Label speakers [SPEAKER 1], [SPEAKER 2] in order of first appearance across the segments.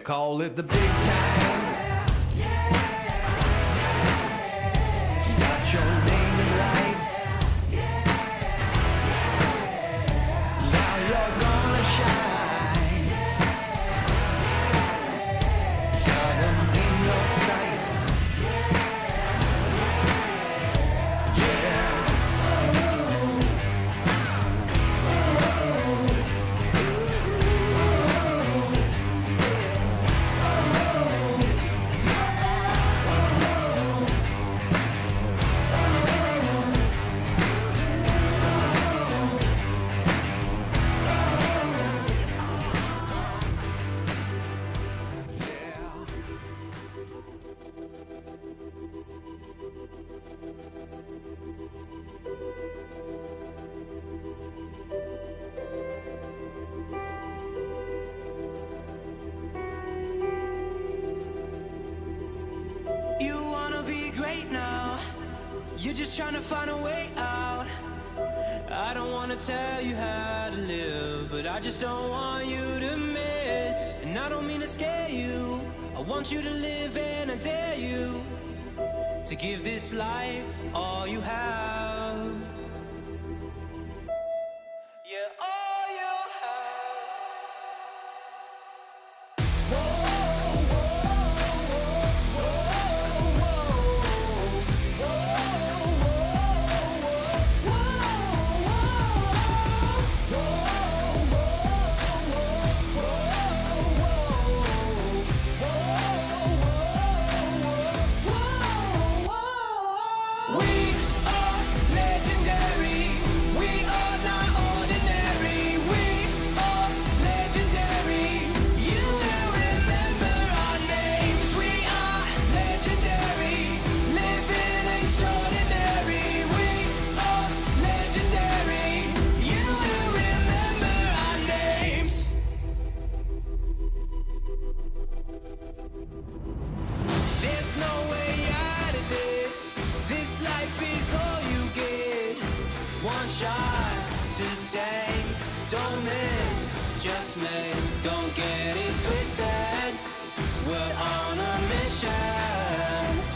[SPEAKER 1] call it the big time. Got your name in lights. Now you're gonna shine. Got them in your sights.
[SPEAKER 2] You're just trying to find a way out. I don't want to tell you how to live, but I just don't want you to miss. And I don't mean to scare you. I want you to live, and I dare you to give this life all you have. Yeah, all you have. One shot to take, don't miss, just make, don't get it twisted. We're on a mission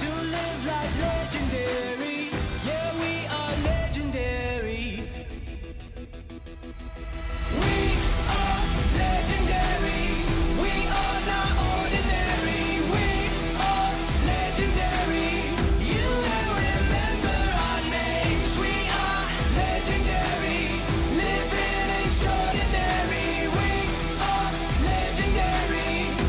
[SPEAKER 2] to live life legendary. Yeah, we are legendary. We are legendary. We are not ordinary. We are legendary. You will remember our names. We are legendary, living extraordinary. We are legendary.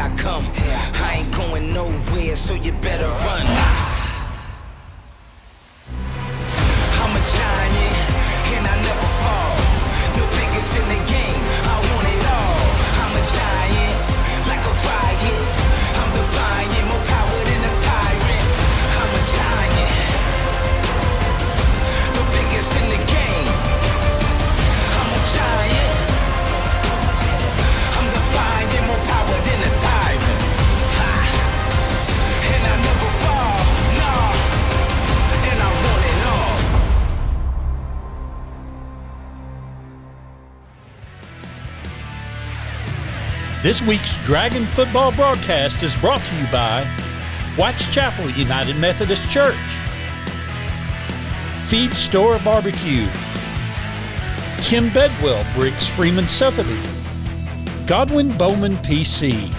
[SPEAKER 3] I come. I ain't going nowhere, so you better run. I'm a giant, and I never fall. The biggest in the game, I want it all. I'm a giant, like a riot. I'm defiant, more power than a tyrant. I'm a giant, the biggest in the game. I'm a giant, I'm defiant, more power than a tyrant. Ha. And I never fall, no. And I want it all.
[SPEAKER 4] This week's Dragon football broadcast is brought to you by White's Chapel United Methodist Church, Feed Store Barbecue, Kim Bedwell Briggs Freeman Southlake, Godwin Bowman PC,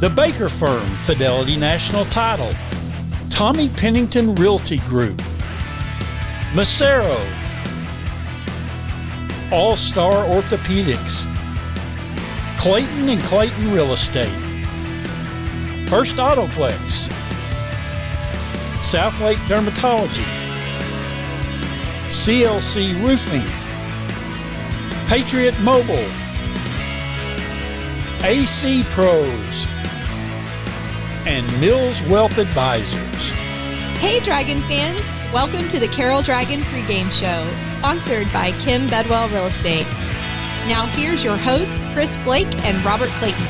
[SPEAKER 4] The Baker Firm Fidelity National Title, Tommy Pennington Realty Group, Macero, All-Star Orthopedics, Clayton and Clayton Real Estate, First Autoplex, Southlake Dermatology, CLC Roofing, Patriot Mobile, AC Pros, and Mills Wealth Advisors.
[SPEAKER 5] Hey Dragon fans, welcome to the Carroll Dragon Pregame Show, sponsored by Kim Bedwell Real Estate. Now here's your hosts, Chris Blake and Robert Clayton.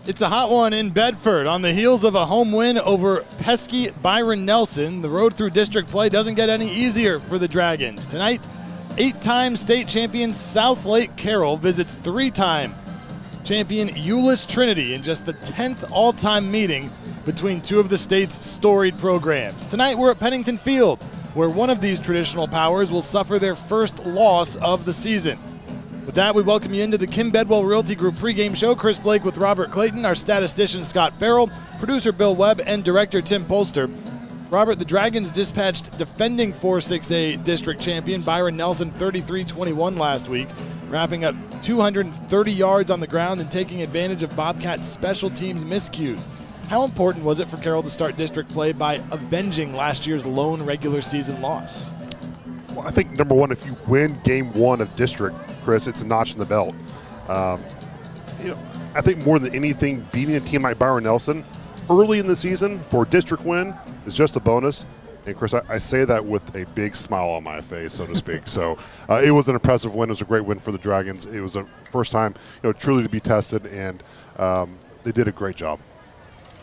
[SPEAKER 6] It's a hot one in Bedford. On the heels of a home win over pesky Byron Nelson, the road through district play doesn't get any easier for the Dragons. Tonight, 8-time state champion Southlake Carroll visits 3-time champion Euless Trinity in just the 10th all-time meeting between two of the state's storied programs. Tonight we're at Pennington Field, where one of these traditional powers will suffer their first loss of the season. With that, we welcome you into the Kim Bedwell Realty Group pregame show. Chris Blake with Robert Clayton, our statistician Scott Farrell, producer Bill Webb, and director Tim Polster. Robert, the Dragons dispatched defending 4-6A district champion Byron Nelson 33-21 last week, wrapping up 230 yards on the ground and taking advantage of Bobcats' special teams miscues. How important was it for Carroll to start district play by avenging last year's lone regular season loss?
[SPEAKER 7] Well, I think, number one, if you win game one of district, Chris, it's a notch in the belt. I think more than anything, beating a team like Byron Nelson early in the season for a district win is just a bonus. And, Chris, I say that with a big smile on my face, so to speak. So it was an impressive win. It was a great win for the Dragons. It was a first time, truly to be tested, and they did a great job.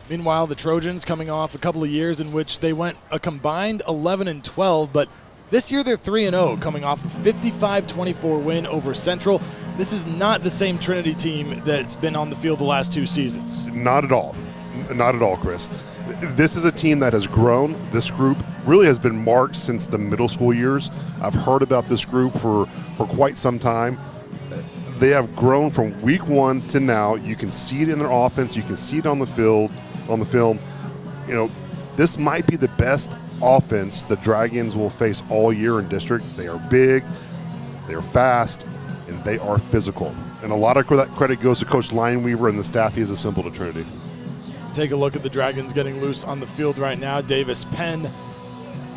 [SPEAKER 6] Meanwhile, the Trojans coming off a couple of years in which they went a combined 11-12, but this year they're 3-0, coming off a 55-24 win over Central. This is not the same Trinity team that's been on the field the last two seasons.
[SPEAKER 7] Not at all. Not at all, Chris. This is a team that has grown. This group really has been marked since the middle school years. I've heard about this group for quite some time. They have grown from week one to now. You can see it in their offense. You can see it on the field, on the film. This might be the best offense the Dragons will face all year in district. They are big, they are fast, and they are physical. And a lot of that credit goes to Coach Lineweaver and the staff he has assembled at Trinity.
[SPEAKER 6] Take a look at the Dragons getting loose on the field right now. Davis Penn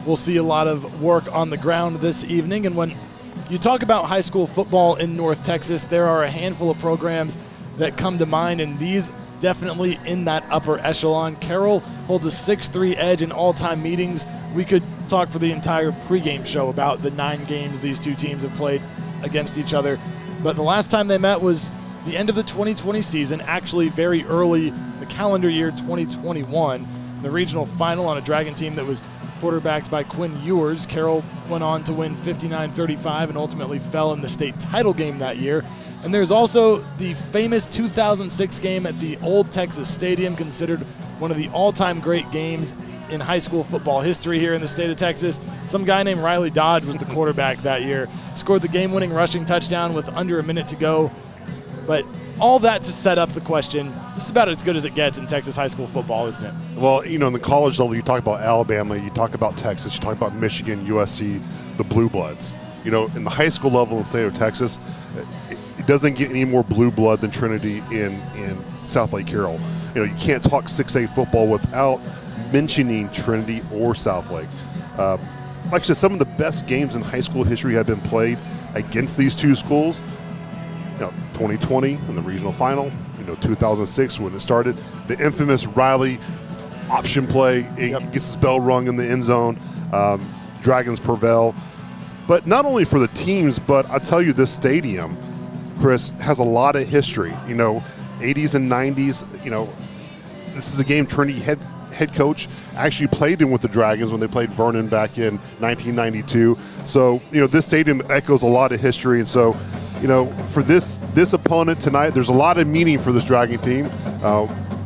[SPEAKER 6] will see a lot of work on the ground this evening. And when you talk about high school football in North Texas, there are a handful of programs that come to mind, and these definitely in that upper echelon. Carroll holds a 6-3 edge in all-time meetings. We could talk for the entire pregame show about the 9 games these two teams have played against each other. But the last time they met was the end of the 2020 season, actually very early the calendar year 2021. The regional final on a Dragon team that was quarterbacked by Quinn Ewers. Carroll went on to win 59-35 and ultimately fell in the state title game that year. And there's also the famous 2006 game at the Old Texas Stadium, considered one of the all-time great games in high school football history here in the state of Texas. Some guy named Riley Dodge was the quarterback that year. Scored the game-winning rushing touchdown with under a minute to go. But all that to set up the question. This is about as good as it gets in Texas high school football, isn't it?
[SPEAKER 7] Well, in the college level, you talk about Alabama, you talk about Texas, you talk about Michigan, USC, the Blue Bloods. In the high school level in the state of Texas, it doesn't get any more blue blood than Trinity in Southlake, Carroll. You can't talk 6A football without mentioning Trinity or Southlake. Like I said, some of the best games in high school history have been played against these two schools. 2020 in the regional final, 2006 when it started, the infamous Riley option play, gets his bell rung in the end zone, Dragons prevail. But not only for the teams, but I'll tell you, this stadium, Chris, has a lot of history. 80s and 90s, this is a game Trinity head coach actually played in with the Dragons when they played Vernon back in 1992. So, this stadium echoes a lot of history. And so, for this opponent tonight, there's a lot of meaning for this Dragon team.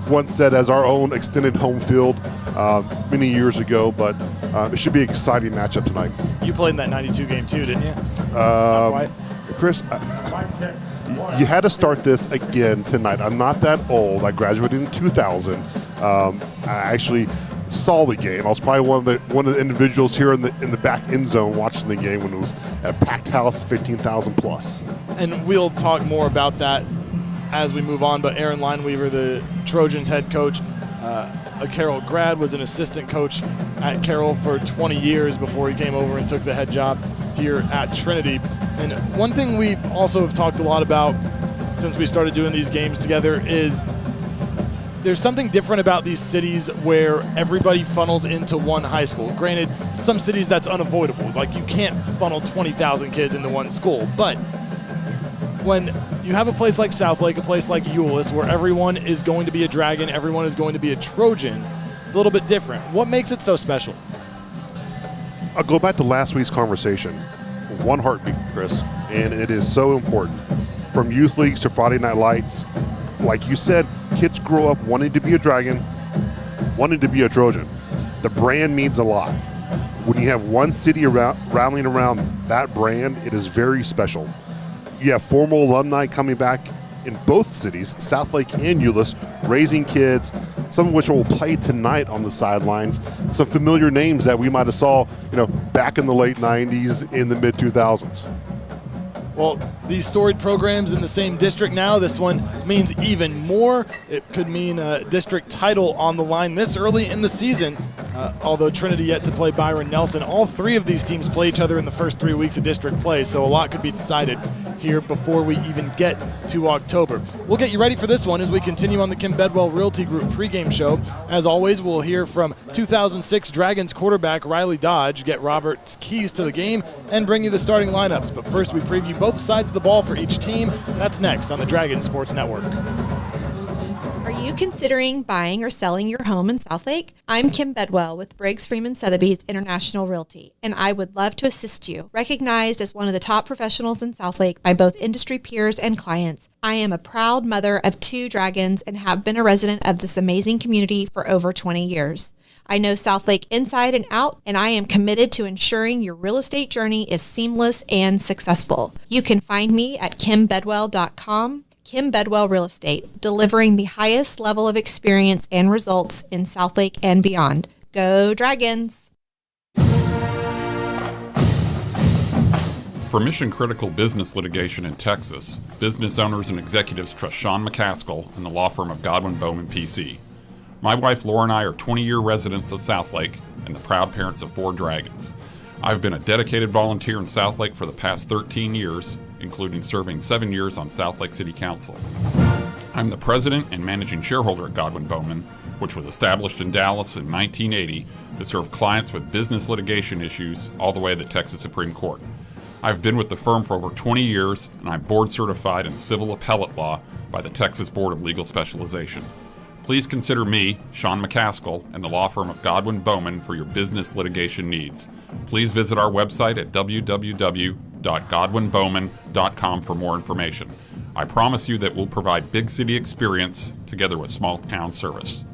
[SPEAKER 7] Once said as our own extended home field many years ago, but it should be an exciting matchup tonight.
[SPEAKER 6] You played in that 92 game too, didn't you?
[SPEAKER 7] Chris, you had to start this again tonight. I'm not that old. I graduated in 2000. I actually saw the game. I was probably one of the individuals here in the back end zone watching the game when it was at a packed house, 15,000 plus.
[SPEAKER 6] And we'll talk more about that as we move on. But Aaron Lineweaver, the Trojans head coach, a Carroll grad, was an assistant coach at Carroll for 20 years before he came over and took the head job here at Trinity. And one thing we also have talked a lot about since we started doing these games together is there's something different about these cities where everybody funnels into one high school. Granted, some cities that's unavoidable. Like, you can't funnel 20,000 kids into one school. But when you have a place like Southlake, a place like Euless, where everyone is going to be a Dragon, everyone is going to be a Trojan, it's a little bit different. What makes it so special?
[SPEAKER 7] I'll go back to last week's conversation. One heartbeat, Chris, and it is so important. From youth leagues to Friday Night Lights, like you said, kids grow up wanting to be a Dragon, wanting to be a Trojan. The brand means a lot. When you have one city rallying around that brand, it is very special. You have former alumni coming back in both cities, Southlake and Euless, raising kids, some of which will play tonight on the sidelines. Some familiar names that we might have saw, back in the late 90s, in the mid 2000s.
[SPEAKER 6] Well, these storied programs in the same district now, this one means even more. It could mean a district title on the line this early in the season. Although Trinity yet to play Byron Nelson, all three of these teams play each other in the first 3 weeks of district play, so a lot could be decided here before we even get to October. We'll get you ready for this one as we continue on the Kim Bedwell Realty Group pregame show. As always, we'll hear from 2006 Dragons quarterback Riley Dodge, get Robert's keys to the game, and bring you the starting lineups. But first, we preview both sides of the ball for each team. That's next on the Dragon Sports Network.
[SPEAKER 5] Are you considering buying or selling your home in Southlake? I'm Kim Bedwell with Briggs Freeman Sotheby's International Realty, and I would love to assist you. Recognized as one of the top professionals in Southlake by both industry peers and clients, I am a proud mother of 2 Dragons and have been a resident of this amazing community for over 20 years. I know Southlake inside and out, and I am committed to ensuring your real estate journey is seamless and successful. You can find me at kimbedwell.com. Kim Bedwell Real Estate, delivering the highest level of experience and results in Southlake and beyond. Go Dragons!
[SPEAKER 8] For mission-critical business litigation in Texas, business owners and executives trust Sean McCaskill and the law firm of Godwin Bowman PC. My wife Laura and I are 20-year residents of Southlake and the proud parents of 4 Dragons. I've been a dedicated volunteer in Southlake for the past 13 years, including serving 7 years on Southlake City Council. I'm the president and managing shareholder at Godwin Bowman, which was established in Dallas in 1980 to serve clients with business litigation issues all the way to the Texas Supreme Court. I've been with the firm for over 20 years, and I'm board certified in civil appellate law by the Texas Board of Legal Specialization. Please consider me, Sean McCaskill, and the law firm of Godwin Bowman for your business litigation needs. Please visit our website at www.godwinbowman.com for more information. I promise you that we'll provide big city experience together with small town service.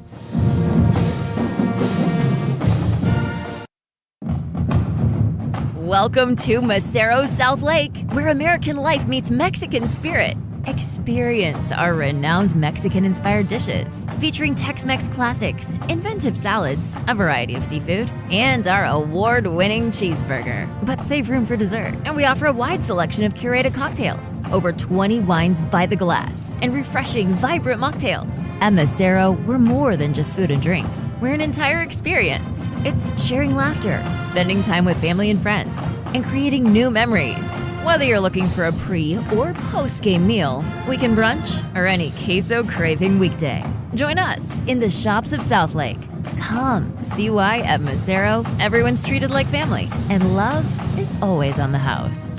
[SPEAKER 9] Welcome to Macero Southlake, where American life meets Mexican spirit. Experience our renowned Mexican-inspired dishes, featuring Tex-Mex classics, inventive salads, a variety of seafood, and our award-winning cheeseburger. But save room for dessert, and we offer a wide selection of curated cocktails, over 20 wines by the glass, and refreshing, vibrant mocktails. At Mesero, we're more than just food and drinks. We're an entire experience. It's sharing laughter, spending time with family and friends, and creating new memories. Whether you're looking for a pre- or post-game meal, weekend brunch, or any queso-craving weekday, join us in the shops of Southlake. Come see why at Mesero, everyone's treated like family, and love is always on the house.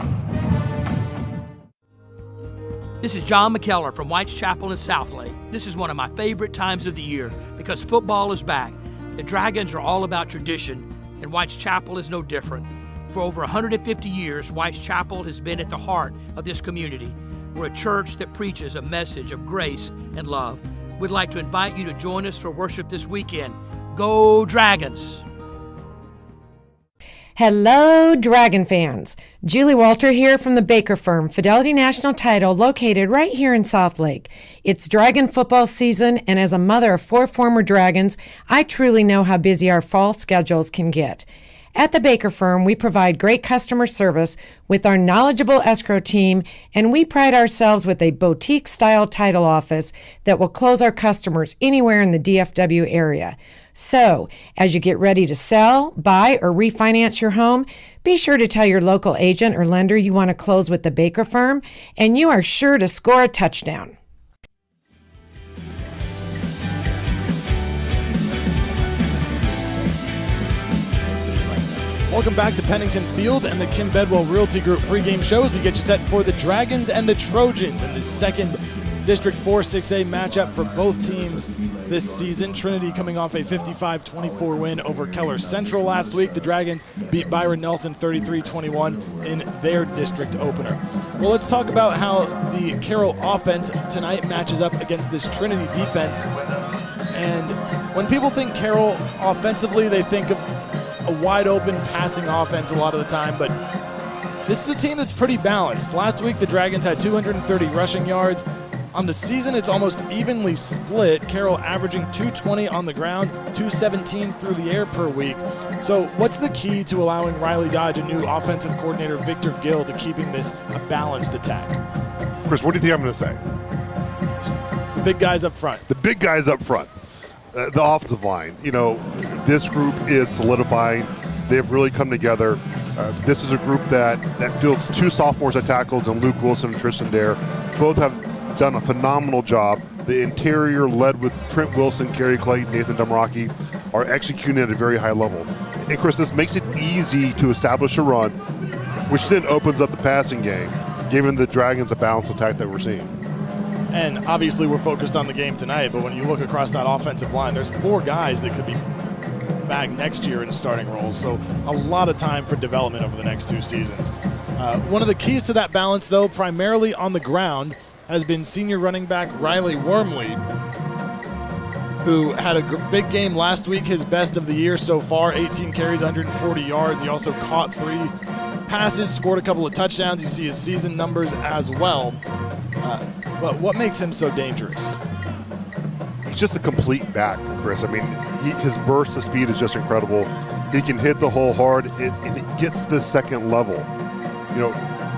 [SPEAKER 10] This is John McKellar from White's Chapel in Southlake. This is one of my favorite times of the year because football is back. The Dragons are all about tradition, and White's Chapel is no different. For over 150 years, White's Chapel has been at the heart of this community. We're a church that preaches a message of grace and love. We'd like to invite you to join us for worship this weekend. Go Dragons!
[SPEAKER 11] Hello, Dragon fans. Julie Walter here from the Baker Firm, Fidelity National Title, located right here in Southlake. It's Dragon football season, and as a mother of 4 former Dragons, I truly know how busy our fall schedules can get. At the Baker Firm, we provide great customer service with our knowledgeable escrow team, and we pride ourselves with a boutique-style title office that will close our customers anywhere in the DFW area. So, as you get ready to sell, buy, or refinance your home, be sure to tell your local agent or lender you want to close with the Baker Firm, and you are sure to score a touchdown.
[SPEAKER 6] Welcome back to Pennington Field and the Kim Bedwell Realty Group pregame shows. We get you set for the Dragons and the Trojans in the 2nd District 4 6A matchup for both teams this season. Trinity coming off a 55-24 win over Keller Central last week. The Dragons beat Byron Nelson 33-21 in their district opener. Well, let's talk about how the Carroll offense tonight matches up against this Trinity defense. And when people think Carroll offensively, they think of a wide open passing offense a lot of the time, but this is a team that's pretty balanced. Last week, the Dragons had 230 rushing yards. On the season, it's almost evenly split. Carroll averaging 220 on the ground, 217 through the air per week. So what's the key to allowing Riley Dodge and new offensive coordinator Victor Gill to keeping this a balanced attack?
[SPEAKER 7] Chris, what do you think I'm going to say?
[SPEAKER 6] The big guys up front.
[SPEAKER 7] The big guys up front. The offensive line. You know, this group is solidifying. They've really come together. This is a group that fields 2 sophomores at tackles, and Luke Wilson and Tristan Dare. Both have done a phenomenal job. The interior, led with Trent Wilson, Kerry Clayton, Nathan Dumraki, are executing at a very high level. And Chris, this makes it easy to establish a run, which then opens up the passing game, giving the Dragons a balanced attack that we're seeing.
[SPEAKER 6] And obviously we're focused on the game tonight, but when you look across that offensive line, there's 4 guys that could be back next year in starting roles. So a lot of time for development over the next 2 seasons. One of the keys to that balance, though, primarily on the ground, has been senior running back Riley Wormley, who had a big game last week, his best of the year so far, 18 carries, 140 yards. He also caught 3 passes, scored a couple of touchdowns. You see his season numbers as well. But what makes him so dangerous?
[SPEAKER 7] He's just a complete back, Chris. I mean, his burst of speed is just incredible. He can hit the hole hard, and it gets the second level. You know,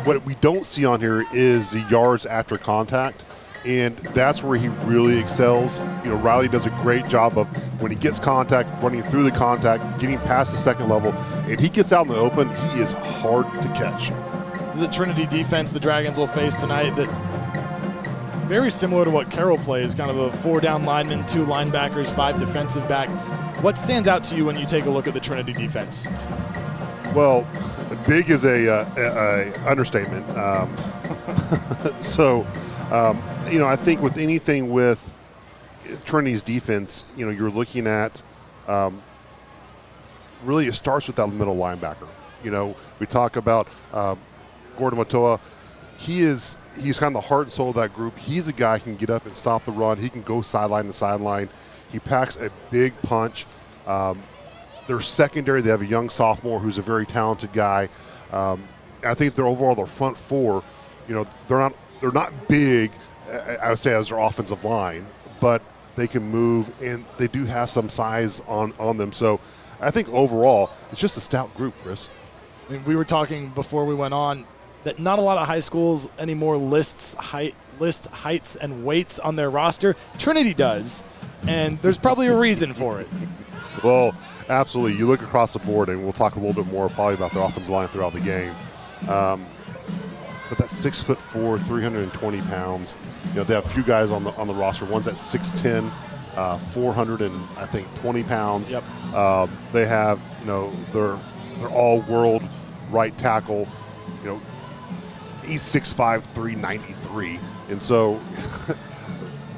[SPEAKER 7] what we don't see on here is the yards after contact, and that's where he really excels. You know, Riley does a great job of, when he gets contact, running through the contact, getting past the second level, and he gets out in the open, he is hard to catch.
[SPEAKER 6] This is a Trinity defense the Dragons will face tonight that very similar to what Carroll plays, kind of a 4 down lineman, 2 linebackers, 5 defensive back. What stands out to you when you take a look at the Trinity defense?
[SPEAKER 7] Well, big is a understatement. You know, I think with anything with Trinity's defense, you know, you're looking at really it starts with that middle linebacker. You know, we talk about Gordon Matoa. He's kind of the heart and soul of that group. He's a guy who can get up and stop the run. He can go sideline to sideline. He packs a big punch. Their secondary, they have a young sophomore who's a very talented guy. I think their front 4, you know, they're they're not big, I would say, as their offensive line, but they can move, and they do have some size on them. So I think overall, it's just a stout group, Chris.
[SPEAKER 6] I mean, we were talking before we went on that not a lot of high schools anymore list heights and weights on their roster. Trinity does, and there's probably a reason for it.
[SPEAKER 7] Well, absolutely. You look across the board, and we'll talk a little bit more probably about their offensive line throughout the game. But that's 6'4", 320 pounds. You know, they have a few guys on the roster. One's at 6'10", 420 pounds.
[SPEAKER 6] Yep.
[SPEAKER 7] They have, you know, they're all-world right tackle. You know, he's 6'5", 393, and so.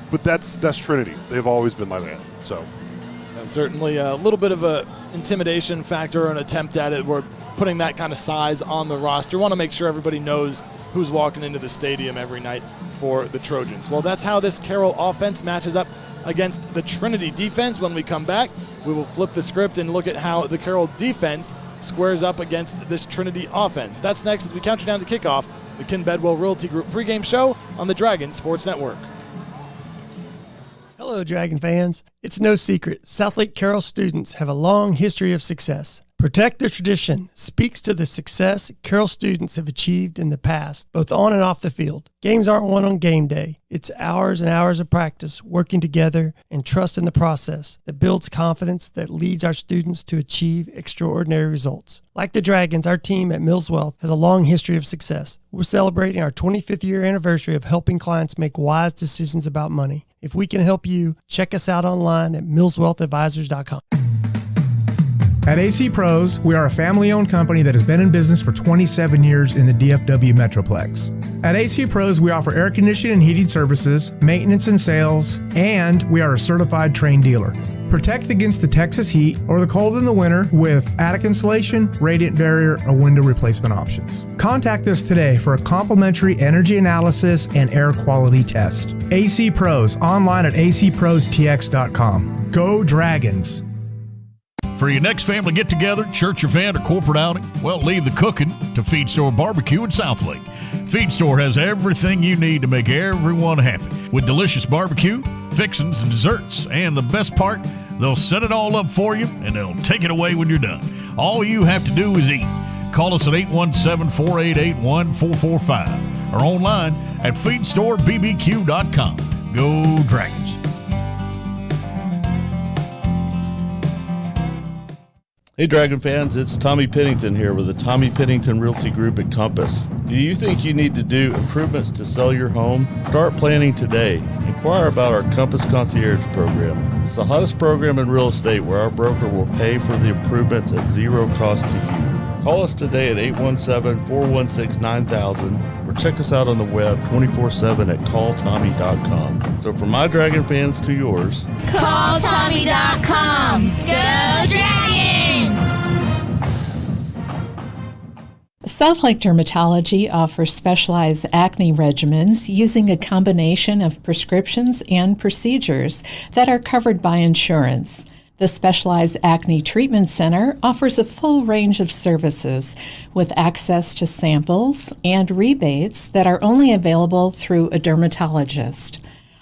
[SPEAKER 7] But that's Trinity. They've always been like that. So.
[SPEAKER 6] Certainly a little bit of a intimidation factor or an attempt at it. We're putting that kind of size on the roster. Want to make sure everybody knows who's walking into the stadium every night for the Trojans. Well, that's how this Carroll offense matches up against the Trinity defense. When we come back, we will flip the script and look at how the Carroll defense squares up against this Trinity offense. That's next as we count you down to kickoff, the Ken Bedwell Realty Group pregame show on the Dragon Sports Network.
[SPEAKER 12] Hello, Dragon fans. It's no secret, Southlake Carroll students have a long history of success. Protect the Tradition speaks to the success Carroll students have achieved in the past, both on and off the field. Games aren't won on game day. It's hours and hours of practice, working together, and trust in the process that builds confidence that leads our students to achieve extraordinary results. Like the Dragons, our team at Mills Wealth has a long history of success. We're celebrating our 25th year anniversary of helping clients make wise decisions about money. If we can help you, check us out online at millswealthadvisors.com.
[SPEAKER 13] At AC Pros, we are a family-owned company that has been in business for 27 years in the DFW Metroplex. At AC Pros, we offer air conditioning and heating services, maintenance and sales, and we are a certified trained dealer. Protect against the Texas heat or the cold in the winter with attic insulation, radiant barrier, or window replacement options. Contact us today for a complimentary energy analysis and air quality test. AC Pros, online at acprostx.com. Go Dragons!
[SPEAKER 14] For your next family get-together, church event, or corporate outing, well, leave the cooking to Feed Store Barbecue in Southlake. Feed Store has everything you need to make everyone happy, with delicious barbecue, fixings, and desserts. And the best part, they'll set it all up for you, and they'll take it away when you're done. All you have to do is eat. Call us at 817-488-1445 or online at feedstorebbq.com. Go Dragons!
[SPEAKER 15] Hey Dragon fans, it's Tommy Pennington here with the Tommy Pennington Realty Group at Compass. Do you think you need to do improvements to sell your home? Start planning today. Inquire about our Compass Concierge program. It's the hottest program in real estate where our broker will pay for the improvements at zero cost to you. Call us today at 817-416-9000 or check us out on the web 24/7 at calltommy.com. So from my Dragon fans to yours,
[SPEAKER 16] calltommy.com. Go Dragons!
[SPEAKER 17] Southlake Dermatology offers specialized acne regimens using a combination of prescriptions and procedures that are covered by insurance. The Specialized Acne Treatment Center offers a full range of services with access to samples and rebates that are only available through a dermatologist.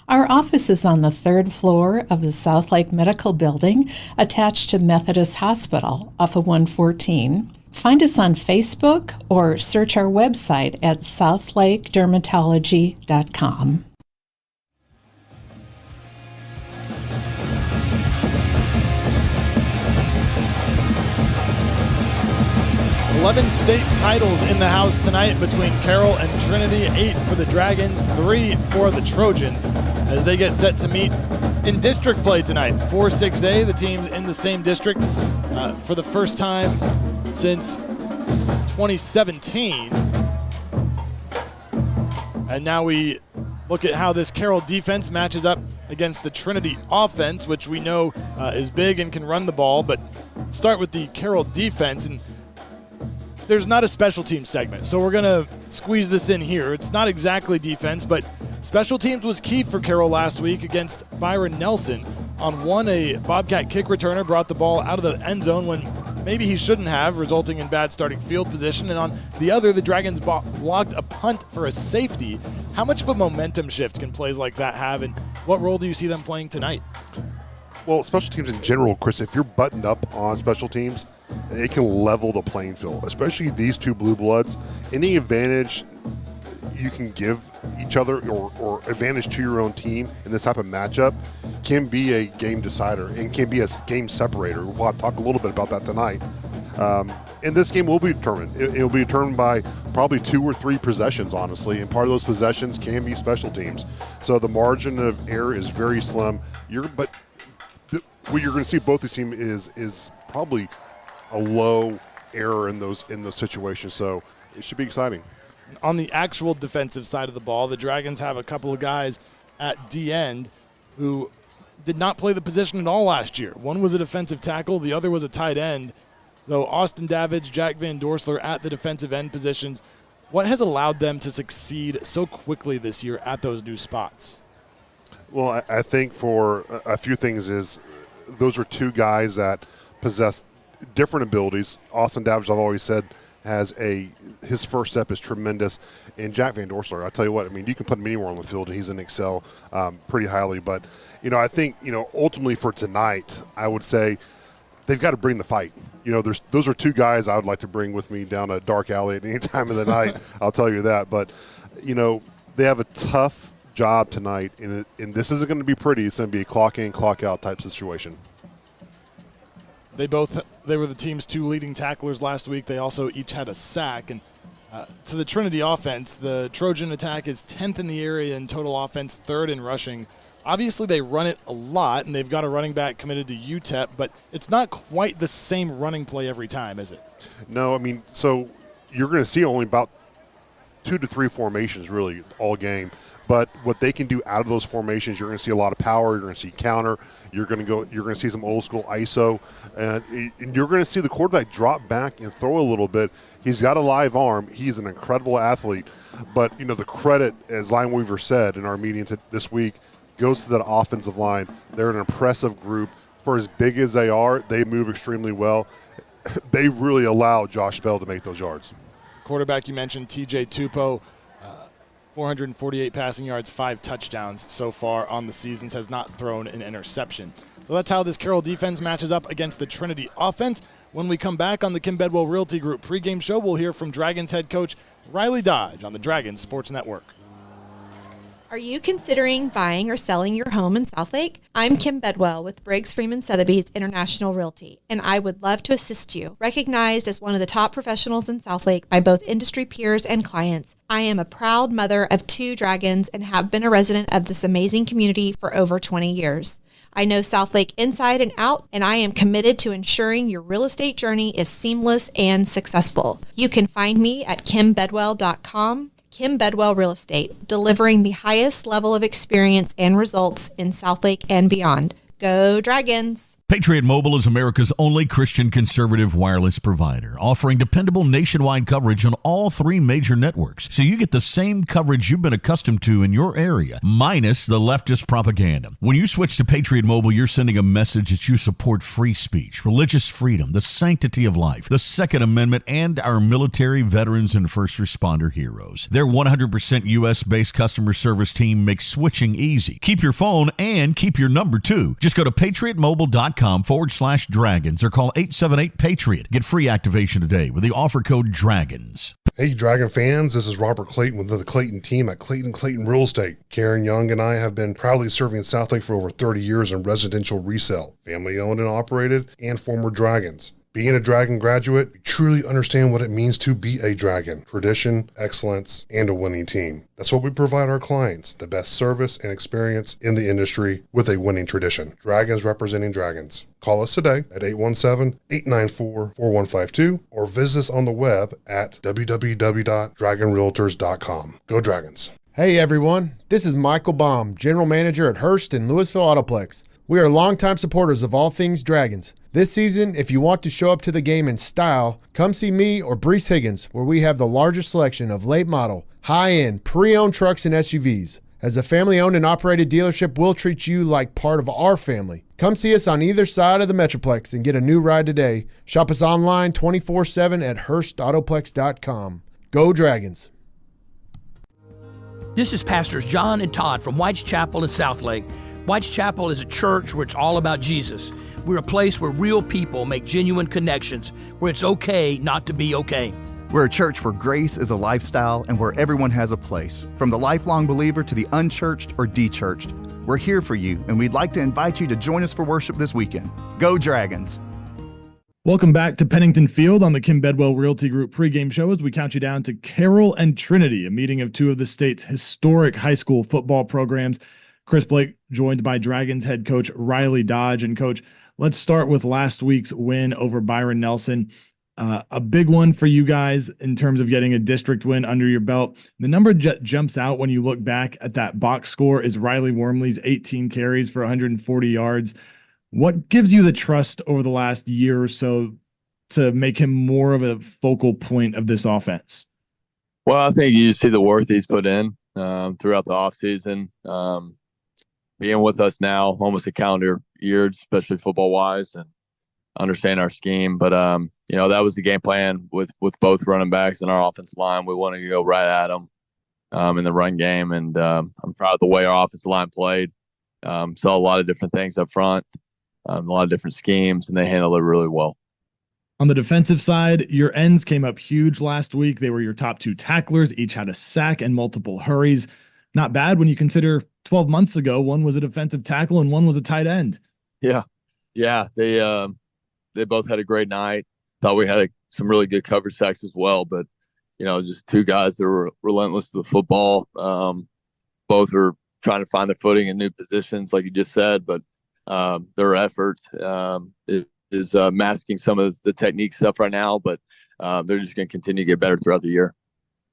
[SPEAKER 17] Our office is on the 3rd floor of the Southlake Medical Building attached to Methodist Hospital off of 114. Find us on Facebook or search our website at southlakedermatology.com.
[SPEAKER 6] 11 state titles in the house tonight between Carroll and Trinity. 8 for the Dragons, 3 for the Trojans as they get set to meet in district play tonight. 4-6A, the teams in the same district for the first time since 2017. And now we look at how this Carroll defense matches up against the Trinity offense, which we know is big and can run the ball. But start with the Carroll defense, and there's not a special teams segment, so we're going to squeeze this in here. It's not exactly defense, but special teams was key for Carroll last week against Byron Nelson. On one, a Bobcat kick returner brought the ball out of the end zone when maybe he shouldn't have, resulting in bad starting field position. And on the other, the Dragons blocked a punt for a safety. How much of a momentum shift can plays like that have, and what role do you see them playing tonight?
[SPEAKER 7] Well, special teams in general, Chris, if you're buttoned up on special teams, it can level the playing field, especially these two blue bloods. Any advantage you can give each other or advantage to your own team in this type of matchup can be a game decider and can be a game separator. We'll talk a little bit about that tonight. And this game will be determined. It'll be determined by probably 2 or 3 possessions, honestly, and part of those possessions can be special teams. So the margin of error is very slim. What you're going to see both these teams is probably a low error in those situations. So it should be exciting.
[SPEAKER 6] On the actual defensive side of the ball, the Dragons have a couple of guys at D-end who did not play the position at all last year. One was a defensive tackle, the other was a tight end. So Austin Davidge, Jack Van Dorsler at the defensive end positions. What has allowed them to succeed so quickly this year at those new spots?
[SPEAKER 7] Well, I think for a few things is those are two guys that possess different abilities. Austin Davidge, I've always said, has his first step is tremendous. And Jack Van Dorsler, I tell you what, I mean, you can put him anywhere on the field, and he's going to excel pretty highly. But, I think, ultimately for tonight, I would say they've got to bring the fight. Those are two guys I would like to bring with me down a dark alley at any time of the night. I'll tell you that. But, they have a tough job tonight, and this isn't going to be pretty. It's going to be a clock in, clock out type situation.
[SPEAKER 6] They were the team's 2 leading tacklers last week. They also each had a sack. And to the Trinity offense, the Trojan attack is 10th in the area in total offense, 3rd in rushing. Obviously, they run it a lot, and they've got a running back committed to UTEP, but it's not quite the same running play every time, is it?
[SPEAKER 7] No, I mean, so you're going to see only about 2 to 3 formations really all game. But what they can do out of those formations, you're going to see a lot of power. You're going to see counter. You're going to see some old school ISO, and you're going to see the quarterback drop back and throw a little bit. He's got a live arm. He's an incredible athlete. But the credit, as Line Weaver said in our meeting this week, goes to that offensive line. They're an impressive group. For as big as they are, they move extremely well. They really allow Josh Bell to make those yards.
[SPEAKER 6] Quarterback, you mentioned TJ Tupou. 448 passing yards, 5 touchdowns so far on the season, has not thrown an interception. So that's how this Carroll defense matches up against the Trinity offense. When we come back on the Kim Bedwell Realty Group pregame show, we'll hear from Dragons head coach Riley Dodge on the Dragons Sports Network.
[SPEAKER 5] Are you considering buying or selling your home in Southlake? I'm Kim Bedwell with Briggs Freeman Sotheby's International Realty, and I would love to assist you. Recognized as one of the top professionals in Southlake by both industry peers and clients, I am a proud mother of 2 Dragons and have been a resident of this amazing community for over 20 years. I know Southlake inside and out, and I am committed to ensuring your real estate journey is seamless and successful. You can find me at kimbedwell.com. Kim Bedwell Real Estate, delivering the highest level of experience and results in Southlake and beyond. Go Dragons!
[SPEAKER 14] Patriot Mobile is America's only Christian conservative wireless provider, offering dependable nationwide coverage on all 3 major networks, so you get the same coverage you've been accustomed to in your area, minus the leftist propaganda. When you switch to Patriot Mobile, you're sending a message that you support free speech, religious freedom, the sanctity of life, the Second Amendment, and our military, veterans, and first responder heroes. Their 100% U.S.-based customer service team makes switching easy. Keep your phone and keep your number, too. Just go to patriotmobile.com/dragons or call 878-PATRIOT. Get free activation today with the offer code DRAGONS.
[SPEAKER 7] Hey, Dragon fans, this is Robert Clayton with the Clayton team at Clayton Real Estate. Karen Young and I have been proudly serving Southlake for over 30 years in residential resale, family owned and operated, and former Dragons. Being a Dragon graduate, we truly understand what it means to be a Dragon. Tradition, excellence, and a winning team. That's what we provide our clients, the best service and experience in the industry with a winning tradition. Dragons representing Dragons. Call us today at 817-894-4152 or visit us on the web at www.dragonrealtors.com. Go Dragons.
[SPEAKER 18] Hey everyone, this is Michael Baum, General Manager at Hearst and Louisville Autoplex. We are longtime supporters of all things Dragons. This season, if you want to show up to the game in style, come see me or Brees Higgins, where we have the largest selection of late model, high-end, pre-owned trucks and SUVs. As a family-owned and operated dealership, we'll treat you like part of our family. Come see us on either side of the Metroplex and get a new ride today. Shop us online 24/7 at HurstAutoplex.com. Go Dragons!
[SPEAKER 10] This is Pastors John and Todd from White's Chapel in Southlake. White's Chapel is a church where it's all about Jesus. We're a place where real people make genuine connections, where it's okay not to be okay.
[SPEAKER 19] We're a church where grace is a lifestyle and where everyone has a place, from the lifelong believer to the unchurched or de-churched. We're here for you, and we'd like to invite you to join us for worship this weekend. Go Dragons!
[SPEAKER 6] Welcome back to Pennington Field on the Kim Bedwell Realty Group pregame show as we count you down to Carroll and Trinity, a meeting of two of the state's historic high school football programs. Chris Blake joined by Dragons head coach Riley Dodge. And coach, let's start with last week's win over Byron Nelson. A big one for you guys in terms of getting a district win under your belt. The number jumps out when you look back at that box score is Riley Wormley's 18 carries for 140 yards. What gives you the trust over the last year or so to make him more of a focal point of this offense?
[SPEAKER 20] Well, I think you see the work he's put in throughout the offseason. Being with us now, almost a calendar year, especially football-wise, and understand our scheme. But, that was the game plan with both running backs and our offensive line. We wanted to go right at them in the run game, and I'm proud of the way our offensive line played. Saw a lot of different things up front, a lot of different schemes, and they handled it really well.
[SPEAKER 6] On the defensive side, your ends came up huge last week. They were your top two tacklers, each had a sack and multiple hurries. Not bad when you consider 12 months ago, one was a defensive tackle and one was a tight end.
[SPEAKER 20] Yeah. They both had a great night. Thought we had some really good coverage sacks as well, but just two guys that were relentless to the football. Both are trying to find their footing in new positions, like you just said, but their effort is masking some of the technique stuff right now, but they're just going to continue to get better throughout the year.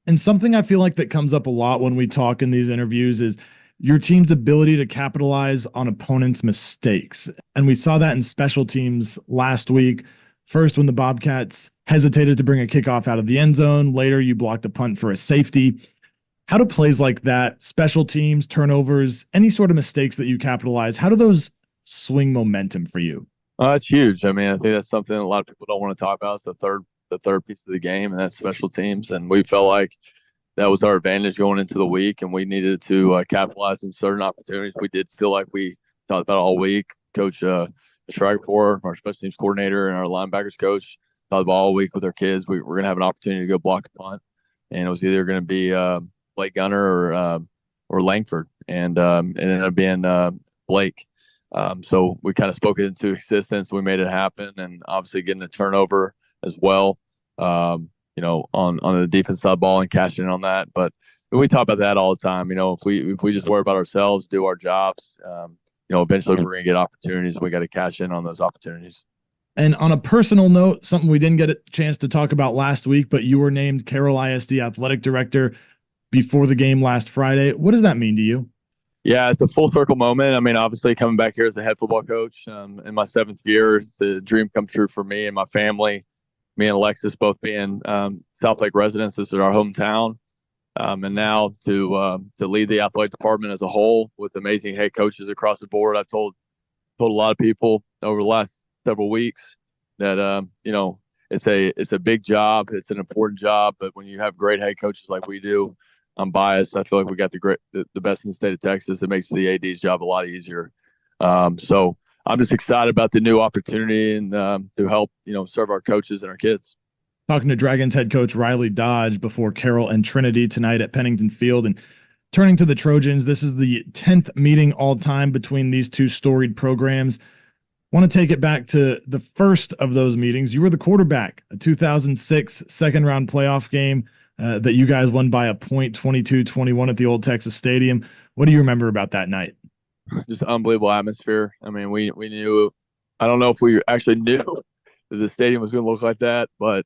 [SPEAKER 6] And something I feel like that comes up a lot when we talk in these interviews is your team's ability to capitalize on opponents' mistakes. And we saw that in special teams last week. First, when the Bobcats hesitated to bring a kickoff out of the end zone. Later, you blocked a punt for a safety. How do plays like that, special teams, turnovers, any sort of mistakes that you capitalize, how do those swing momentum for you?
[SPEAKER 20] That's huge. I mean, I think that's something a lot of people don't want to talk about. It's the third piece of the game, and that's special teams. And we felt like that was our advantage going into the week, and we needed to capitalize on certain opportunities. We did feel like we talked about it all week. Coach Striker, our special teams coordinator, and our linebackers coach talked about all week with our kids. We're going to have an opportunity to go block a punt, and it was either going to be Blake Gunner or Langford, and it ended up being Blake. So we kind of spoke it into existence. We made it happen, and obviously getting a turnover as well. On the defense side of the ball and cashing in on that. But we talk about that all the time. If we just worry about ourselves, do our jobs, eventually we're going to get opportunities. We got to cash in on those opportunities.
[SPEAKER 6] And on a personal note, something we didn't get a chance to talk about last week, but you were named Carroll ISD Athletic Director before the game last Friday. What does that mean to you?
[SPEAKER 20] Yeah, it's a full circle moment. I mean, obviously coming back here as a head football coach in my 7th year, it's a dream come true for me and my family. Me and Alexis both being Southlake residents. This is our hometown. And now to lead the athletic department as a whole with amazing head coaches across the board. I've told a lot of people over the last several weeks that it's a big job, it's an important job, but when you have great head coaches like we do, I'm biased. I feel like we got the best in the state of Texas. It makes the AD's job a lot easier. So I'm just excited about the new opportunity and to help serve our coaches and our kids.
[SPEAKER 6] Talking to Dragons head coach Riley Dodge before Carroll and Trinity tonight at Pennington Field. And turning to the Trojans, this is the 10th meeting all time between these two storied programs. Want to take it back to the first of those meetings. You were the quarterback, a 2006 second-round playoff game that you guys won by a point, 22-21 at the Old Texas Stadium. What do you remember about that night?
[SPEAKER 20] Just unbelievable atmosphere. I mean, we knew – I don't know if we actually knew that the stadium was going to look like that, but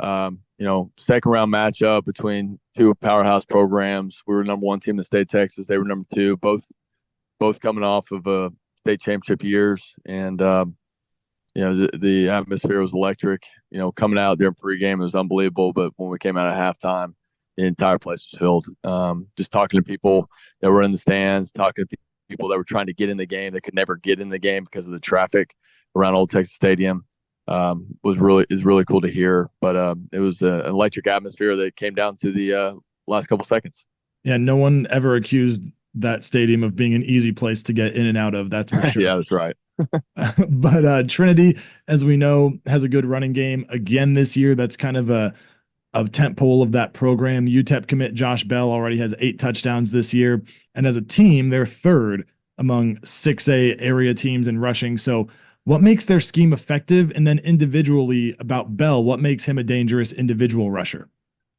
[SPEAKER 20] second-round matchup between two powerhouse programs. We were number 1 team in the state of Texas. They were number 2, both coming off of state championship years. And, the atmosphere was electric. Coming out during pregame, it was unbelievable. But when we came out at halftime, the entire place was filled. Just talking to people that were in the stands, talking to people that were trying to get in the game that could never get in the game because of the traffic around Old Texas Stadium. is really cool to hear. But it was an electric atmosphere that came down to the last couple seconds.
[SPEAKER 6] Yeah, no one ever accused that stadium of being an easy place to get in and out of. That's for sure.
[SPEAKER 20] Yeah, that's right.
[SPEAKER 6] But Trinity, as we know, has a good running game again this year. That's kind of a tent pole of that program. UTEP commit Josh Bell already has 8 touchdowns this year. And as a team, they're third among 6A area teams in rushing. So what makes their scheme effective? And then individually about Bell, what makes him a dangerous individual rusher?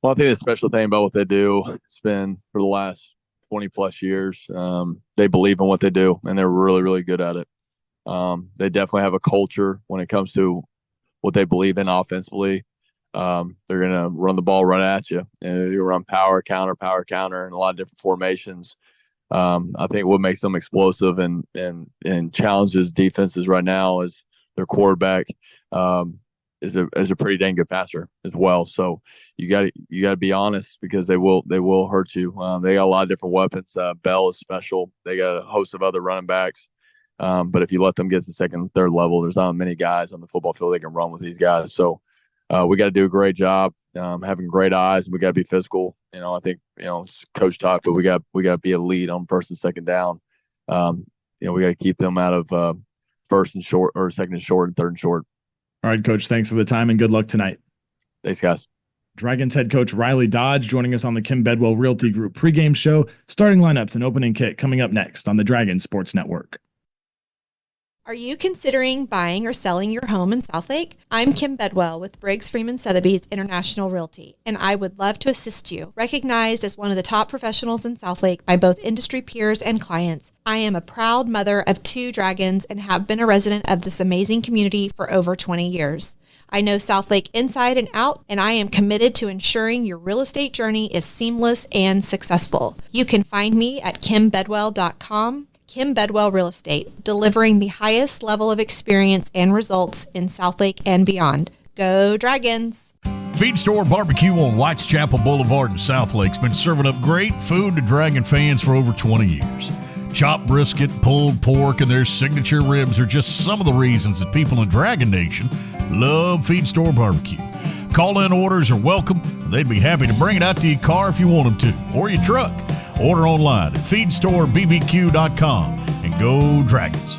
[SPEAKER 20] Well, I think the special thing about what they do, it's been for the last 20 plus years. They believe in what they do, and they're really, really good at it. They definitely have a culture when it comes to what they believe in offensively. They're going to run the ball right at you. And you run power, counter, and a lot of different formations. I think what makes them explosive and challenges defenses right now is their quarterback is a pretty dang good passer as well. So you got to be honest, because they will hurt you. They got a lot of different weapons. Bell is special. They got a host of other running backs. But if you let them get to second, third level, there's not many guys on the football field they can run with these guys. So we got to do a great job having great eyes. We got to be physical. I think it's coach talk, but we got to be a lead on first and second down. We got to keep them out of first and short, or second and short, and third and short.
[SPEAKER 6] All right, Coach, thanks for the time and good luck tonight.
[SPEAKER 20] Thanks, guys.
[SPEAKER 6] Dragons head coach Riley Dodge joining us on the Kim Bedwell Realty Group pregame show. Starting lineups and opening kit coming up next on the Dragon Sports Network.
[SPEAKER 5] Are you considering buying or selling your home in Southlake? I'm Kim Bedwell with Briggs Freeman Sotheby's International Realty, and I would love to assist you. Recognized as one of the top professionals in Southlake by both industry peers and clients, I am a proud mother of 2 dragons and have been a resident of this amazing community for over 20 years. I know Southlake inside and out, and I am committed to ensuring your real estate journey is seamless and successful. You can find me at kimbedwell.com. Kim Bedwell Real Estate, delivering the highest level of experience and results in Southlake and beyond. Go Dragons!
[SPEAKER 14] Feed Store Barbecue on Whitechapel Boulevard in Southlake's been serving up great food to Dragon fans for over 20 years. Chopped brisket, pulled pork, and their signature ribs are just some of the reasons that people in Dragon Nation love Feed Store Barbecue. Call-in orders are welcome. They'd be happy to bring it out to your car if you want them to, or your truck. Order online at feedstorebbq.com and go Dragons.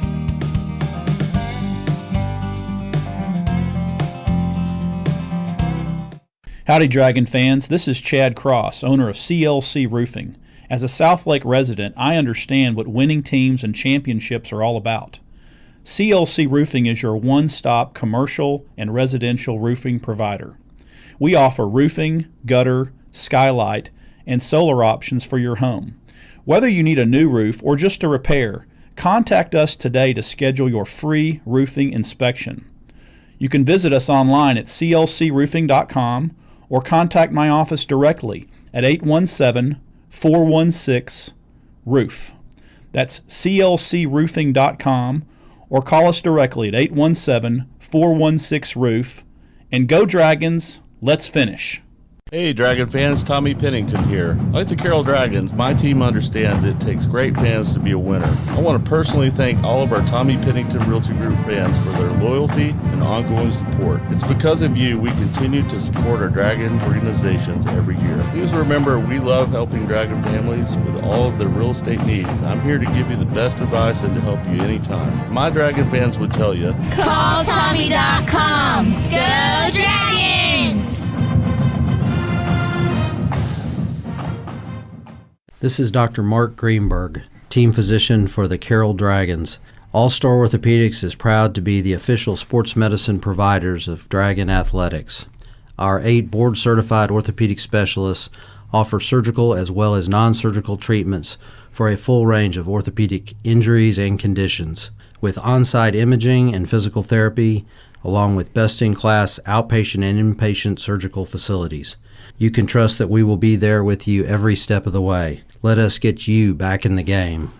[SPEAKER 4] Howdy, Dragon fans. This is Chad Cross, owner of CLC Roofing. As a Southlake resident, I understand what winning teams and championships are all about. CLC Roofing is your one-stop commercial and residential roofing provider. We offer roofing, gutter, skylight, and solar options for your home. Whether you need a new roof or just a repair, contact us today to schedule your free roofing inspection. You can visit us online at clcroofing.com or contact my office directly at 817-416-ROOF. That's clcroofing.com or call us directly at 817-416-ROOF. And go Dragons, let's finish.
[SPEAKER 15] Hey Dragon fans, Tommy Pennington here. Like the Carroll Dragons, my team understands it takes great fans to be a winner. I want to personally thank all of our Tommy Pennington Realty Group fans for their loyalty and ongoing support. It's because of you we continue to support our Dragon organizations every year. Please remember, we love helping Dragon families with all of their real estate needs. I'm here to give you the best advice and to help you anytime. My Dragon fans would tell you,
[SPEAKER 16] Call Tommy.com. Go Dragons!
[SPEAKER 21] This is Dr. Mark Greenberg, team physician for the Carroll Dragons. All-Star Orthopedics is proud to be the official sports medicine providers of Dragon Athletics. Our 8 board-certified orthopedic specialists offer surgical as well as non-surgical treatments for a full range of orthopedic injuries and conditions, with Onside imaging and physical therapy, along with best-in-class outpatient and inpatient surgical facilities. You can trust that we will be there with you every step of the way. Let us get you back in the game.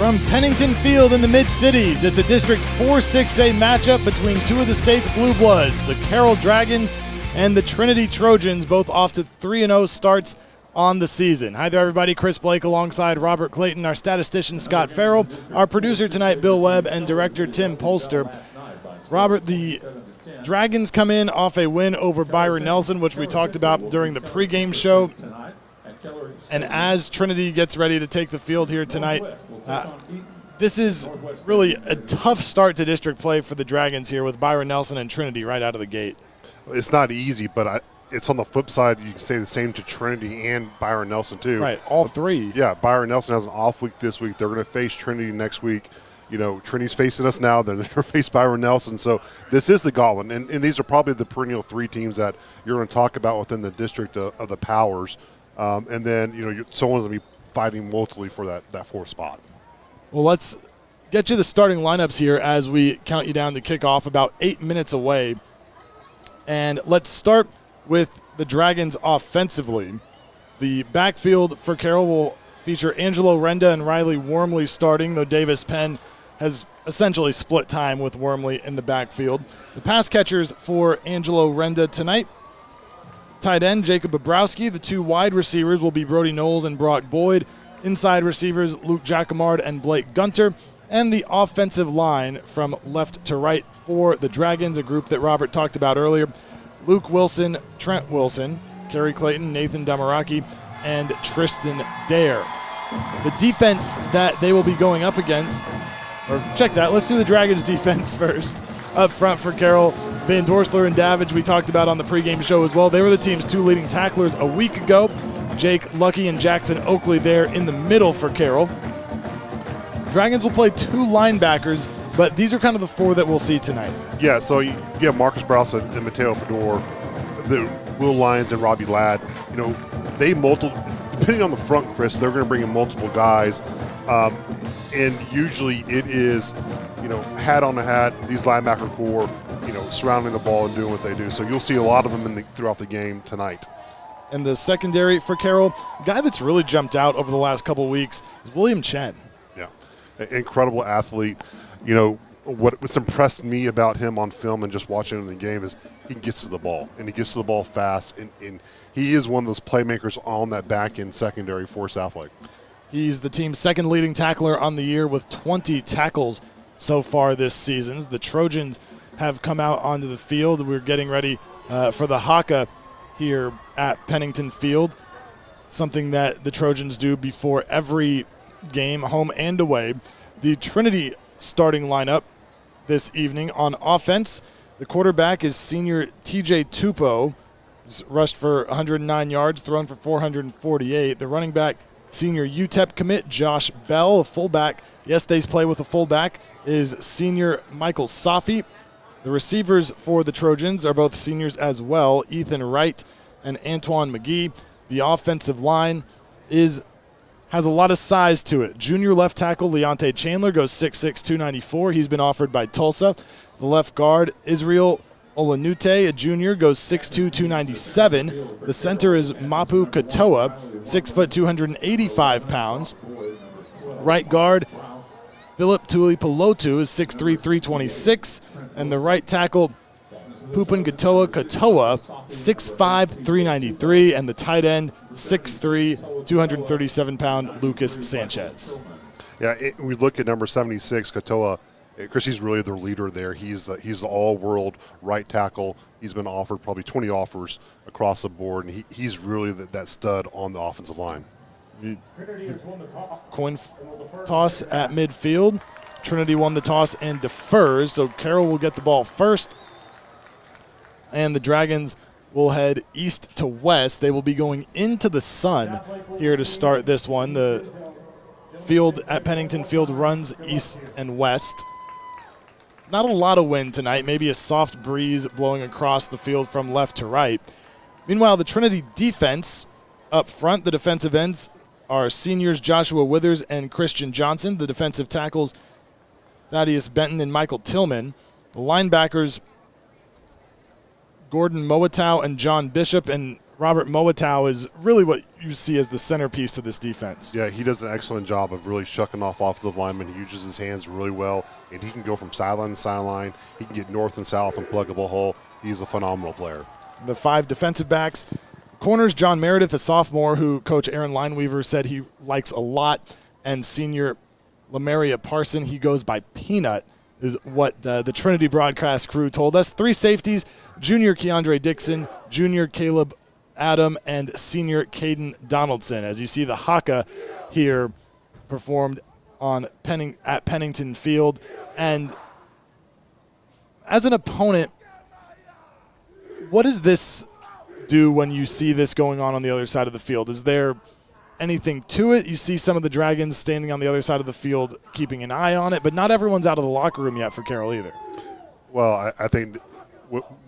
[SPEAKER 6] From Pennington Field in the Mid-Cities, it's a District 4-6A matchup between two of the state's blue bloods, the Carroll Dragons and the Trinity Trojans, both off to 3-0 starts on the season. Hi there, everybody. Chris Blake alongside Robert Clayton, our statistician Scott Farrell, our producer tonight Bill Webb, and director Tim Polster. Robert, the Dragons come in off a win over Byron Nelson, which we talked about during the pregame show. And as Trinity gets ready to take the field here tonight, this is really a tough start to district play for the Dragons here with Byron Nelson and Trinity right out of the gate.
[SPEAKER 7] It's not easy, but it's on the flip side. You can say the same to Trinity and Byron Nelson, too.
[SPEAKER 6] Right, all three.
[SPEAKER 7] Yeah, Byron Nelson has an off week this week. They're going to face Trinity next week. You know, Trinity's facing us now. They're going to face Byron Nelson. So this is the gauntlet. And these are probably the perennial three teams that you're going to talk about within the district of the Powers. And then, you know, someone's going to be fighting multiply for that fourth spot.
[SPEAKER 6] Well, let's get you the starting lineups here as we count you down to kickoff, about 8 minutes away. And let's start with the Dragons offensively. The backfield for Carroll will feature Angelo Renda and Riley Wormley starting, though Davis Penn has essentially split time with Wormley in the backfield. The pass catchers for Angelo Renda tonight: tight end Jacob Bobrowski. The two wide receivers will be Brody Knowles and Brock Boyd. Inside receivers Luke Jacquemard and Blake Gunter. And the offensive line from left to right for the Dragons, a group that Robert talked about earlier: Luke Wilson, Trent Wilson, Kerry Clayton, Nathan Damaraki, and Tristan Dare. The defense that they will be going up against, or check that, let's do the Dragons defense first. Up front for Carroll, Van Dorsler and Davidge, we talked about on the pregame show as well. They were the team's two leading tacklers a week ago. Jake Lucky and Jackson Oakley there in the middle for Carroll. Dragons will play two linebackers, but these are kind of the four that we'll see tonight.
[SPEAKER 7] Yeah, so you have Marcus Browse and Mateo Fedor, the Will Lyons and Robbie Ladd. You know, they depending on the front, Chris, they're going to bring in multiple guys. And usually it is, you know, hat on a hat, these linebacker core, you know, surrounding the ball and doing what they do. So you'll see a lot of them throughout the game tonight.
[SPEAKER 6] And the secondary for Carroll, a guy that's really jumped out over the last couple of weeks is William Chen.
[SPEAKER 7] Yeah, incredible athlete. You know, what's impressed me about him on film and just watching him in the game is he gets to the ball, and he gets to the ball fast, and he is one of those playmakers on that back end secondary for Southlake.
[SPEAKER 6] He's the team's second leading tackler on the year with 20 tackles so far this season. The Trojans have come out onto the field. We're getting ready for the Haka here at Pennington Field, something that the Trojans do before every game, home and away. The Trinity starting lineup this evening on offense: the quarterback is senior TJ Tupou. He's rushed for 109 yards, thrown for 448. The running back, senior UTEP commit Josh Bell. A fullback, yes, they play with a fullback, is senior Michael Safi. The receivers for the Trojans are both seniors as well, Ethan Wright and Antoine McGee. The offensive line has a lot of size to it. Junior left tackle Leonte Chandler goes 6'6", 294. He's been offered by Tulsa. The left guard, Israel Olanute, a junior, goes 6'2", 297. The center is Mapu Katoa, 6 foot, 285 pounds. Right guard, Philip Tulipilotu, is 6'3", 326. And the right tackle, Pupan Katoa, 6'5", 393. And the tight end, 6'3", 237-pound Lucas Sanchez.
[SPEAKER 7] Yeah, we look at number 76, Katoa. Chris, he's really the leader there. He's the all-world right tackle. He's been offered probably 20 offers across the board, and he's really that stud on the offensive line.
[SPEAKER 6] Coin toss at midfield. Trinity won the toss and defers, so Carroll will get the ball first. And the Dragons will head east to west. They will be going into the sun here to start this one. The field at Pennington Field runs east and west. Not a lot of wind tonight, maybe a soft breeze blowing across the field from left to right. Meanwhile, the Trinity defense up front, the defensive ends are seniors Joshua Withers and Christian Johnson. The defensive tackles, Thaddeus Benton and Michael Tillman. The linebackers, Gordon Moatow and John Bishop, and Robert Moatow is really what you see as the centerpiece to this defense.
[SPEAKER 7] Yeah, he does an excellent job of really shucking off offensive linemen. He uses his hands really well, and he can go from sideline to sideline. He can get north and south and plug up a hole. He's a phenomenal player.
[SPEAKER 6] The 5 defensive backs. Corners, John Meredith, a sophomore who Coach Aaron Lineweaver said he likes a lot, and senior Lamaria Parson, he goes by Peanut, is what the Trinity broadcast crew told us. 3 safeties, junior Keandre Dixon, junior Caleb Adam, and senior Caden Donaldson. As you see the haka here performed at Pennington Field. And as an opponent, what does this do when you see this going on the other side of the field? Is there anything to it? You see some of the Dragons standing on the other side of the field keeping an eye on it, but not everyone's out of the locker room yet for Carroll either.
[SPEAKER 7] Well, I think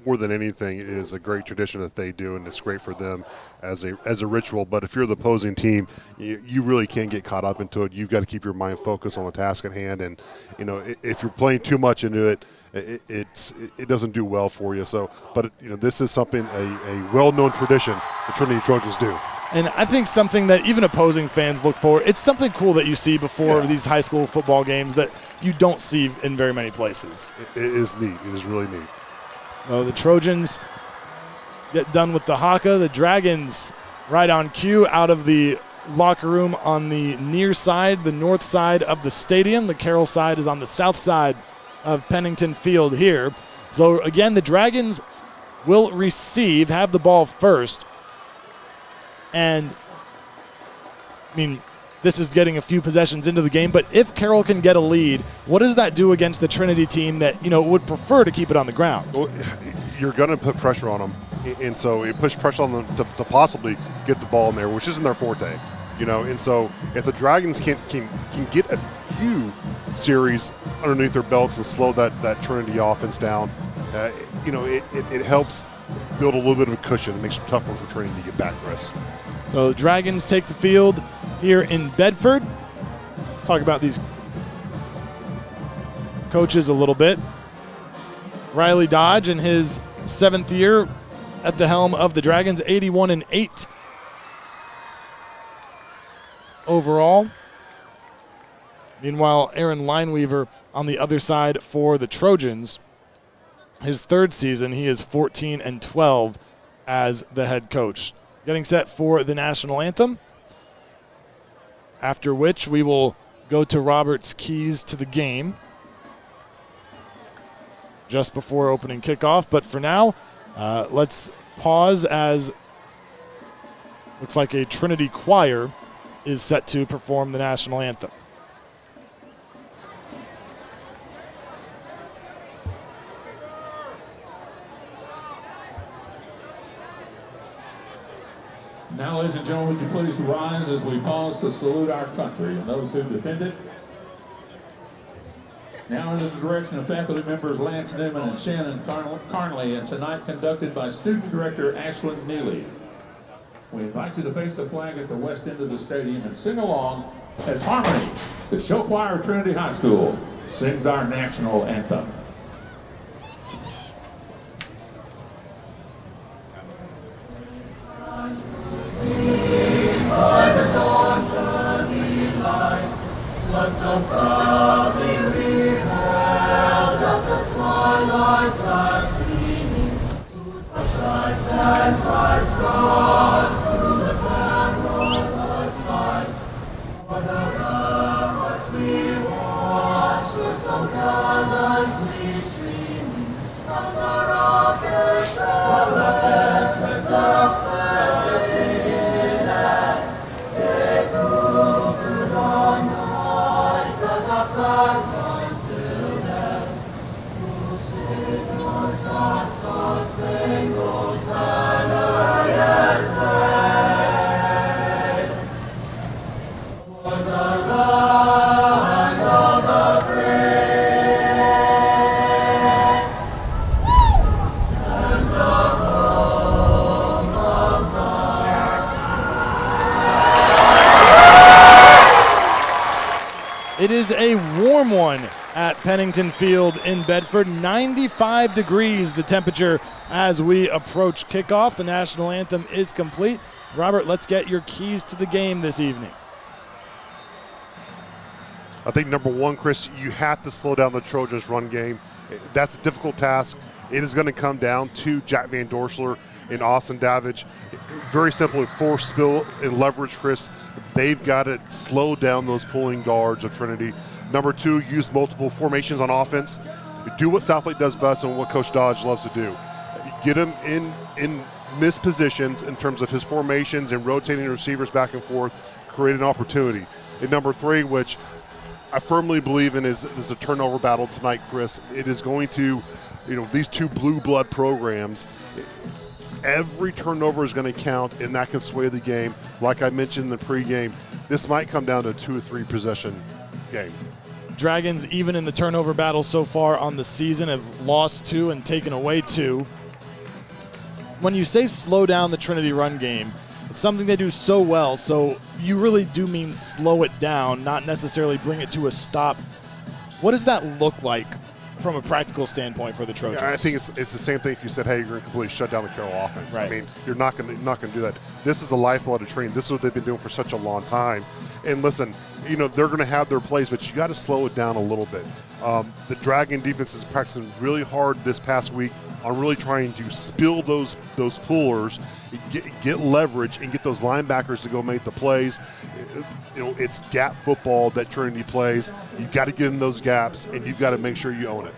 [SPEAKER 7] more than anything, it is a great tradition that they do, and it's great for them as a ritual. But if you're the opposing team, you really can't get caught up into it. You've got to keep your mind focused on the task at hand, and if you're playing too much into it, it doesn't do well for you. So, but this is something a well-known tradition the Trinity Trojans do.
[SPEAKER 6] And I think something that even opposing fans look for, it's something cool that you see before these high school football games that you don't see in very many places.
[SPEAKER 7] It is neat. It is really neat.
[SPEAKER 6] The Trojans get done with the haka. The Dragons right on cue out of the locker room on the near side, the north side of the stadium. The Carroll side is on the south side of Pennington Field here. So again, the Dragons will have the ball first. And, this is getting a few possessions into the game, but if Carroll can get a lead, what does that do against the Trinity team that, would prefer to keep it on the ground?
[SPEAKER 7] Well, you're going to put pressure on them, and so it puts pressure on them to possibly get the ball in there, which isn't their forte, and so if the Dragons can get a few series underneath their belts and slow that Trinity offense down, it helps build a little bit of a cushion. It makes it tougher for Trinity to get back, Chris.
[SPEAKER 6] So the Dragons take the field here in Bedford. Let's talk about these coaches a little bit. Riley Dodge in his 7th year at the helm of the Dragons, 81-8 overall. Meanwhile, Aaron Lineweaver on the other side for the Trojans. His 3rd season, he is 14-12 as the head coach. Getting set for the national anthem, after which we will go to Robert's keys to the game just before opening kickoff. But for now, let's pause as looks like a Trinity choir is set to perform the national anthem.
[SPEAKER 1] Now, ladies and gentlemen, would you please rise as we pause to salute our country and those who defend it. Now under the direction of faculty members Lance Newman and Shannon Carnley, and tonight conducted by student director Ashland Neely. We invite you to face the flag at the west end of the stadium and sing along as Harmony, the show choir of Trinity High School, sings our national anthem.
[SPEAKER 2] By the dawn's early light, what so proudly we held at the twilight's last gleaming, whose stripes and bright stars through the perilous night. For the ramparts we watched were so gallantly streaming from the rocket's rays, with the fastest winging end. They proved through the night that our flag was still there. Whose signals that star-spangled banner yet wave. For the land of the free and the home of God.
[SPEAKER 6] It is a warm one at Pennington Field in Bedford. 95 degrees the temperature as we approach kickoff. The national anthem is complete. Robert, let's get your keys to the game this evening.
[SPEAKER 7] I think number one, Chris, you have to slow down the Trojans' run game. That's a difficult task. It is going to come down to Jack Van Dorsler and Austin Davidge. Very simply, force, spill, and leverage, Chris. They've got to slow down those pulling guards of Trinity. Number two, use multiple formations on offense. Do what Southlake does best and what Coach Dodge loves to do. Get him in missed positions in terms of his formations and rotating receivers back and forth, create an opportunity. And number three, which I firmly believe in, is a turnover battle tonight, Chris. It is going to, these two blue blood programs, every turnover is going to count, and that can sway the game. Like I mentioned in the pregame, this might come down to a 2 or 3 possession game.
[SPEAKER 6] Dragons, even in the turnover battle so far on the season, have lost 2 and taken away 2. When you say slow down the Trinity run game, it's something they do so well, so you really do mean slow it down, not necessarily bring it to a stop. What does that look like from a practical standpoint for the Trojans?
[SPEAKER 7] Yeah, I think it's the same thing if you said, hey, you're going to completely shut down the Carroll offense.
[SPEAKER 6] Right.
[SPEAKER 7] I mean, you're not going to do that. This is the lifeblood of Trinity. This is what they've been doing for such a long time. And listen, they're going to have their plays, but you got to slow it down a little bit. The Dragon defense is practicing really hard this past week on really trying to spill those pullers, get leverage, and get those linebackers to go make the plays. It's gap football that Trinity plays. You've got to get in those gaps, and you've got to make sure you own it.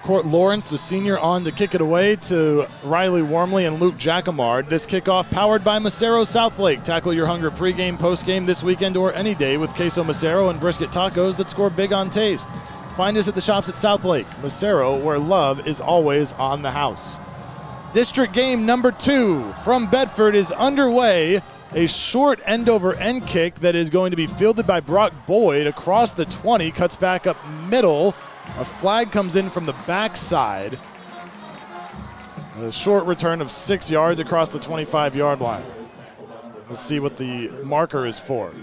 [SPEAKER 6] Court Lawrence, the senior, on to kick it away to Riley Wormley and Luke Jacquemard. This kickoff powered by Macero Southlake. Tackle your hunger pregame, postgame this weekend or any day with queso Macero and brisket tacos that score big on taste. Find us at the shops at Southlake. Macero, where love is always on the house. District game number 2 from Bedford is underway. A short end-over-end kick that is going to be fielded by Brock Boyd across the 20, cuts back up middle. A flag comes in from the backside. A short return of 6 yards across the 25-yard line. We'll see what the marker is for.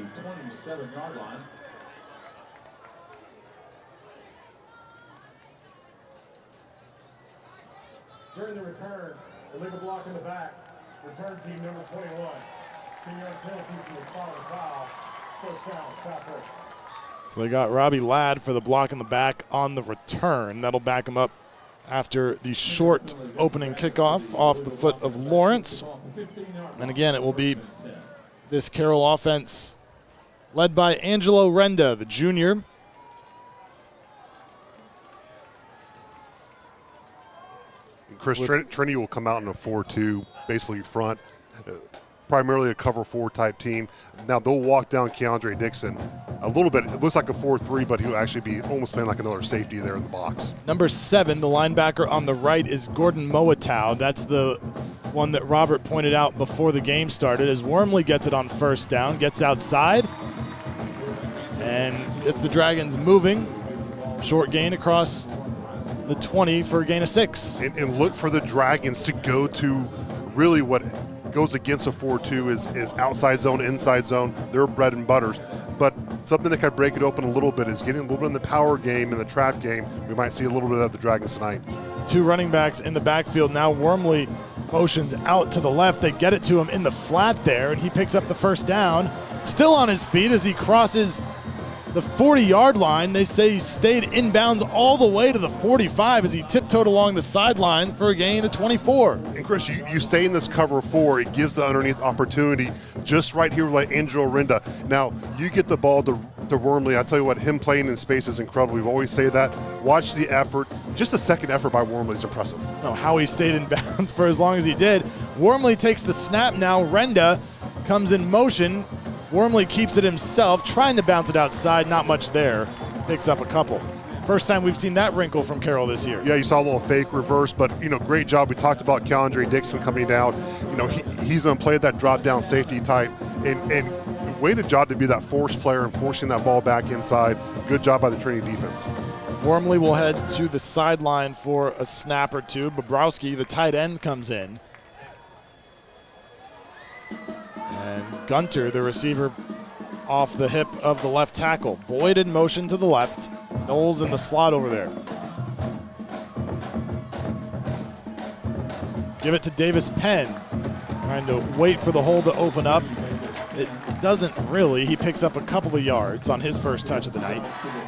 [SPEAKER 1] During the return, illegal block in the back. Return team number 21. 10-yard penalty for the spot of foul. First down, Southlake.
[SPEAKER 6] So they got Robbie Ladd for the block in the back on the return. That'll back him up after the short opening kickoff off the foot of Lawrence. And again, it will be this Carroll offense led by Angelo Renda, the junior.
[SPEAKER 7] Chris, Trinity will come out in a 4-2, basically front, primarily a cover 4 type team. Now they'll walk down Keandre Dixon a little bit. It looks like a 4-3, but he'll actually be almost playing like another safety there in the box.
[SPEAKER 6] Number 7, the linebacker on the right, is Gordon Moatow. That's the one that Robert pointed out before the game started, as Wormley gets it on first down, gets outside, and it's the Dragons moving. Short gain across the 20 for a gain of 6.
[SPEAKER 7] And look for the Dragons to go to really what goes against a 4-2 is outside zone, inside zone. They're bread and butters. But something that could break it open a little bit is getting a little bit in the power game and the trap game. We might see a little bit of the Dragons tonight.
[SPEAKER 6] 2 running backs in the backfield. Now Wormley motions out to the left. They get it to him in the flat there, and he picks up the first down. Still on his feet as he crosses the 40-yard line. They say he stayed inbounds all the way to the 45 as he tiptoed along the sideline for a gain of 24.
[SPEAKER 7] And Chris, you stay in this cover 4. It gives the underneath opportunity just right here like Angelo Renda. Now, you get the ball to Wormley. I tell you what, him playing in space is incredible. We've always say that. Watch the effort. Just a second effort by Wormley is impressive.
[SPEAKER 6] No, how he stayed in bounds for as long as he did. Wormley takes the snap now. Renda comes in motion. Wormley keeps it himself, trying to bounce it outside. Not much there. Picks up a couple. First time we've seen that wrinkle from Carroll this year.
[SPEAKER 7] Yeah, you saw a little fake reverse, but, great job. We talked about Keandre Dixon coming down. He's going to play that drop-down safety type. And way to job to be that force player and forcing that ball back inside. Good job by the Trinity defense.
[SPEAKER 6] Wormley will head to the sideline for a snap or two. Bobrowski, the tight end, comes in. And Gunter, the receiver, off the hip of the left tackle. Boyd in motion to the left. Knowles in the slot over there. Give it to Davis Penn. Trying to wait for the hole to open up. It doesn't really. He picks up a couple of yards on his first touch of the night.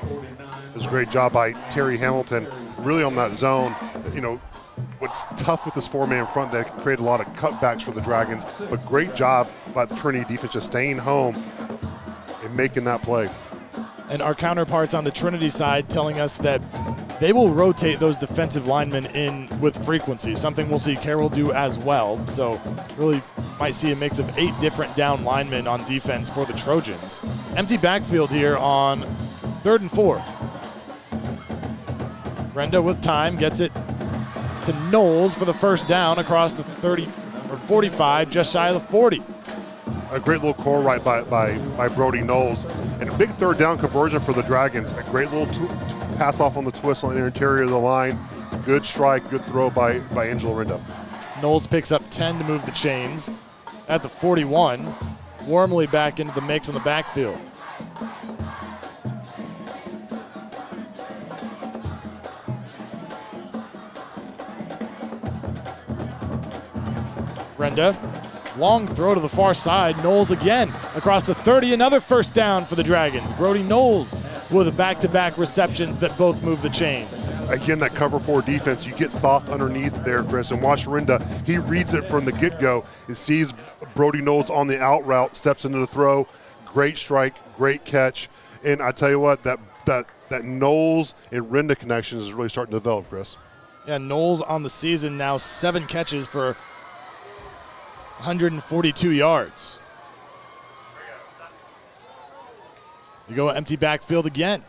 [SPEAKER 7] It was a great job by Terry Hamilton, really on that zone. You know, what's tough with this four-man front, that can create a lot of cutbacks for the Dragons, but great job by the Trinity defense just staying home and making that play.
[SPEAKER 6] And our counterparts on the Trinity side telling us that they will rotate those defensive linemen in with frequency, something we'll see Carroll do as well. So really might see a mix of 8 different down linemen on defense for the Trojans. Empty backfield here on 3rd and 4. Brenda with time gets it to Knowles for the first down across the 30 or 45, just shy of the 40.
[SPEAKER 7] A great little core right by Brody Knowles. And a big third down conversion for the Dragons. A great little pass off on the twist on the interior of the line. Good strike, good throw by Angelo Rinda.
[SPEAKER 6] Knowles picks up 10 to move the chains. At the 41, Wormley back into the mix in the backfield. Brenda, long throw to the far side. Knowles again across the 30. Another first down for the Dragons. Brody Knowles with back-to-back receptions that both move the chains.
[SPEAKER 7] Again, that cover 4 defense, you get soft underneath there, Chris, and watch Rinda. He reads it from the get-go. He sees Brody Knowles on the out route, steps into the throw. Great strike, great catch. And I tell you what, that Knowles and Rinda connection is really starting to develop, Chris.
[SPEAKER 6] Yeah, Knowles on the season now 7 catches for 142 yards. You go empty backfield again.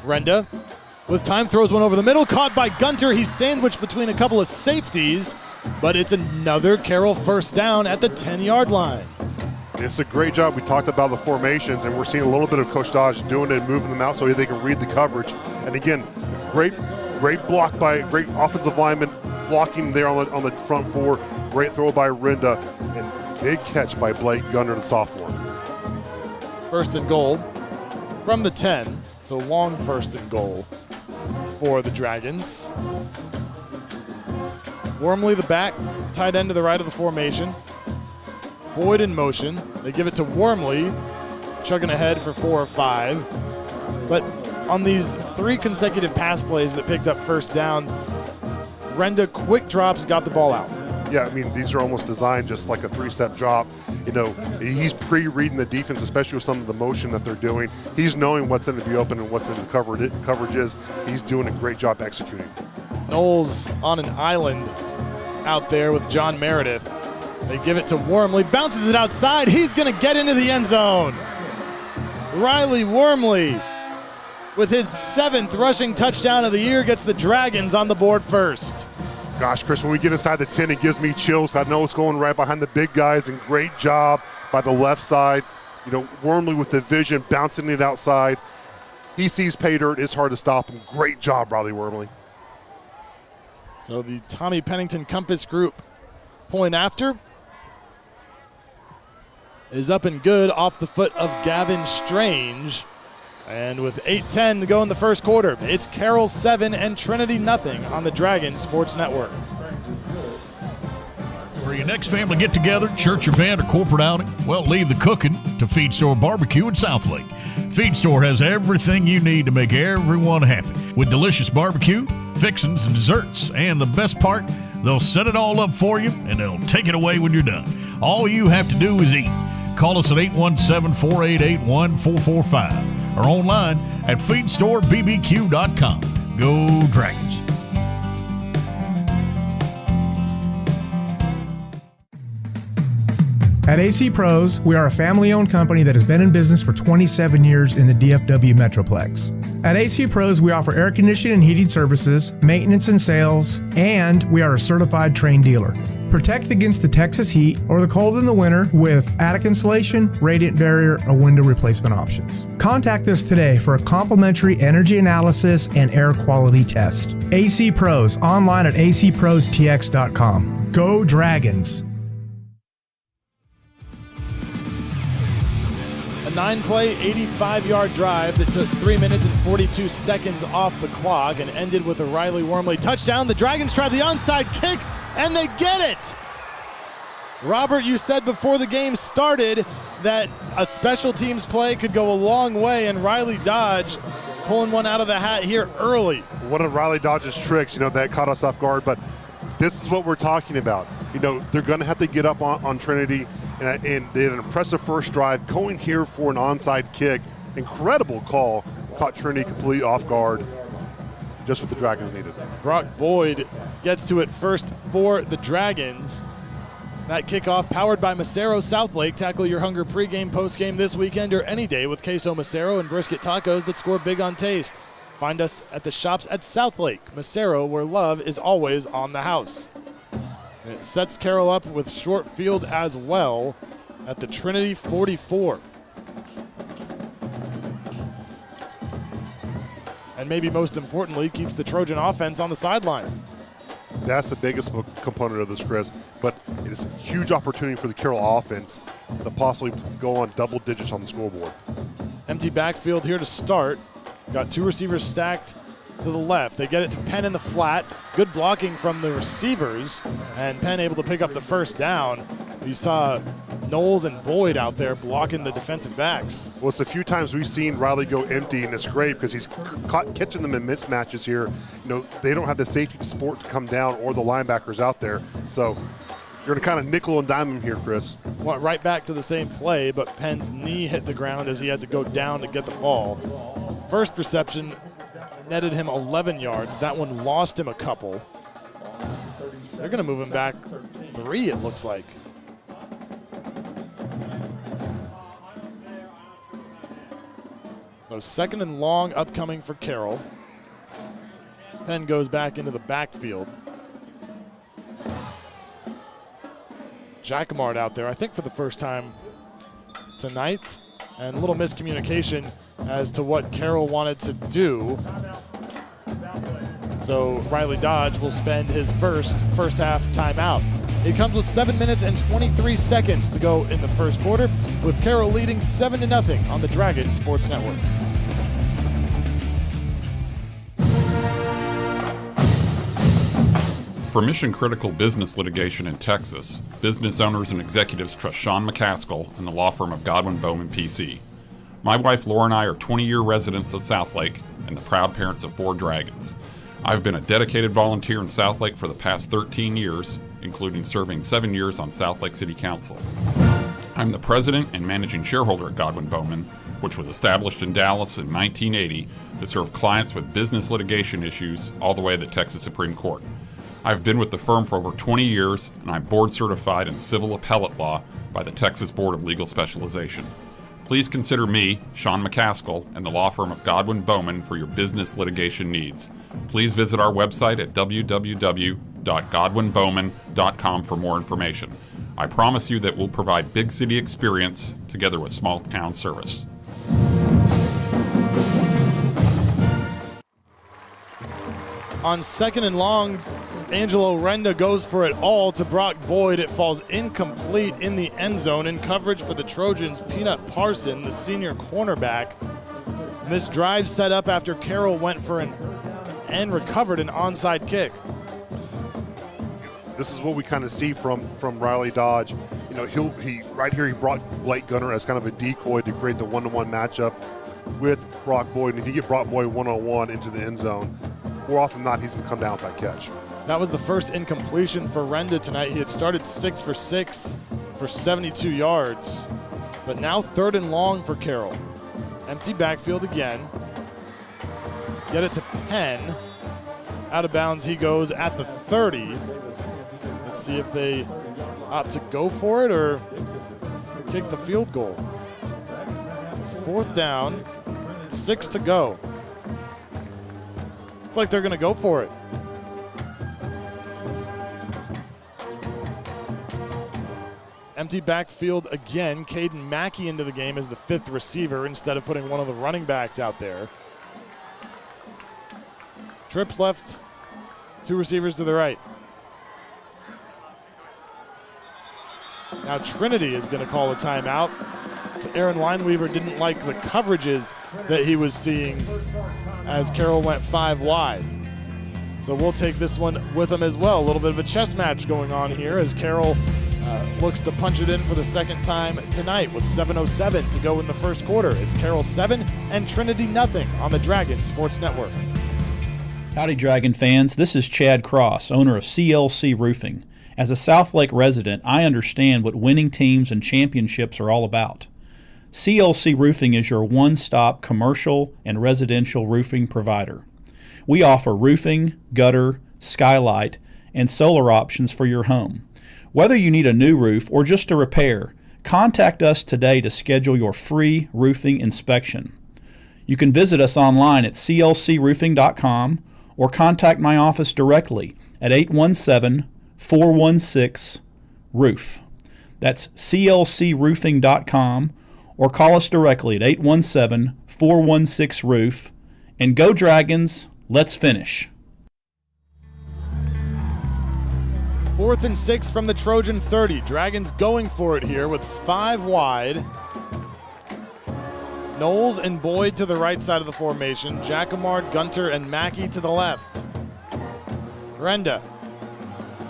[SPEAKER 6] Brenda with time throws one over the middle, caught by Gunter. He's sandwiched between a couple of safeties, but it's another Carroll first down at the 10-yard line.
[SPEAKER 7] It's a great job. We talked about the formations, and we're seeing a little bit of Coach Dodge doing it and moving them out so they can read the coverage. And again, great block by a great offensive lineman blocking there on the front 4. Great throw by Rinda, and big catch by Blake Gunter, the sophomore.
[SPEAKER 6] First and goal from the 10. So long first and goal for the Dragons. Wormley the back, tight end to the right of the formation. Boyd in motion. They give it to Wormley, chugging ahead for 4 or 5. But on these 3 consecutive pass plays that picked up first downs, Rinda quick drops, got the ball out.
[SPEAKER 7] Yeah, I mean, these are almost designed just like a 3-step drop. You know, he's pre-reading the defense, especially with some of the motion that they're doing. He's knowing what's going to be open and what's in the coverage is. He's doing a great job executing.
[SPEAKER 6] Knowles on an island out there with John Meredith. They give it to Wormley, bounces it outside. He's going to get into the end zone. Riley Wormley, with his 7th rushing touchdown of the year, gets the Dragons on the board first.
[SPEAKER 7] Gosh, Chris, when we get inside the 10, it gives me chills. I know it's going right behind the big guys, and great job by the left side. You know, Wormley with the vision, bouncing it outside. He sees pay dirt. It's hard to stop him. Great job, Riley Wormley.
[SPEAKER 6] So the Tommy Pennington Compass group point after is up and good off the foot of Gavin Strange. And with 8:10 to go in the first quarter, it's Carroll 7 and Trinity nothing on the Dragon Sports Network.
[SPEAKER 14] For your next family get-together, church event, or corporate outing, well, leave the cooking to Feed Store Barbecue in Southlake. Feed Store has everything you need to make everyone happy, with delicious barbecue, fixings, and desserts. And the best part, they'll set it all up for you, and they'll take it away when you're done. All you have to do is eat. Call us at 817-488-1445 or online at feedstorebbq.com. Go Dragons.
[SPEAKER 13] At AC Pros, we are a family-owned company that has been in business for 27 years in the DFW Metroplex. At AC Pros, we offer air conditioning and heating services, maintenance and sales, and we are a certified Trane dealer. Protect against the Texas heat or the cold in the winter with attic insulation, radiant barrier, or window replacement options. Contact us today for a complimentary energy analysis and air quality test. AC Pros, online at acprostx.com. Go Dragons!
[SPEAKER 6] A 9-play, 85-yard drive that took 3 minutes and 42 seconds off the clock and ended with a Riley Wormley touchdown. The Dragons try the onside kick, and they get it! Robert, you said before the game started that a special teams play could go a long way, and Riley Dodge pulling one out of the hat here early.
[SPEAKER 7] One of Riley Dodge's tricks, that caught us off guard, but this is what we're talking about. They're going to have to get up on Trinity, and they had an impressive first drive, going here for an onside kick. Incredible call. Caught Trinity completely off guard. Just what the Dragons needed.
[SPEAKER 6] Brock Boyd gets to it first for the Dragons. That kickoff powered by Macero Southlake. Tackle your hunger pregame, postgame this weekend or any day with queso Macero and brisket tacos that score big on taste. Find us at the shops at Southlake, Macero, where love is always on the house. And it sets Carroll up with short field as well at the Trinity 44. And maybe most importantly, keeps the Trojan offense on the sideline.
[SPEAKER 7] That's the biggest component of this, Chris, but it's a huge opportunity for the Carroll offense to possibly go on double digits on the scoreboard.
[SPEAKER 6] Empty backfield here to start. Got two receivers stacked to the left. They get it to Penn in the flat. Good blocking from the receivers, and Penn able to pick up the first down. You saw Knowles and Boyd out there blocking the defensive backs.
[SPEAKER 7] Well, it's a few times we've seen Riley go empty, and it's great because he's catching them in mismatches here. They don't have the safety support to come down or the linebackers out there. So you're going to kind of nickel and dime him here, Chris.
[SPEAKER 6] Went right back to the same play, but Penn's knee hit the ground as he had to go down to get the ball. First reception netted him 11 yards. That one lost him a couple. They're going to move him back 3, it looks like. So second and long upcoming for Carroll. Penn goes back into the backfield. Jacquemart out there, I think for the first time tonight. And a little miscommunication as to what Carroll wanted to do. So Riley Dodge will spend his first half timeout. It comes with 7 minutes and 23 seconds to go in the first quarter, with Carroll leading 7-0 on the Dragon Sports Network.
[SPEAKER 8] For mission-critical business litigation in Texas, business owners and executives trust Sean McCaskill and the law firm of Godwin Bowman PC. My wife Laura and I are 20-year residents of Southlake and the proud parents of 4 Dragons. I've been a dedicated volunteer in Southlake for the past 13 years, including serving 7 years on Southlake City Council. I'm the president and managing shareholder at Godwin Bowman, which was established in Dallas in 1980 to serve clients with business litigation issues all the way to the Texas Supreme Court. I've been with the firm for over 20 years, and I'm board certified in civil appellate law by the Texas Board of Legal Specialization. Please consider me, Sean McCaskill, and the law firm of Godwin Bowman for your business litigation needs. Please visit our website at www.godwinbowman.com for more information. I promise you that we'll provide big city experience together with small town service.
[SPEAKER 6] On second and long, Angelo Renda goes for it all to Brock Boyd. It falls incomplete in the end zone. In coverage for the Trojans, Peanut Parson, the senior cornerback. And this drive set up after Carroll went for and recovered an onside kick.
[SPEAKER 7] This is what we kind of see from Riley Dodge. He right here he brought Blake Gunner as kind of a decoy to create the one-to-one matchup with Brock Boyd. And if you get Brock Boyd one-on-one into the end zone, more often than not, he's going to come down with that catch.
[SPEAKER 6] That was the first incompletion for Renda tonight. He had started 6 for 6 for 72 yards. But now third and long for Carroll. Empty backfield again. Get it to Penn. Out of bounds he goes at the 30. Let's see if they opt to go for it or kick the field goal. It's 4th down, 6 to go. It's like they're going to go for it. Empty backfield again. Caden Mackey into the game as the 5th receiver instead of putting one of the running backs out there. Trips left, 2 receivers to the right. Now Trinity is going to call a timeout. Aaron Lineweaver didn't like the coverages that he was seeing as Carroll went 5 wide. So we'll take this one with him as well. A little bit of a chess match going on here as Carroll looks to punch it in for the second time tonight with 7:07 to go in the first quarter. It's Carroll 7 and Trinity nothing on the Dragon Sports Network.
[SPEAKER 4] Howdy, Dragon fans. This is Chad Cross, owner of CLC Roofing. As a Southlake resident, I understand what winning teams and championships are all about. CLC Roofing is your one-stop commercial and residential roofing provider. We offer roofing, gutter, skylight, and solar options for your home. Whether you need a new roof or just a repair, contact us today to schedule your free roofing inspection. You can visit us online at clcroofing.com or contact my office directly at 817-416-ROOF. That's clcroofing.com or call us directly at 817-416-ROOF. And go Dragons, let's finish.
[SPEAKER 6] 4th and 6 from the Trojan 30. Dragons going for it here with 5 wide. Knowles and Boyd to the right side of the formation. Jacquemart, Gunter, and Mackey to the left. Renda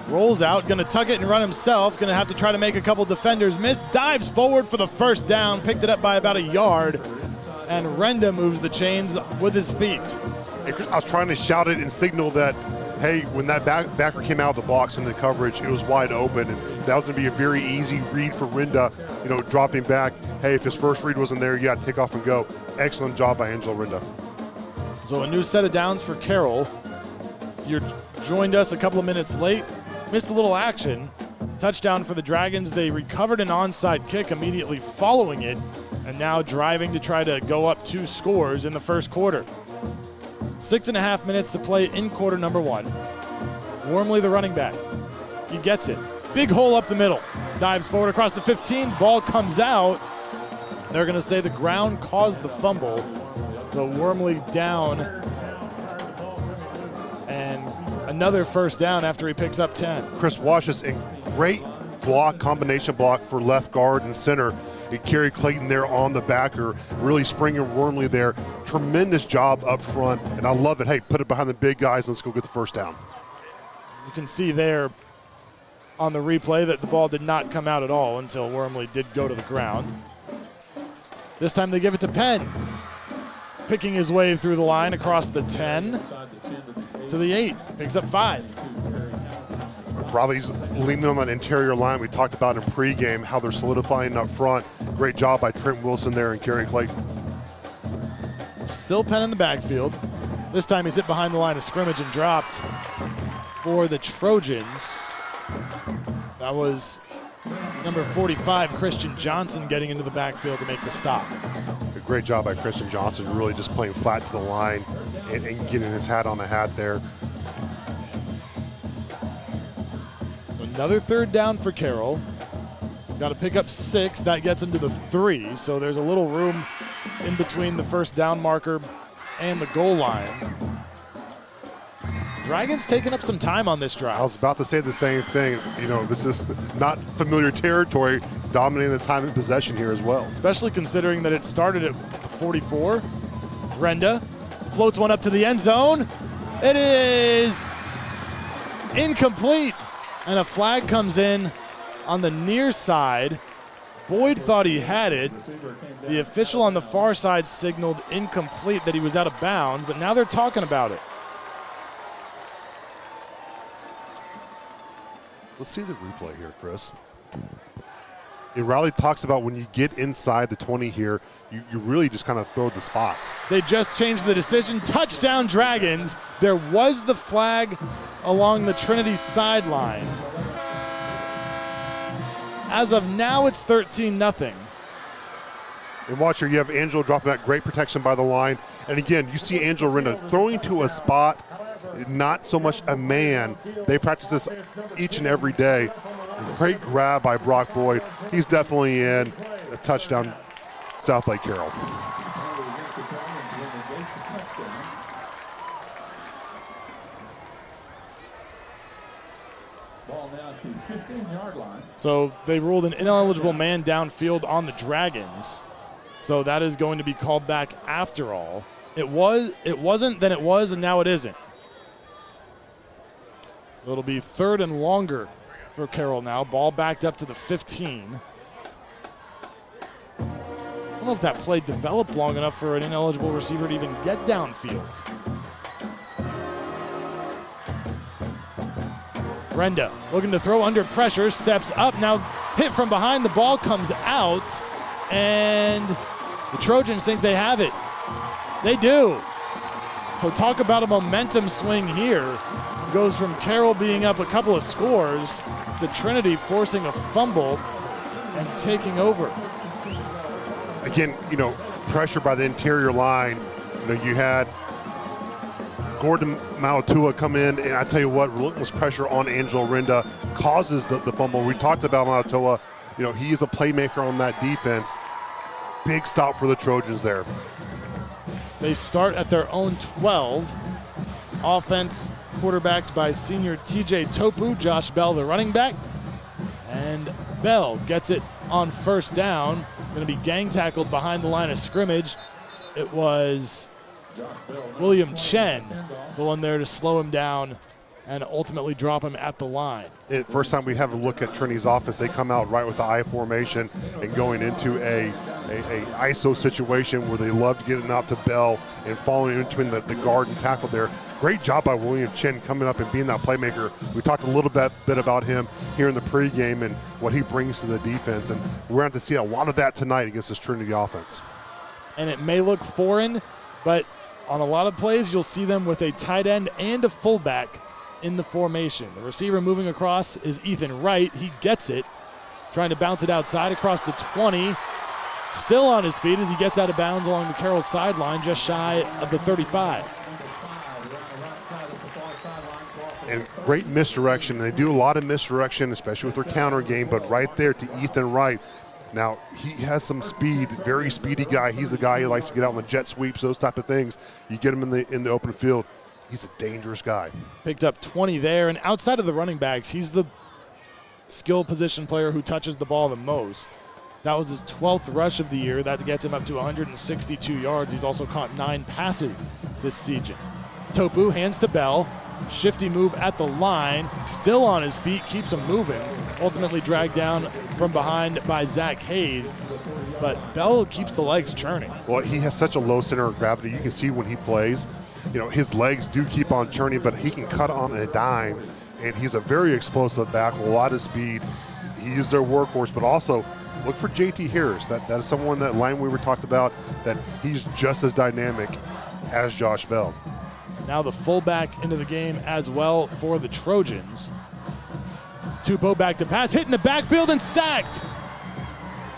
[SPEAKER 6] rolls out, gonna tuck it and run himself. Gonna have to try to make a couple defenders miss. Dives forward for the first down, picked it up by about a yard. And Renda moves the chains with his feet.
[SPEAKER 7] I was trying to shout it and signal that, hey, when that backer came out of the box into coverage, it was wide open, and that was going to be a very easy read for Renda, dropping back. Hey, if his first read wasn't there, you got to take off and go. Excellent job by Angelo Renda.
[SPEAKER 6] So a new set of downs for Carroll. You joined us a couple of minutes late, missed a little action. Touchdown for the Dragons. They recovered an onside kick immediately following it, and now driving to try to go up 2 scores in the first quarter. 6.5 minutes to play in quarter number 1. Wormley, the running back. He gets it. Big hole up the middle. Dives forward across the 15. Ball comes out. They're going to say the ground caused the fumble. So Wormley down. And another first down after he picks up 10.
[SPEAKER 7] Chris Washus in great block, combination block for left guard and center. Kerry Clayton there on the backer, really springing Wormley there. Tremendous job up front, and I love it. Hey, put it behind the big guys. Let's go get the first down.
[SPEAKER 6] You can see there on the replay that the ball did not come out at all until Wormley did go to the ground. This time they give it to Penn, picking his way through the line across the 10 to the 8, picks up 5.
[SPEAKER 7] Riley's leaning on that interior line we talked about in pregame, how they're solidifying up front. Great job by Trent Wilson there and Kerry Clayton.
[SPEAKER 6] Still Penn in the backfield. This time he's hit behind the line of scrimmage and dropped for the Trojans. That was number 45, Christian Johnson, getting into the backfield to make the stop.
[SPEAKER 7] A great job by Christian Johnson, really just playing flat to the line and getting his hat on the hat there.
[SPEAKER 6] Another third down for Carroll. Got to pick up 6. That gets him to the 3. So there's a little room in between the first down marker and the goal line. Dragons taking up some time on this drive.
[SPEAKER 7] I was about to say the same thing. This is not familiar territory, dominating the time of possession here as well.
[SPEAKER 6] Especially considering that it started at 44. Renda floats one up to the end zone. It is incomplete. And a flag comes in on the near side. Boyd thought he had it. The official on the far side signaled incomplete, that he was out of bounds, but now they're talking about it.
[SPEAKER 7] Let's see the replay here, Chris. And Riley talks about when you get inside the 20 here, you really just kind of throw the spots.
[SPEAKER 6] They just changed the decision. Touchdown Dragons. There was the flag along the Trinity sideline. As of now, it's 13-0.
[SPEAKER 7] And watch here, you have Angelo dropping that great protection by the line. And again, you see Angelo Renda throwing to a spot, not so much a man. They practice this each and every day. Great grab by Brock Boyd. He's definitely in. A touchdown, Southlake Carroll.
[SPEAKER 1] Ball now to 15-yard line.
[SPEAKER 6] So they ruled an ineligible man downfield on the Dragons. So that is going to be called back after all. It wasn't, then it was, and now it isn't. So it'll be 3rd and longer for Carroll now. Ball backed up to the 15. I don't know if that play developed long enough for an ineligible receiver to even get downfield. Brenda looking to throw under pressure, steps up, now hit from behind, the ball comes out, and the Trojans think they have it. They do. So talk about a momentum swing here. It goes from Carroll being up a couple of scores to Trinity forcing a fumble and taking over.
[SPEAKER 7] Again, pressure by the interior line. You had Gordon Malatua come in, and I tell you what, relentless pressure on Angelo Renda causes the fumble. We talked about Malatua. He is a playmaker on that defense. Big stop for the Trojans there.
[SPEAKER 6] They start at their own 12. Offense quarterbacked by senior TJ Topu, Josh Bell, the running back. And Bell gets it on 1st down. Going to be gang tackled behind the line of scrimmage. It was William Chen, the one there to slow him down and ultimately drop him at the line.
[SPEAKER 7] First time we have a look at Trinity's offense, they come out right with the I formation and going into a ISO situation where they love to get it out to Bell and following in between the guard and tackle there. Great job by William Chen coming up and being that playmaker. We talked a little bit about him here in the pregame and what he brings to the defense, and we're going to have to see a lot of that tonight against this Trinity offense.
[SPEAKER 6] And it may look foreign, but on a lot of plays, you'll see them with a tight end and a fullback in the formation. The receiver moving across is Ethan Wright. He gets it, trying to bounce it outside across the 20. Still on his feet as he gets out of bounds along the Carroll sideline, just shy of the 35.
[SPEAKER 7] And great misdirection. They do a lot of misdirection, especially with their counter game, but right there to Ethan Wright. Now, he has some speed, very speedy guy. He's the guy who likes to get out on the jet sweeps, those type of things. You get him in the open field, he's a dangerous guy.
[SPEAKER 6] Picked up 20 there, and outside of the running backs, he's the skill position player who touches the ball the most. That was his 12th rush of the year. That gets him up to 162 yards. He's also caught 9 passes this season. Topu hands to Bell. Shifty move at the line. Still on his feet, keeps him moving. Ultimately dragged down from behind by Zach Hayes. But Bell keeps the legs churning.
[SPEAKER 7] Well, he has such a low center of gravity. You can see when he plays, his legs do keep on churning, but he can cut on a dime. And he's a very explosive back, a lot of speed. He is their workhorse, but also look for JT Harris. That is someone that line we were talked about, that he's just as dynamic as Josh Bell.
[SPEAKER 6] Now the fullback into the game as well for the Trojans. Tupou back to pass, hit in the backfield and sacked.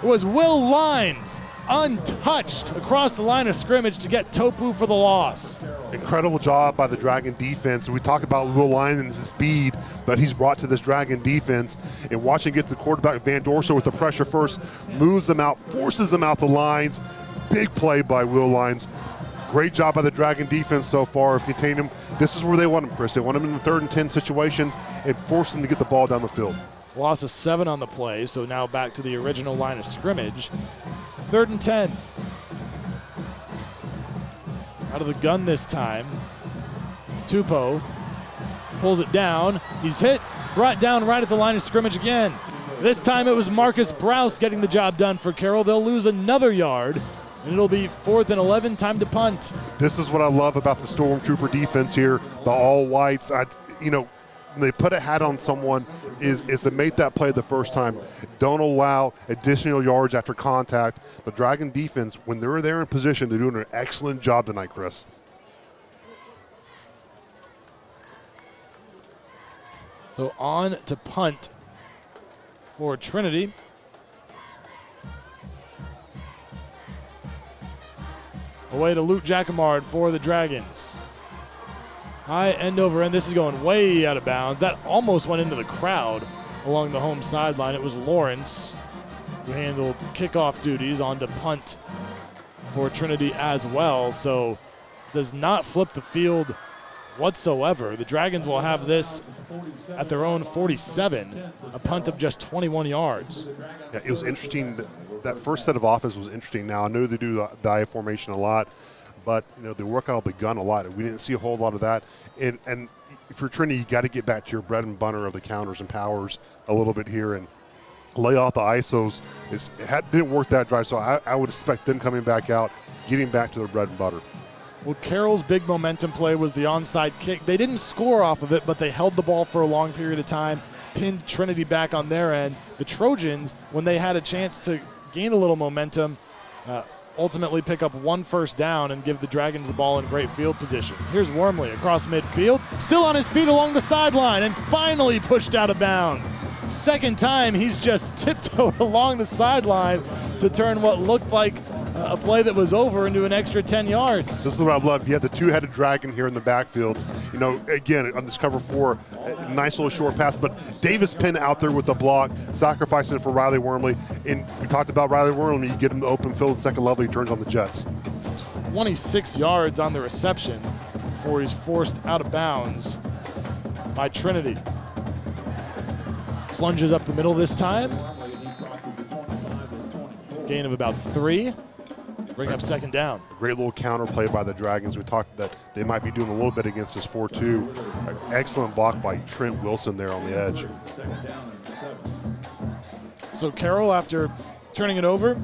[SPEAKER 6] It was Will Lines, untouched across the line of scrimmage to get Topu for the loss.
[SPEAKER 7] Incredible job by the Dragon defense. We talk about Will Lines and his speed, but he's brought to this Dragon defense. And watching get to the quarterback, Van Dorso with the pressure first, moves them out, forces them out the lines. Big play by Will Lines. Great job by the Dragon defense so far of containing him. This is where they want him, Chris. They want him in the 3rd and 10 situations and force them to get the ball down the field.
[SPEAKER 6] Loss of 7 on the play, so now back to the original line of scrimmage. 3rd and 10. Out of the gun this time. Tupou pulls it down. He's hit, brought down right at the line of scrimmage again. This time it was Marcus Browse getting the job done for Carroll. They'll lose another yard. And it'll be 4th and 11, time to punt.
[SPEAKER 7] This is what I love about the Stormtrooper defense here, the all whites. When they put a hat on someone is to make that play the first time. Don't allow additional yards after contact. The Dragon defense, when they're there in position, they're doing an excellent job tonight, Chris.
[SPEAKER 6] So on to punt for Trinity. Away to Luke Jacquemart for the Dragons. High end over end. This is going way out of bounds. That almost went into the crowd along the home sideline. It was Lawrence who handled kickoff duties on to punt for Trinity as well. So does not flip the field whatsoever. The Dragons will have this at their own 47, a punt of just 21 yards.
[SPEAKER 7] Yeah, it was interesting. That first set of offense was interesting. Now, I know they do the I formation a lot, but they work out of the gun a lot. We didn't see a whole lot of that. And if you're Trinity, you got to get back to your bread and butter of the counters and powers a little bit here and lay off the ISOs. It didn't work that drive, so I would expect them coming back out, getting back to their bread and butter.
[SPEAKER 6] Well, Carroll's big momentum play was the onside kick. They didn't score off of it, but they held the ball for a long period of time, pinned Trinity back on their end. The Trojans, when they had a chance to gain a little momentum, ultimately pick up one first down and give the Dragons the ball in great field position. Here's Wormley across midfield, still on his feet along the sideline, and finally pushed out of bounds. Second time he's just tiptoed along the sideline to turn what looked like a play that was over into an extra 10 yards.
[SPEAKER 7] This is what I love. You had the two-headed dragon here in the backfield. Again, on this cover 4, a nice little short pass, but Davis Penn out there with the block, sacrificing it for Riley Wormley. And we talked about Riley Wormley. You get him to open field at second level, he turns on the Jets.
[SPEAKER 6] It's 26 yards on the reception before he's forced out of bounds by Trinity. Plunges up the middle this time. Gain of about 3. Bring up second down.
[SPEAKER 7] Great little counter play by the Dragons. We talked that they might be doing a little bit against this 4-2. An excellent block by Trent Wilson there on the edge.
[SPEAKER 6] So Carroll, after turning it over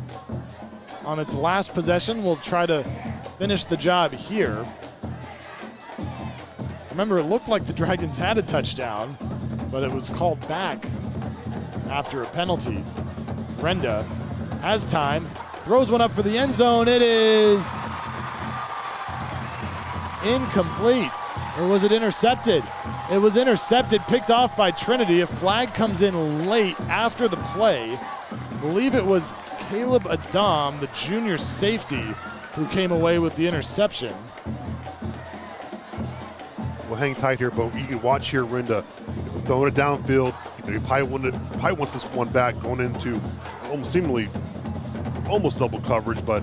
[SPEAKER 6] on its last possession, will try to finish the job here. Remember, it looked like the Dragons had a touchdown, but it was called back after a penalty. Brenda has time. Throws one up for the end zone. It is incomplete. Or was it intercepted? It was intercepted, picked off by Trinity. A flag comes in late after the play. I believe it was Caleb Adam, the junior safety, who came away with the interception.
[SPEAKER 7] We'll hang tight here, but you can watch here Renda throwing it downfield. He probably wants this one back, going into almost double coverage, but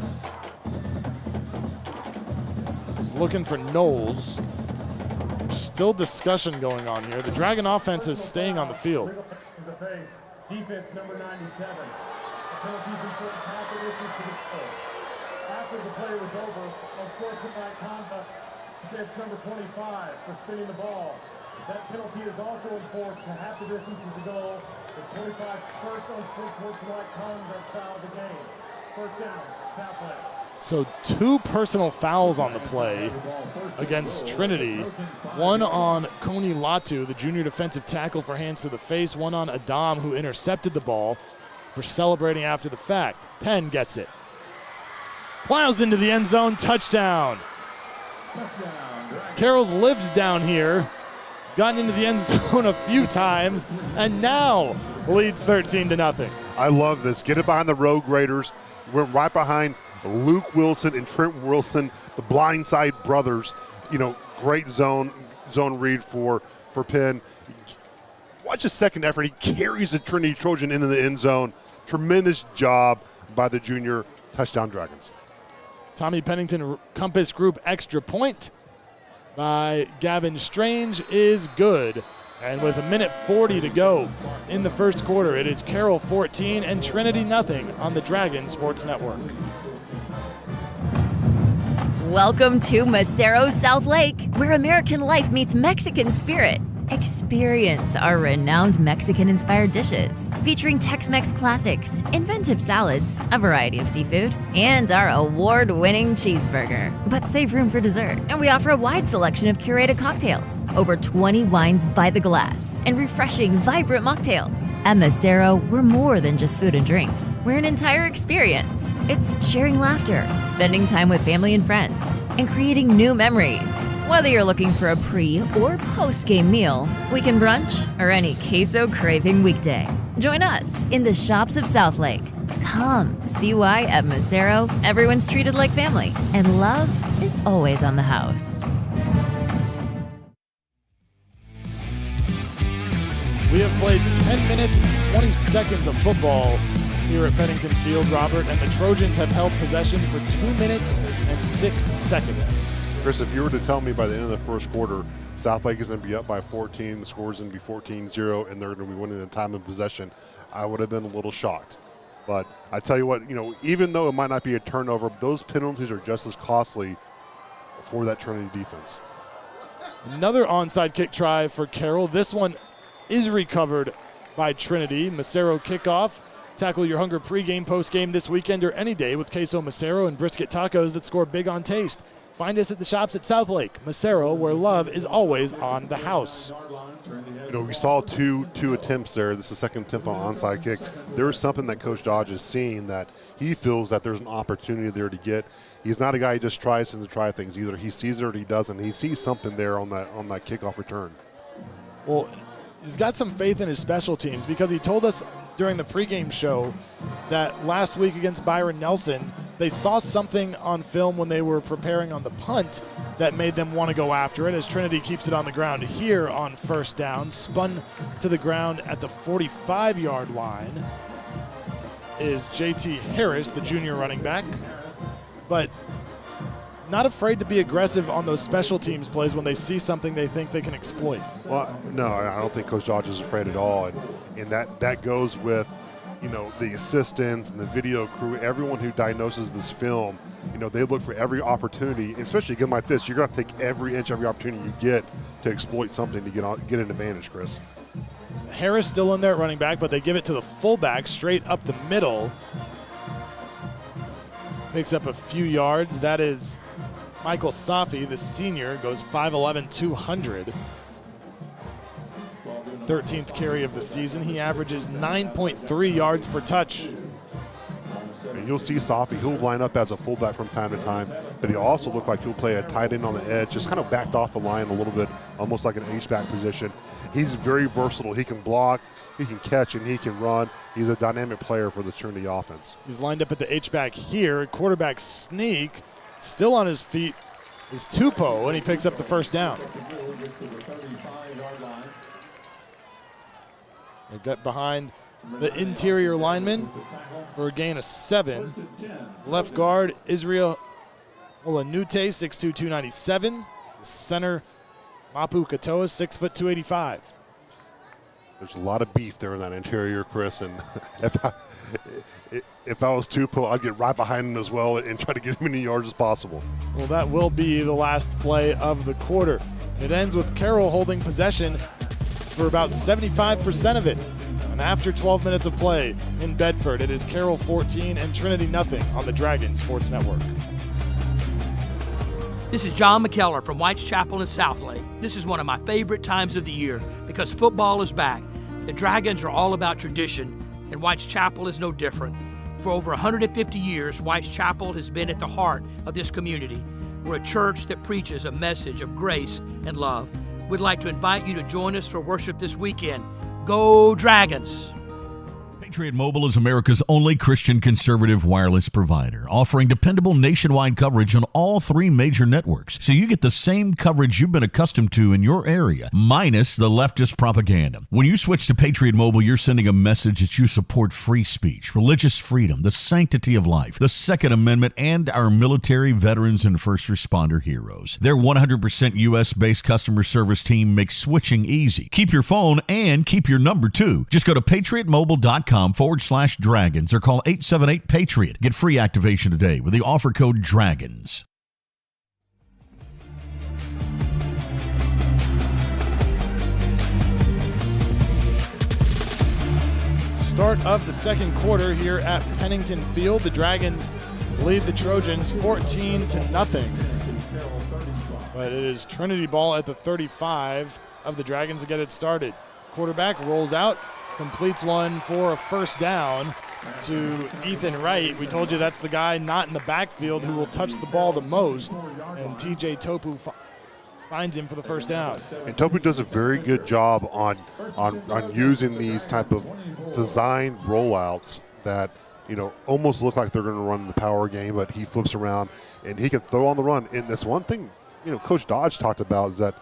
[SPEAKER 6] he's looking for Knowles. Still discussion going on here. The Dragon offense is staying on the field.
[SPEAKER 3] Defense number 97. Penalties in first half of Richardson to the goal. After the play was over, unsportsmanlike conduct against number 25 for spinning the ball. That penalty is also enforced to half the distance of the goal. It's 25's first unsportsmanlike conduct foul of the game. First down, Southlake.
[SPEAKER 6] So 2 personal fouls on the play against Trinity. One on Koni Latu, the junior defensive tackle, for hands to the face. One on Adam, who intercepted the ball for celebrating after the fact. Penn gets it. Plows into the end zone, touchdown. Carroll's lived down here, gotten into the end zone a few times, and now leads 13-0.
[SPEAKER 7] I love this. Get it behind the Rogue Raiders. Went right behind Luke Wilson and Trent Wilson, the blindside brothers. Great zone read for Penn. Watch his second effort. He carries the Trinity Trojan into the end zone. Tremendous job by the junior touchdown Dragons.
[SPEAKER 6] Tommy Pennington Compass Group extra point by Gavin Strange is good. And with 1:40 to go in the first quarter, it is Carroll 14 and Trinity nothing on the Dragon Sports Network.
[SPEAKER 9] Welcome to Macero Southlake, where American life meets Mexican spirit. Experience our renowned Mexican-inspired dishes, featuring Tex-Mex classics, inventive salads, a variety of seafood, and our award-winning cheeseburger. But save room for dessert, and we offer a wide selection of curated cocktails, over 20 wines by the glass, and refreshing, vibrant mocktails. At Macero, we're more than just food and drinks. We're an entire experience. It's sharing laughter, spending time with family and friends, and creating new memories. Whether you're looking for a pre- or post-game meal, weekend brunch, or any queso-craving weekday, join us in the shops of Southlake. Come see why at Macero, everyone's treated like family, and love is always on the house.
[SPEAKER 6] We have played 10 minutes and 20 seconds of football here at Pennington Field, Robert, and the Trojans have held possession for 2 minutes and 6 seconds.
[SPEAKER 7] Chris, if you were to tell me by the end of the first quarter, Southlake is going to be up by 14, the score is going to be 14-0, and they're going to be winning the time of possession, I would have been a little shocked. But I tell you what, even though it might not be a turnover, those penalties are just as costly for that Trinity defense.
[SPEAKER 6] Another onside kick try for Carroll. This one is recovered by Trinity. Macero kickoff. Tackle your hunger pregame, postgame this weekend or any day with queso Macero and brisket tacos that score big on taste. Find us at the shops at Southlake. Macero, where love is always on the house.
[SPEAKER 7] We saw two attempts there. This is the second attempt on onside kick. There's something that Coach Dodge is seeing that he feels that there's an opportunity there to get. He's not a guy who just tries to try things. Either he sees it or he doesn't. He sees something there on that kickoff return.
[SPEAKER 6] Well, he's got some faith in his special teams because he told us during the pregame show that last week against Byron Nelson, they saw something on film when they were preparing on the punt that made them want to go after it as Trinity keeps it on the ground here on first down. Spun to the ground at the 45-yard line is J.T. Harris, the junior running back. But not afraid to be aggressive on those special teams plays when they see something they think they can exploit.
[SPEAKER 7] Well, no, I don't think Coach Dodge is afraid at all. And that goes with, the assistants and the video crew, everyone who diagnoses this film. They look for every opportunity, especially a game like this. You're going to take every inch, every opportunity you get to exploit something to get an advantage, Chris.
[SPEAKER 6] Harris still in there at running back, but they give it to the fullback straight up the middle. Picks up a few yards. That is Michael Safi, the senior, goes 5'11", 200. 13th carry of the season. He averages 9.3 yards per touch.
[SPEAKER 7] And you'll see Safi, he'll line up as a fullback from time to time, but he also look like he'll play a tight end on the edge, just kind of backed off the line a little bit, almost like an H-back position. He's very versatile. He can block, he can catch, and he can run. He's a dynamic player for the Trinity offense.
[SPEAKER 6] He's lined up at the H-back here. Quarterback sneak, still on his feet, is Tupou, and he picks up the first down. They get behind the interior lineman for a gain of 7. Left guard, Israel Olanute, 6'2", 297. Center, Mapu Katoa, 6', 285.
[SPEAKER 7] There's a lot of beef there in that interior, Chris, and if I was Tupou, I'd get right behind him as well and try to get as many yards as possible.
[SPEAKER 6] Well, that will be the last play of the quarter. It ends with Carroll holding possession for about 75% of it. And after 12 minutes of play in Bedford, it is Carroll 14 and Trinity nothing on the Dragon Sports Network.
[SPEAKER 10] This is John McKellar from White's Chapel in Southlake. This is one of my favorite times of the year because football is back. The Dragons are all about tradition, and White's Chapel is no different. For over 150 years, White's Chapel has been at the heart of this community. We're a church that preaches a message of grace and love. We'd like to invite you to join us for worship this weekend. Go Dragons!
[SPEAKER 14] Patriot Mobile is America's only Christian conservative wireless provider, offering dependable nationwide coverage on all 3 major networks, so you get the same coverage you've been accustomed to in your area, minus the leftist propaganda. When you switch to Patriot Mobile, you're sending a message that you support free speech, religious freedom, the sanctity of life, the Second Amendment, and our military, veterans, and first responder heroes. Their 100% U.S.-based customer service team makes switching easy. Keep your phone and keep your number, too. Just go to patriotmobile.com/dragons or call 878-PATRIOT. Get free activation today with the offer code DRAGONS.
[SPEAKER 6] Start of the second quarter here at Pennington Field. The Dragons lead the Trojans 14-0. But it is Trinity ball at the 35 of the Dragons to get it started. Quarterback rolls out, completes one for a first down to Ethan Wright. We told you that's the guy not in the backfield who will touch the ball the most, and TJ Topu finds him for the first down.
[SPEAKER 7] And Topu does a very good job on using these type of design rollouts that almost look like they're going to run the power game, but he flips around and he can throw on the run. And that's one thing Coach Dodge talked about, is that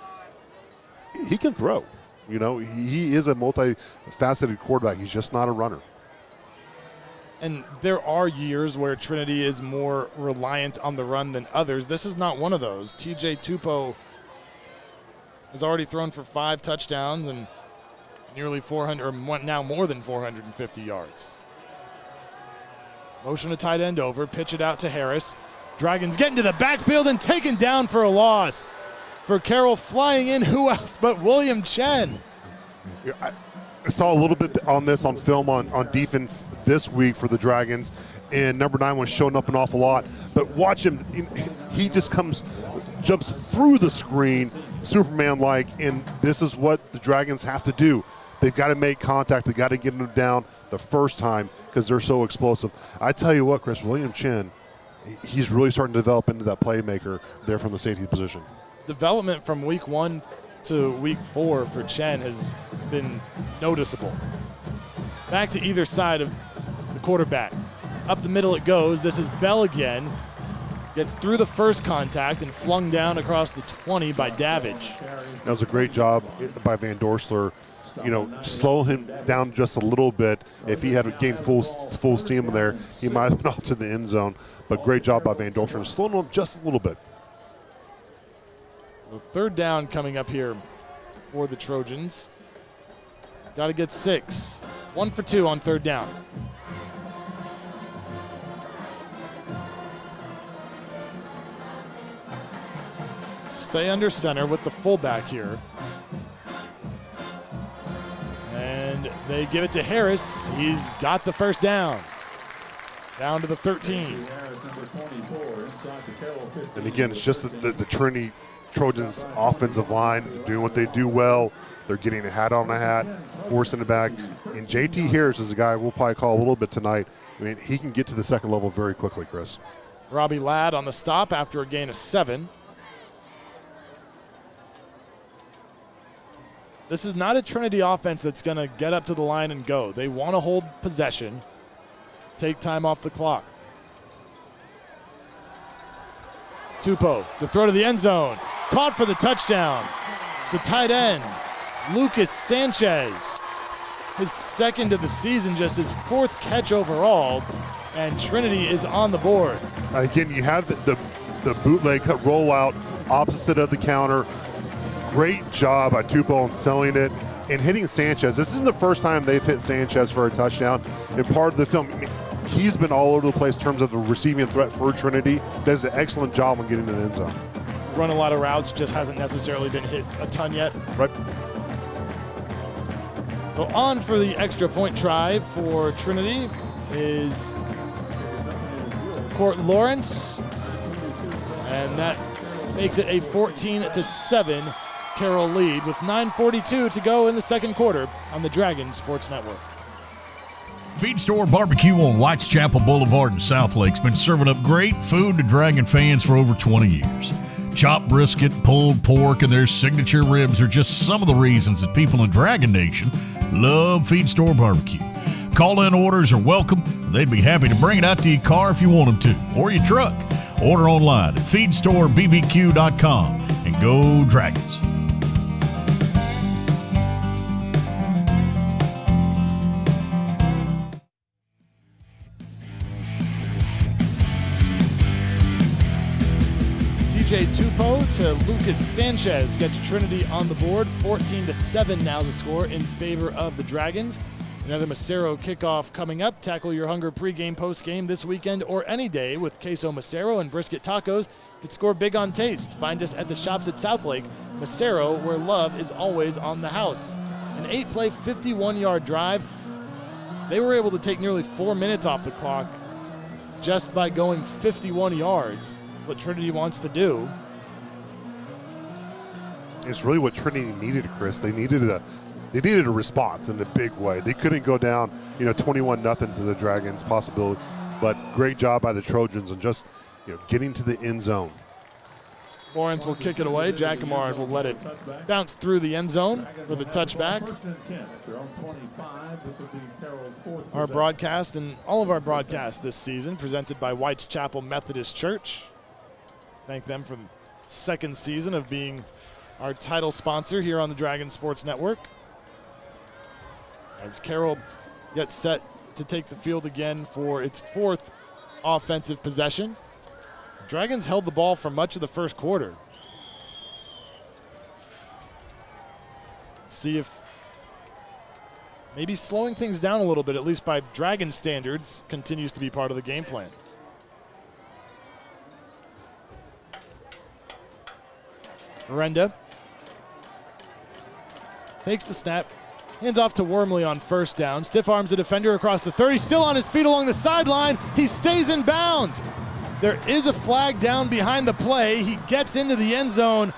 [SPEAKER 7] he can throw. He is a multifaceted quarterback. He's just not a runner.
[SPEAKER 6] And there are years where Trinity is more reliant on the run than others. This is not one of those. TJ Tupou has already thrown for 5 touchdowns and nearly 400, or now more than 450 yards. Motion to tight end over, pitch it out to Harris. Dragons getting to the backfield and taken down for a loss. For Carroll flying in, who else but William Chen?
[SPEAKER 7] I saw a little bit on this on film on defense this week for the Dragons, and number 9 was showing up an awful lot. But watch him, he just jumps through the screen, Superman-like, and this is what the Dragons have to do. They've got to make contact. They've got to get them down the first time because they're so explosive. I tell you what, Chris, William Chen, he's really starting to develop into that playmaker there from the safety position.
[SPEAKER 6] Development from week 1 to week 4 for Chen has been noticeable. Back to either side of the quarterback. Up the middle it goes. This is Bell again. Gets through the first contact and flung down across the 20 by Davidge.
[SPEAKER 7] That was a great job by Van Dorsler. Slow him down just a little bit. If he had gained full steam there, he might have went off to the end zone. But great job by Van Dorsler, slowing him just a little bit.
[SPEAKER 6] Well, 3rd down coming up here for the Trojans. Got to get 6. 1 for 2 on 3rd down. Stay under center with the fullback here. And they give it to Harris. He's got the first down. Down to the 13.
[SPEAKER 7] And again, it's just the Trinity Trojans offensive line doing what they do well. They're getting a hat on a hat, forcing it back. And JT Harris is a guy we'll probably call a little bit tonight. I mean, he can get to the second level very quickly, Chris.
[SPEAKER 6] Robbie Ladd on the stop after a gain of 7. This is not a Trinity offense that's going to get up to the line and go. They want to hold possession, take time off the clock. Tupou to throw to the end zone. Caught for the touchdown. It's the tight end, Lucas Sanchez. His 2nd of the season, just his 4th catch overall, and Trinity is on the board.
[SPEAKER 7] Again, you have the bootleg cut rollout opposite of the counter. Great job by Tupou on selling it and hitting Sanchez. This isn't the first time they've hit Sanchez for a touchdown. And part of the film, he's been all over the place in terms of the receiving threat for Trinity. Does an excellent job on getting to the end zone.
[SPEAKER 6] Run a lot of routes, just hasn't necessarily been hit a ton yet.
[SPEAKER 7] Right.
[SPEAKER 6] So on for the extra point try for Trinity is Court Lawrence. And that makes it a 14-7 Carroll lead with 9:42 to go in the second quarter on the Dragon Sports Network.
[SPEAKER 14] Feed Store Barbecue on Whites Chapel Boulevard in Southlake's been serving up great food to Dragon fans for over 20 years. Chopped brisket, pulled pork, and their signature ribs are just some of the reasons that people in Dragon Nation love Feed Store Barbecue. Call-in orders are welcome. They'd be happy to bring it out to your car if you want them to, or your truck. Order online at feedstorebbq.com and go Dragons.
[SPEAKER 6] TJ Tupou to Lucas Sanchez gets Trinity on the board. 14-7 now the score in favor of the Dragons. Another Macero kickoff coming up. Tackle your hunger pregame, postgame this weekend or any day with queso Macero and brisket tacos that score big on taste. Find us at the shops at Southlake. Macero, where love is always on the house. An 8-play, 51-yard drive. They were able to take nearly 4 minutes off the clock just by going 51 yards. That's what Trinity wants to do.
[SPEAKER 7] It's really what Trinity needed, Chris. They needed a response in a big way. They couldn't go down, 21-0 to the Dragons possibility, but great job by the Trojans and just, getting to the end zone.
[SPEAKER 6] Lawrence will kick it away. Jackamard will let it bounce through the end zone for the touchback. Our broadcast and all of our broadcasts this season presented by Whites Chapel Methodist Church. Thank them for the 2nd season of being our title sponsor here on the Dragon Sports Network. As Carroll gets set to take the field again for its fourth offensive possession. The Dragons held the ball for much of the first quarter. See if maybe slowing things down a little bit, at least by Dragon standards, continues to be part of the game plan. Miranda takes the snap, hands off to Wormley on first down, stiff arms the defender across the 30, still on his feet along the sideline. He stays in bounds. There is a flag down behind the play. He gets into the end zone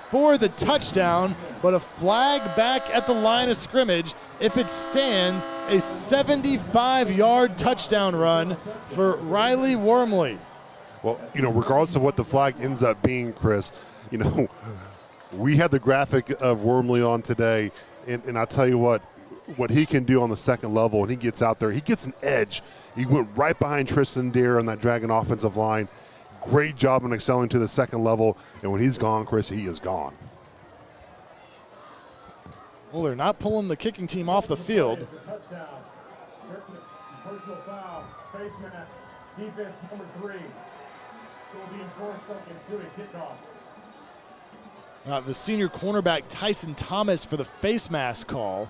[SPEAKER 6] for the touchdown, but a flag back at the line of scrimmage. If it stands, a 75-yard touchdown run for Riley Wormley.
[SPEAKER 7] Well, regardless of what the flag ends up being, Chris, we had the graphic of Wormley on today, and I tell you what he can do on the second level, and he gets out there. He gets an edge. He went right behind Tristan Deere on that Dragon offensive line. Great job in excelling to the second level, and when he's gone, Chris, he is gone.
[SPEAKER 6] Well, they're not pulling the kicking team off the field.
[SPEAKER 3] Touchdown. Personal foul. Face mask. Defense number 3. Will be enforced up into a kickoff.
[SPEAKER 6] The senior cornerback Tyson Thomas for the face mask call.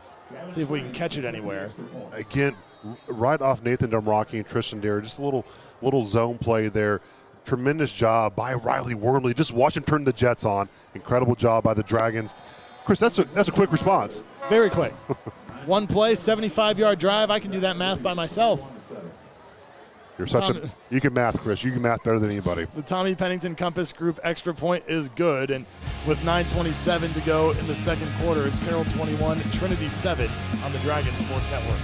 [SPEAKER 6] See if we can catch it anywhere.
[SPEAKER 7] Again, right off Nathan Domrocki and Tristan Deere, just a little zone play there. Tremendous job by Riley Wormley. Just watch him turn the Jets on. Incredible job by the Dragons. Chris, that's a quick response.
[SPEAKER 6] Very quick. One play, 75-yard drive. I can do that math by myself.
[SPEAKER 7] You can math, Chris. You can math better than anybody.
[SPEAKER 6] The Tommy Pennington Compass Group extra point is good, and with 9:27 to go in the second quarter, it's Carroll 21, Trinity 7 on the Dragon Sports Network.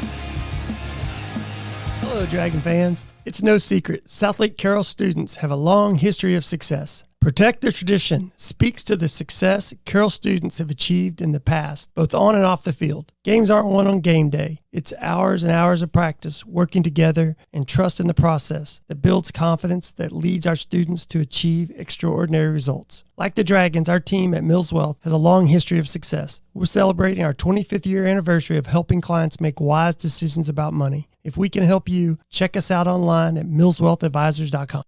[SPEAKER 12] Hello, Dragon fans. It's no secret, Southlake Carroll students have a long history of success. Protect the Tradition speaks to the success Carroll students have achieved in the past, both on and off the field. Games aren't won on game day. It's hours and hours of practice, working together, and trust in the process that builds confidence that leads our students to achieve extraordinary results. Like the Dragons, our team at Mills Wealth has a long history of success. We're celebrating our 25th year anniversary of helping clients make wise decisions about money. If we can help you, check us out online at millswealthadvisors.com.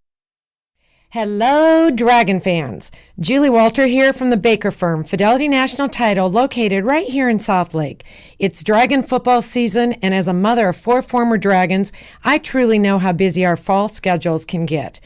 [SPEAKER 11] Hello, Dragon fans. Julie Walter here from the Baker Firm, Fidelity National Title, located right here in Southlake. It's Dragon football season, and as a mother of 4 former Dragons, I truly know how busy our fall schedules can get.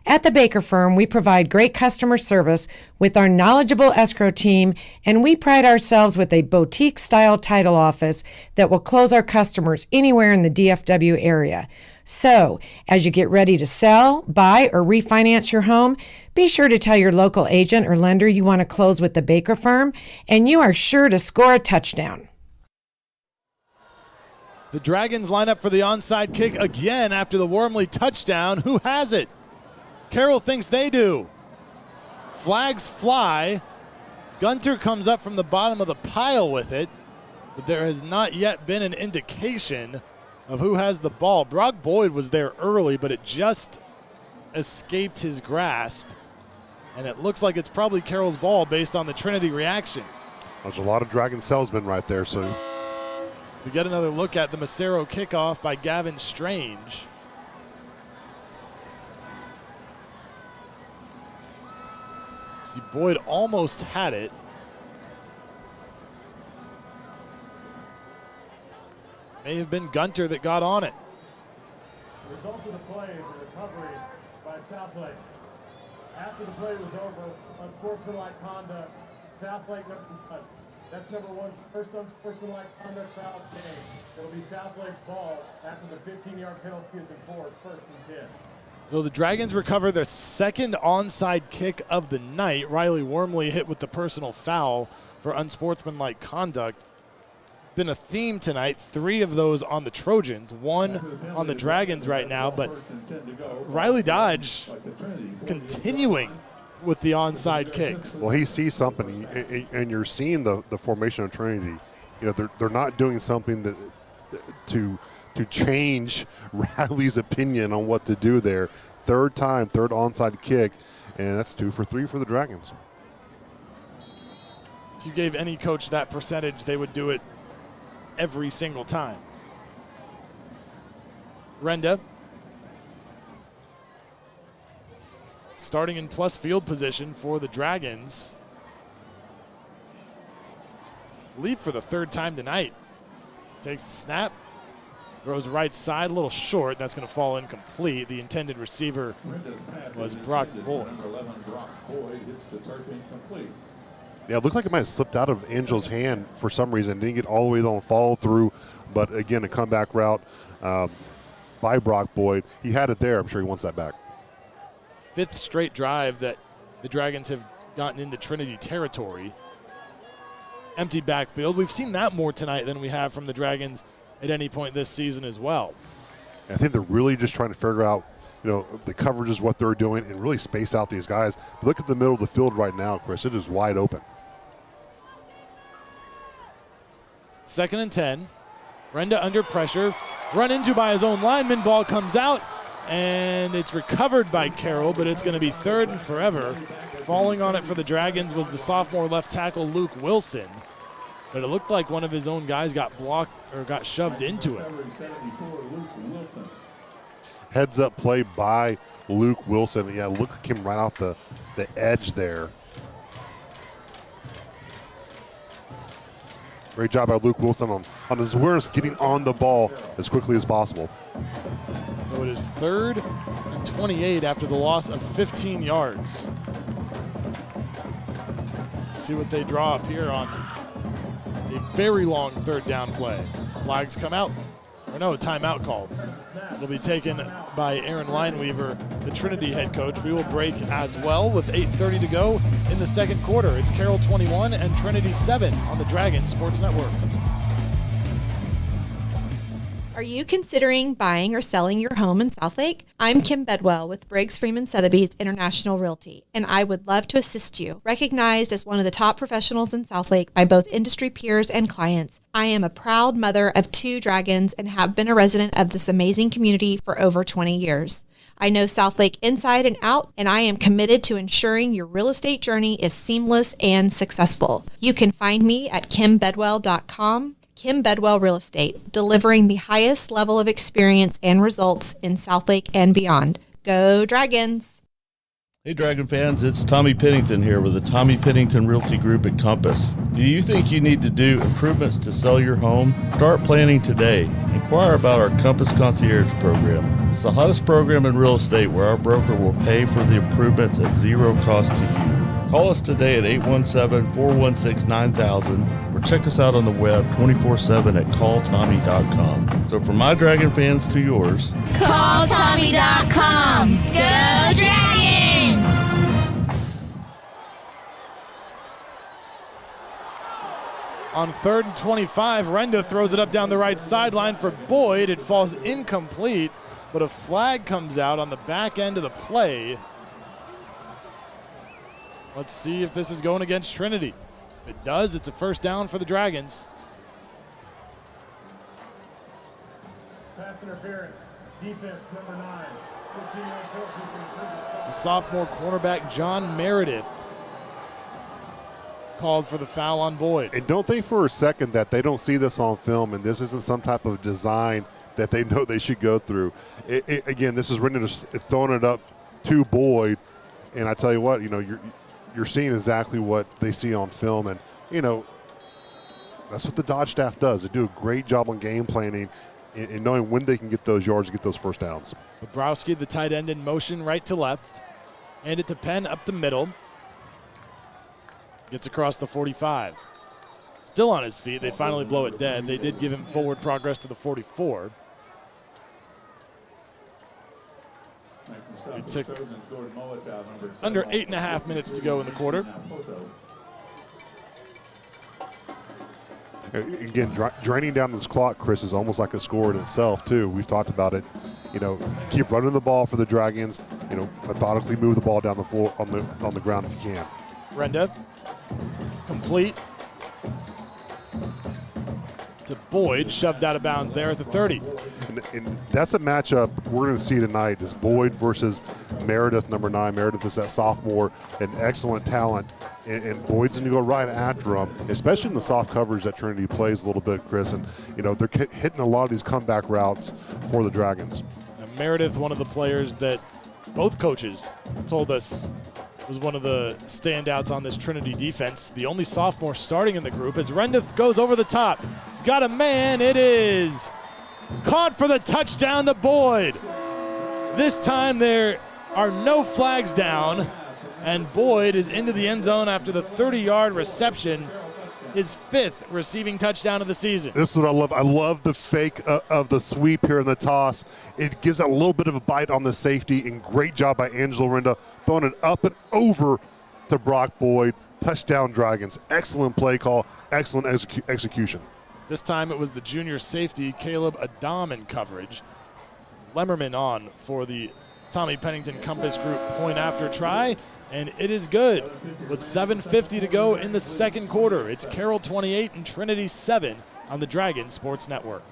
[SPEAKER 11] At the Baker Firm, we provide great customer service with our knowledgeable escrow team, and we pride ourselves with a boutique-style title office that will close our customers anywhere in the DFW area. So, as you get ready to sell, buy, or refinance your home, be sure to tell your local agent or lender you want to close with the Baker Firm, and you are sure to score a touchdown.
[SPEAKER 6] The Dragons line up for the onside kick again after the Wormley touchdown. Who has it? Carroll thinks they do. Flags fly. Gunter comes up from the bottom of the pile with it, but there has not yet been an indication of who has the ball. Brock Boyd was there early, but it just escaped his grasp, and it looks like it's probably Carroll's ball based on the Trinity reaction.
[SPEAKER 7] There's a lot of Dragon salesmen right there, so.
[SPEAKER 6] We get another look at the Macero kickoff by Gavin Strange. See, Boyd almost had it. May have been Gunter that got on it.
[SPEAKER 3] The result of the play is a recovery by Southlake. After the play was over, unsportsmanlike conduct, Southlake, that's number 1's first unsportsmanlike conduct foul of the game. It'll be Southlake's ball after the 15-yard penalty is enforced, 1st and 10.
[SPEAKER 6] So the Dragons recover their second onside kick of the night. Riley Wormley hit with the personal foul for unsportsmanlike conduct. Been a theme tonight, 3 of those on the Trojans, 1 on the Dragons right now, but Riley Dodge continuing with the onside kicks.
[SPEAKER 7] Well, he sees something, and you're seeing the formation of Trinity. You know, they're not doing something that to change Riley's opinion on what to do there. Third onside kick, and that's 2 for 3 for the Dragons.
[SPEAKER 6] If you gave any coach that percentage, they would do it every single time. Renda. Starting in plus field position for the Dragons. Leap for the third time tonight. Takes the snap. Throws right side, a little short. That's going to fall incomplete. The intended receiver was Brock Boyd.
[SPEAKER 7] Yeah, it looked like it might have slipped out of Angel's hand for some reason. Didn't get all the way on follow through, but again, a comeback route by Brock Boyd. He had it there. I'm sure he wants that back.
[SPEAKER 6] Fifth straight drive that the Dragons have gotten into Trinity territory. Empty backfield. We've seen that more tonight than we have from the Dragons at any point this season as well.
[SPEAKER 7] I think they're really just trying to figure out, the coverage is what they're doing and really space out these guys. But look at the middle of the field right now, Chris. It is wide open.
[SPEAKER 6] 2nd and 10. Renda under pressure. Run into by his own lineman. Ball comes out, and it's recovered by Carroll, but it's going to be 3rd and forever. Falling on it for the Dragons was the sophomore left tackle Luke Wilson. But it looked like one of his own guys got blocked or got shoved into it.
[SPEAKER 7] Heads up play by Luke Wilson. Yeah, look at him right off the edge there. Great job by Luke Wilson on his awareness, getting on the ball as quickly as possible.
[SPEAKER 6] So it is 3rd and 28 after the loss of 15 yards. See what they draw up here on a very long 3rd down play. Flags come out. Or no, timeout call. It'll be taken by Aaron Lineweaver, the Trinity head coach. We will break as well with 8:30 to go in the 2nd quarter. It's Carroll 21 and Trinity 7 on the Dragon Sports Network.
[SPEAKER 5] Are you considering buying or selling your home in Southlake? I'm Kim Bedwell with Briggs Freeman Sotheby's International Realty, and I would love to assist you. Recognized as one of the top professionals in Southlake by both industry peers and clients, I am a proud mother of 2 dragons and have been a resident of this amazing community for over 20 years. I know Southlake inside and out, and I am committed to ensuring your real estate journey is seamless and successful. You can find me at kimbedwell.com. Kim Bedwell Real Estate, delivering the highest level of experience and results in Southlake and beyond. Go Dragons!
[SPEAKER 15] Hey Dragon fans, it's Tommy Pennington here with the Tommy Pennington Realty Group at Compass. Do you think you need to do improvements to sell your home? Start planning today. Inquire about our Compass Concierge program. It's the hottest program in real estate where our broker will pay for the improvements at zero cost to you. Call us today at 817-416-9000 or check us out on the web 24/7 at calltommy.com. So from my Dragon fans to yours,
[SPEAKER 16] calltommy.com. Go Dragons!
[SPEAKER 6] On 3rd and 25, Renda throws it up down the right sideline for Boyd. It falls incomplete, but a flag comes out on the back end of the play. Let's see if this is going against Trinity. If it does, it's a 1st down for the Dragons.
[SPEAKER 3] Pass interference. Defense, number 9.
[SPEAKER 6] It's the sophomore cornerback, John Meredith, called for the foul on Boyd.
[SPEAKER 7] And don't think for a second that they don't see this on film and this isn't some type of design that they know they should go through. Again, this is Renda just throwing it up to Boyd, and I tell you what, you're seeing exactly what they see on film, and that's what the Dodge staff does. They do a great job on game planning and knowing when they can get those yards, get those 1st downs.
[SPEAKER 6] Bobrowski, the tight end, in motion right to left. Hand it to Penn up the middle. Gets across the 45. Still on his feet. They finally blow it dead. They did give him forward progress to the 44. We took under 8.5 minutes to go in the quarter.
[SPEAKER 7] Again, draining down this clock, Chris, is almost like a score in itself, too. We've talked about it. Keep running the ball for the Dragons. Methodically move the ball down the floor on the ground if you can.
[SPEAKER 6] Renda, complete to Boyd, shoved out of bounds there at the 30.
[SPEAKER 7] And that's a matchup we're going to see tonight is Boyd versus Meredith, number 9. Meredith is that sophomore, an excellent talent, and Boyd's going to go right after him, especially in the soft coverage that Trinity plays a little bit, Chris. And, they're hitting a lot of these comeback routes for the Dragons.
[SPEAKER 6] Now, Meredith, one of the players that both coaches told us was one of the standouts on this Trinity defense. The only sophomore starting in the group as Rendith goes over the top. He's got a man. It is caught for the touchdown to Boyd. This time there are no flags down, and Boyd is into the end zone after the 30-yard reception, his 5th receiving touchdown of the season.
[SPEAKER 7] This is what I love. I love the fake of the sweep here in the toss. It gives a little bit of a bite on the safety, and great job by Angelo Renda throwing it up and over to Brock Boyd. Touchdown Dragons. Excellent play call, excellent execution.
[SPEAKER 6] This time it was the junior safety, Caleb Adam, in coverage. Lemmerman on for the Tommy Pennington Compass Group point after try, and it is good with 7:50 to go in the second quarter. It's Carroll 28 and Trinity 7 on the Dragon Sports Network.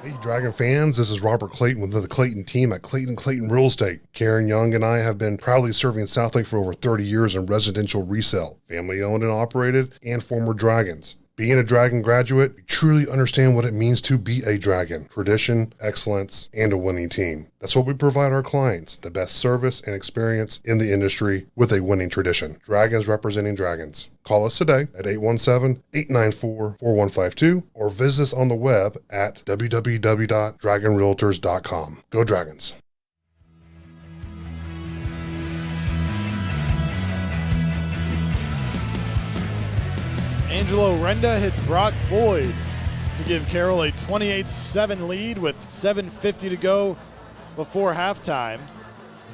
[SPEAKER 7] Hey, Dragon fans, this is Robert Clayton with the Clayton team at Clayton Real Estate. Karen Young and I have been proudly serving Southlake for over 30 years in residential resale, family owned and operated, and former Dragons. Being a Dragon graduate, you truly understand what it means to be a Dragon. Tradition, excellence, and a winning team. That's what we provide our clients, the best service and experience in the industry with a winning tradition. Dragons representing Dragons. Call us today at 817-894-4152 or visit us on the web at www.dragonrealtors.com. Go Dragons.
[SPEAKER 6] Angelo Renda hits Brock Boyd to give Carroll a 28-7 lead with 7:50 to go before halftime.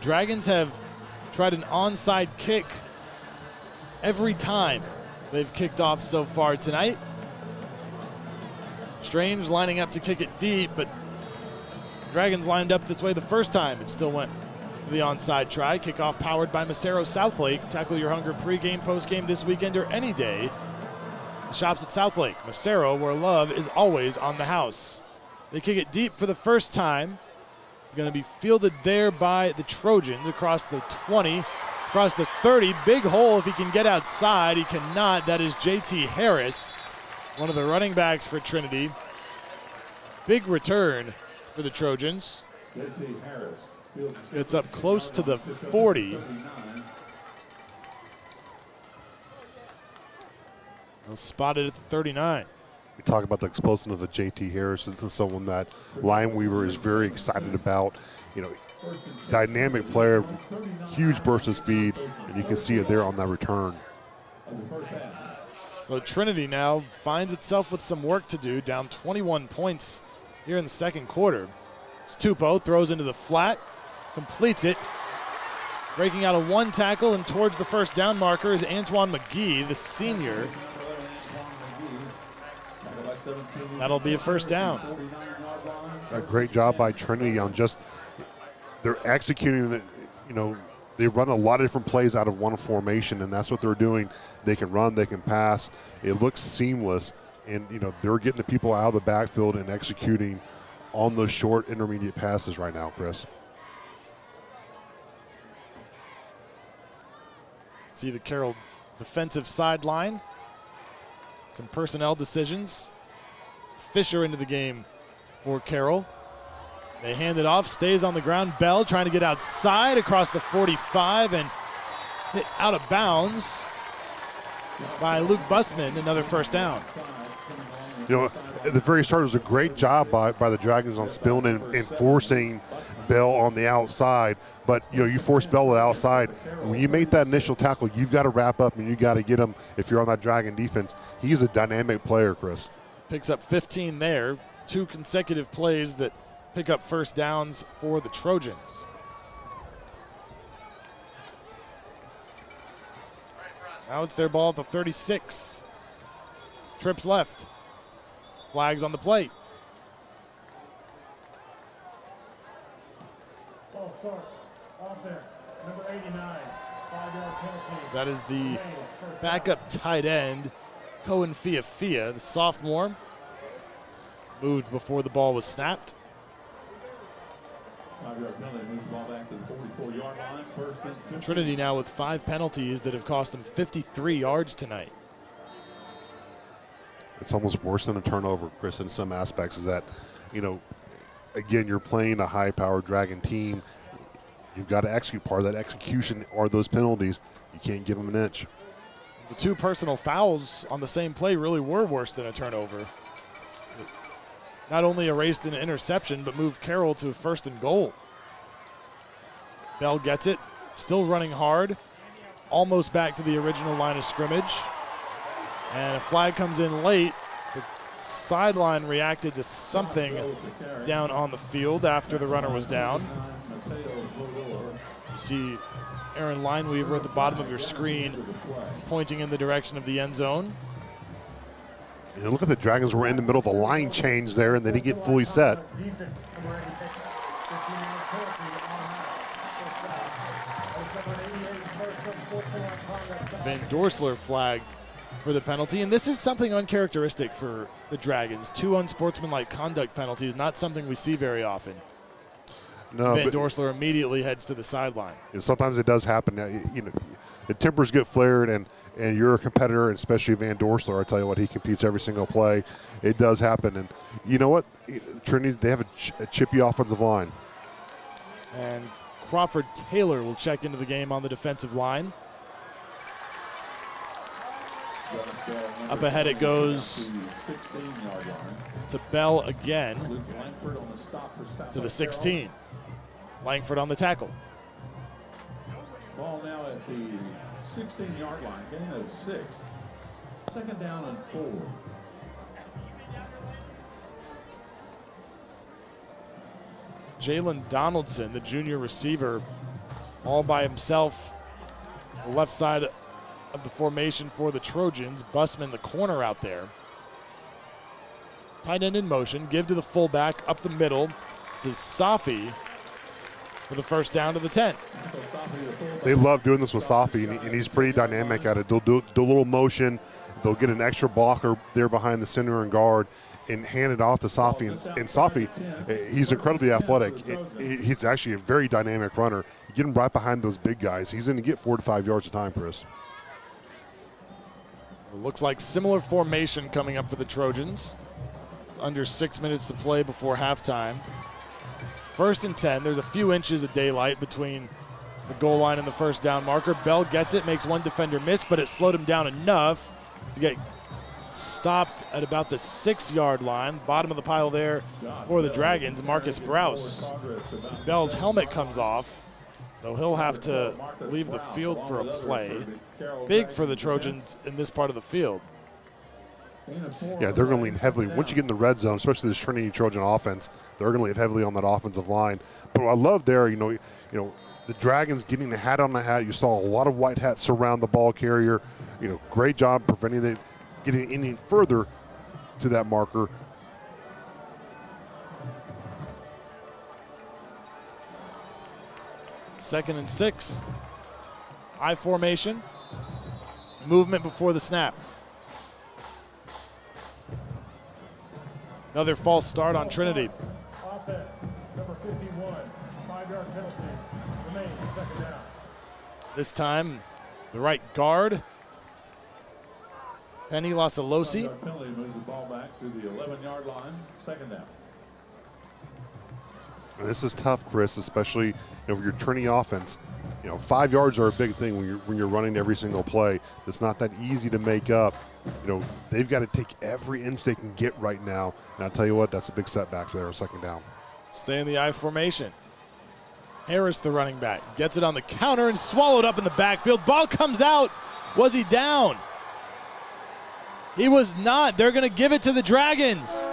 [SPEAKER 6] Dragons have tried an onside kick every time they've kicked off so far tonight. Strange lining up to kick it deep, but Dragons lined up this way the first time. It still went for the onside try. Kickoff powered by Macero Southlake. Tackle your hunger pregame, postgame this weekend or any day. Shops at Southlake. Macero, where love is always on the house. They kick it deep for the first time. It's going to be fielded there by the Trojans across the 20, across the 30. Big hole if he can get outside. He cannot. That is JT Harris, one of the running backs for Trinity. Big return for the Trojans.
[SPEAKER 1] JT Harris.
[SPEAKER 6] It's up close to the 40. Spotted at the 39.
[SPEAKER 7] We talk about the explosiveness of JT Harris. This is someone that Lineweaver is very excited about. Dynamic player, huge burst of speed, and you can see it there on that return.
[SPEAKER 6] So Trinity now finds itself with some work to do, down 21 points here in the second quarter. Stupo throws into the flat, completes it. Breaking out of one tackle and towards the first down marker is Antoine McGee, the senior. That'll be a first down.
[SPEAKER 7] A great job by Trinity on just, they're executing the, they run a lot of different plays out of one formation, and that's what they're doing. They can run, they can pass. It looks seamless, and they're getting the people out of the backfield and executing on those short intermediate passes right now, Chris.
[SPEAKER 6] See the Carroll defensive sideline. Some personnel decisions. Fisher into the game for Carroll. They hand it off, stays on the ground. Bell trying to get outside across the 45 and hit out of bounds by Luke Bussman, another first down.
[SPEAKER 7] At the very start, it was a great job by the Dragons on spilling and forcing Bell on the outside. But, you force Bell to the outside. When you make that initial tackle, you've got to wrap up and you got to get him if you're on that Dragon defense. He's a dynamic player, Chris.
[SPEAKER 6] Picks up 15 there. 2 consecutive plays that pick up first downs for the Trojans. Now it's their ball at the 36. Trips left. Flags on the plate.
[SPEAKER 3] Ball start. Offense. Number 89. 5-yard penalty.
[SPEAKER 6] That is the backup tight end, Cohen Fia, the sophomore. Moved before the ball was snapped.
[SPEAKER 1] 5-yard penalty moves the ball back to the 44-yard line. First and 15.
[SPEAKER 6] Trinity now with 5 penalties that have cost them 53 yards tonight.
[SPEAKER 7] It's almost worse than a turnover, Chris, in some aspects, is that, again, you're playing a high-powered Dragon team. You've got to execute. Part of that execution are those penalties. You can't give them an inch.
[SPEAKER 6] The 2 personal fouls on the same play really were worse than a turnover. Not only erased an interception, but moved Carroll to 1st and goal. Bell gets it, still running hard, almost back to the original line of scrimmage. And a flag comes in late. The sideline reacted to something down on the field after the runner was down. You see Aaron Lineweaver at the bottom of your screen pointing in the direction of the end zone.
[SPEAKER 7] And look at the Dragons were in the middle of a line change there, and then he get fully set.
[SPEAKER 6] Van Dorsler flagged for the penalty, and this is something uncharacteristic for the Dragons. 2 unsportsmanlike conduct penalties, not something we see very often.
[SPEAKER 7] No,
[SPEAKER 6] Van Dorsler immediately heads to the sideline.
[SPEAKER 7] Sometimes it does happen. The tempers get flared, and you're a competitor, and especially Van Dorsler. I tell you what, he competes every single play. It does happen, and you know what? Trinity, they have a chippy offensive line.
[SPEAKER 6] And Crawford Taylor will check into the game on the defensive line. Up ahead it goes to Bell again to the 16. Langford on the tackle.
[SPEAKER 1] Ball now at the 16-yard line, gain of 6. 2nd down and 4.
[SPEAKER 6] Jalen Donaldson, the junior receiver, all by himself. The left side of the formation for the Trojans. Busman, the corner out there. Tight end in motion. Give to the fullback up the middle. This is Safi for the first down to the 10.
[SPEAKER 7] They love doing this with Safi, and he's pretty dynamic at it. They'll do a little motion. They'll get an extra blocker there behind the center and guard and hand it off to Safi. And Safi, he's incredibly athletic. He's actually a very dynamic runner. You get him right behind those big guys. He's going to get 4 to 5 yards a time, Chris.
[SPEAKER 6] It looks like similar formation coming up for the Trojans. It's under 6 minutes to play before halftime. 1st and 10. There's a few inches of daylight between the goal line and the first down marker. Bell gets it, makes one defender miss, but it slowed him down enough to get stopped at about the 6-yard line. Bottom of the pile there for the Dragons, Marcus Brous. Bell's helmet comes off, so he'll have to leave the field for a play. Big for the Trojans in this part of the field.
[SPEAKER 7] Yeah, they're going to lean heavily. Once you get in the red zone, especially this Trinity Trojan offense, they're going to lean heavily on that offensive line. But what I love there, the Dragons getting the hat on the hat. You saw a lot of white hats surround the ball carrier. Great job preventing it, getting any further to that marker.
[SPEAKER 6] Second and 6. I formation. Movement before the snap. Another false start on Trinity.
[SPEAKER 3] Offense, number 51, 5-yard penalty, remains 2nd down.
[SPEAKER 6] This time, the right guard, Penny Lasalosi.
[SPEAKER 1] Penalty moves the ball back to the 11-yard line, 2nd down.
[SPEAKER 7] And this is tough, Chris, especially for your Trinity offense. 5 yards are a big thing when you're running every single play. It's not that easy to make up. They've got to take every inch they can get right now. And I'll tell you what, that's a big setback for their 2nd down.
[SPEAKER 6] Stay in the I formation. Harris, the running back, gets it on the counter and swallowed up in the backfield. Ball comes out. Was he down? He was not. They're going to give it to the Dragons.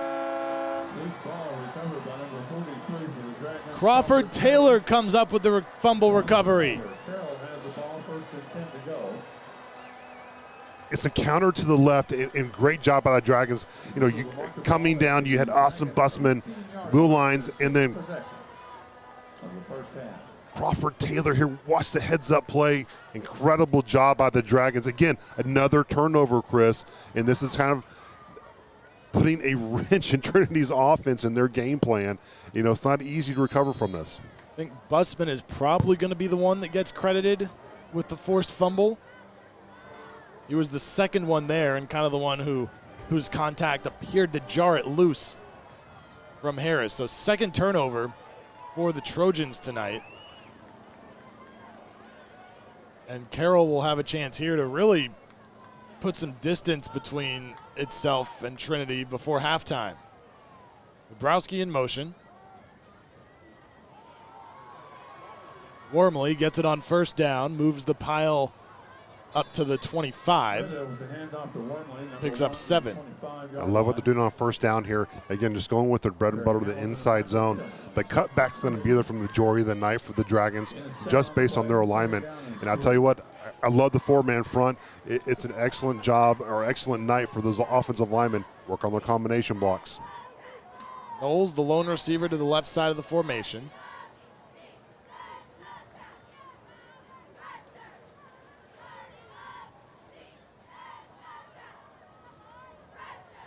[SPEAKER 6] Crawford Taylor comes up with the fumble recovery.
[SPEAKER 1] Carroll has the ball, 1st and 10 to go.
[SPEAKER 7] It's a counter to the left, and great job by the Dragons. You coming down, you had Austin Busman, Will Lines, and then Crawford Taylor here. Watch the heads-up play. Incredible job by the Dragons. Again, another turnover, Chris, and this is kind of putting a wrench in Trinity's offense and their game plan. It's not easy to recover from this.
[SPEAKER 6] think Busman is probably going to be the one that gets credited with the forced fumble. He was the second one there and kind of the one whose contact appeared to jar it loose from Harris. So second turnover for the Trojans tonight. And Carroll will have a chance here to really put some distance between itself and Trinity before halftime. Bobrowski in motion. Wormley gets it on first down, moves the pile up to the 25, picks up 7.
[SPEAKER 7] I love what they're doing on first down here. Again, just going with their bread and butter to the inside zone. The cutback's going to be there from the majority of the night for the Dragons, just based on their alignment. And I'll tell you what, I love the four-man front. It's an excellent job or excellent night for those offensive linemen. Work on their combination blocks.
[SPEAKER 6] Knowles, the lone receiver to the left side of the formation.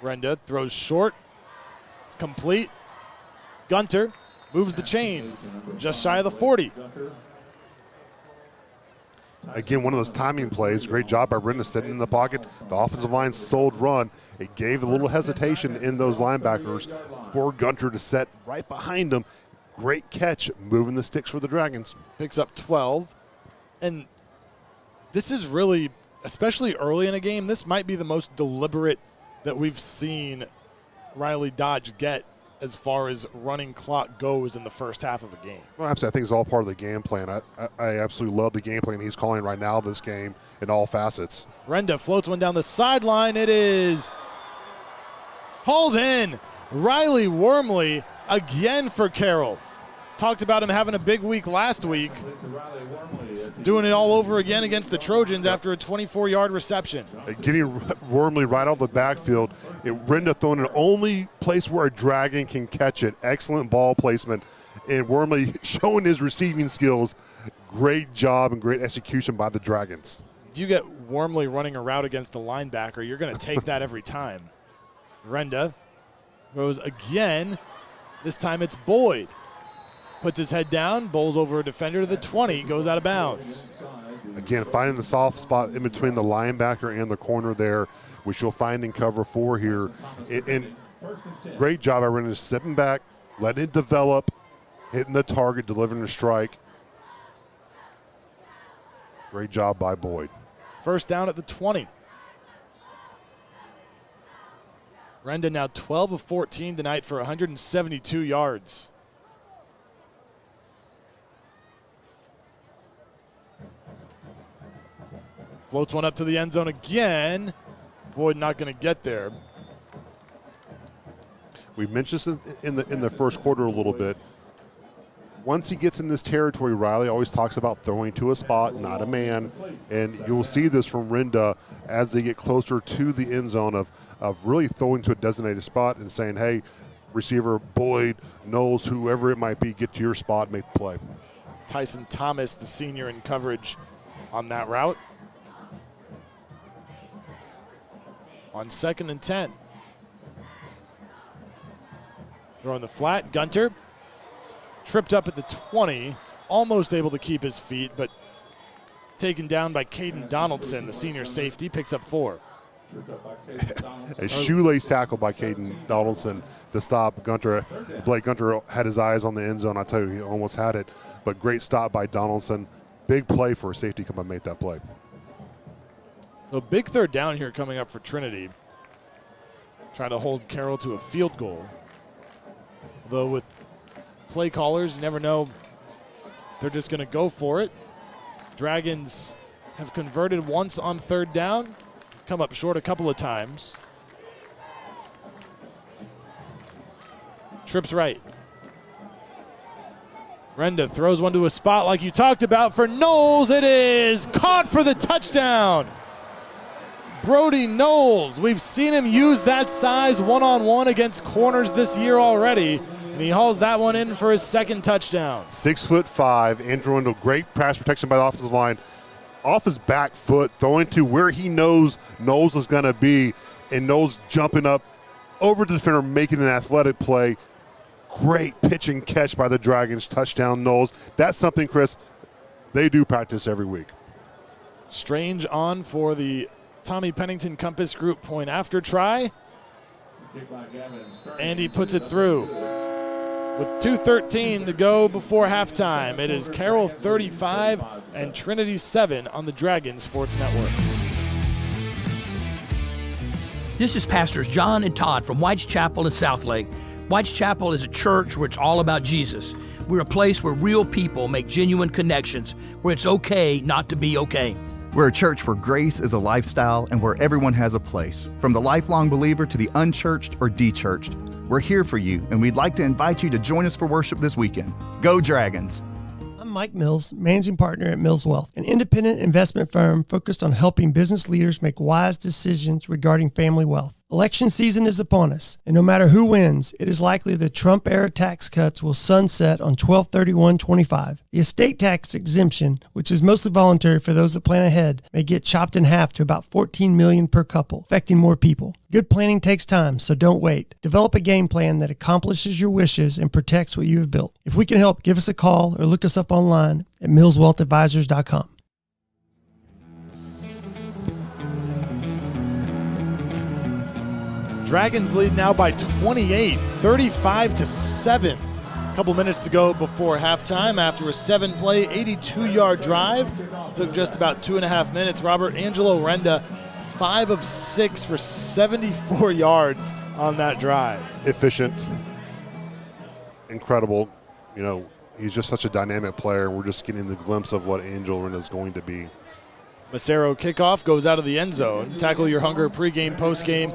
[SPEAKER 6] Renda throws short. It's complete. Gunter moves the chains just shy of the 40.
[SPEAKER 7] Again, one of those timing plays. Great job by Renda sitting in the pocket. The offensive line sold run. It gave a little hesitation in those linebackers for Gunter to set right behind him. Great catch, moving the sticks for the Dragons.
[SPEAKER 6] Picks up 12. And this is really, especially early in a game, this might be the most deliberate that we've seen Riley Dodge get as far as running clock goes in the first half of a game.
[SPEAKER 7] Well, absolutely. I think it's all part of the game plan. I absolutely love the game plan he's calling right now this game in all facets.
[SPEAKER 6] Renda floats one down the sideline. It is hauled in. Riley Wormley again for Carroll. Talked about him having a big week last week. Doing it all over again against the Trojans after a 24-yard reception.
[SPEAKER 7] Getting Wormley right out of the backfield. Renda throwing the only place where a Dragon can catch it. Excellent ball placement. And Wormley showing his receiving skills. Great job and great execution by the Dragons.
[SPEAKER 6] If you get Wormley running a route against a linebacker, you're going to take that every time. Renda goes again. This time it's Boyd. Puts his head down, bowls over a defender to the 20, goes out of bounds.
[SPEAKER 7] Again, finding the soft spot in between the linebacker and the corner there, which you'll find in cover 4 here. And great job by Renda stepping back, letting it develop, hitting the target, delivering a strike. Great job by Boyd.
[SPEAKER 6] First down at the 20. Renda now 12 of 14 tonight for 172 yards. Floats one up to the end zone again. Boyd not going to get there.
[SPEAKER 7] We mentioned this in the first quarter a little bit. Once he gets in this territory, Riley always talks about throwing to a spot, not a man. And you'll see this from Renda as they get closer to the end zone of really throwing to a designated spot and saying, hey, receiver Boyd, Knowles, whoever it might be, get to your spot, make the play.
[SPEAKER 6] Tyson Thomas, the senior, in coverage on that route. On 2nd and 10. Throwing the flat, Gunter. Tripped up at the 20, almost able to keep his feet, but taken down by Caden Donaldson, the senior safety, picks up 4.
[SPEAKER 7] A shoelace tackle by Caden Donaldson to stop Gunter. Blake Gunter had his eyes on the end zone. I tell you, he almost had it, but great stop by Donaldson. Big play for a safety come and make that play.
[SPEAKER 6] So big third down here coming up for Trinity. Trying to hold Carroll to a field goal. Though with play callers, you never know. They're just going to go for it. Dragons have converted once on third down. Come up short a couple of times. Trips right. Renda throws one to a spot like you talked about for Knowles. It is caught for the touchdown. Brody Knowles, we've seen him use that size one-on-one against corners this year already, and he hauls that one in for his second touchdown.
[SPEAKER 7] 6'5", Andrew Renda, great pass protection by the offensive line. Off his back foot, throwing to where he knows Knowles is going to be, and Knowles jumping up over the defender, making an athletic play. Great pitch and catch by the Dragons, touchdown Knowles. That's something, Chris, they do practice every week.
[SPEAKER 6] Strange on for the Tommy Pennington Compass Group point after try. And he puts it through. With 2:13 to go before halftime, it is Carroll 35 and Trinity 7 on the Dragon Sports Network.
[SPEAKER 10] This is Pastors John and Todd from White's Chapel in Southlake. White's Chapel is a church where it's all about Jesus. We're a place where real people make genuine connections, where it's okay not to be okay.
[SPEAKER 19] We're a church where grace is a lifestyle and where everyone has a place. From the lifelong believer to the unchurched or de-churched, we're here for you, and we'd like to invite you to join us for worship this weekend. Go Dragons!
[SPEAKER 12] I'm Mike Mills, managing partner at Mills Wealth, an independent investment firm focused on helping business leaders make wise decisions regarding family wealth. Election season is upon us, and no matter who wins, it is likely the Trump-era tax cuts will sunset on 12/31/25. The estate tax exemption, which is mostly voluntary for those that plan ahead, may get chopped in half to about $14 million per couple, affecting more people. Good planning takes time, so don't wait. Develop a game plan that accomplishes your wishes and protects what you have built. If we can help, give us a call or look us up online at millswealthadvisors.com.
[SPEAKER 6] Dragons lead now by 28, 35-7. A couple minutes to go before halftime after a 7-play, 82-yard drive. Took just about 2.5 minutes. Robert Angelo Renda, 5 of 6 for 74 yards on that drive.
[SPEAKER 7] Efficient, incredible. You know, he's just such a dynamic player. We're just getting the glimpse of what Angel Renda is going to be.
[SPEAKER 6] Massero kickoff goes out of the end zone. Tackle your hunger pregame, postgame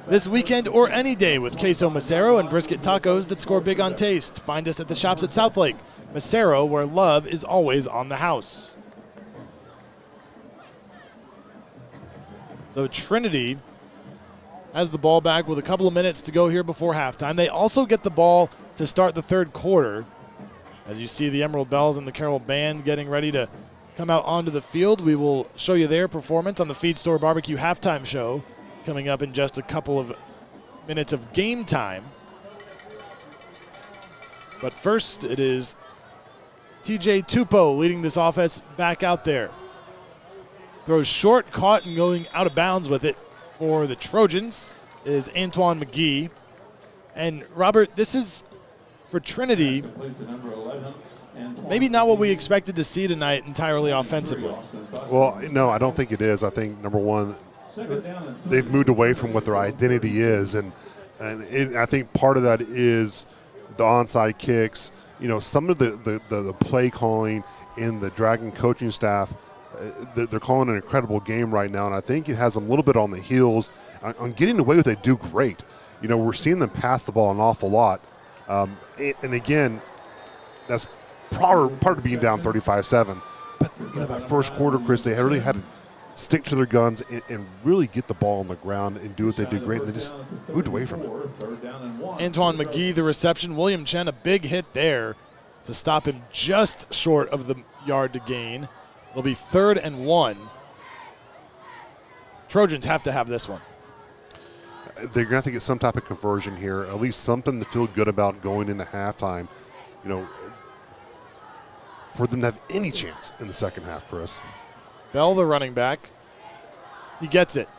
[SPEAKER 6] this weekend or any day with queso Massero and brisket tacos that score big on taste. Find us at the shops at Southlake. Massero, where love is always on the house. So Trinity has the ball back with a couple of minutes to go here before halftime. They also get the ball to start the third quarter. As you see the Emerald Bells and the Carroll Band getting ready to come out onto the field. We will show you their performance on the Feed Store Barbecue halftime show coming up in just a couple of minutes of game time. But first, it is TJ Tupou leading this offense back out there. Throws short, caught, and going out of bounds with it for the Trojans is Antoine McGee. And Robert, this is for Trinity, maybe not what we expected to see tonight entirely offensively.
[SPEAKER 7] Well, no, I don't think it is. I think, number one, they've moved away from what their identity is. And I think part of that is the onside kicks. You know, some of the play calling in the Dragon coaching staff, they're calling an incredible game right now. And I think it has them a little bit on the heels. On getting away with it, they do great. You know, we're seeing them pass the ball an awful lot. And again, that's part of being down 35-7. But, you know, that first quarter, Chris, they really had to stick to their guns and really get the ball on the ground and do what they do great. And they just moved away from it.
[SPEAKER 6] Antoine McGee, the reception. William Chen, a big hit there to stop him just short of the yard to gain. It'll be 3rd and 1. Trojans have to have this one.
[SPEAKER 7] They're going to have to get some type of conversion here, at least something to feel good about going into halftime. You know, for them to have any chance in the second half, Chris.
[SPEAKER 6] Bell, the running back. He gets it.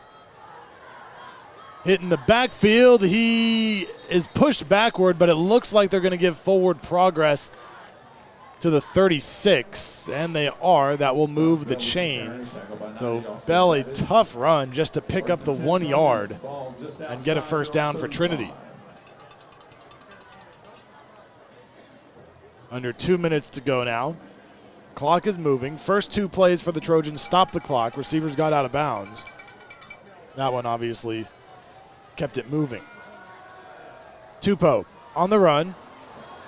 [SPEAKER 6] Hit in the backfield. He is pushed backward, but it looks like they're going to give forward progress to the 36, and they are. That will move the chains. So Bell, a tough run just to pick up the 1 yard and get a first down for Trinity. Under 2 minutes to go now. Clock is moving. First 2 plays for the Trojans stop the clock. Receivers got out of bounds. That one obviously kept it moving. Tupou on the run.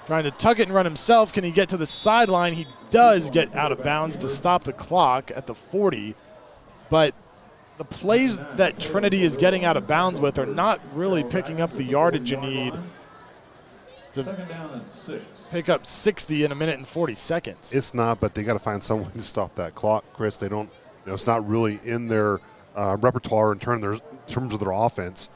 [SPEAKER 6] Trying to tuck it and run himself. Can he get to the sideline? He does get out of bounds to stop the clock at the 40. But the plays that Trinity is getting out of bounds with are not really picking up the yardage you need to pick up 60 in a minute and 40 seconds.
[SPEAKER 7] It's not, but they got to find some way to stop that clock, Chris. They don't, you know, it's not really in their repertoire in terms of their offense.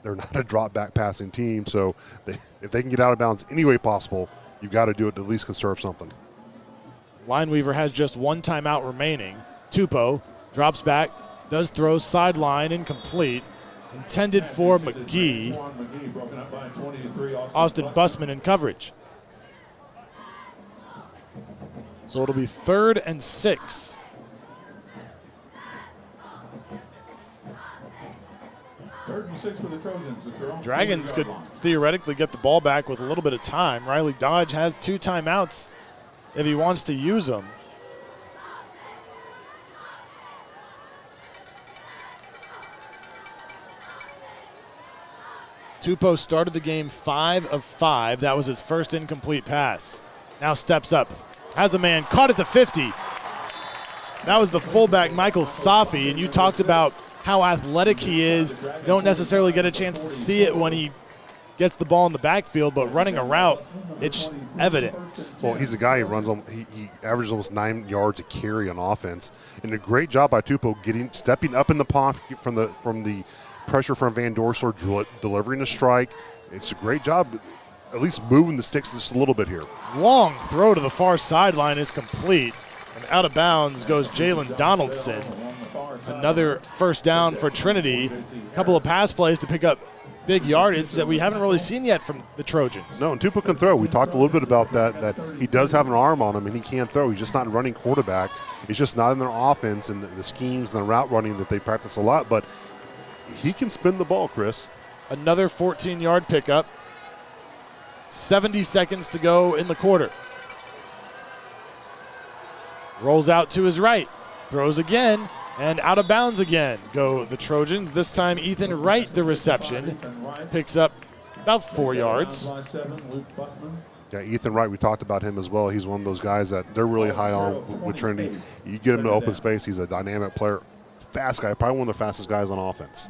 [SPEAKER 7] they're not a drop back passing team. So if they can get out of bounds any way possible, you've got to do it to at least conserve something.
[SPEAKER 6] Lineweaver has just one timeout remaining. Tupou drops back, does throw sideline, incomplete. Intended for McGee. Austin Bussman in coverage. So it'll be 3rd and 6.
[SPEAKER 1] Third and 6 for the Trojans.
[SPEAKER 6] Dragons could theoretically get the ball back with a little bit of time. Riley Dodge has 2 timeouts if he wants to use them. Tupou started the game 5 of 5. That was his first incomplete pass. Now steps up, has a man, caught at the 50. That was the fullback, Michael Safi, and you talked about how athletic he is. You don't necessarily get a chance to see it when he gets the ball in the backfield, but running a route, it's evident.
[SPEAKER 7] Well, he's a guy who runs, he averages almost 9 yards a carry on offense. And a great job by Tupou stepping up in the pocket from the pressure from Van Dorsler, delivering a strike. It's a great job, at least moving the sticks just a little bit here.
[SPEAKER 6] Long throw to the far sideline is complete. And out of bounds goes Jalen Donaldson. Another first down for Trinity. A couple of pass plays to pick up big yardage that we haven't really seen yet from the Trojans.
[SPEAKER 7] No, and Tupou can throw. We talked a little bit about that he does have an arm on him and he can throw. He's just not a running quarterback. It's just not in their offense and the schemes and the route running that they practice a lot, but he can spin the ball, Chris.
[SPEAKER 6] Another 14-yard pickup. 70 seconds to go in the quarter. Rolls out to his right. Throws again. And out of bounds again go the Trojans. This time Ethan Wright, the reception, picks up about 4 yards.
[SPEAKER 7] Yeah, Ethan Wright, we talked about him as well. He's one of those guys that they're really high on with Trinity. You get him to open space, he's a dynamic player. Fast guy, probably one of the fastest guys on offense.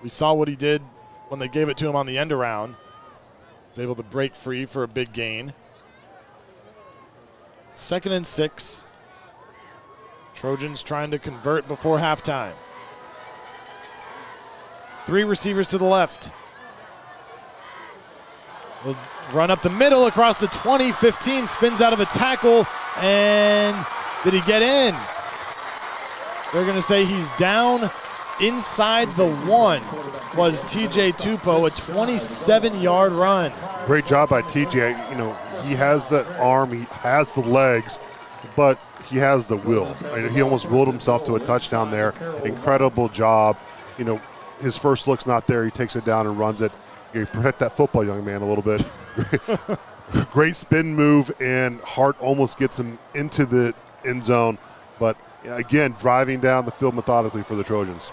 [SPEAKER 6] We saw what he did when they gave it to him on the end around. He's able to break free for a big gain. 2nd and 6. Trojans trying to convert before halftime. 3 receivers to the left. They'll run up the middle across the 20-15, spins out of a tackle, and did he get in? They're going to say he's down inside the 1. Was TJ Tupou, a 27-yard run.
[SPEAKER 7] Great job by TJ. You know, he has the arm, he has the legs, but he has the will. I mean, he almost willed himself to a touchdown there. Incredible job. You know, his first look's not there. He takes it down and runs it. You protect that football, young man, a little bit. Great spin move, and Hart almost gets him into the end zone. But, again, driving down the field methodically for the Trojans.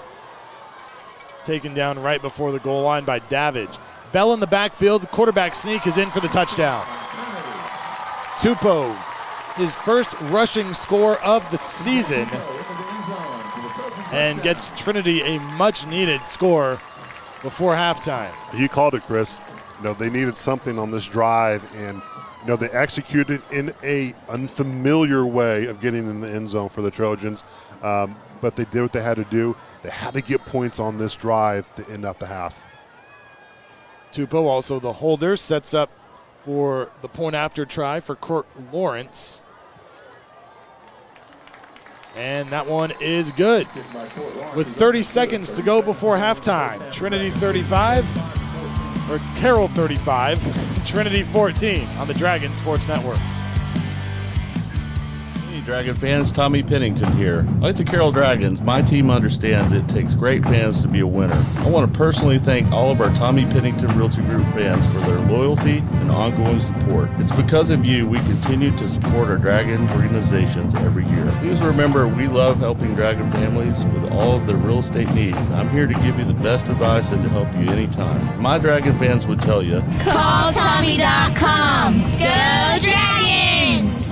[SPEAKER 6] Taken down right before the goal line by Davidge. Bell in the backfield. The quarterback sneak is in for the touchdown. Tupou, his first rushing score of the season, and gets Trinity a much-needed score before halftime.
[SPEAKER 7] You called it, Chris. You know, they needed something on this drive, and you know, they executed in a unfamiliar way of getting in the end zone for the Trojans, but they did what they had to do. They had to get points on this drive to end out the half.
[SPEAKER 6] Tupou, also the holder, sets up for the point-after try for Kirk Lawrence. And that one is good. With 30 seconds to go before halftime, Trinity 35, or Carroll 35, Trinity 14 on the Dragon Sports Network.
[SPEAKER 15] Hey Dragon fans, Tommy Pennington here. Like the Carroll Dragons, my team understands it takes great fans to be a winner. I want to personally thank all of our Tommy Pennington Realty Group fans for their loyalty and ongoing support. It's because of you we continue to support our Dragon organizations every year. Please remember, we love helping Dragon families with all of their real estate needs. I'm here to give you the best advice and to help you anytime. My Dragon fans would tell you,
[SPEAKER 16] call Tommy.com. Go Dragons!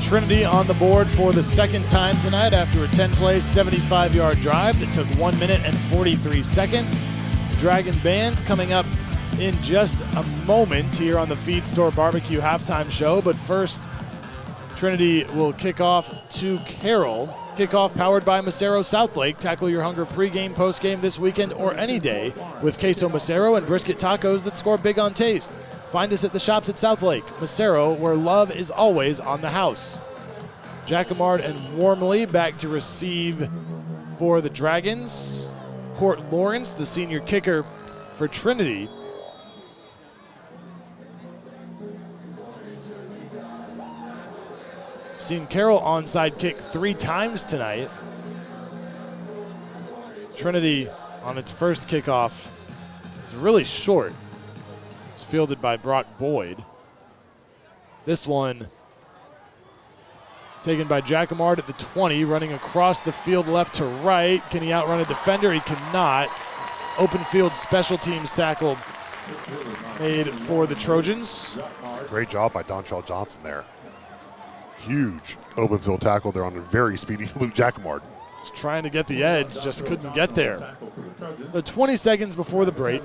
[SPEAKER 6] Trinity on the board for the second time tonight after a 10-play, 75-yard drive that took 1 minute and 43 seconds. Dragon Band coming up in just a moment here on the Feed Store Barbecue halftime show. But first, Trinity will kick off to Carroll. Kickoff powered by Macero Southlake. Tackle your hunger pregame, postgame this weekend or any day with queso Macero and brisket tacos that score big on taste. Find us at the shops at Southlake. Macero, where love is always on the house. Jacquemart and Warmley back to receive for the Dragons. Court Lawrence, the senior kicker for Trinity. Seen Carroll onside kick 3 times tonight. Trinity on its first kickoff is really short. It's fielded by Brock Boyd. This one taken by Jacquemart at the 20, running across the field left to right. Can he outrun a defender? He cannot. Open field special teams tackle made for the Trojans.
[SPEAKER 7] Great job by Dontrell Johnson there. Huge open field tackle there on a very speedy Luke Jacquemart.
[SPEAKER 6] Just trying to get the edge, just couldn't get there. So 20 seconds before the break.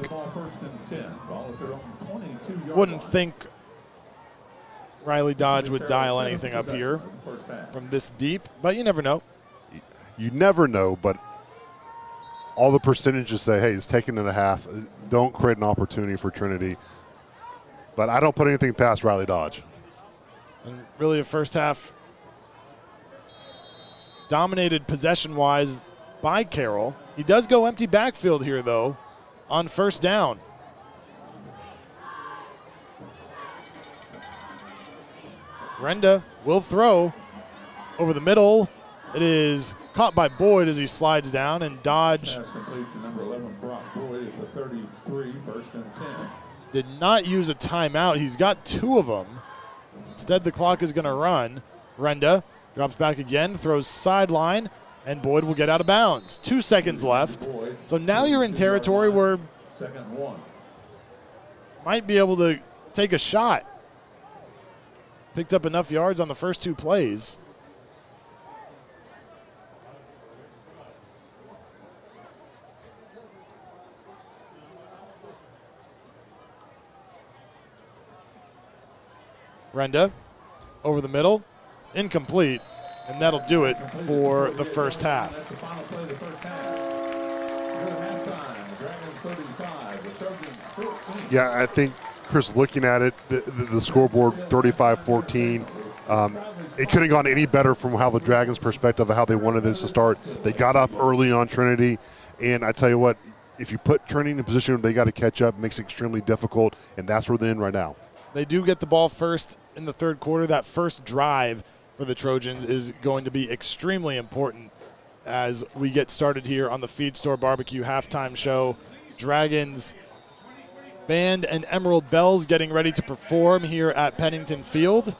[SPEAKER 6] Wouldn't think Riley Dodge would dial anything up here from this deep, but you never know.
[SPEAKER 7] You never know, but all the percentages say, hey, it's taken and a half. Don't create an opportunity for Trinity. But I don't put anything past Riley Dodge.
[SPEAKER 6] And really a first half dominated possession-wise by Carroll. He does go empty backfield here, though, on first down. Renda will throw over the middle. It is caught by Boyd as he slides down, and Dodge
[SPEAKER 1] Pass complete to number 11, Brock Boyd at the 33, first and 10.
[SPEAKER 6] did not use a timeout. He's got 2 of them. Instead, the clock is going to run. Renda drops back again, throws sideline, and Boyd will get out of bounds. 2 seconds left. So now you're in territory where
[SPEAKER 1] second 1.
[SPEAKER 6] might be able to take a shot. Picked up enough yards on the first 2 plays. Renda over the middle, incomplete, and that'll do it for the first half.
[SPEAKER 1] Final play of the first half. Good halftime. The Dragons 35, the Trojans 14.
[SPEAKER 7] Yeah, I think, Chris, looking at it, the scoreboard 35-14, it couldn't have gone any better from how the Dragons' perspective of how they wanted this to start. They got up early on Trinity, and I tell you what, if you put Trinity in a position where they got to catch up, it makes it extremely difficult, and that's where they're in right now.
[SPEAKER 6] They do get the ball first in the third quarter. That first drive for the Trojans is going to be extremely important as we get started here on the Feed Store Barbecue halftime show. Dragons Band and Emerald Bells getting ready to perform here at Pennington Field.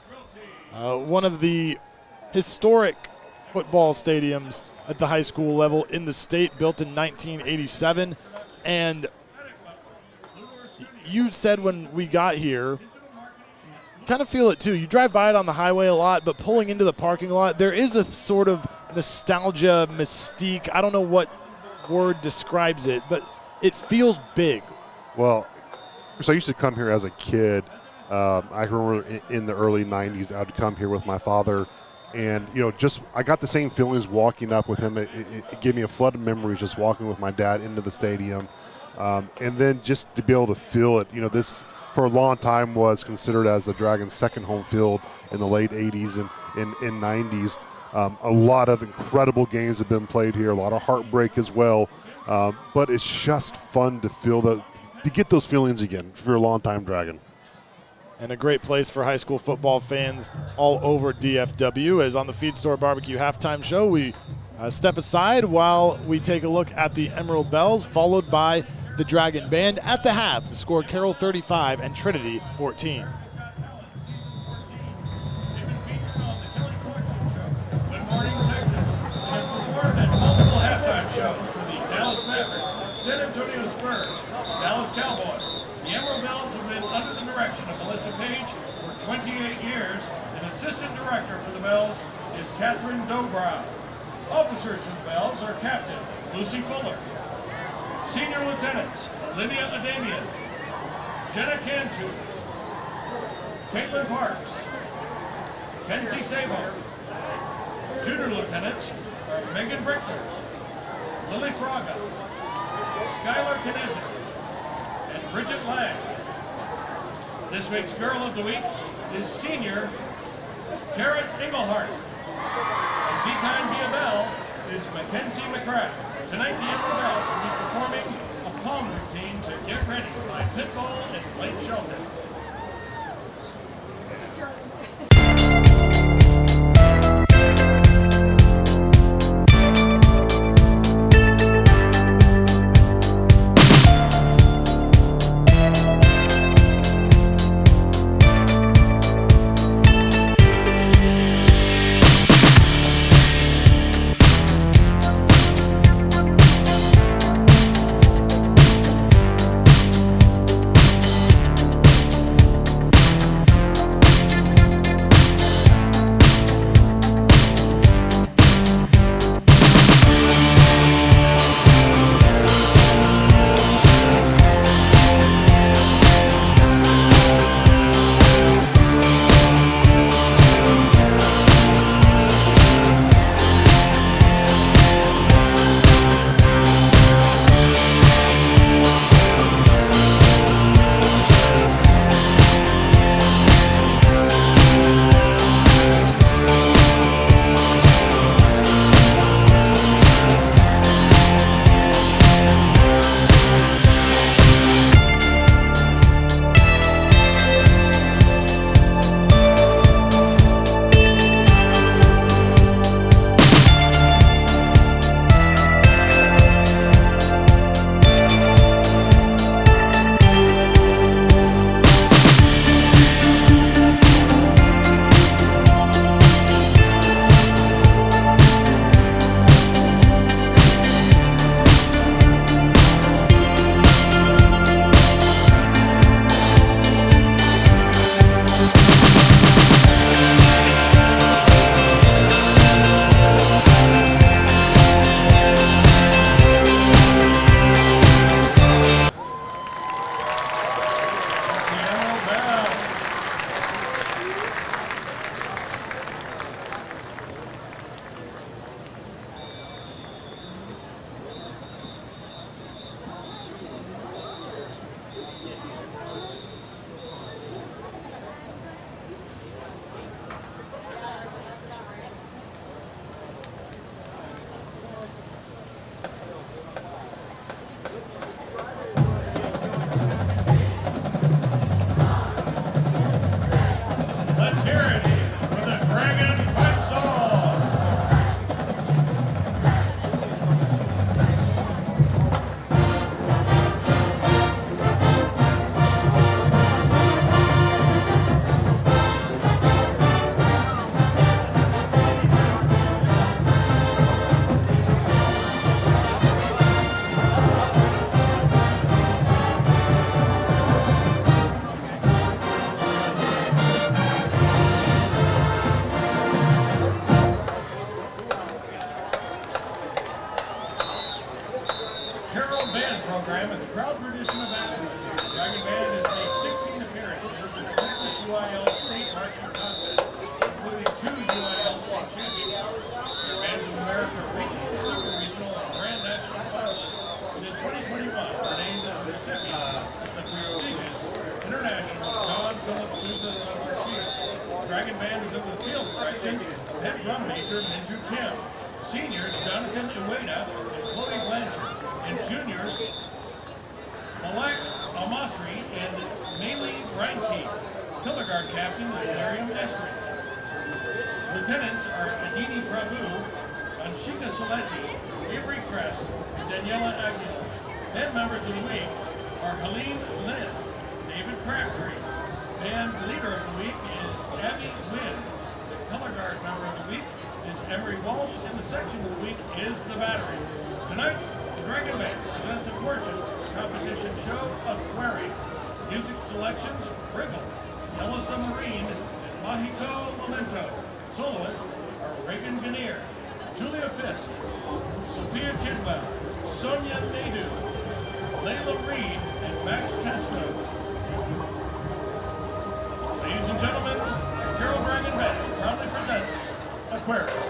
[SPEAKER 6] One of the historic football stadiums at the high school level in the state, built in 1987. And you said when we got here, kind of feel it too. You drive by it on the highway a lot, but pulling into the parking lot, there is a sort of nostalgia, mystique. I don't know what word describes it, but it feels big.
[SPEAKER 7] Well, so I used to come here as a kid. I remember in the early 90s, I would come here with my father. And, just I got the same feelings walking up with him. It gave me a flood of memories just walking with my dad into the stadium. And then just to be able to feel it, this for a long time was considered as the Dragons' second home field in the late 80s and 90s. A lot of incredible games have been played here, a lot of heartbreak as well. But it's just fun to feel to get those feelings again for a long-time Dragon.
[SPEAKER 6] And a great place for high school football fans all over DFW. As on the Feed Store Barbecue halftime show, we step aside while we take a look at the Emerald Bells, followed by the Dragon Band. At the half, the score Carroll 35 and Trinity 14.
[SPEAKER 3] Good morning, Texas. And performed at multiple halftime shows for the Dallas Mavericks, San Antonio Spurs, Dallas Cowboys. The Emerald Bells have been under the direction of Melissa Page for 28 years, and assistant director for the Bells is Catherine Dobrow. Officers of the Bells are Captain Lucy Fuller, Senior Lieutenants Olivia Adamian,
[SPEAKER 1] Jenna Cantu, Caitlin Parks, Kenzie Sabo. Junior lieutenants are Megan Brickler, Lily Fraga, Skylar Knezek, and Bridget Lang. This week's Girl of the Week is senior Karen Engelhardt. And Be Kind Be a Bell is Mackenzie McCraft. Tonight, the Ember Bell will be performing a palm routine to Get Ready by Pitbull and Blake Shelton. program is a proud tradition of athletes. Dragon Band has made 16 appearances in the Texas UIL State Marching Contest, including 2 UIL State Championships, the Bands of America Regional, Super Regional, and Grand National Finals. And in 2021, were named as the recipient of the prestigious International John Philip Sousa Summer Field. Dragon Band is in the field direction, head drum major Minju Kim, seniors Jonathan Ueda and Chloe Blanchard, and juniors Malak Almasri and Maylee Reinke. Pillar guard captain is Miriam Estrin. Lieutenants are Aditi Prabhu, Anshika Saleti, Avery Kress, and Daniela Aguilar. Head members of the week are Helene Lynn, David Crabtree, and leader of the week is Abby Wynn. The color guard member of the week is Emery Walsh, and the section of the week is the Battery. Tonight, the Dragon Band presents a portion of the competition show of Query. Music selections, Wriggle, Yellow Submarine, and Mahiko Memento. Soloists are Reagan Gannier, Julia Fisk, Sophia Kidwell, Sonia Nadu, Layla Reed, and Max Castro. Cleric.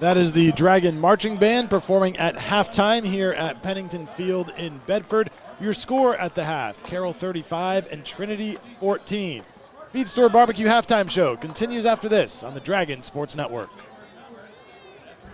[SPEAKER 6] That is the Dragon Marching Band performing at halftime here at Pennington Field in Bedford. Your score at the half, Carroll 35 and Trinity 14. Feed Store Barbecue Halftime Show continues after this on the Dragon Sports Network.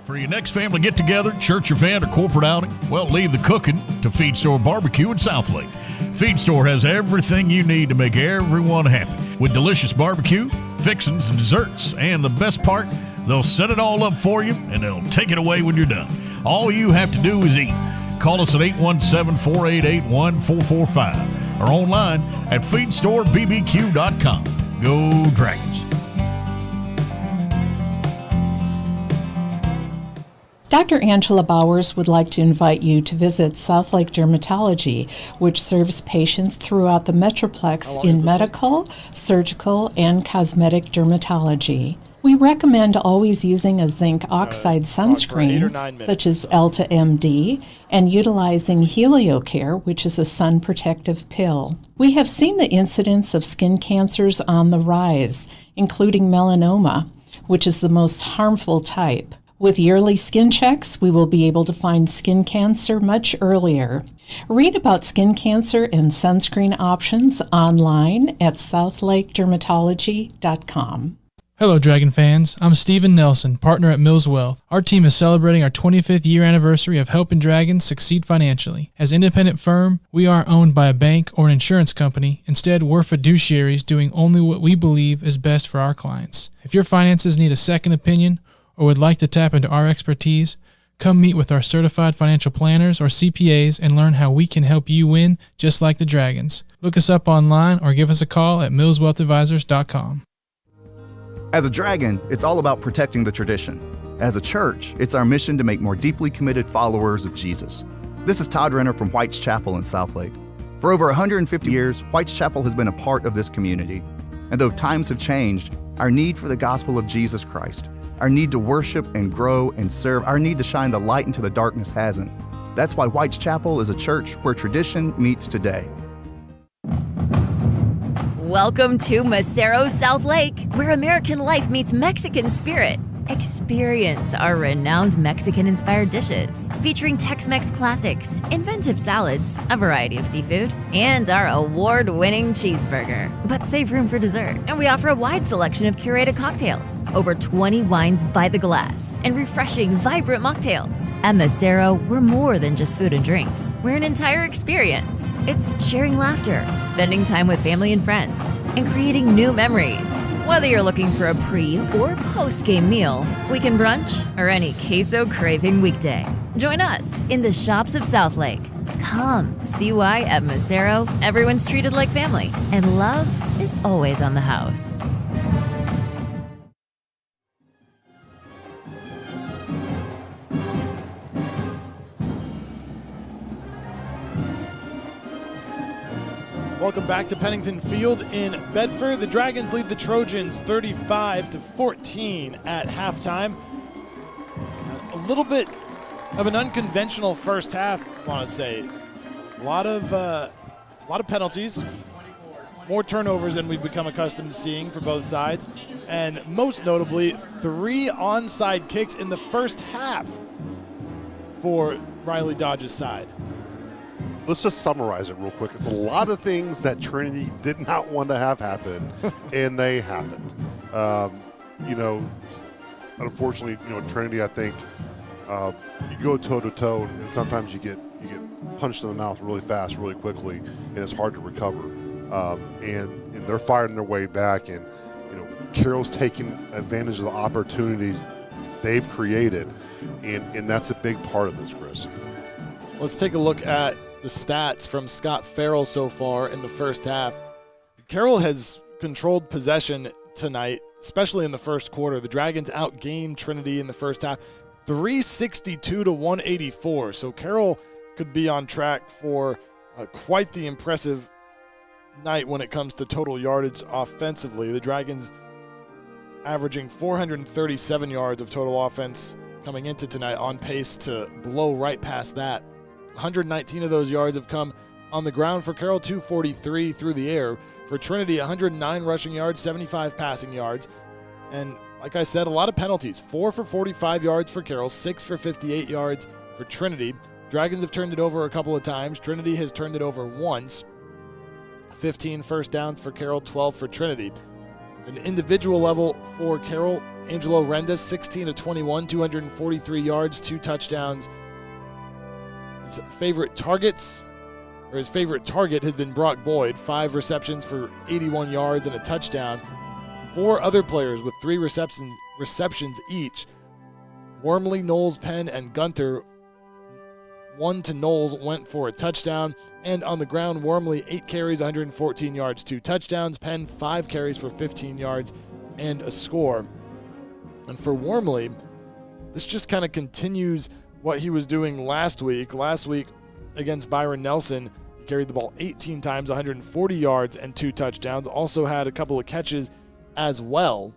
[SPEAKER 14] For your next family get-together, church event, or corporate outing, well, leave the cooking to Feed Store Barbecue in Southlake. Feed Store has everything you need to make everyone happy with delicious barbecue, fixings, and desserts. And the best part, they'll set it all up for you, and they'll take it away when you're done. All you have to do is eat. Call us at 817-488-1445 or online at feedstorebbq.com. Go Dragons.
[SPEAKER 17] Dr. Angela Bowers would like to invite you to visit Southlake Dermatology, which serves patients throughout the Metroplex in medical, surgical, and cosmetic dermatology. We recommend always using a zinc oxide sunscreen, such as Elta MD, and utilizing HelioCare, which is a sun protective pill. We have seen the incidence of skin cancers on the rise, including melanoma, which is the most harmful type. With yearly skin checks, we will be able to find skin cancer much earlier. Read about skin cancer and sunscreen options online at southlakedermatology.com.
[SPEAKER 22] Hello, Dragon fans. I'm Stephen Nelson, partner at Mills Wealth. Our team is celebrating our 25th year anniversary of helping Dragons succeed financially. As an independent firm, we aren't owned by a bank or an insurance company. Instead, we're fiduciaries doing only what we believe is best for our clients. If your finances need a second opinion or would like to tap into our expertise, come meet with our certified financial planners or CPAs and learn how we can help you win just like the Dragons. Look us up online or give us a call at millswealthadvisors.com.
[SPEAKER 19] As a Dragon, it's all about protecting the tradition. As a church, it's our mission to make more deeply committed followers of Jesus. This is Todd Renner from White's Chapel in Southlake. For over 150 years, White's Chapel has been a part of this community. And though times have changed, our need for the gospel of Jesus Christ, our need to worship and grow and serve, our need to shine the light into the darkness hasn't. That's why White's Chapel is a church where tradition meets today.
[SPEAKER 9] Welcome to Macero Southlake, where American life meets Mexican spirit. Experience our renowned Mexican-inspired dishes, featuring Tex-Mex classics, inventive salads, a variety of seafood, and our award-winning cheeseburger. But save room for dessert, and we offer a wide selection of curated cocktails, over 20 wines by the glass, and refreshing, vibrant mocktails. At Macero, we're more than just food and drinks. We're an entire experience. It's sharing laughter, spending time with family and friends, and creating new memories. Whether you're looking for a pre- or post-game meal, weekend brunch, or any queso-craving weekday, join us in the shops of Southlake. Come see why at Macero, everyone's treated like family, and love is always on the house.
[SPEAKER 6] Welcome back to Pennington Field in Bedford. The Dragons lead the Trojans 35-14 at halftime. A little bit of an unconventional first half, I want to say. A lot of penalties, more turnovers than we've become accustomed to seeing for both sides, and most notably, 3 onside kicks in the first half for Riley Dodge's side?
[SPEAKER 7] Let's just summarize it real quick. It's a lot of things that Trinity did not want to have happen, and they happened. Unfortunately, Trinity, I think, you go toe-to-toe, and sometimes you get punched in the mouth really fast, really quickly, and it's hard to recover. And they're fighting their way back, and Carroll's taking advantage of the opportunities they've created, and that's a big part of this, Chris.
[SPEAKER 6] Let's take a look at the stats from Scott Farrell so far in the first half. Carroll has controlled possession tonight, especially in the first quarter. The Dragons outgained Trinity in the first half, 362 to 184. So Carroll could be on track for quite the impressive night when it comes to total yardage offensively. The Dragons averaging 437 yards of total offense coming into tonight, on pace to blow right past that. 119 of those yards have come on the ground for Carroll, 243 through the air. For Trinity, 109 rushing yards, 75 passing yards. And like I said, a lot of penalties. 4 for 45 yards for Carroll, 6 for 58 yards for Trinity. Dragons have turned it over a couple of times. Trinity has turned it over once. 15 first downs for Carroll, 12 for Trinity. An individual level for Carroll, Angelo Rendas, 16 of 21, 243 yards, 2 touchdowns. His favorite target has been Brock Boyd, 5 receptions for 81 yards and a touchdown. 4 other players with 3 receptions each. Wormley, Knowles, Penn, and Gunter. 1 to Knowles went for a touchdown. And on the ground, Wormley, 8 carries, 114 yards, 2 touchdowns. Penn, 5 carries for 15 yards and a score. And for Wormley, this just kind of continues what he was doing last week. Last week against Byron Nelson, he carried the ball 18 times, 140 yards and 2 touchdowns. Also had a couple of catches as well.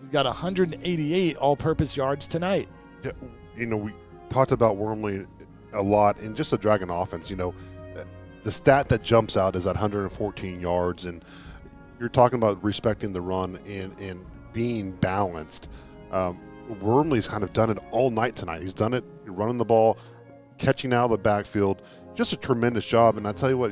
[SPEAKER 6] He's got 188 all-purpose yards tonight.
[SPEAKER 7] Yeah, we talked about Wormley a lot in just the Dragon offense. The stat that jumps out is that 114 yards, and you're talking about respecting the run and being balanced. Wormley's kind of done it all night tonight. He's done it running the ball, catching out of the backfield. Just a tremendous job. And I tell you what,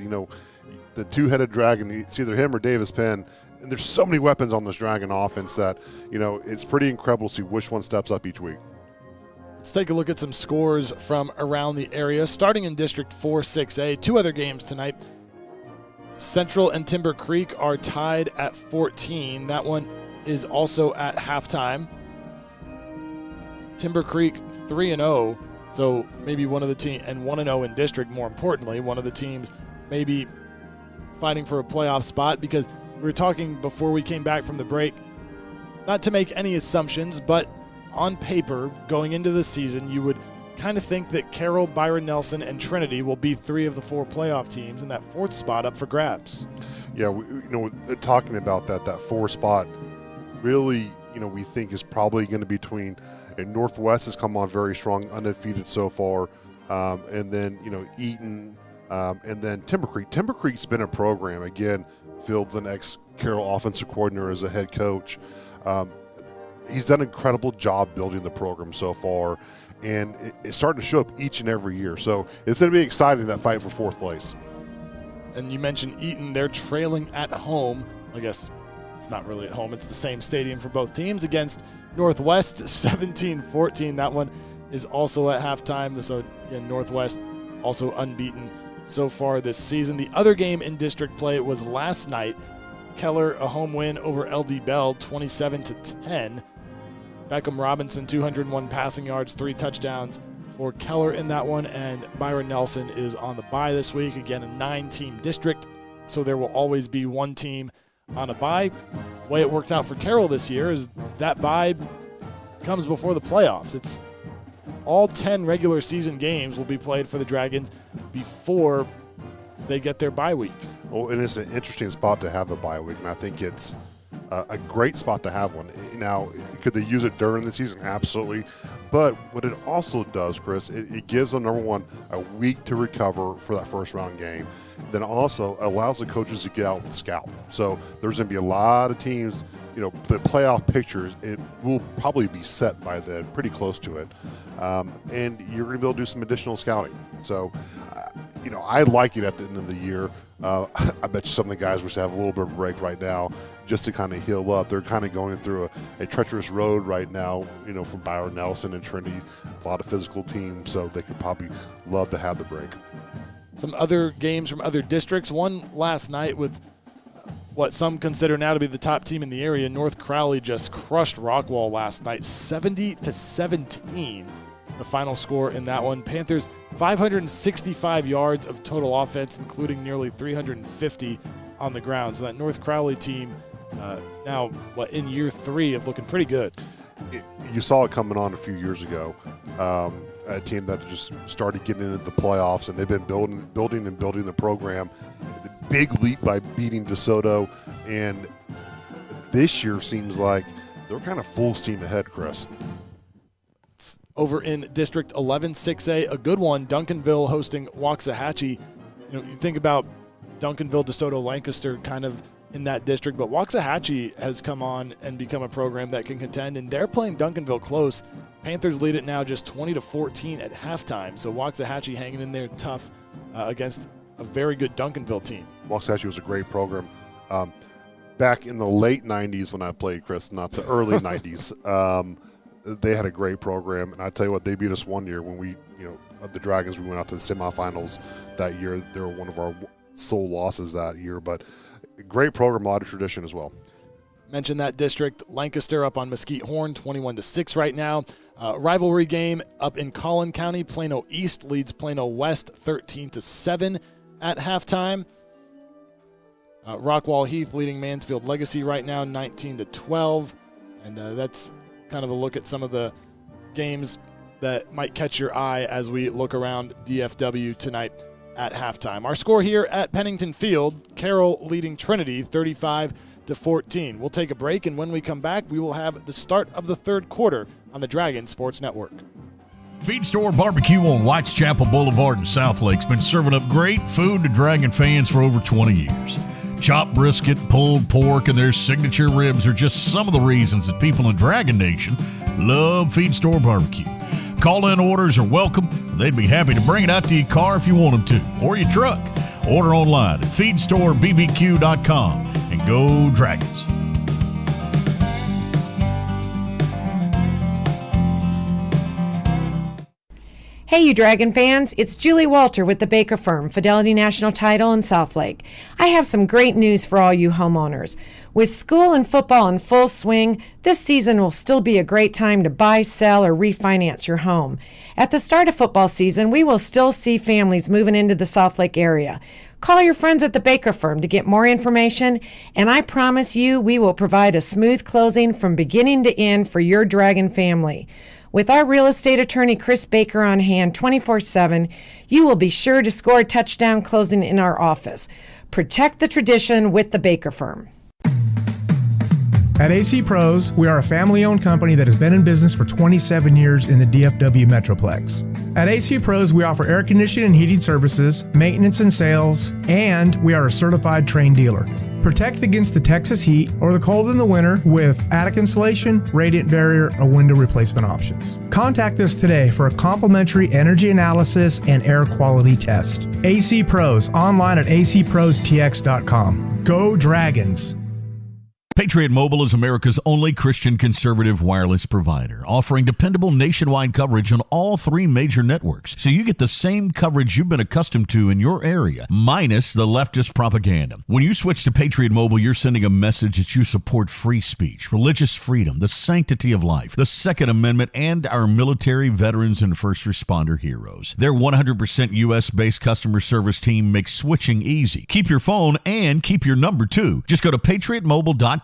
[SPEAKER 7] the two-headed dragon, it's either him or Davis Penn, and there's so many weapons on this Dragon offense that, it's pretty incredible to see which one steps up each week.
[SPEAKER 6] Let's take a look at some scores from around the area. Starting in District 4-6A, 2 other games tonight. Central and Timber Creek are tied at 14. That one is also at halftime. Timber Creek 3-0, so maybe one of the teams, and 1-0 in district, more importantly, one of the teams maybe fighting for a playoff spot, because we were talking before we came back from the break, not to make any assumptions, but on paper, going into the season, you would kind of think that Carroll, Byron Nelson, and Trinity will be 3 of the 4 playoff teams, and that 4th spot up for grabs.
[SPEAKER 7] Yeah, talking about that 4 spot, really, we think is probably going to be between, and Northwest has come on very strong, undefeated so far, and then, Eaton, and then Timber Creek. Timber Creek's been a program. Again, Fields, an ex-Carroll offensive coordinator, as a head coach. He's done an incredible job building the program so far, and it's starting to show up each and every year. So it's going to be exciting, that fight for 4th place.
[SPEAKER 6] And you mentioned Eaton. They're trailing at home. I guess it's not really at home. It's the same stadium for both teams, against Northwest, 17-14. That one is also at halftime. So, again, Northwest also unbeaten so far this season. The other game in district play was last night. Keller, a home win over LD Bell, 27-10. Beckham Robinson, 201 passing yards, 3 touchdowns for Keller in that one. And Byron Nelson is on the bye this week. Again, a 9-team district, so there will always be 1 team on a bye. The way it worked out for Carroll this year is that bye comes before the playoffs. It's all 10 regular season games will be played for the Dragons before they get their bye week.
[SPEAKER 7] Well, and it's an interesting spot to have a bye week, and I think it's a great spot to have one. Now, could they use it during the season? Absolutely. But what it also does, Chris, it gives them, number one, a week to recover for that first round game. Then also allows the coaches to get out and scout. So there's going to be a lot of teams, the playoff pictures, it will probably be set by then, pretty close to it. And you're going to be able to do some additional scouting. So, I like it at the end of the year. I bet you some of the guys wish to have a little bit of a break right now just to kind of heal up. They're kind of going through a treacherous road right now, from Byron Nelson and Trinity. It's a lot of physical teams, so they could probably love to have the break.
[SPEAKER 6] Some other games from other districts. One last night with what some consider now to be the top team in the area. North Crowley just crushed Rockwall last night, 70-17. The final score in that one. Panthers 565 yards of total offense, including nearly 350 on the ground. So that North Crowley team now, in year 3 of looking pretty good.
[SPEAKER 7] You saw it coming on a few years ago. A team that just started getting into the playoffs, and they've been building the program. The big leap by beating DeSoto, and this year seems like they're kind of full steam ahead, Chris.
[SPEAKER 6] Over in District 11, 6A, a good one, Duncanville hosting Waxahachie. You think about Duncanville, DeSoto, Lancaster kind of in that district, but Waxahachie has come on and become a program that can contend, and they're playing Duncanville close. Panthers lead it now just 20-14 at halftime, so Waxahachie hanging in there tough against a very good Duncanville team.
[SPEAKER 7] Waxahachie was a great program. Back in the late 90s when I played, Chris, not the early 90s, they had a great program, and I tell you what, they beat us one year when we, the Dragons, we went out to the semifinals that year. They were one of our sole losses that year, but a great program, a lot of tradition as well.
[SPEAKER 6] Mentioned that district, Lancaster up on Mesquite Horn, 21-6 right now. Rivalry game up in Collin County, Plano East leads Plano West 13-7 at halftime. Rockwall Heath leading Mansfield Legacy right now 19-12, and that's kind of a look at some of the games that might catch your eye as we look around DFW tonight at halftime. Our score here at Pennington Field, Carroll leading Trinity 35-14. We'll take a break, and when we come back, we will have the start of the third quarter on the Dragon Sports Network.
[SPEAKER 14] Feed Store Barbecue on Whites Chapel Boulevard in Southlake's been serving up great food to Dragon fans for over 20 years. Chopped brisket, pulled pork, and their signature ribs are just some of the reasons that people in Dragon Nation love Feed Store Barbecue. Call-in orders are welcome. They'd be happy to bring it out to your car if you want them to, or your truck. Order online at feedstorebbq.com and go Dragons.
[SPEAKER 11] Hey, you Dragon fans, it's Julie Walter with the Baker Firm, Fidelity National Title in Southlake. I have some great news for all you homeowners. With school and football in full swing, this season will still be a great time to buy, sell, or refinance your home. At the start of football season, we will still see families moving into the Southlake area. Call your friends at the Baker Firm to get more information, and I promise you we will provide a smooth closing from beginning to end for your Dragon family. With our real estate attorney, Chris Baker, on hand 24/7, you will be sure to score a touchdown closing in our office. Protect the tradition with the Baker Firm.
[SPEAKER 13] At AC Pros, we are a family-owned company that has been in business for 27 years in the DFW Metroplex. At AC Pros, we offer air conditioning and heating services, maintenance and sales, and we are a certified trained dealer. Protect against the Texas heat or the cold in the winter with attic insulation, radiant barrier, or window replacement options. Contact us today for a complimentary energy analysis and air quality test. AC Pros, online at acprostx.com. Go Dragons!
[SPEAKER 14] Patriot Mobile is America's only Christian conservative wireless provider, offering dependable nationwide coverage on all 3 major networks, so you get the same coverage you've been accustomed to in your area, minus the leftist propaganda. When you switch to Patriot Mobile, you're sending a message that you support free speech, religious freedom, the sanctity of life, the Second Amendment, and our military, veterans, and first responder heroes. Their 100% U.S.-based customer service team makes switching easy. Keep your phone and keep your number, too. Just go to patriotmobile.com/dragons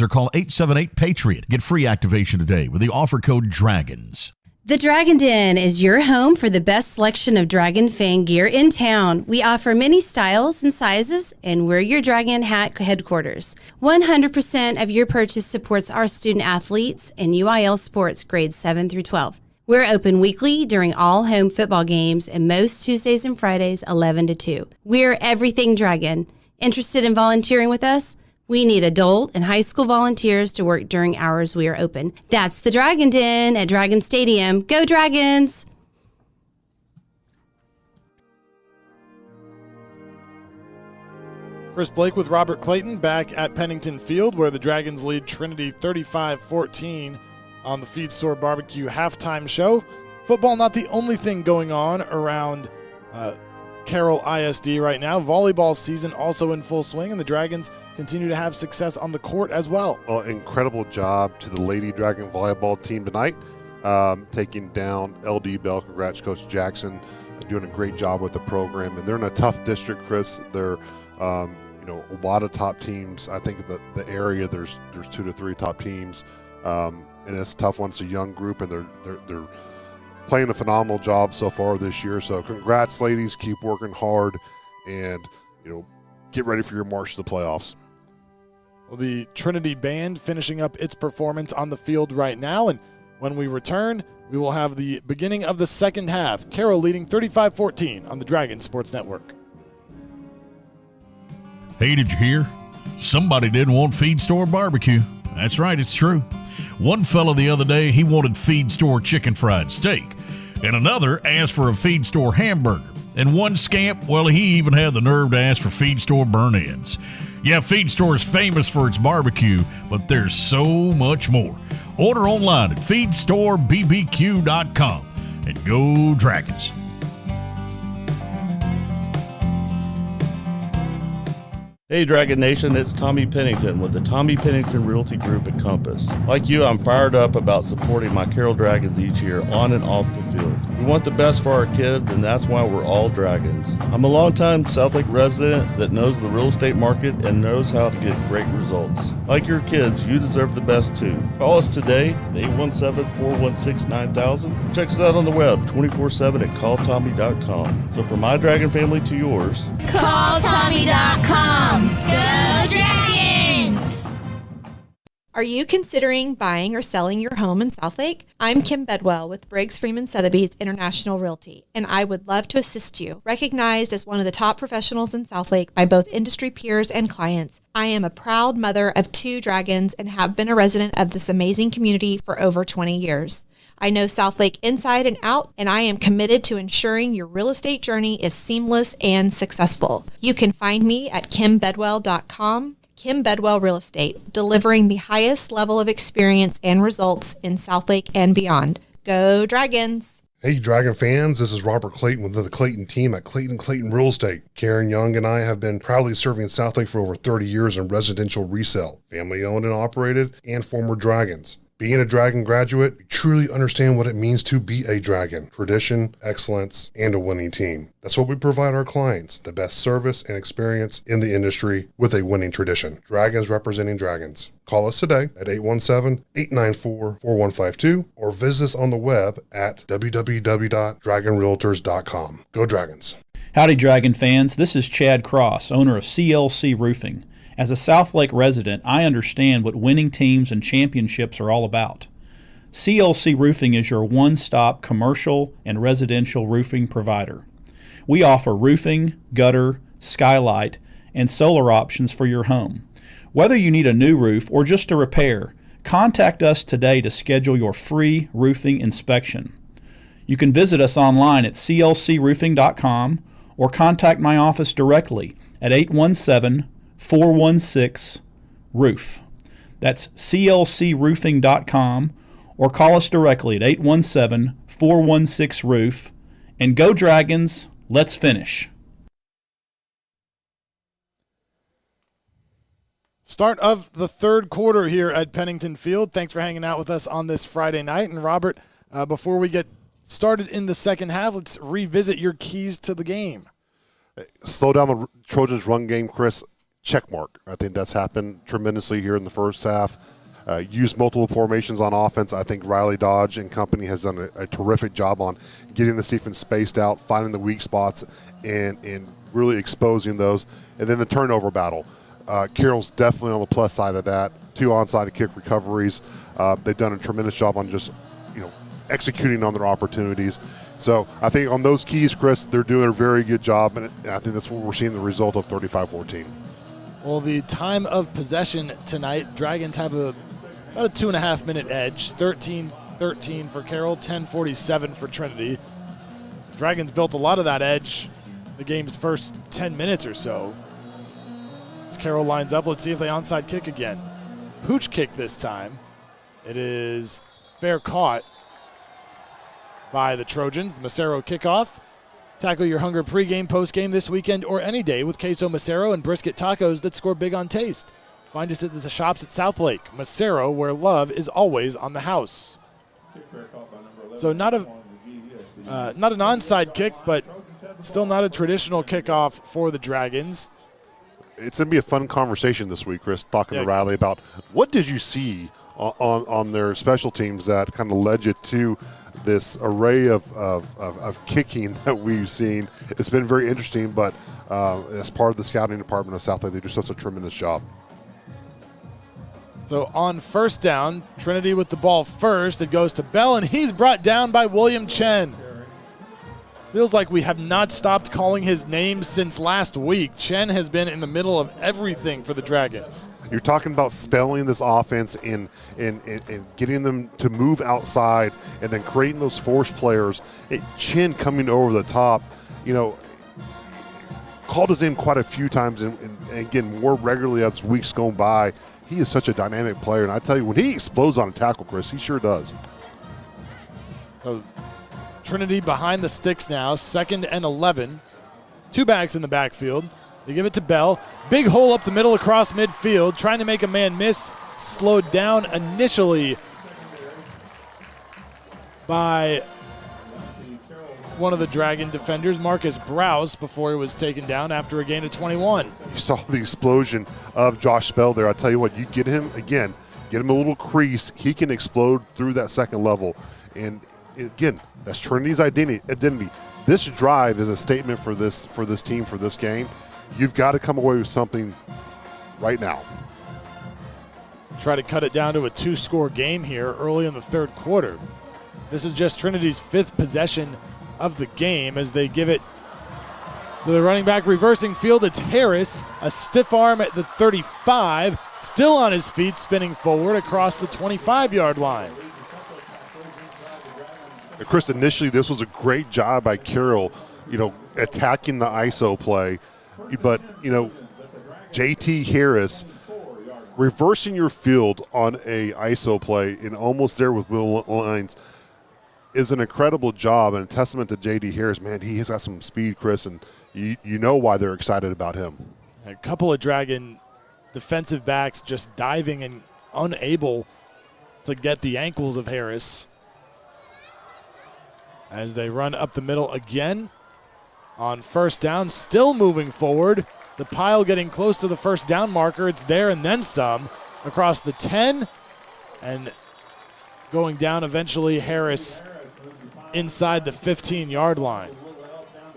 [SPEAKER 14] or call 878-PATRIOT. Get free activation today with the offer code DRAGONS.
[SPEAKER 18] The Dragon Den is your home for the best selection of Dragon fan gear in town. We offer many styles and sizes, and we're your Dragon Hat headquarters. 100% of your purchase supports our student athletes and UIL sports grades 7 through 12. We're open weekly during all home football games and most Tuesdays and Fridays 11 to 2. We're everything Dragon. Interested in volunteering with us? We need adult and high school volunteers to work during hours we are open. That's the Dragon Den at Dragon Stadium. Go Dragons!
[SPEAKER 6] Chris Blake with Robert Clayton back at Pennington Field, where the Dragons lead Trinity 35-14 on the Feed Store Barbecue halftime show. Football not the only thing going on around Carroll ISD right now. Volleyball season also in full swing, and the Dragons continue to have success on the court as well.
[SPEAKER 7] Well, incredible job to the Lady Dragon volleyball team tonight, taking down LD Bell. Congrats, Coach Jackson, doing a great job with the program. And they're in a tough district, Chris. They're, a lot of top teams. I think the area there's 2 to 3 top teams, and it's a tough one. It's a young group, and they're playing a phenomenal job so far this year. So congrats, ladies. Keep working hard, and get ready for your march to the playoffs.
[SPEAKER 6] Well, the Trinity Band finishing up its performance on the field right now, and when we return, we will have the beginning of the second half. Carroll leading 35-14 on the Dragon Sports Network.
[SPEAKER 14] Hey, did you hear? Somebody didn't want Feed Store barbecue. That's right, it's true. One fella the other day, he wanted Feed Store chicken fried steak, and another asked for a Feed Store hamburger. And one scamp, well, he even had the nerve to ask for Feed Store burn ends. Yeah, Feed Store is famous for its barbecue, but there's so much more. Order online at feedstorebbq.com and go Dragons.
[SPEAKER 15] Hey Dragon Nation, it's Tommy Pennington with the Tommy Pennington Realty Group at Compass. Like you, I'm fired up about supporting my Carroll Dragons each year on and off the field. We want the best for our kids, and that's why we're all Dragons. I'm a longtime Southlake resident that knows the real estate market and knows how to get great results. Like your kids, you deserve the best too. Call us today at 817-416-9000. Check us out on the web 24/7 at calltommy.com. So from my Dragon family to yours,
[SPEAKER 16] calltommy.com. Go Dragons!
[SPEAKER 5] Are you considering buying or selling your home in Southlake? I'm Kim Bedwell with Briggs Freeman Sotheby's International Realty, and I would love to assist you. Recognized as one of the top professionals in Southlake by both industry peers and clients, I am a proud mother of 2 dragons and have been a resident of this amazing community for over 20 years. I know Southlake inside and out, and I am committed to ensuring your real estate journey is seamless and successful. You can find me at kimbedwell.com. Kim Bedwell Real Estate, delivering the highest level of experience and results in Southlake and beyond. Go Dragons!
[SPEAKER 7] Hey, Dragon fans, this is Robert Clayton with the Clayton team at Clayton Real Estate. Karen Young and I have been proudly serving Southlake for over 30 years in residential resale, family owned and operated, and former Dragons. Being a Dragon graduate, we truly understand what it means to be a Dragon. Tradition, excellence, and a winning team. That's what we provide our clients, the best service and experience in the industry with a winning tradition. Dragons representing Dragons. Call us today at 817-894-4152 or visit us on the web at www.dragonrealtors.com. Go Dragons.
[SPEAKER 4] Howdy, Dragon fans. This is Chad Cross, owner of CLC Roofing. As a Southlake resident, I understand what winning teams and championships are all about. CLC Roofing is your one-stop commercial and residential roofing provider. We offer roofing, gutter, skylight, and solar options for your home. Whether you need a new roof or just a repair, contact us today to schedule your free roofing inspection. You can visit us online at clcroofing.com or contact my office directly at 817-416-ROOF. That's clcroofing.com or call us directly at 817-416-ROOF. And go Dragons, let's finish.
[SPEAKER 6] Start of the third quarter here at Pennington Field. Thanks for hanging out with us on this Friday night. And Robert, before we get started in the second half, let's revisit your keys to the game.
[SPEAKER 7] Slow down the Trojans' run game, Chris. Check mark. I think that's happened tremendously here in the first half. use multiple formations on offense. I think Riley Dodge and company has done a terrific job on getting this defense spaced out, finding the weak spots, and really exposing those. And then the turnover battle. Carroll's definitely on the plus side of that. 2 onside kick recoveries. They've done a tremendous job on just, executing on their opportunities. So I think on those keys, Chris, they're doing a very good job, and I think that's what we're seeing the result of 35-14.
[SPEAKER 6] Well, the time of possession tonight, Dragons have about a 2.5-minute edge, 13-13 for Carroll, 10:47 for Trinity. Dragons built a lot of that edge the game's first 10 minutes or so. As Carroll lines up, let's see if they onside kick again. Pooch kick this time. It is fair caught by the Trojans. Macero kickoff. Tackle your hunger pregame, postgame this weekend or any day with queso Macero and brisket tacos that score big on taste. Find us at the shops at Southlake. Macero, where love is always on the house. So not an onside kick, but still not a traditional kickoff for the Dragons.
[SPEAKER 7] It's going to be a fun conversation this week, Chris, talking to Riley about what did you see on their special teams that kind of led you to this array of kicking that we've seen. It's been very interesting, but as part of the scouting department of Southlake, they do such a tremendous job.
[SPEAKER 6] So on first down, Trinity with the ball first. It goes to Bell, and he's brought down by William Chen. Feels like we have not stopped calling his name since last week. Chen has been in the middle of everything for the Dragons.
[SPEAKER 7] You're talking about spelling this offense and getting them to move outside and then creating those force players. Chen coming over the top, called his name quite a few times and again, more regularly as weeks go by. He is such a dynamic player. And I tell you, when he explodes on a tackle, Chris, he sure does.
[SPEAKER 6] So Trinity behind the sticks now, 2nd and 11. 2 backs in the backfield. They give it to Bell. Big hole up the middle across midfield, trying to make a man miss. Slowed down initially by one of the Dragon defenders, Marcus Browse, before he was taken down after a gain of 21.
[SPEAKER 7] You saw the explosion of Josh Bell there. I tell you what, you get him, again, get him a little crease. He can explode through that second level. And again, that's Trinity's identity. This drive is a statement for this team, for this game. You've got to come away with something right now.
[SPEAKER 6] Try to cut it down to a 2-score game here early in the third quarter. This is just Trinity's 5th possession of the game as they give it to the running back reversing field. It's Harris, a stiff arm at the 35, still on his feet, spinning forward across the 25-yard line.
[SPEAKER 7] Chris, initially this was a great job by Carroll, attacking the ISO play. But, JT Harris reversing your field on a ISO play and almost there with Will Lines is an incredible job and a testament to JT Harris. Man, he has got some speed, Chris, and you know why they're excited about him.
[SPEAKER 6] A couple of Dragon defensive backs just diving and unable to get the ankles of Harris as they run up the middle again. On first down, still moving forward. The pile getting close to the first down marker. It's there and then some across the 10 and going down eventually Harris inside the 15-yard line.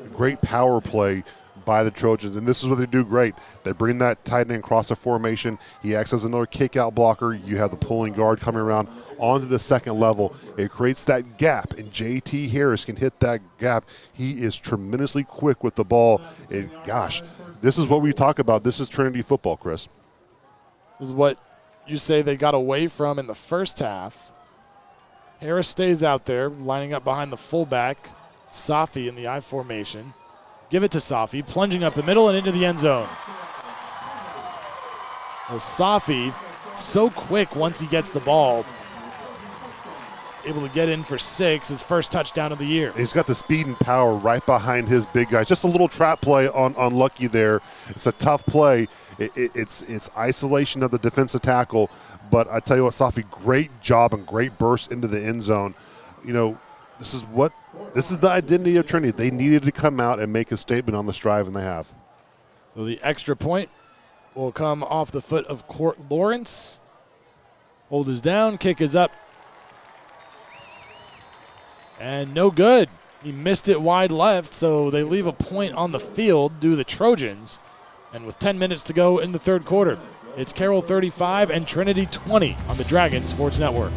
[SPEAKER 7] A great power play by the Trojans, and this is what they do great. They bring that tight end across the formation. He acts as another kick-out blocker. You have the pulling guard coming around onto the second level. It creates that gap, and J.T. Harris can hit that gap. He is tremendously quick with the ball, and gosh, this is what we talk about. This is Trinity football, Chris.
[SPEAKER 6] This is what you say they got away from in the first half. Harris stays out there, lining up behind the fullback, Safi in the I formation. Give it to Safi, plunging up the middle and into the end zone. Well, Safi, so quick once he gets the ball, able to get in for 6, his first touchdown of the year.
[SPEAKER 7] He's got the speed and power right behind his big guys. Just a little trap play on Lucky there. It's a tough play. It's isolation of the defensive tackle, but I tell you what, Safi, great job and great burst into the end zone. This is the identity of Trinity. They needed to come out and make a statement on this drive, and they have.
[SPEAKER 6] So the extra point will come off the foot of Court Lawrence. Hold is down, kick is up. And no good. He missed it wide left, so they leave a point on the field due to the Trojans. And with 10 minutes to go in the third quarter, it's Carroll 35 and Trinity 20 on the Dragon Sports Network.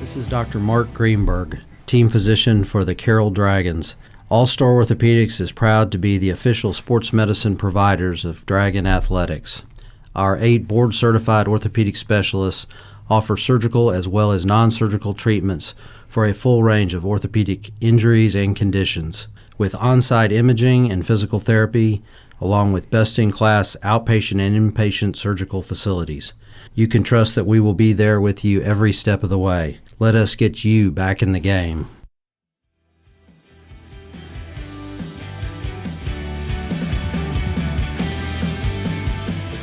[SPEAKER 20] This is Dr. Mark Greenberg, team physician for the Carroll Dragons. All-Star Orthopedics is proud to be the official sports medicine providers of Dragon Athletics. Our 8 board-certified orthopedic specialists offer surgical as well as non-surgical treatments for a full range of orthopedic injuries and conditions, with on-site imaging and physical therapy, along with best-in-class outpatient and inpatient surgical facilities. You can trust that we will be there with you every step of the way. Let us get you back in the game.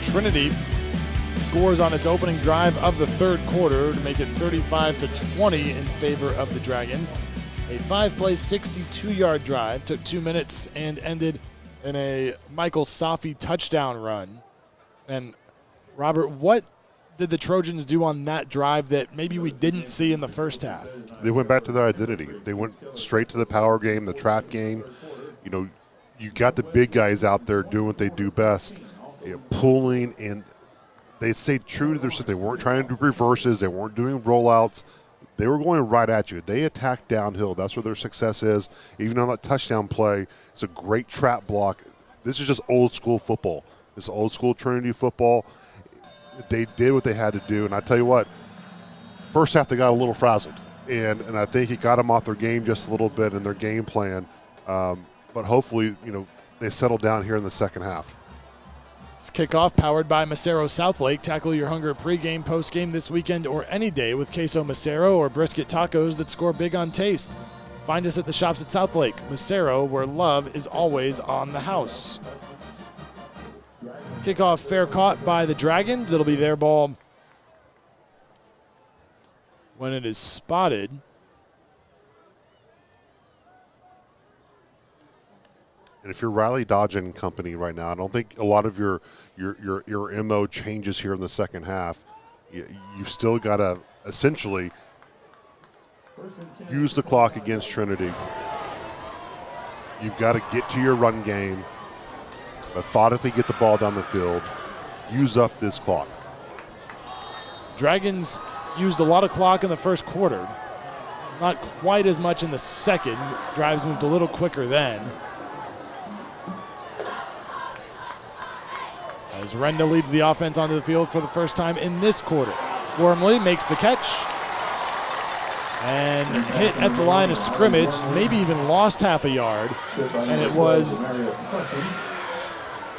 [SPEAKER 6] Trinity scores on its opening drive of the third quarter to make it 35-20 in favor of the Dragons. A 5-play, 62-yard drive took 2 minutes and ended in a Michael Safi touchdown run. And Robert, what did the Trojans do on that drive that maybe we didn't see in the first half?
[SPEAKER 7] They went back to their identity. They went straight to the power game, the trap game. You know, you got the big guys out there doing what they do best, pulling, and they stayed true to their stuff. They weren't trying to do reverses. They weren't doing rollouts. They were going right at you. They attacked downhill. That's where their success is. Even on that touchdown play, it's a great trap block. This is just old school football. It's old school Trinity football. They did what they had to do, and I tell you what, first half they got a little frazzled, and I think it got them off their game just a little bit in their game plan. But hopefully, you know, they settled down here in the second half.
[SPEAKER 6] It's kickoff powered by Macero Southlake. Tackle your hunger pregame, postgame this weekend or any day with queso Macero or brisket tacos that score big on taste. Find us at the shops at Southlake. Macero, where love is always on the house. Kickoff fair caught by the Dragons. It'll be their ball when it is spotted.
[SPEAKER 7] And if you're Riley Dodge and Company right now, I don't think a lot of your MO changes here in the second half. You've still got to essentially use the clock against Trinity. You've got to get to your run game, methodically get the ball down the field, use up this clock.
[SPEAKER 6] Dragons used a lot of clock in the first quarter. Not quite as much in the second. Drives moved a little quicker then. As Renda leads the offense onto the field for the first time in this quarter. Wormley makes the catch and hit at the line of scrimmage, maybe even lost half a yard, and it was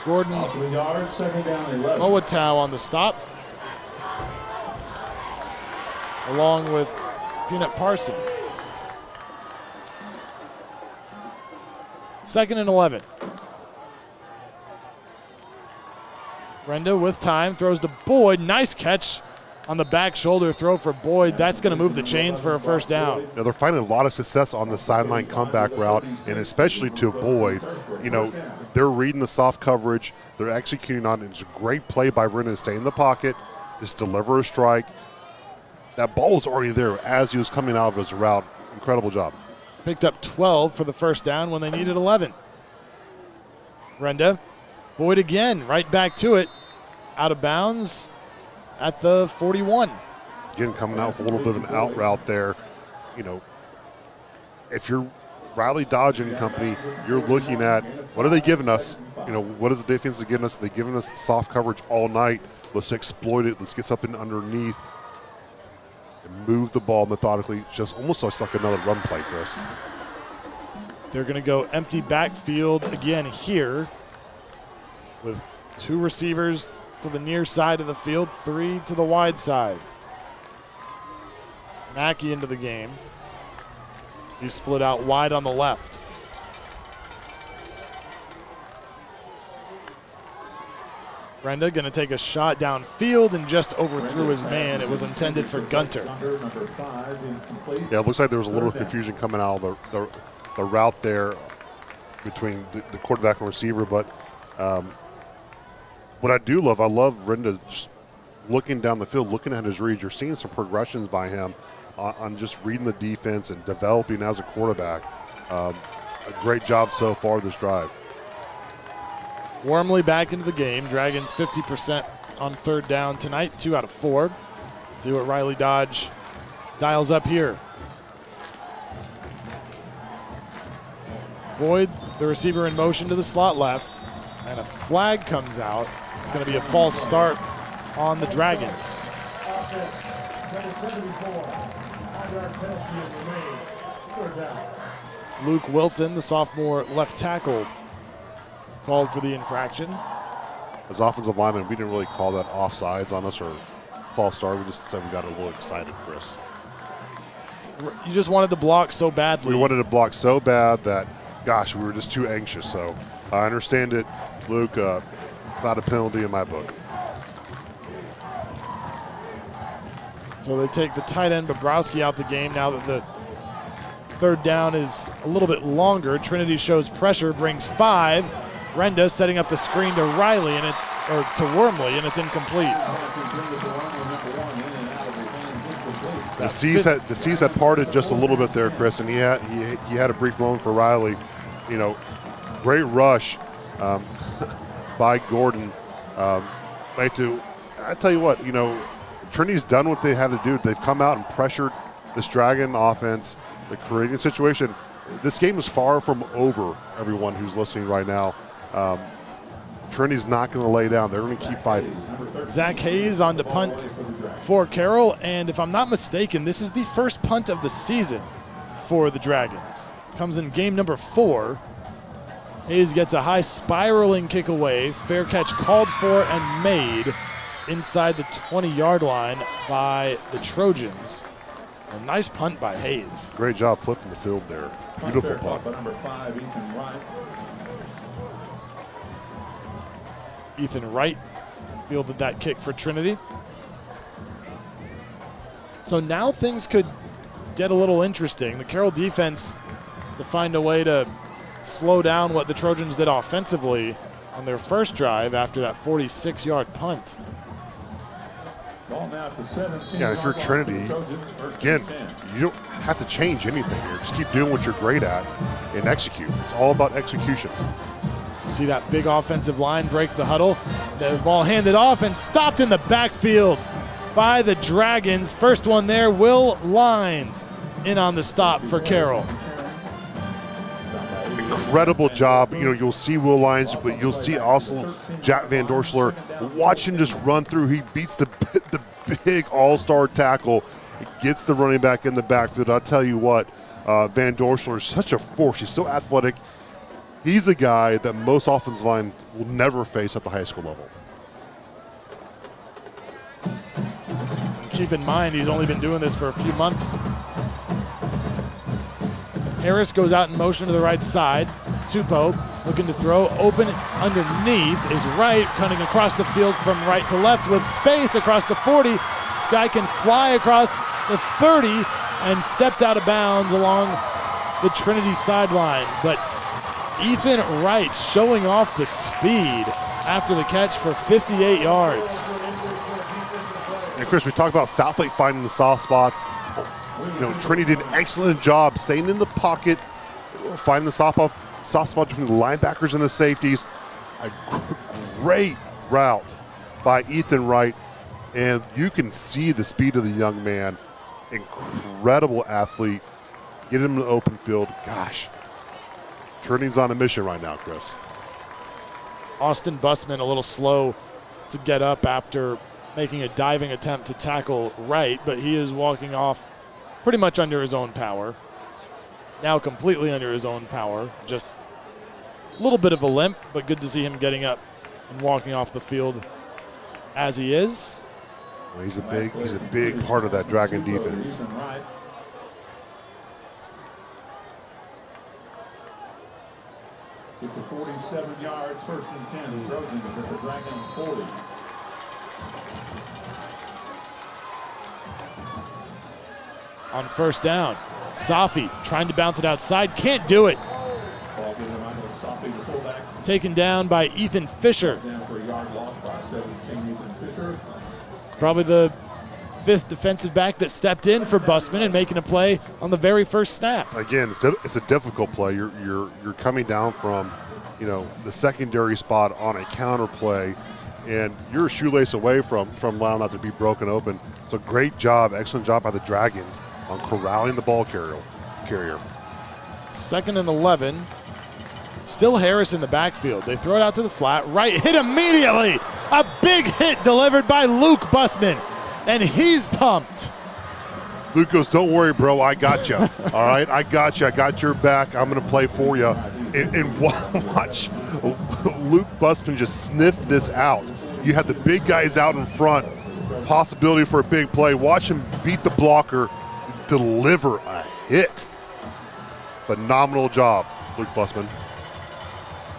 [SPEAKER 6] Gordon Mowatow on the stop, along with Peanut Parson. 2nd and 11. Renda with time, throws to Boyd. Nice catch on the back shoulder throw for Boyd. That's going to move the chains for a first down.
[SPEAKER 7] You know, they're finding a lot of success on the sideline comeback route, and especially to Boyd. You know, they're reading the soft coverage. They're executing on it. It's a great play by Renda to stay in the pocket, just deliver a strike. That ball was already there as he was coming out of his route. Incredible job.
[SPEAKER 6] Picked up 12 for the first down when they needed 11. Renda. Boyd again, right back to it. Out of bounds at the 41.
[SPEAKER 7] Again, coming out with a little bit of an out route there. You know, if you're Riley Dodge and Company, you're looking at what are they giving us? You know, what is the defense giving us? They're giving us soft coverage all night. Let's exploit it. Let's get something underneath and move the ball methodically. Just almost looks like another run play, Chris.
[SPEAKER 6] They're going to go empty backfield again here, with 2 receivers to the near side of the field, 3 to the wide side. Mackey into the game. He's split out wide on the left. Renda going to take a shot downfield and just overthrew his man. It was intended for Gunter.
[SPEAKER 7] Yeah, it looks like there was a little confusion coming out of the route there between the quarterback and receiver, but what I do love, I love Renda just looking down the field, looking at his reads, you're seeing some progressions by him on just reading the defense and developing as a quarterback. A great job so far this drive.
[SPEAKER 6] Warmly back into the game. Dragons 50% on third down tonight, 2 out of 4. See what Riley Dodge dials up here. Boyd, the receiver, in motion to the slot left, and a flag comes out. It's going to be a false start on the Dragons. Luke Wilson, the sophomore left tackle, called for the infraction.
[SPEAKER 7] As offensive linemen, we didn't really call that offsides on us or false start. We just said we got a little excited, Chris.
[SPEAKER 6] You just wanted to block so badly.
[SPEAKER 7] We wanted to block so bad that, gosh, we were just too anxious. So I understand it, Luke. Not a penalty in my book.
[SPEAKER 6] So they take the tight end Bobrowski out the game now that the third down is a little bit longer. Trinity shows pressure, brings 5. Renda setting up the screen to Riley to Wormley, and it's incomplete.
[SPEAKER 7] The C's had parted just a little bit there, Chris, and he had a brief moment for Riley. You know, great rush by Gordon. I tell you what, you know, Trinity's done what they have to do. They've come out and pressured this Dragon offense, the creating situation. This game is far from over, everyone who's listening right now. Trinity's not going to lay down. They're going to keep fighting.
[SPEAKER 6] Zach Hayes on to punt for Carroll, and if I'm not mistaken, this is the first punt of the season for the Dragons. Comes in game number 4. Hayes gets a high spiraling kick away. Fair catch called for and made inside the 20-yard line by the Trojans. A nice punt by Hayes.
[SPEAKER 7] Great job flipping the field there. Beautiful punt.
[SPEAKER 1] Number 5, Ethan Wright.
[SPEAKER 6] Ethan Wright fielded that kick for Trinity. So now things could get a little interesting. The Carroll defense to find a way to slow down what the Trojans did offensively on their first drive after that 46-yard punt.
[SPEAKER 1] Ball now to 17.
[SPEAKER 7] Yeah, if you're Trinity, again, you don't have to change anything here. Just keep doing what you're great at and execute. It's all about execution.
[SPEAKER 6] See that big offensive line break the huddle. The ball handed off and stopped in the backfield by the Dragons. First one there, Will Lines in on the stop for Carroll.
[SPEAKER 7] Incredible job. You know, you'll see Will Lyons, but you'll see also Jack Van Dorsler. Watch him just run through. He beats the big all-star tackle. It gets the running back in the backfield. I'll tell you what, Van Dorsler is such a force. He's so athletic. He's a guy that most offensive line will never face at the high school level.
[SPEAKER 6] Keep in mind, he's only been doing this for a few months. Harris goes out in motion to the right side. Tupou looking to throw. Open underneath is Wright, cutting across the field from right to left with space across the 40. This guy can fly across the 30 and stepped out of bounds along the Trinity sideline. But Ethan Wright showing off the speed after the catch for 58 yards.
[SPEAKER 7] And Chris, we talked about Southlake finding the soft spots. You know, Trinity did an excellent job staying in the pocket, finding the soft spot between the linebackers and the safeties. A great route by Ethan Wright, and you can see the speed of the young man. Incredible athlete. Get him in the open field. Gosh, Trinity's on a mission right now, Chris.
[SPEAKER 6] Austin Busman a little slow to get up after making a diving attempt to tackle Wright, but he is walking off pretty much under his own power. Now completely under his own power. Just a little bit of a limp, but good to see him getting up and walking off the field as he is.
[SPEAKER 7] Well, he's a big part of that Dragon defense.
[SPEAKER 1] With the 47 yards, first and 10, the Trojans at the Dragon 40.
[SPEAKER 6] On first down, Safi trying to bounce it outside, can't do it. Taken down by Ethan Fisher. probably the 5th defensive back that stepped in for Busman and making a play on the very first snap.
[SPEAKER 7] Again, it's a difficult play. You're coming down from, the secondary spot on a counter play, and you're a shoelace away from allowing that to be broken open. So great job, excellent job by the Dragons on corralling the ball carrier.
[SPEAKER 6] 2nd and 11. Still Harris in the backfield. They throw it out to the flat. Right, hit immediately. A big hit delivered by Luke Busman, and he's pumped.
[SPEAKER 7] Luke goes, don't worry, bro, I got you. All right, I got you. I got your back. I'm going to play for you. And watch Luke Busman just sniff this out. You have the big guys out in front, possibility for a big play. Watch him beat the blocker, deliver a hit. Phenomenal job, Luke Busman.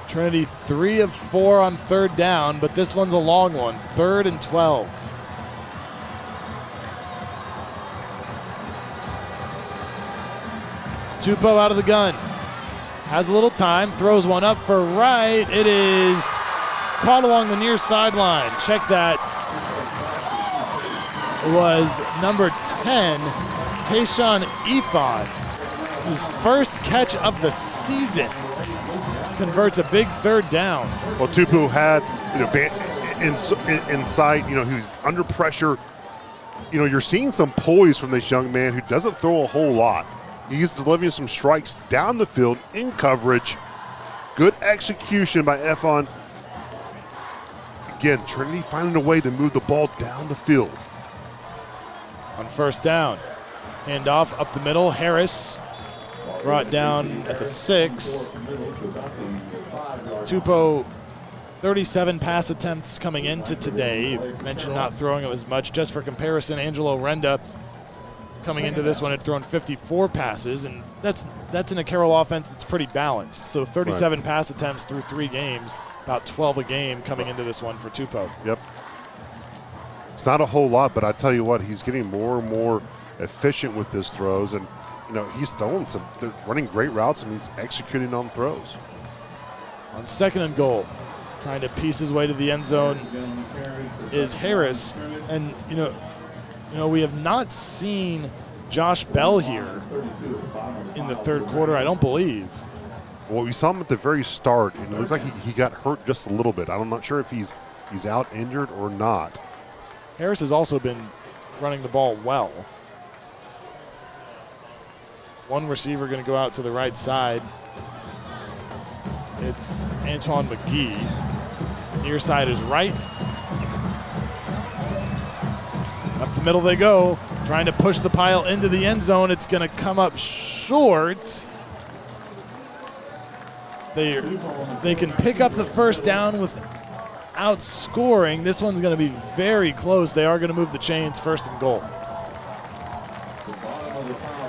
[SPEAKER 6] Trinity 3 of 4 on 3rd down, but this one's a long one. 3rd and 12. Tupou out of the gun. Has a little time, throws one up for right. It is caught along the near sideline. Check that. It was number 10, Tayshawn Ephon. His first catch of the season. Converts a big 3rd down.
[SPEAKER 7] Well, Tupou had, inside, he was under pressure. You're seeing some poise from this young man who doesn't throw a whole lot. He's delivering some strikes down the field in coverage. Good execution by Ephon. Again, Trinity finding a way to move the ball down the field.
[SPEAKER 6] On 1st down, handoff up the middle. Harris brought down at the 6. Tupou, 37 pass attempts coming into today. You mentioned not throwing it as much. Just for comparison, Angelo Renda coming into this one had thrown 54 passes, and that's in a Carroll offense that's pretty balanced. So 37 pass attempts through 3 games, about 12 a game coming into this one for Tupou.
[SPEAKER 7] Yep. It's not a whole lot, but I tell you what, he's getting more and more efficient with his throws, and he's throwing they're running great routes, and he's executing on throws.
[SPEAKER 6] On 2nd and goal, trying to piece his way to the end zone is Harris, and we have not seen Josh Bell here in the 3rd quarter, I don't believe.
[SPEAKER 7] Well, we saw him at the very start, and it looks like he got hurt just a little bit. I'm not sure if he's out injured or not.
[SPEAKER 6] Harris has also been running the ball well. One receiver going to go out to the right side. It's Antoine McGee. Near side is right. Up the middle they go, trying to push the pile into the end zone. It's going to come up short. They can pick up the 1st down without scoring. This one's going to be very close. They are going to move the chains. 1st and goal.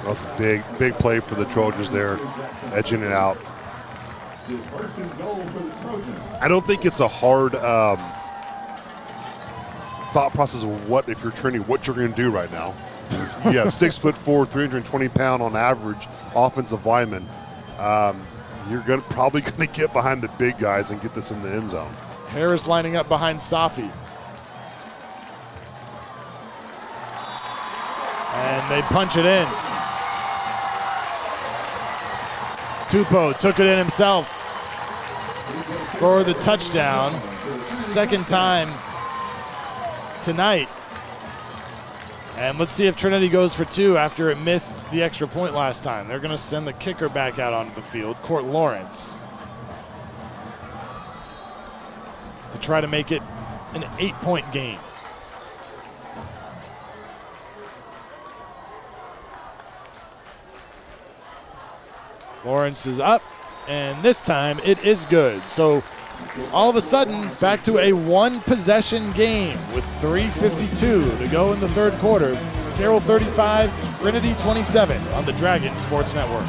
[SPEAKER 7] That's a big play for the Trojans there, edging it out. I don't think it's a hard thought process of what, if you're Trinity, what you're going to do right now. You have 6'4", 320-pound on average offensive lineman. You're probably going to get behind the big guys and get this in the end zone.
[SPEAKER 6] Harris lining up behind Safi. And they punch it in. Tupou took it in himself for the touchdown. 2nd time tonight. And let's see if Trinity goes for 2 after it missed the extra point last time. They're going to send the kicker back out onto the field, Court Lawrence, to try to make it an 8-point game. Lawrence is up, and this time it is good. So all of a sudden, back to a 1-possession game with 3:52 to go in the 3rd quarter. Carroll 35, Trinity 27 on the Dragon Sports Network.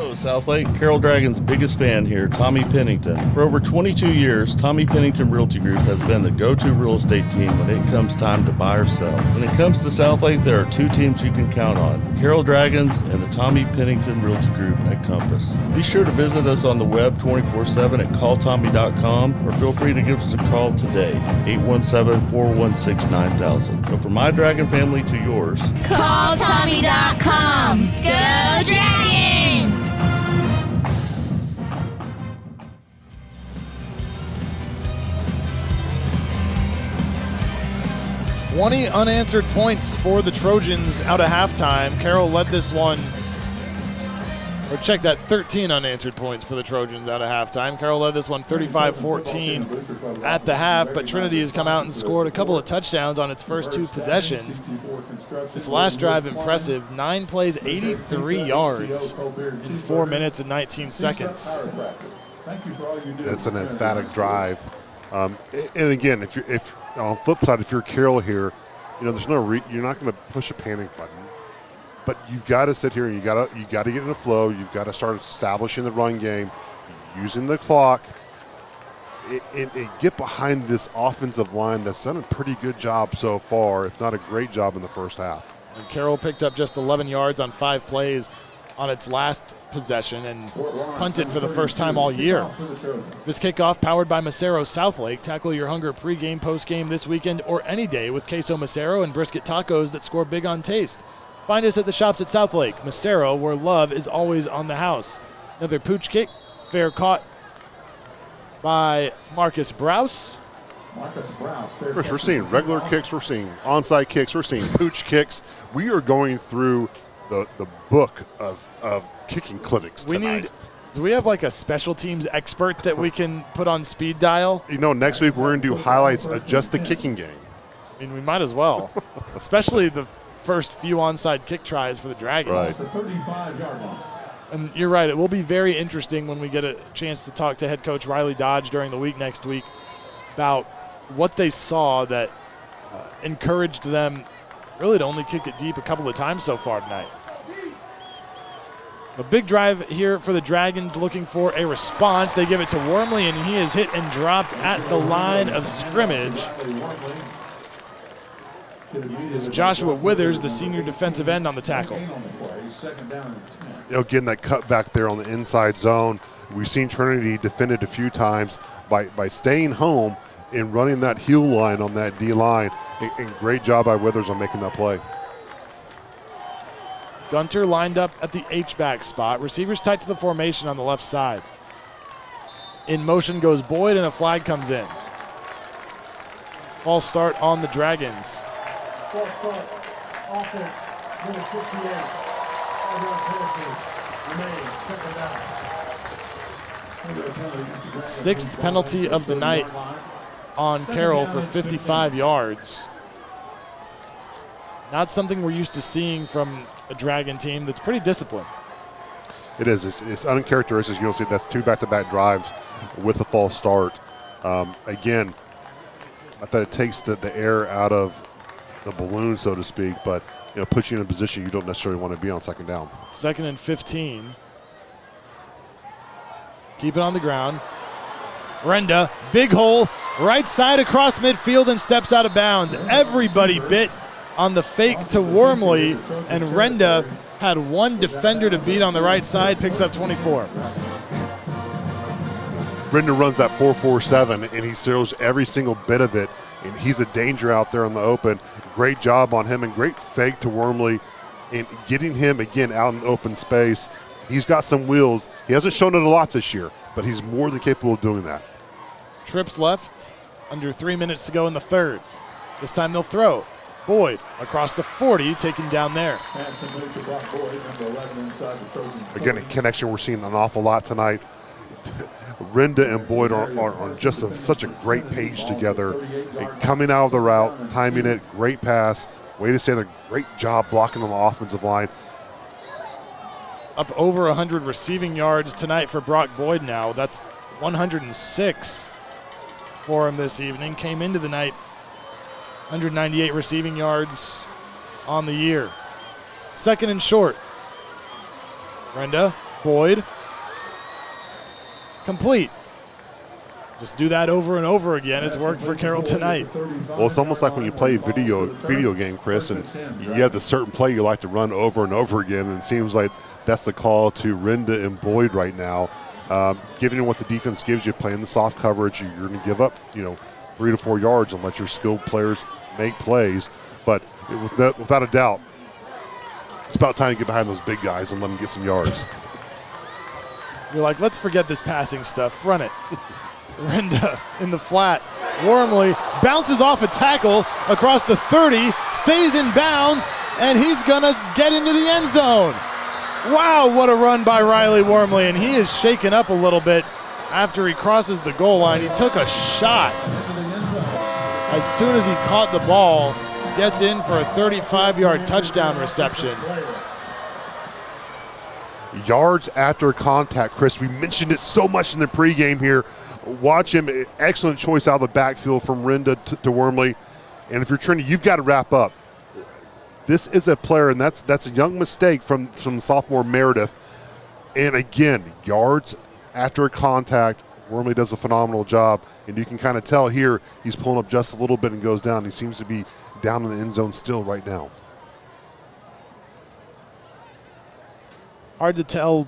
[SPEAKER 15] Hello, Southlake. Carroll Dragons' biggest fan here, Tommy Pennington. For over 22 years, Tommy Pennington Realty Group has been the go-to real estate team when it comes time to buy or sell. When it comes to Southlake, there are 2 teams you can count on, Carroll Dragons and the Tommy Pennington Realty Group at Compass. Be sure to visit us on the web 24/7 at calltommy.com or feel free to give us a call today, 817-416-9000. So from my Dragon family to yours,
[SPEAKER 16] calltommy.com. Go Dragons!
[SPEAKER 6] 20 unanswered points for the Trojans out of halftime. Carroll led this one, or check that, 13 unanswered points for the Trojans out of halftime. Carroll led this one 35-14 at the half, but Trinity has come out and scored a couple of touchdowns on its first 2 possessions. This last drive impressive, 9 plays, 83 yards in 4 minutes and 19 seconds.
[SPEAKER 7] That's an emphatic drive. And again, if on the flip side, if you're Carroll here, there's no you're not going to push a panic button, but you've got to sit here and you got to get in the flow. You've got to start establishing the run game, using the clock, and get behind this offensive line that's done a pretty good job so far, if not a great job in the first half.
[SPEAKER 6] And Carroll picked up just 11 yards on 5 plays on its last possession and punted for the first time all year. This kickoff powered by Macero Southlake. Tackle your hunger pregame, postgame this weekend or any day with queso Macero and brisket tacos that score big on taste. Find us at the shops at Southlake. Macero, where love is always on the house. Another pooch kick, fair caught by Marcus Browse.
[SPEAKER 7] Chris, we're seeing regular kicks, we're seeing onside kicks, we're seeing pooch kicks. We are going through the book of kicking clinics tonight.
[SPEAKER 6] Do we have like a special teams expert that we can put on speed dial?
[SPEAKER 7] Next week we're going to do highlights of just the kicking game.
[SPEAKER 6] I mean, we might as well, especially the first few onside kick tries for the Dragons.
[SPEAKER 7] Right.
[SPEAKER 6] And you're right, it will be very interesting when we get a chance to talk to head coach Riley Dodge during the week next week about what they saw that encouraged them really to only kick it deep a couple of times so far tonight. A big drive here for the Dragons, looking for a response. They give it to Wormley, and he is hit and dropped at the line of scrimmage. It's Joshua Withers, the senior defensive end, on the tackle.
[SPEAKER 7] Getting that cut back there on the inside zone. We've seen Trinity defended a few times by staying home and running that heel line on that D-line. And great job by Withers on making that play.
[SPEAKER 6] Gunter lined up at the H-back spot. Receivers tight to the formation on the left side. In motion goes Boyd, and a flag comes in. False start on the Dragons.
[SPEAKER 3] False start, offense, number 68. Remains,
[SPEAKER 6] 6th penalty of the night on Carroll for 55 yards. Not something we're used to seeing from a Dragon team that's pretty disciplined.
[SPEAKER 7] It is. It's uncharacteristic. You don't see that's 2 back-to-back drives with a false start. Again, I thought it takes the air out of the balloon, so to speak, but puts you in a position you don't necessarily want to be on second down.
[SPEAKER 6] 2nd and 15. Keep it on the ground. Renda, big hole, right side across midfield and steps out of bounds. Everybody bit on the fake to Wormley, and Renda had one defender to beat on the right side, picks up 24.
[SPEAKER 7] Renda runs that 4.47, and he throws every single bit of it, and he's a danger out there in the open. Great job on him, and great fake to Wormley, and getting him, again, out in open space. He's got some wheels. He hasn't shown it a lot this year, but he's more than capable of doing that.
[SPEAKER 6] Trips left, under 3 minutes to go in the third. This time they'll throw. Boyd across the 40, taken down there.
[SPEAKER 7] Again, a connection we're seeing an awful lot tonight. Renda and Boyd are on just such a great page together. And coming out of the route, timing it, great pass. Way to say there, great job blocking on the offensive line.
[SPEAKER 6] Up over 100 receiving yards tonight for Brock Boyd now. That's 106 for him this evening. Came into the night 198 receiving yards on the year. 2nd and short. Renda Boyd. Complete. Just do that over and over again. It's worked for Carroll tonight.
[SPEAKER 7] Well, it's almost like when you play a video game, Chris, and you have the certain play you like to run over and over again, and it seems like that's the call to Rinda and Boyd right now. Given what the defense gives you, playing the soft coverage, you're going to give up, 3 to 4 yards and let your skilled players make plays. But without a doubt, it's about time to get behind those big guys and let them get some yards.
[SPEAKER 6] You're like, let's forget this passing stuff. Run it. Rinda in the flat. Wormley bounces off a tackle across the 30, stays in bounds, and he's going to get into the end zone. Wow, what a run by Riley Wormley, and he is shaken up a little bit after he crosses the goal line. He took a shot. As soon as he caught the ball, gets in for a 35-yard touchdown reception.
[SPEAKER 7] Yards after contact, Chris. We mentioned it so much in the pregame here. Watch him. Excellent choice out of the backfield from Rinda to Wormley. And if you're Trinity, you've got to wrap up. This is a player, and that's a young mistake from sophomore Meredith. And again, yards after contact, Wormley does a phenomenal job. And you can kind of tell here he's pulling up just a little bit and goes down. He seems to be down in the end zone still right now.
[SPEAKER 6] Hard to tell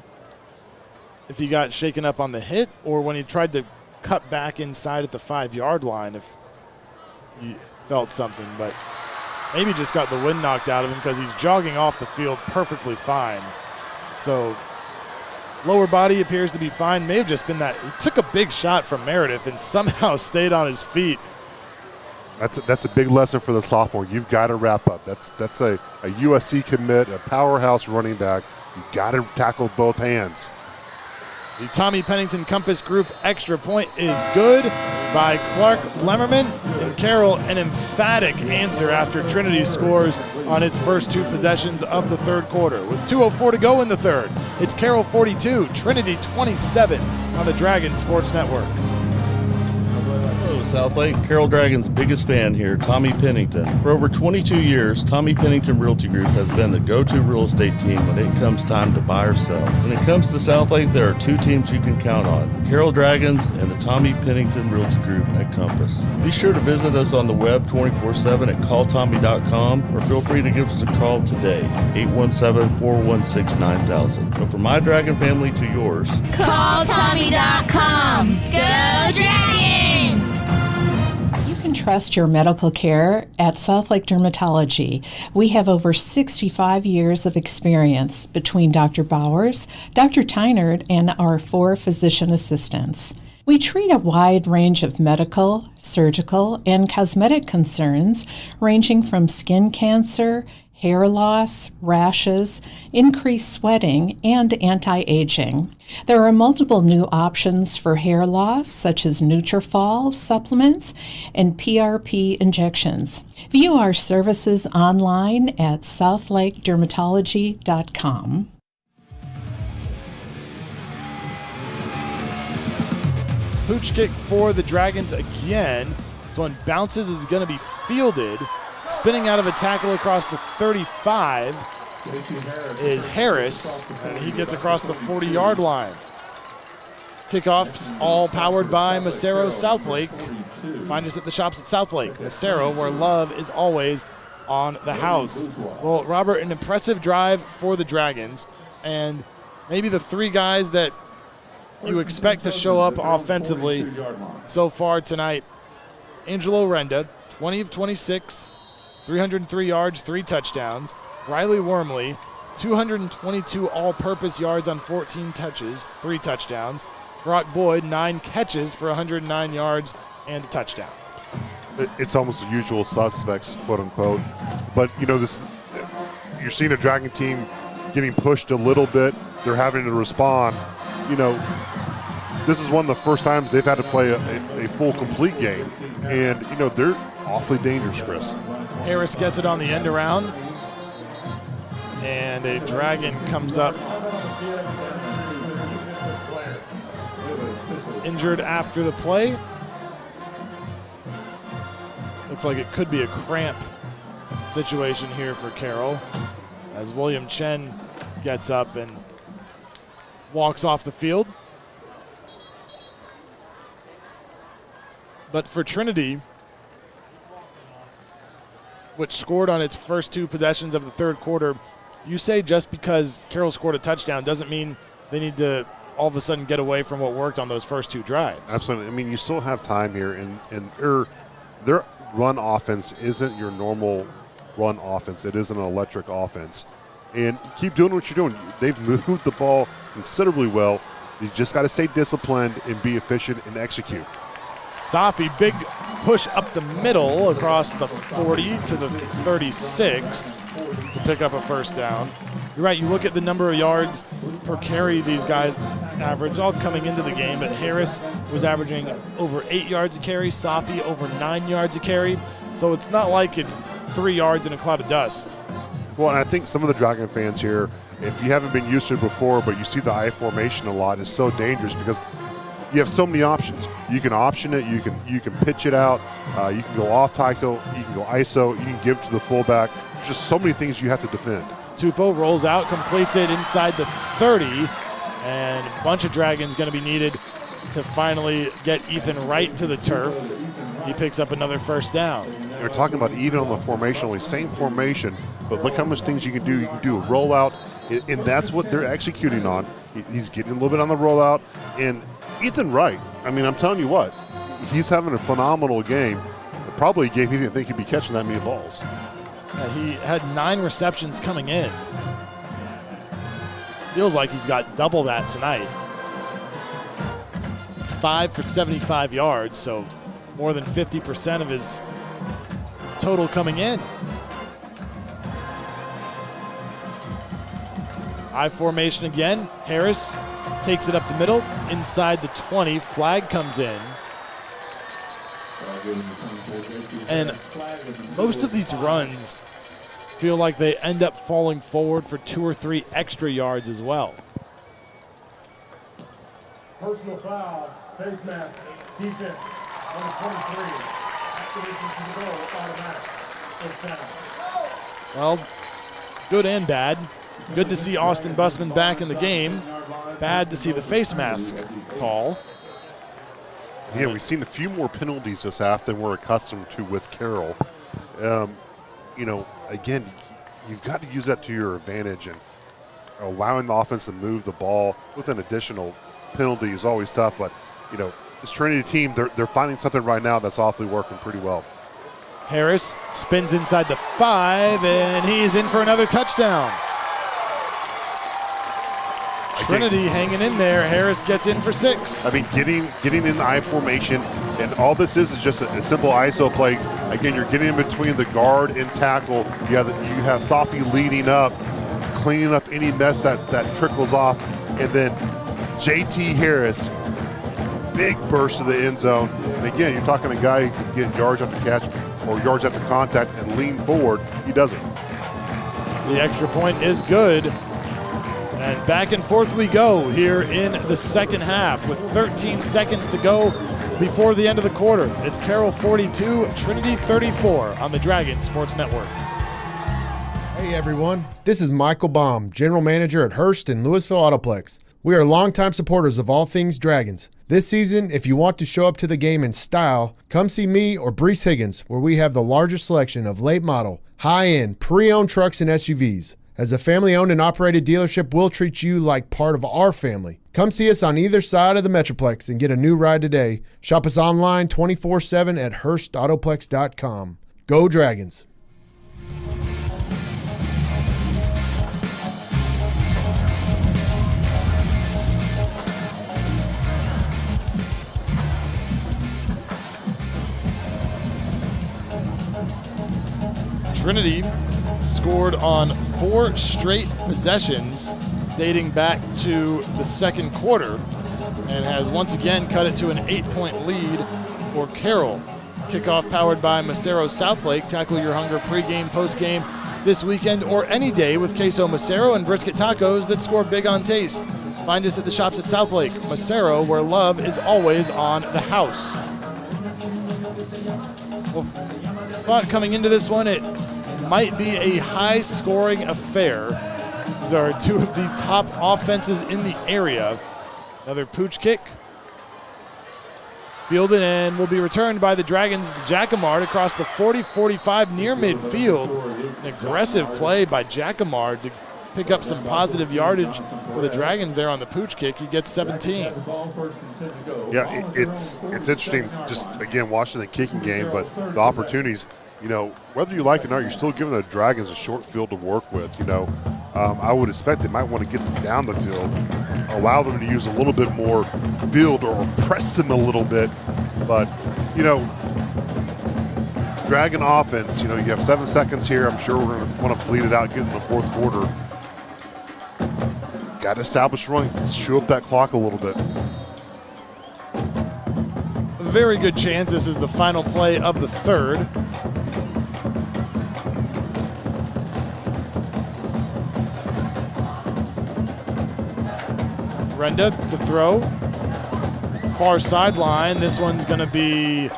[SPEAKER 6] if he got shaken up on the hit or when he tried to cut back inside at the 5-yard line, if he felt something, but maybe just got the wind knocked out of him because he's jogging off the field perfectly fine. So lower body appears to be fine. May have just been that he took a big shot from Meredith and somehow stayed on his feet.
[SPEAKER 7] That's a big lesson for the sophomore. You've got to wrap up. That's a USC commit, a powerhouse running back. You've got to tackle both hands.
[SPEAKER 6] The Tommy Pennington Compass Group extra point is good by Clark Lemmerman. And Carroll, an emphatic answer after Trinity scores on its first 2 possessions of the third quarter. With 2:04 to go in the third, it's Carroll 42, Trinity 27 on the Dragon Sports Network.
[SPEAKER 15] Hello, Southlake. Carroll Dragon's biggest fan here, Tommy Pennington. For over 22 years, Tommy Pennington Realty Group has been the go-to real estate team when it comes time to buy or sell. When it comes to Southlake, there are 2 teams you can count on, Carroll Dragons and the Tommy Pennington Realty Group at Compass. Be sure to visit us on the web 24/7 at calltommy.com or feel free to give us a call today, 817-416-9000. So from my Dragon family to yours,
[SPEAKER 16] calltommy.com. Go Dragons!
[SPEAKER 17] You can trust your medical care at Southlake Dermatology. We have over 65 years of experience between Dr. Bowers, Dr. Tynard, and our 4 physician assistants. We treat a wide range of medical, surgical, and cosmetic concerns ranging from skin cancer, hair loss, rashes, increased sweating, and anti-aging. There are multiple new options for hair loss, such as Nutrafol supplements and PRP injections. View our services online at southlakedermatology.com.
[SPEAKER 6] Pooch kick for the Dragons again. This one bounces, is going to be fielded. Spinning out of a tackle across the 35 is Harris, and he gets across the 40-yard line. Kickoffs all powered by Macero Southlake. Find us at the shops at Southlake. Macero, where love is always on the house. Well, Robert, an impressive drive for the Dragons, and maybe the 3 guys that you expect to show up offensively so far tonight. Angelo Renda, 20 of 26, 303 yards, 3 touchdowns. Riley Wormley, 222 all-purpose yards on 14 touches, 3 touchdowns. Brock Boyd, 9 catches for 109 yards and a touchdown.
[SPEAKER 7] It's almost the usual suspects, quote unquote. But this, you're seeing a Dragon team getting pushed a little bit. They're having to respond. This is one of the first times they've had to play a full complete game, and they're awfully dangerous, Chris.
[SPEAKER 6] Harris gets it on the end around, and a Dragon comes up injured after the play. Looks like it could be a cramp situation here for Carroll, as William Chen gets up and walks off the field. But for Trinity, which scored on its first 2 possessions of the third quarter, you say just because Carroll scored a touchdown doesn't mean they need to all of a sudden get away from what worked on those first 2 drives.
[SPEAKER 7] Absolutely. I mean, you still have time here, and their run offense isn't your normal run offense. It is an electric offense. And keep doing what you're doing. They've moved the ball considerably well. You just got to stay disciplined and be efficient and execute.
[SPEAKER 6] Safi, big push up the middle across the 40 to the 36 to pick up a first down. You're right, you look at the number of yards per carry these guys average, all coming into the game, but Harris was averaging over 8 yards a carry, Safi over 9 yards a carry. So it's not like it's 3 yards in a cloud of dust.
[SPEAKER 7] Well, and I think some of the Dragon fans here, if you haven't been used to it before, but you see the I formation a lot, is so dangerous because you have so many options. You can option it, you can pitch it out, you can go off tackle, you can go ISO, you can give it to the fullback. There's just so many things you have to defend.
[SPEAKER 6] Tupou rolls out, completes it inside the 30, and a bunch of Dragons going to be needed to finally get Ethan right to the turf. He picks up another first down.
[SPEAKER 7] We're talking about even on the formation, only same formation, but look how much things you can do. You can do a rollout, and that's what they're executing on. He's getting a little bit on the rollout, and Ethan Wright, I mean, I'm telling you what, he's having a phenomenal game. Probably a game he didn't think he'd be catching that many balls.
[SPEAKER 6] He had 9 receptions coming in. Feels like he's got double that tonight. It's 5 for 75 yards, so more than 50% of his total coming in. I formation again. Harris takes it up the middle, inside the 20. Flag comes in. And most of these runs feel like they end up falling forward for 2 or 3 extra yards as well.
[SPEAKER 3] Personal foul, face mask, defense, number 23. Activation to the goal, automatic. First down.
[SPEAKER 6] Well, good and bad. Good to see Austin Bussman back in the game. Bad to see the face mask call.
[SPEAKER 7] Yeah, we've seen a few more penalties this half than we're accustomed to with Carroll. You know, again, you've got to use that to your advantage, and allowing the offense to move the ball with an additional penalty is always tough. But, you know, this Trinity team, they're finding something right now that's awfully working pretty well.
[SPEAKER 6] Harris spins inside the 5, and he's in for another touchdown. Trinity hanging in there. Harris gets in for 6.
[SPEAKER 7] I mean, getting in the I formation, and all this is just a simple ISO play. Again, you're getting in between the guard and tackle. You have Safi leading up, cleaning up any mess that trickles off, and then JT Harris, big burst to the end zone. And again, you're talking a guy who can get yards after catch or yards after contact and lean forward. He doesn't.
[SPEAKER 6] The extra point is good. And back and forth we go here in the second half with 13 seconds to go before the end of the quarter. It's Carroll 42, Trinity 34 on the Dragon Sports Network.
[SPEAKER 2] Hey everyone, this is Michael Baum, General Manager at Hearst and Louisville Autoplex. We are longtime supporters of all things Dragons. This season, if you want to show up to the game in style, come see me or Brees Higgins, where we have the largest selection of late model, high-end, pre-owned trucks and SUVs. As a family-owned and operated dealership, we'll treat you like part of our family. Come see us on either side of the Metroplex and get a new ride today. Shop us online 24/7 at HurstAutoplex.com. Go Dragons!
[SPEAKER 6] Trinity scored on 4 straight possessions dating back to the second quarter and has once again cut it to an 8-point lead for Carroll. Kickoff powered by Macero Southlake. Tackle your hunger pregame, postgame this weekend or any day with queso Macero and brisket tacos that score big on taste. Find us at the shops at Southlake. Macero, where love is always on the house. Well, thought coming into this one, it might be a high-scoring affair, These are two of the top offenses in the area. Another pooch kick. Fielded and will be returned by the Dragons. Jacquemart across the 40-45 near midfield. An aggressive play by Jacquemart to pick up some positive yardage for the Dragons there on the pooch kick. He gets 17.
[SPEAKER 7] Yeah, it's interesting just, again, watching the kicking game, but the opportunities, you know, whether you like it or not, you're still giving the Dragons a short field to work with, you know. I would expect they might want to get them down the field, allow them to use a little bit more field or press them a little bit. But, you know, Dragon offense, you know, you have 7 seconds here. I'm sure we're going to want to bleed it out, get in the fourth quarter. Got to establish run. Let's chew up that clock a little bit.
[SPEAKER 6] A very good chance this is the final play of the third. Renda to throw. Far sideline. This one's going to be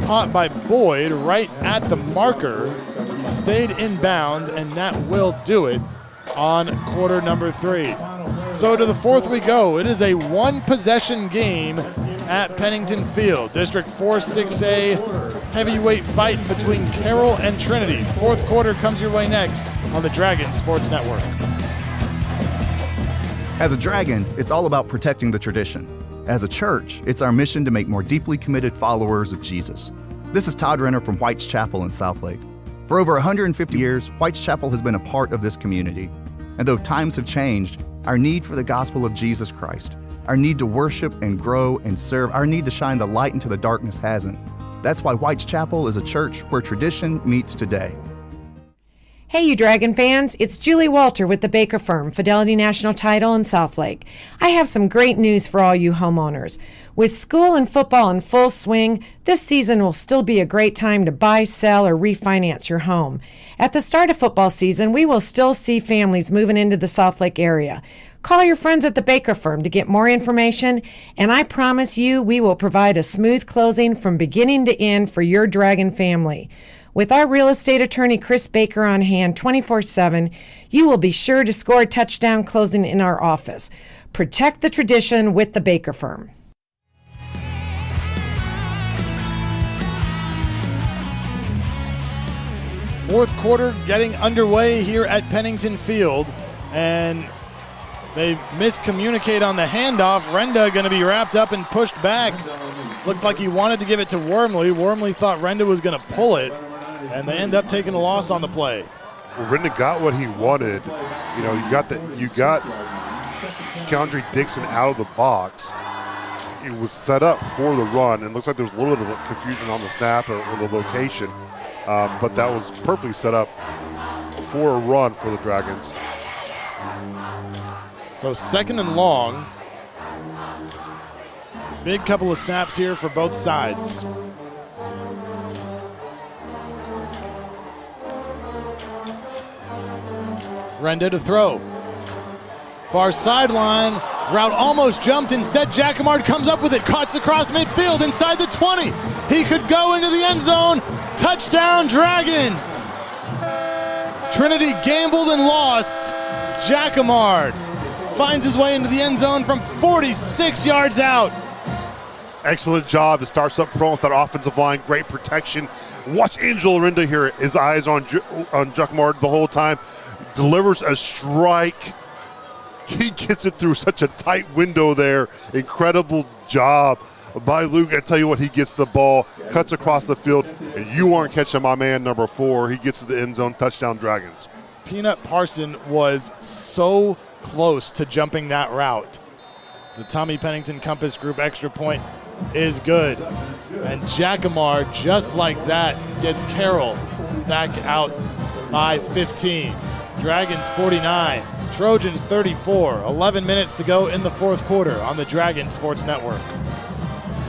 [SPEAKER 6] caught by Boyd right at the marker. He stayed in bounds, and that will do it on quarter number 3. So to the fourth we go. It is a one-possession game at Pennington Field. District 4-6A heavyweight fight between Carroll and Trinity. Fourth quarter comes your way next on the Dragon Sports Network.
[SPEAKER 19] As a Dragon, it's all about protecting the tradition. As a church, it's our mission to make more deeply committed followers of Jesus. This is Todd Renner from White's Chapel in Southlake. For over 150 years, White's Chapel has been a part of this community. And though times have changed, our need for the gospel of Jesus Christ, our need to worship and grow and serve, our need to shine the light into the darkness hasn't. That's why White's Chapel is a church where tradition meets today.
[SPEAKER 11] Hey, you Dragon fans, it's Julie Walter with the Baker Firm, Fidelity National Title in Southlake. I have some great news for all you homeowners. With school and football in full swing, this season will still be a great time to buy, sell, or refinance your home. At the start of football season, we will still see families moving into the Southlake area. Call your friends at the Baker Firm to get more information, and I promise you we will provide a smooth closing from beginning to end for your Dragon family. With our real estate attorney, Chris Baker, on hand 24/7, you will be sure to score a touchdown closing in our office. Protect the tradition with the Baker Firm.
[SPEAKER 6] Fourth quarter getting underway here at Pennington Field, and they miscommunicate on the handoff. Renda going to be wrapped up and pushed back. Looked like he wanted to give it to Wormley. Wormley thought Renda was going to pull it, and they end up taking a loss on the play.
[SPEAKER 7] Well, Renda got what he wanted. You know, you got Keandre Dixon out of the box. It was set up for the run, and it looks like there was a little bit of confusion on the snap or the location, but that was perfectly set up for a run for the Dragons.
[SPEAKER 6] So second and long. Big couple of snaps here for both sides. Renda to throw. Far sideline. Route almost jumped. Instead, Jacquemart comes up with it. Cuts across midfield inside the 20. He could go into the end zone. Touchdown, Dragons. Trinity gambled and lost. Jacquemart finds his way into the end zone from 46 yards out.
[SPEAKER 7] Excellent job. It starts up front with that offensive line. Great protection. Watch Angel Renda here. His eyes on Jacquemart the whole time. Delivers a strike. He gets it through such a tight window there. Incredible job by Luke. I tell you what, he gets the ball, cuts across the field, and you aren't catching my man, number 4. He gets to the end zone. Touchdown, Dragons.
[SPEAKER 6] Peanut Parson was so close to jumping that route. The Tommy Pennington Compass Group extra point is good. And Jacquemart, just like that, gets Carroll back out by 15. It's Dragons 49, Trojans 34. 11 minutes to go in the fourth quarter on the Dragon Sports Network.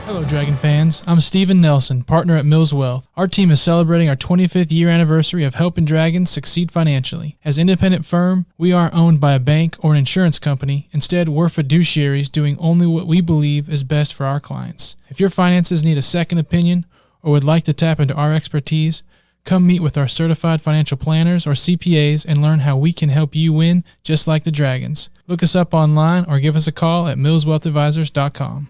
[SPEAKER 22] Hello, Dragon fans. I'm Steven Nelson, partner at Mills Wealth. Our team is celebrating our 25th year anniversary of helping Dragons succeed financially. As an independent firm, we aren't owned by a bank or an insurance company. Instead, we're fiduciaries doing only what we believe is best for our clients. If your finances need a second opinion or would like to tap into our expertise, Come meet with our certified financial planners or CPAs and learn how we can help you win just like the Dragons. Look us up online or give us a call at millswealthadvisors.com.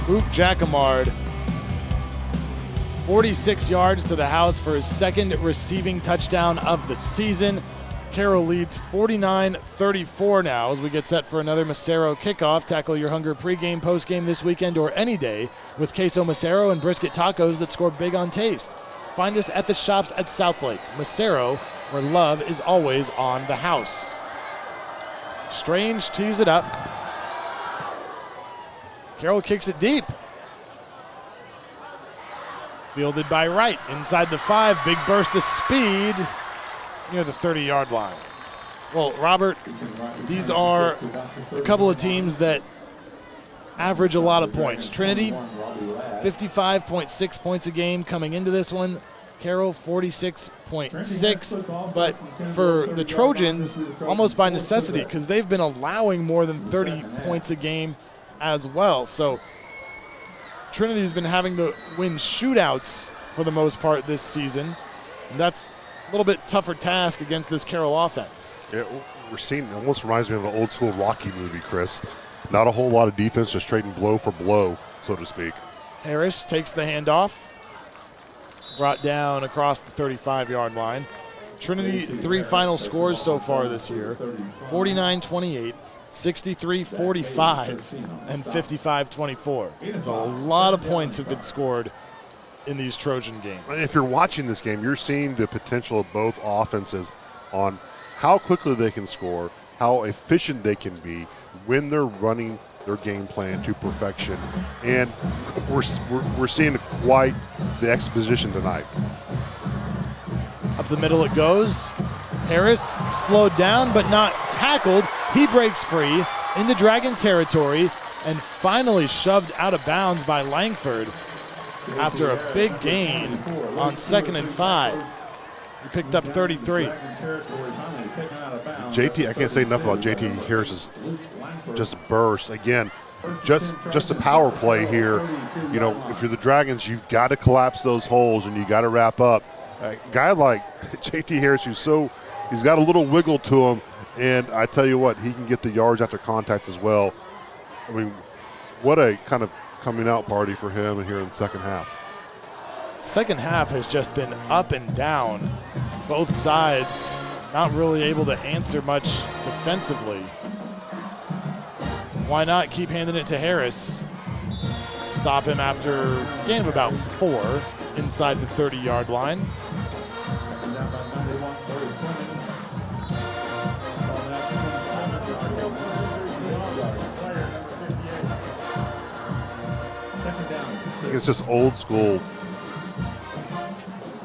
[SPEAKER 6] Luke Jacquemard, 46 yards to the house for his second receiving touchdown of the season. Carroll leads 49-34 now as we get set for another Macero kickoff. Tackle your hunger pregame, postgame this weekend or any day with queso Macero and brisket tacos that score big on taste. Find us at the shops at Southlake. Macero, where love is always on the house. Strange tees it up. Carroll kicks it deep. Fielded by Wright inside the 5. Big burst of speed near the 30-yard line. Well, Robert, these are a couple of teams that average a lot of points. Trinity, 55.6 points a game coming into this one. Carroll, 46.6. But for the Trojans, almost by necessity, because they've been allowing more than 30 points a game as well. So Trinity's been having to win shootouts for the most part this season. And that's a little bit tougher task against this Carroll offense.
[SPEAKER 7] Yeah, we're seeing, it almost reminds me of an old school Rocky movie, Chris. Not a whole lot of defense, just trading blow for blow, so to speak.
[SPEAKER 6] Harris takes the handoff. Brought down across the 35-yard line. Trinity, 3 final scores so far this year: 49-28, 63-45, and 55-24. So a lot of points have been scored in these Trojan games.
[SPEAKER 7] If you're watching this game, you're seeing the potential of both offenses on how quickly they can score, how efficient they can be when they're running their game plan to perfection. And we're seeing quite the exposition tonight.
[SPEAKER 6] Up the middle it goes. Harris slowed down but not tackled. He breaks free into Dragon territory and finally shoved out of bounds by Langford after a big gain on 2nd and 5. He picked up 33.
[SPEAKER 7] JT, I can't say enough about JT Harris's just burst. Again, just a power play here. You know, if you're the Dragons, you've got to collapse those holes and you got to wrap up. A guy like JT Harris, he's got a little wiggle to him, and I tell you what, he can get the yards after contact as well. I mean, what a kind of coming out party for him here in the second half.
[SPEAKER 6] Second half has just been up and down. Both sides not really able to answer much defensively. Why not keep handing it to Harris? Stop him after a gain of about 4 inside the 30-yard line.
[SPEAKER 7] It's just old school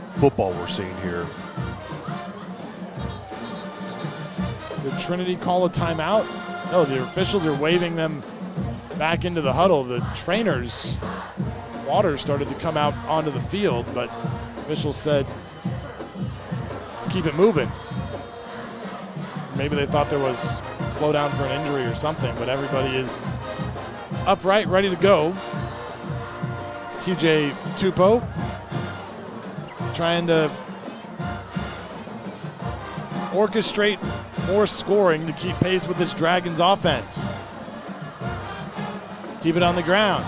[SPEAKER 7] football we're seeing here.
[SPEAKER 6] Did Trinity call a timeout? No, the officials are waving them back into the huddle. The trainers, Waters, started to come out onto the field, but officials said, let's keep it moving. Maybe they thought there was a slowdown for an injury or something, but everybody is upright, ready to go. It's TJ Tupou trying to orchestrate more scoring to keep pace with this Dragons offense. Keep it on the ground.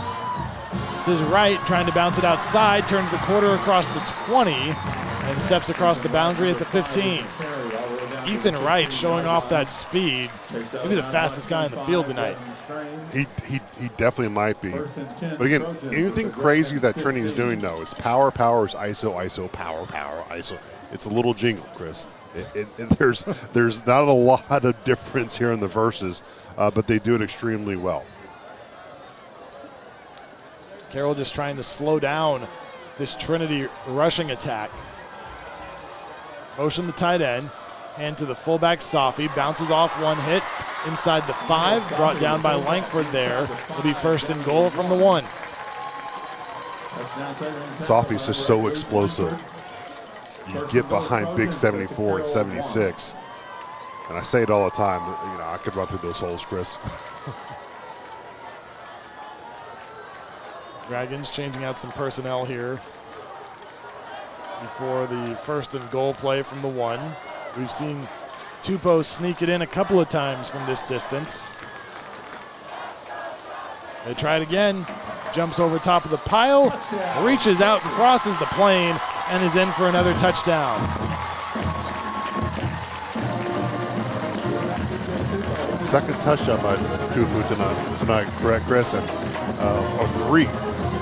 [SPEAKER 6] This is Wright trying to bounce it outside, turns the quarter across the 20 and steps across the boundary at the 15. Ethan Wright showing off that speed. Maybe the fastest guy in the field tonight.
[SPEAKER 7] He definitely might be. But again, anything crazy that Trinity is doing, no. It's power, is ISO, ISO, power, ISO. It's a little jingle, Chris. And there's not a lot of difference here in the verses, but they do it extremely well.
[SPEAKER 6] Carroll just trying to slow down this Trinity rushing attack. Motion the tight end. Hand to the fullback, Safi. Bounces off one hit inside the 5. Brought down by Langford there. It'll be 1st and goal from the 1.
[SPEAKER 7] Safi's just so explosive. You get behind big 74 and 76. And I say it all the time, you know, I could run through those holes, Chris.
[SPEAKER 6] Dragons changing out some personnel here before the first and goal play from the 1. We've seen Tupou sneak it in a couple of times from this distance. They try it again. Jumps over top of the pile, reaches out, crosses the plane, and is in for another touchdown.
[SPEAKER 7] Second touchdown by Tupou tonight, correct, Chris? And, or 3.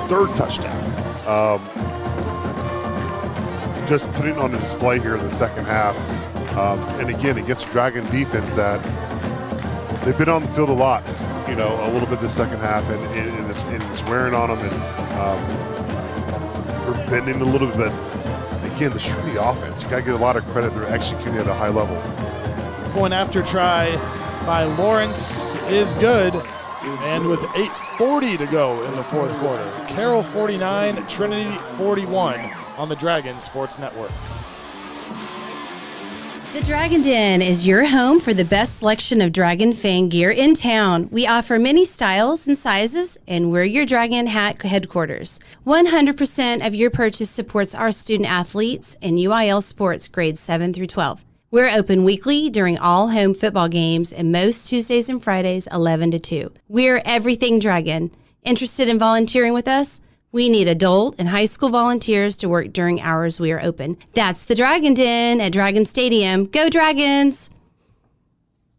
[SPEAKER 7] Third touchdown. Just putting on a display here in the second half. And again, against Dragon defense that they've been on the field a lot, a little bit this second half, and it's wearing on them, and we're bending a little bit. But again, the Trinity offense, you got to get a lot of credit. They're executing at a high level.
[SPEAKER 6] Point after try by Lawrence is good, and with 8:40 to go in the fourth quarter. Carroll 49, Trinity 41 on the Dragon Sports Network.
[SPEAKER 18] The Dragon Den is your home for the best selection of Dragon fan gear in town. We offer many styles and sizes, and we're your Dragon hat headquarters. 100% of your purchase supports our student athletes in UIL sports grades 7 through 12. We're open weekly during all home football games and most Tuesdays and Fridays 11 to 2. We're everything Dragon. Interested in volunteering with us? We need adult and high school volunteers to work during hours we are open. That's the Dragon Den at Dragon Stadium. Go Dragons!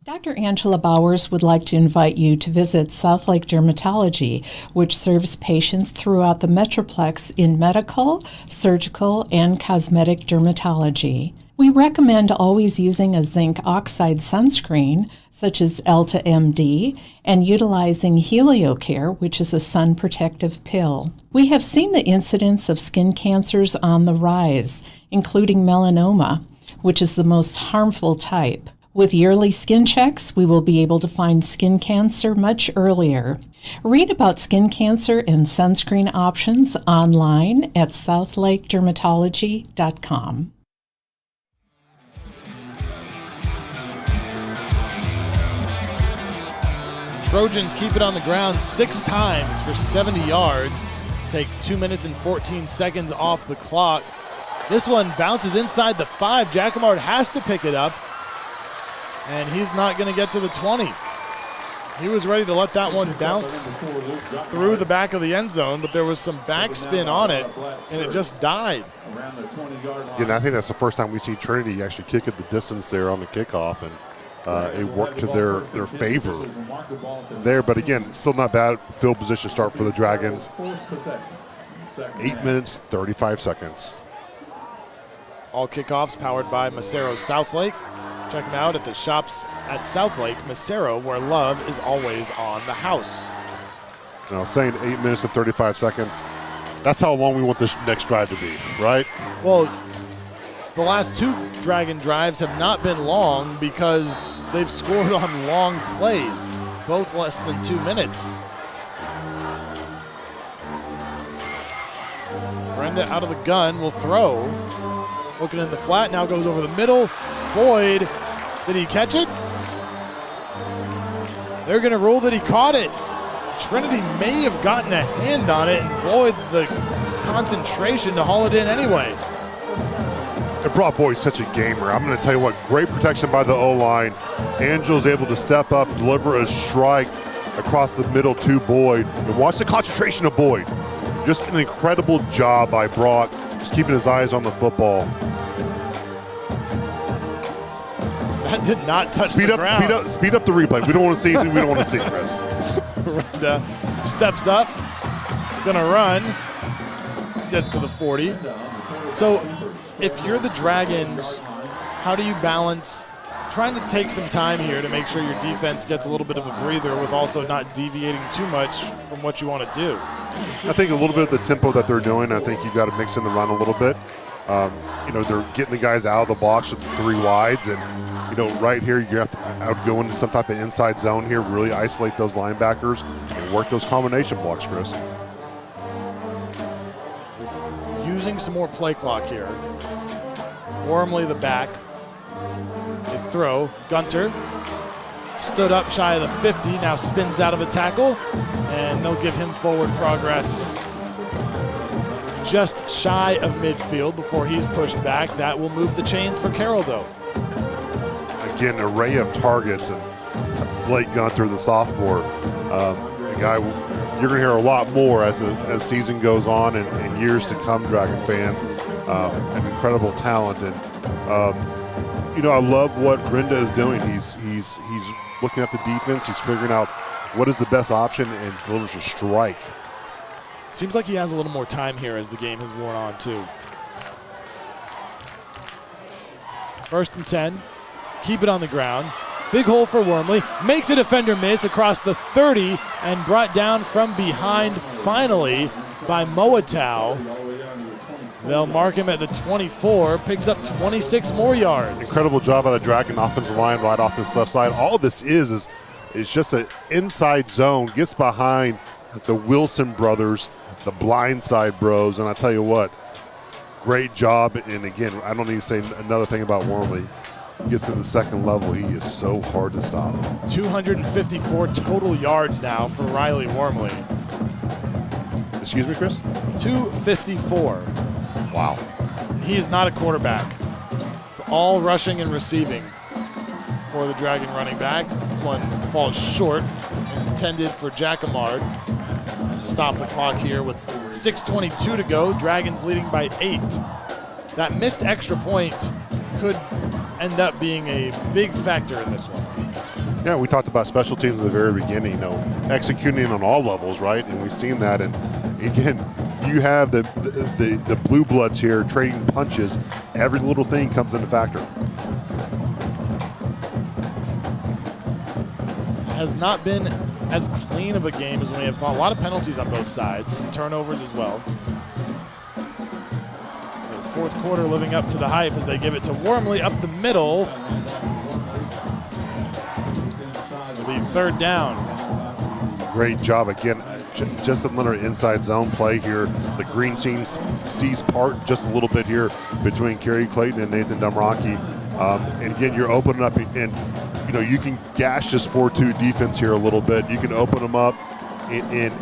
[SPEAKER 17] Dr. Angela Bowers would like to invite you to visit Southlake Dermatology, which serves patients throughout the Metroplex in medical, surgical, and cosmetic dermatology. We recommend always using a zinc oxide sunscreen, such as Elta MD, and utilizing HelioCare, which is a sun protective pill. We have seen the incidence of skin cancers on the rise, including melanoma, which is the most harmful type. With yearly skin checks, we will be able to find skin cancer much earlier. Read about skin cancer and sunscreen options online at southlakedermatology.com.
[SPEAKER 6] Trojans keep it on the ground 6 times for 70 yards. Take 2 minutes and 14 seconds off the clock. This one bounces inside the 5. Jacquemart has to pick it up, and he's not going to get to the 20. He was ready to let that one bounce through the back of the end zone, but there was some backspin on it, and it just died.
[SPEAKER 7] Again, I think that's the first time we see Trinity actually kick at the distance there on the kickoff, and it worked to their favor there. But again, still not bad field position start for the Dragons. 8 minutes, 35 seconds.
[SPEAKER 6] All kickoffs powered by Macero Southlake. Check them out at the shops at Southlake, Macero, where love is always on the house.
[SPEAKER 7] And I was saying 8 minutes and 35 seconds. That's how long we want this next drive to be, right?
[SPEAKER 6] Well, the last 2 Dragon drives have not been long because they've scored on long plays, both less than 2 minutes. Brenda out of the gun will throw. Looking in the flat, now goes over the middle. Boyd, did he catch it? They're going to rule that he caught it. Trinity may have gotten a hand on it, and Boyd, the concentration to haul it in anyway.
[SPEAKER 7] It brought Boyd such a gamer. I'm going to tell you what, great protection by the O-line. Angel's able to step up, deliver a strike across the middle to Boyd. And watch the concentration of Boyd. Just an incredible job by Brock, just keeping his eyes on the football.
[SPEAKER 6] That did not touch the ground.
[SPEAKER 7] Speed up the replay. We don't want to see anything we don't want to see, Chris.
[SPEAKER 6] Brenda steps up, gonna run, gets to the 40. So if you're the Dragons, how do you balance trying to take some time here to make sure your defense gets a little bit of a breather with also not deviating too much from what you want to do?
[SPEAKER 7] I think a little bit of the tempo that they're doing, I think you've got to mix in the run a little bit. They're getting the guys out of the box with the 3 wides, and right here you have to go into some type of inside zone here, really isolate those linebackers and work those combination blocks, Chris.
[SPEAKER 6] Using some more play clock here. Wormley the back. They throw. Gunter stood up shy of the 50, now spins out of a tackle, and they'll give him forward progress just shy of midfield before he's pushed back. That will move the chains for Carroll, though.
[SPEAKER 7] Again, an array of targets, and Blake Gunter, the sophomore, a guy you're going to hear a lot more as the season goes on and years to come, Dragon fans. An incredible talent, and I love what Rinda is doing. He's looking at the defense. He's figuring out what is the best option and delivers a strike.
[SPEAKER 6] Seems like he has a little more time here as the game has worn on, too. 1st and 10. Keep it on the ground. Big hole for Wormley. Makes a defender miss across the 30 and brought down from behind finally by Moatow. They'll mark him at the 24. Picks up 26 more yards.
[SPEAKER 7] Incredible job by the Dragon offensive line right off this left side. All this is just an inside zone. Gets behind the Wilson brothers, the blindside bros, and I tell you what, great job. And again, I don't need to say another thing about Wormley. Gets to the second level, he is so hard to stop.
[SPEAKER 6] 254 total yards now for Riley Wormley.
[SPEAKER 7] Excuse me, Chris?
[SPEAKER 6] 254.
[SPEAKER 7] Wow.
[SPEAKER 6] He is not a quarterback. It's all rushing and receiving for the Dragon running back. This one falls short, intended for Jacquemart. Stop the clock here with 6:22 to go. Dragons leading by 8. That missed extra point could end up being a big factor in this one.
[SPEAKER 7] Yeah, we talked about special teams at the very beginning, executing on all levels, right? And we've seen that. And again, you have the blue bloods here trading punches. Every little thing comes into factor.
[SPEAKER 6] It has not been as clean of a game as we have thought. A lot of penalties on both sides, some turnovers as well. Fourth quarter living up to the hype as they give it to Wormley up the middle. It'll be 3rd down.
[SPEAKER 7] Great job again. Just another inside zone play here. The green sees part just a little bit here between Kerry Clayton and Nathan Dumrocky. And again, you're opening up, and you can gash this 4-2 defense here a little bit. You can open them up and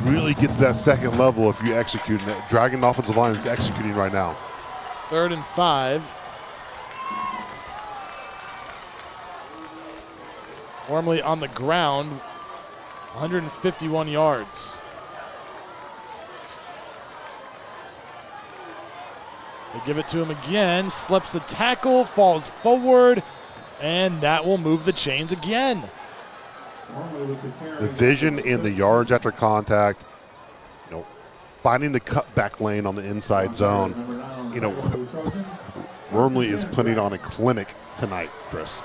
[SPEAKER 7] really get to that second level if you execute. And that Dragon offensive line is executing right now.
[SPEAKER 6] 3rd and 5. Wormley on the ground, 151 yards. They give it to him again, slips a tackle, falls forward, and that will move the chains again.
[SPEAKER 7] The vision and the yards after contact, finding the cutback lane on the inside zone. Wormley is putting on a clinic tonight, Chris.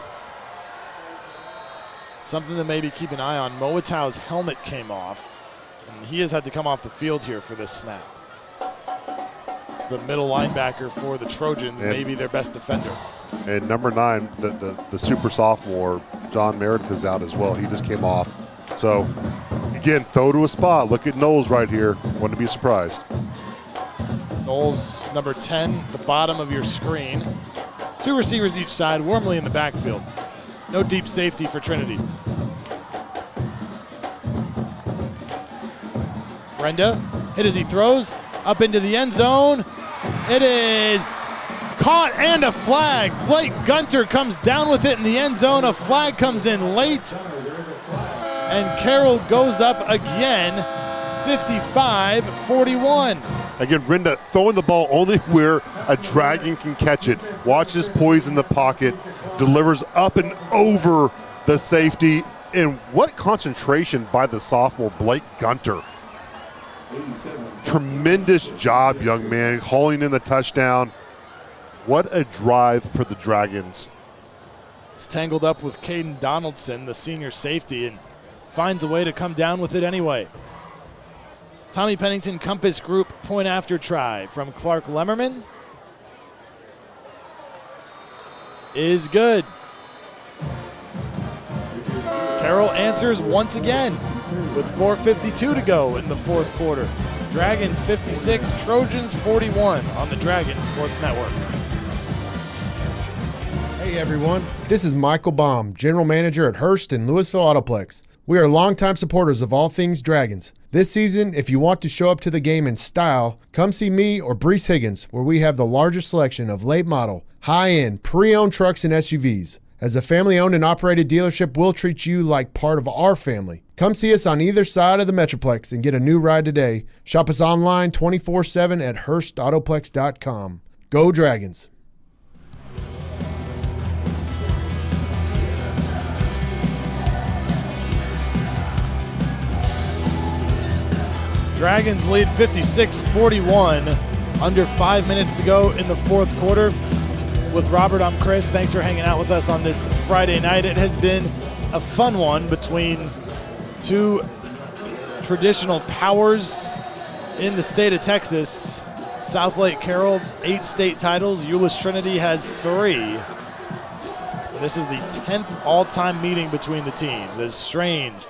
[SPEAKER 6] Something to maybe keep an eye on. Moatow's helmet came off, and he has had to come off the field here for this snap. It's the middle linebacker for the Trojans, maybe their best defender.
[SPEAKER 7] And number 9, the super sophomore, John Meredith, is out as well. He just came off. So, again, throw to a spot. Look at Knowles right here. Wouldn't be surprised.
[SPEAKER 6] Knowles, number 10, the bottom of your screen. 2 receivers each side, Wormley in the backfield. No deep safety for Trinity. Brenda, hit as he throws, up into the end zone. It is caught and a flag. Blake Gunter comes down with it in the end zone. A flag comes in late. And Carroll goes up again, 55-41.
[SPEAKER 7] Again, Rinda throwing the ball only where a Dragon can catch it. Watches poise in the pocket, delivers up and over the safety. And what concentration by the sophomore, Blake Gunter. Tremendous job, young man, hauling in the touchdown. What a drive for the Dragons.
[SPEAKER 6] He's tangled up with Caden Donaldson, the senior safety, and finds a way to come down with it anyway. Tommy Pennington Compass Group point after try from Clark Lemmerman is good. Carroll answers once again with 4:52 to go in the fourth quarter. Dragons 56, Trojans 41 on the Dragon Sports Network.
[SPEAKER 2] Hey everyone, this is Michael Baum, General Manager at Hearst and Louisville Autoplex. We are longtime supporters of all things Dragons. This season, if you want to show up to the game in style, come see me or Brees Higgins, where we have the largest selection of late model, high-end, pre-owned trucks and SUVs. As a family-owned and operated dealership, we'll treat you like part of our family. Come see us on either side of the Metroplex and get a new ride today. Shop us online 24/7 at HurstAutoplex.com. Go Dragons!
[SPEAKER 6] Dragons lead 56-41. Under 5 minutes to go in the fourth quarter. With Robert, I'm Chris. Thanks for hanging out with us on this Friday night. It has been a fun one between two traditional powers in the state of Texas. Southlake Carroll, 8 state titles. Euless Trinity has 3. This is the 10th all-time meeting between the teams. As Strange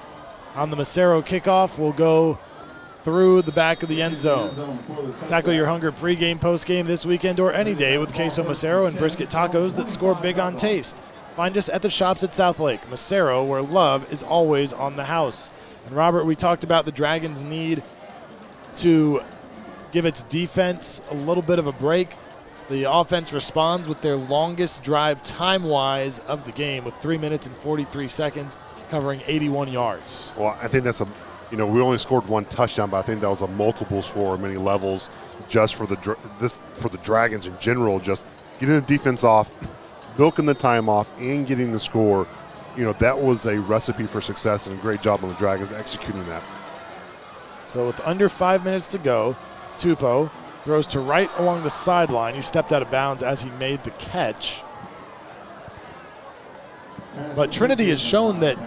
[SPEAKER 6] on the Macero kickoff will go through the back of the end zone. Tackle your hunger pregame, postgame this weekend or any day with queso Macero and brisket tacos that score big on taste. Find us at the shops at Southlake. Macero, where love is always on the house. And Robert, we talked about the Dragons' need to give its defense a little bit of a break. The offense responds with their longest drive time-wise of the game with 3 minutes and 43 seconds, covering 81 yards.
[SPEAKER 7] Well, I think that's we only scored 1 touchdown, but I think that was a multiple score on many levels just for the Dragons in general, just getting the defense off, milking the time off, and getting the score. That was a recipe for success, and a great job on the Dragons executing that.
[SPEAKER 6] So with under 5 minutes to go, Tupou throws to right along the sideline. He stepped out of bounds as he made the catch. But Trinity has shown that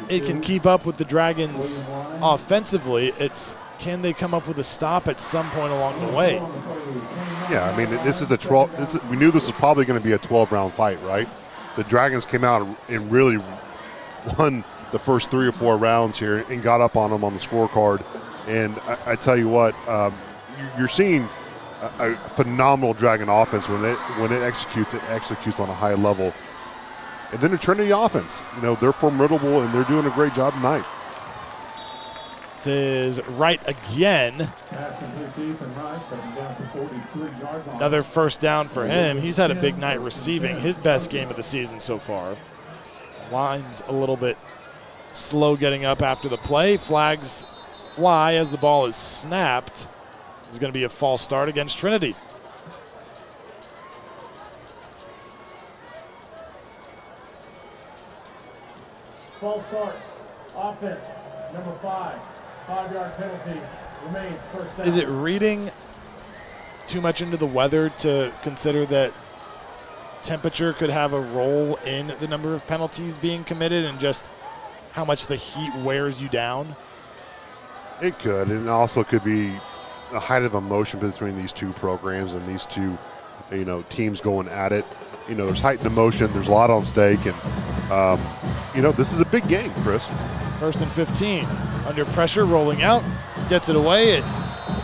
[SPEAKER 6] it can keep up with the Dragons offensively. It's can they come up with a stop at some point along the way?
[SPEAKER 7] Yeah, I mean, this is a 12. We knew this was probably going to be a 12-round fight, right? The Dragons came out and really won the first 3 or 4 rounds here and got up on them on the scorecard. And I tell you what, you're seeing a phenomenal Dragon offense when it executes on a high level. And then the Trinity offense, they're formidable and they're doing a great job tonight.
[SPEAKER 6] This is right again. Another first down for him. He's had a big night receiving, his best game of the season so far. Line's a little bit slow getting up after the play. Flags fly as the ball is snapped. It's going to be a false start against Trinity.
[SPEAKER 3] False start. Offense, number 5. 5-yard penalty remains first down.
[SPEAKER 6] Is it reading too much into the weather to consider that temperature could have a role in the number of penalties being committed and just how much the heat wears you down?
[SPEAKER 7] It could, and it also could be a height of emotion between these two programs and these two, teams going at it. There's heightened emotion. There's a lot on stake, and this is a big game, Chris.
[SPEAKER 6] 1st and 15. Under pressure, rolling out, gets it away. It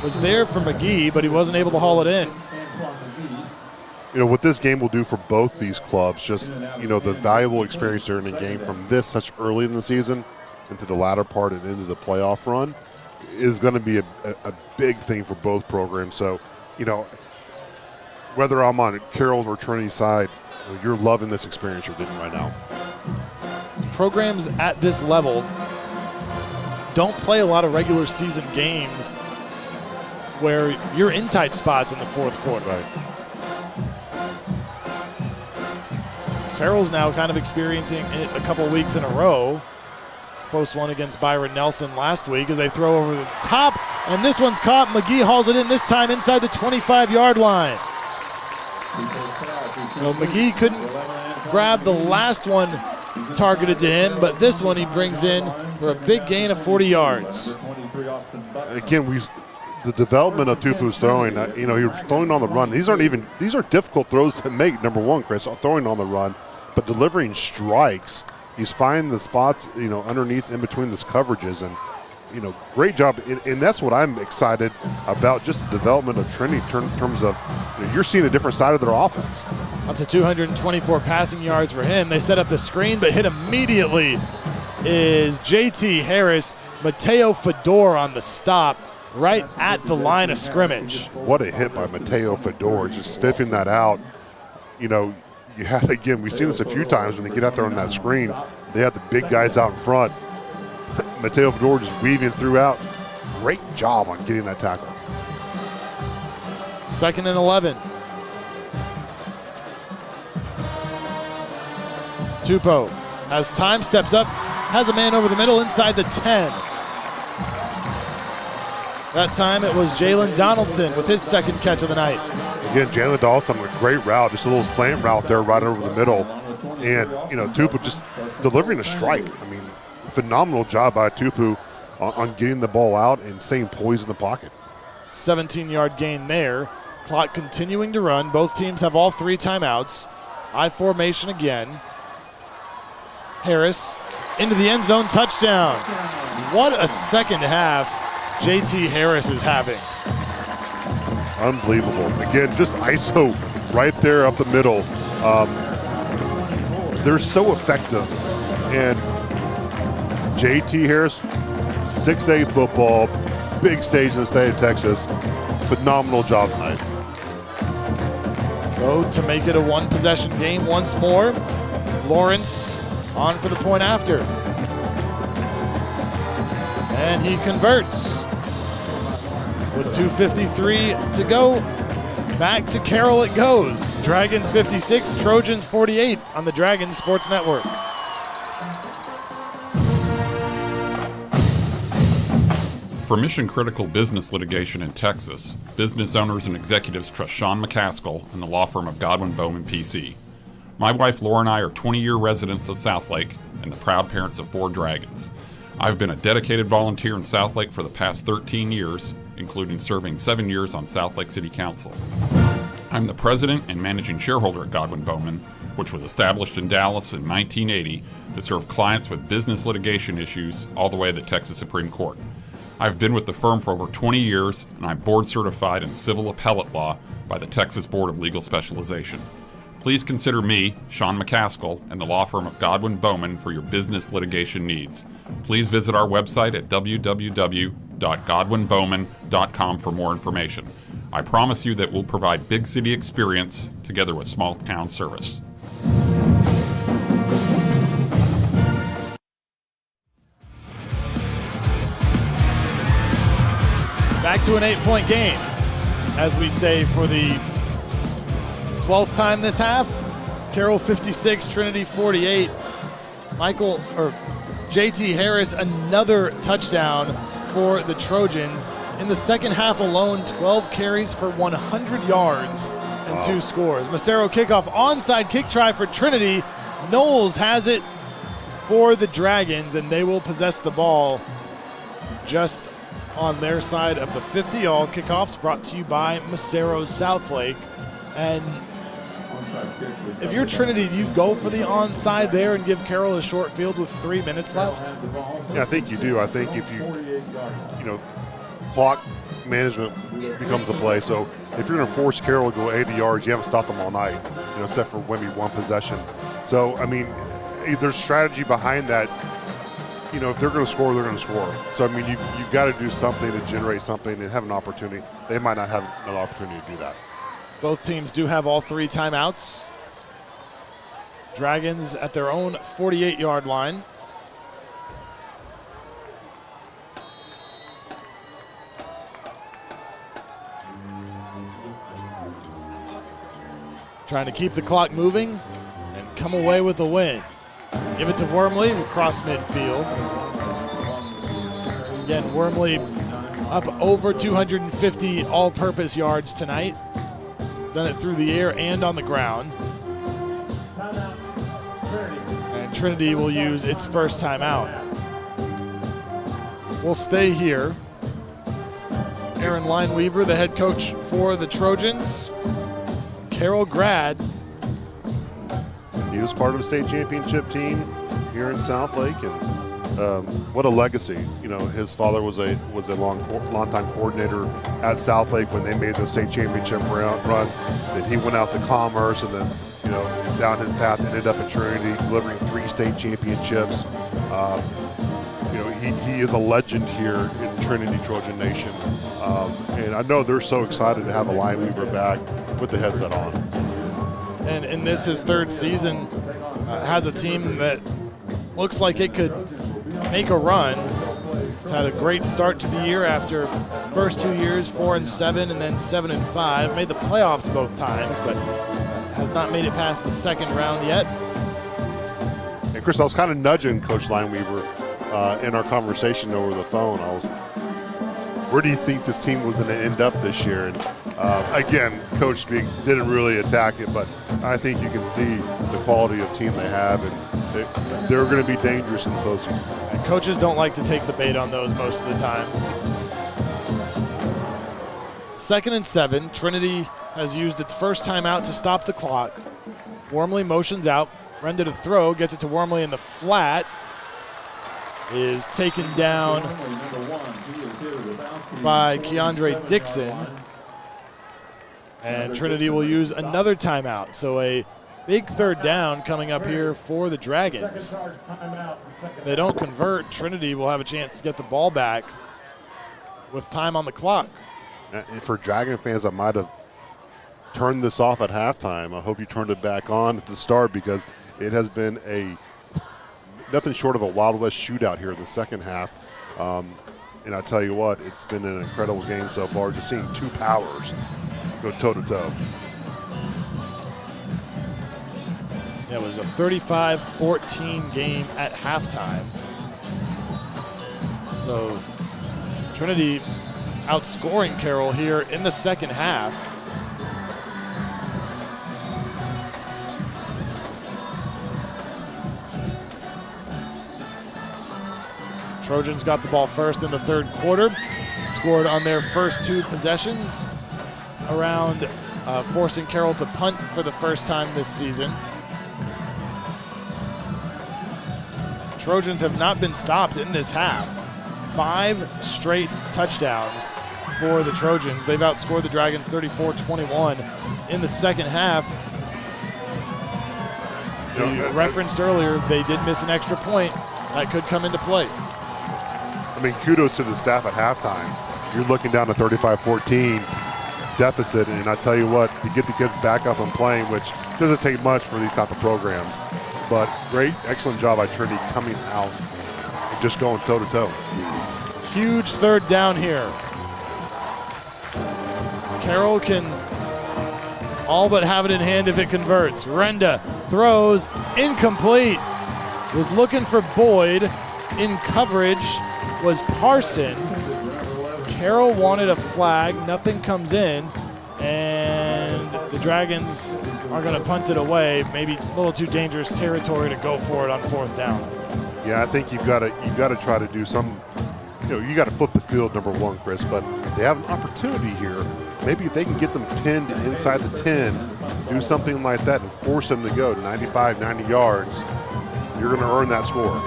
[SPEAKER 6] was there for McGee, but he wasn't able to haul it in.
[SPEAKER 7] What this game will do for both these clubs, just, the valuable experience during the game from such early in the season into the latter part and into the playoff run is going to be a big thing for both programs. So, whether I'm on Carroll or Trinity side, you're loving this experience you're getting right now.
[SPEAKER 6] Programs at this level don't play a lot of regular season games where you're in tight spots in the fourth quarter.
[SPEAKER 7] Right.
[SPEAKER 6] Carroll's now kind of experiencing it a couple weeks in a row. Close one against Byron Nelson last week as they throw over the top, and this one's caught. McGee hauls it in, this time inside the 25-yard line. McGee couldn't grab the last one targeted to him, but this one he brings in for a big gain of 40 yards.
[SPEAKER 7] Again, the development of Tupou's throwing, he was throwing on the run. These are difficult throws to make, number one, Chris, throwing on the run, but delivering strikes. He's finding the spots, underneath in between these coverages, and, great job. And that's what I'm excited about, just the development of Trinity in terms of, you're seeing a different side of their offense.
[SPEAKER 6] Up to 224 passing yards for him. They set up the screen, but hit immediately is JT Harris. Mateo Fedor on the stop right at the line of scrimmage.
[SPEAKER 7] What a hit by Mateo Fedor, just stiffing that out. You know, you had, again, we've seen this a few times when they get out there on that screen. They have the big guys out in front. Mateo Fedor just weaving throughout. Great job on getting that tackle.
[SPEAKER 6] 2nd and 11. Tupou has time, steps up, has a man over the middle inside the 10. That time it was Jalen Donaldson with his 2nd catch of the night.
[SPEAKER 7] Again, Jalen Donaldson on a great route, just a little slant route there right over the middle. And, you know, Tupou just delivering a strike. I mean, phenomenal job by Tupou on getting the ball out and staying poised in the pocket.
[SPEAKER 6] 17-yard gain there. Clock continuing to run. Both teams have all 3 timeouts. I formation again. Harris into the end zone, touchdown. What a second half JT Harris is having.
[SPEAKER 7] Unbelievable. Again, just ISO right there up the middle. They're so effective. And JT Harris, 6A football, big stage in the state of Texas. Phenomenal job tonight.
[SPEAKER 6] So to make it a 1-possession game once more, Lawrence on for the point after. And he converts. With 2:53 to go, back to Carroll it goes. Dragons 56, Trojans 48 on the Dragons Sports Network.
[SPEAKER 8] For mission-critical business litigation in Texas, business owners and executives trust Sean McCaskill and the law firm of Godwin Bowman PC. My wife Laura and I are 20-year residents of Southlake and the proud parents of 4 dragons. I've been a dedicated volunteer in Southlake for the past 13 years, including serving 7 years on Southlake City Council. I'm the president and managing shareholder at Godwin Bowman, which was established in Dallas in 1980 to serve clients with business litigation issues all the way to the Texas Supreme Court. I've been with the firm for over 20 years, and I'm board certified in civil appellate law by the Texas Board of Legal Specialization. Please consider me, Sean McCaskill, and the law firm of Godwin Bowman for your business litigation needs. Please visit our website at www.godwinbowman.com for more information. I promise you that we'll provide big city experience together with small town service.
[SPEAKER 6] Back to an 8-point game, as we say for the 12th time this half. Carroll 56, Trinity 48. JT Harris, another touchdown for the Trojans. In the second half alone, 12 carries for 100 yards and 2 scores. Macero kickoff, onside kick try for Trinity. Knowles has it for the Dragons, and they will possess the ball just on their side of the 50. All kickoffs brought to you by Macero Southlake. And if you're Trinity, do you go for the onside there and give Carroll a short field with 3 minutes left?
[SPEAKER 7] Yeah, I think you do. I think if you clock management becomes a play. So if you're going to force Carroll to go 80 yards, you haven't stopped them all night, except for maybe 1 possession. So, I mean, there's strategy behind that. If they're going to score, they're going to score. So, I mean, you've got to do something to generate something and have an opportunity. They might not have another opportunity to do that.
[SPEAKER 6] Both teams do have all 3 timeouts. Dragons at their own 48-yard line. Trying to keep the clock moving and come away with a win. Give it to Wormley across midfield. Again, Wormley up over 250 all-purpose yards tonight. Done it through the air and on the ground. And Trinity will use its first timeout. We'll stay here. Aaron Lineweaver, the head coach for the Trojans. Carroll grad.
[SPEAKER 7] He was part of a state championship team here in Southlake, and what a legacy. His father was a long-time coordinator at Southlake when they made those state championship runs. Then he went out to Commerce, and then down his path, ended up at Trinity, delivering 3 state championships. He is a legend here in Trinity Trojan Nation. And I know they're so excited to have a line weaver back with the headset on.
[SPEAKER 6] And in this, his 3rd season, has a team that looks like it could make a run. It's had a great start to the year after first 2 years, 4-7, and then 7-5. Made the playoffs both times, but has not made it past the 2nd round yet.
[SPEAKER 7] And Chris, I was kind of nudging Coach Lineweaver in our conversation over the phone. Where do you think this team was going to end up this year? And again, Coach didn't really attack it, but I think you can see the quality of team they have, and they're going to be dangerous in the postseason.
[SPEAKER 6] And coaches don't like to take the bait on those most of the time. 2nd and 7. Trinity has used its first timeout to stop the clock. Wormley motions out. Renda to throw, gets it to Wormley in the flat. Is taken down by Keandre Dixon. And Trinity will use another timeout. So a big 3rd down coming up here for the Dragons. If they don't convert, Trinity will have a chance to get the ball back with time on the clock.
[SPEAKER 7] And for Dragon fans that might have turned this off at halftime, I hope you turned it back on at the start, because it has been nothing short of a Wild West shootout here in the 2nd half. And I tell you what, it's been an incredible game so far, just seeing 2 powers go toe-to-toe.
[SPEAKER 6] Yeah, it was a 35-14 game at halftime. So Trinity outscoring Carroll here in the 2nd half. Trojans got the ball first in the 3rd quarter, scored on their first 2 possessions, around forcing Carroll to punt for the first time this season. Trojans have not been stopped in this half. 5 straight touchdowns for the Trojans. They've outscored the Dragons 34-21 in the 2nd half. You referenced earlier, they did miss an extra point. That could come into play.
[SPEAKER 7] I mean, kudos to the staff at halftime. You're looking down to 35-14 deficit, and I tell you what, to get the kids back up and playing, which doesn't take much for these type of programs, but excellent job by Trinity coming out and just going toe-to-toe.
[SPEAKER 6] Huge 3rd down here. Carroll can all but have it in hand if it converts. Renda throws, incomplete. Was looking for Boyd. In coverage was Parson. Carroll wanted a flag. Nothing comes in. And the Dragons are going to punt it away. Maybe a little too dangerous territory to go for it on 4th down.
[SPEAKER 7] Yeah, I think you've got to try to do some. You got to flip the field, number 1, Chris. But they have an opportunity here. Maybe if they can get them pinned inside the 10, do something like that, and force them to go 95, 90 yards. You're going to earn that score.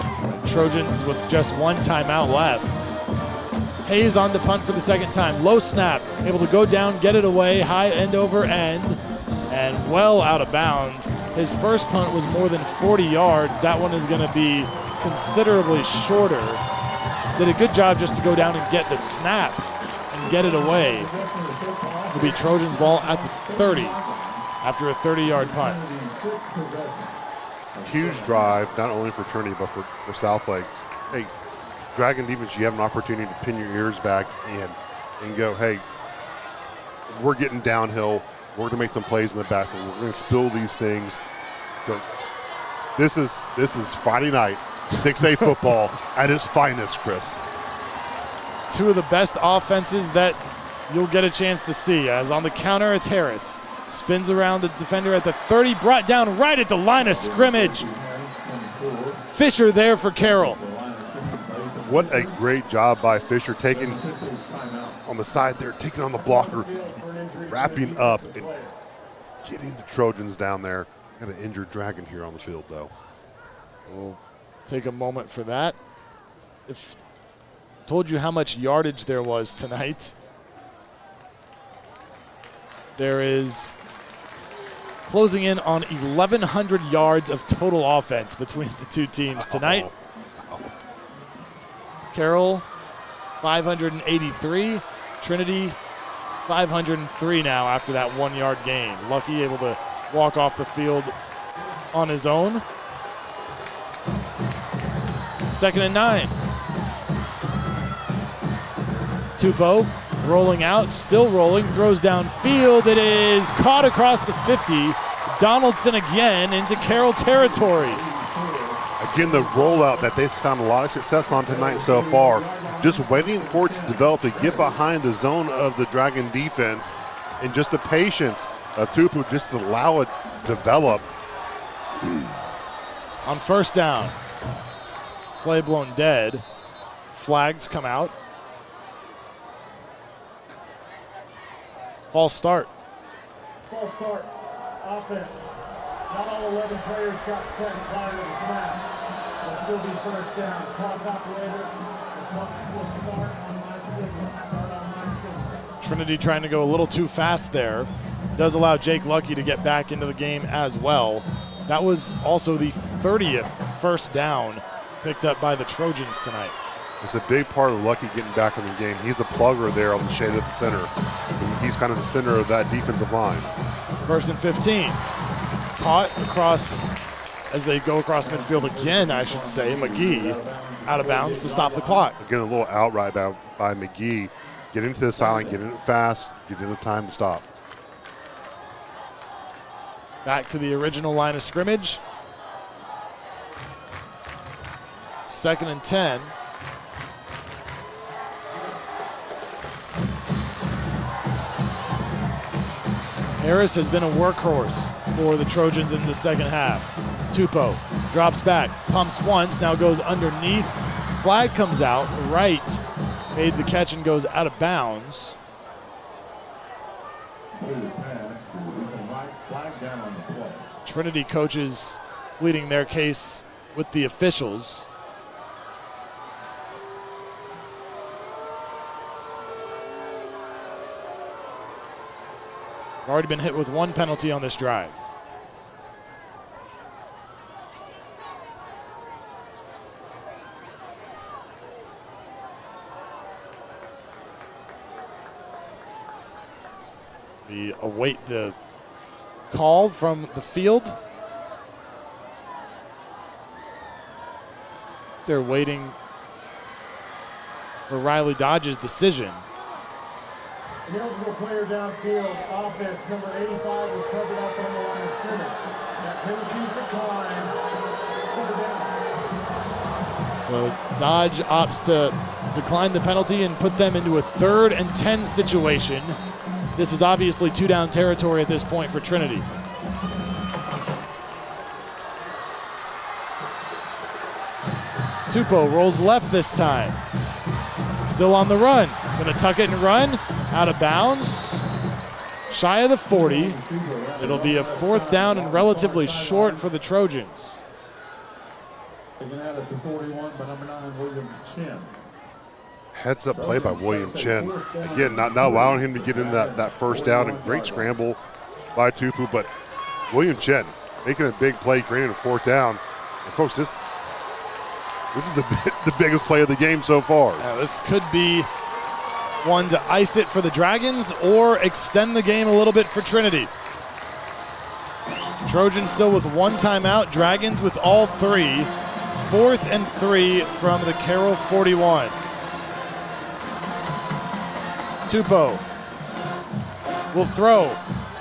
[SPEAKER 6] Trojans with just 1 timeout left. Hayes on the punt for the 2nd time. Low snap, able to go down, get it away, high end over end, and well out of bounds. His first punt was more than 40 yards. That one is going to be considerably shorter. Did a good job just to go down and get the snap and get it away. It'll be Trojans ball at the 30 after a 30-yard punt.
[SPEAKER 7] Huge drive, not only for Trinity, but for Southlake. Hey, Dragon defense, you have an opportunity to pin your ears back and go, hey, we're getting downhill. We're going to make some plays in the backfield. We're going to spill these things. So this is Friday night, 6A football at its finest, Chris.
[SPEAKER 6] 2 of the best offenses that you'll get a chance to see. As on the counter, it's Harris. Spins around the defender at the 30, brought down right at the line of scrimmage. Fisher there for Carroll.
[SPEAKER 7] What a great job by Fisher, taking on the side there, taking on the blocker, wrapping up and getting the Trojans down there. Got an injured Dragon here on the field, though.
[SPEAKER 6] We'll take a moment for that. If told you how much yardage there was tonight. There is closing in on 1,100 yards of total offense between the two teams tonight. Carroll, 583. Trinity, 503 now after that 1 yard gain. Lucky able to walk off the field on his own. 2nd and 9. Tupou rolling out, still rolling, throws downfield. It is caught across the 50. Donaldson again into Carroll territory.
[SPEAKER 7] Again, the rollout that they've found a lot of success on tonight so far, just waiting for it to develop, to get behind the zone of the Dragon defense, and just the patience of Tupou just to allow it to develop.
[SPEAKER 6] On 1st down, play blown dead. Flags come out. False start.
[SPEAKER 3] False start. Offense. Not all 11 players got set prior to the snap. It'll still be 1st down. Clock operator. The clock will start on my signal.
[SPEAKER 6] Trinity trying to go a little too fast there. Does allow Jake Lucky to get back into the game as well. That was also the 30th 1st down picked up by the Trojans tonight.
[SPEAKER 7] It's a big part of Lucky getting back in the game. He's a plugger there on the shade at the center. He's kind of the center of that defensive line.
[SPEAKER 6] 1st and 15. Caught across, as they go across midfield again, I should say. McGee out of bounds to stop the clock.
[SPEAKER 7] Again, a little outright by McGee. Get into the sideline, get in it fast, get in the time to stop.
[SPEAKER 6] Back to the original line of scrimmage. 2nd and 10. Harris has been a workhorse for the Trojans in the 2nd half. Tupou drops back, pumps once, now goes underneath. Flag comes out, right. Made the catch and goes out of bounds. Trinity coaches pleading their case with the officials. Already been hit with 1 penalty on this drive. We await the call from the field. They're waiting for Riley Dodge's decision.
[SPEAKER 3] The eligible player downfield, offense, number 85 was covered up on the line of scrimmage. That penalty's declined.
[SPEAKER 6] Dodge opts to decline the penalty and put them into a 3rd and 10 situation. This is obviously 2 down territory at this point for Trinity. Tupou rolls left this time. Still on the run. Gonna tuck it and run. Out of bounds. Shy of the 40. It'll be a 4th down and relatively short for the Trojans.
[SPEAKER 1] Taken out at the 41 by number 9, William Chin.
[SPEAKER 7] Heads up play by William Chen. Again, not allowing him to get in that 1st down, and great scramble by Tupou, but William Chen making a big play, creating a 4th down. And folks, this is the biggest play of the game so far.
[SPEAKER 6] Now this could be one to ice it for the Dragons or extend the game a little bit for Trinity. Trojans still with 1 timeout, Dragons with all 3. 4th and 3 from the Carroll 41. Tupou will throw,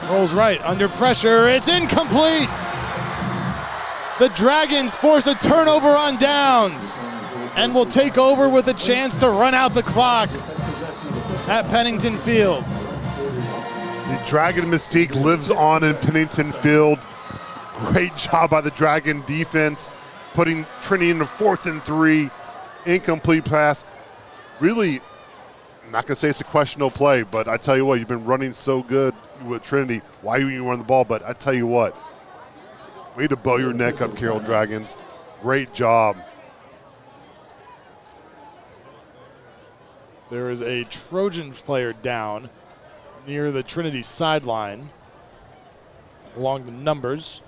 [SPEAKER 6] rolls right, under pressure, it's incomplete! The Dragons force a turnover on downs and will take over with a chance to run out the clock at Pennington Field.
[SPEAKER 7] The Dragon mystique lives on in Pennington Field. Great job by the Dragon defense, putting Trinity into 4th and 3, incomplete pass. Really, I'm not gonna say it's a questionable play, but I tell you what, you've been running so good with Trinity. Why you even run the ball? But I tell you what, way to bow your neck up, Carroll Dragons. Great job.
[SPEAKER 6] There is a Trojans player down near the Trinity sideline. along the numbers.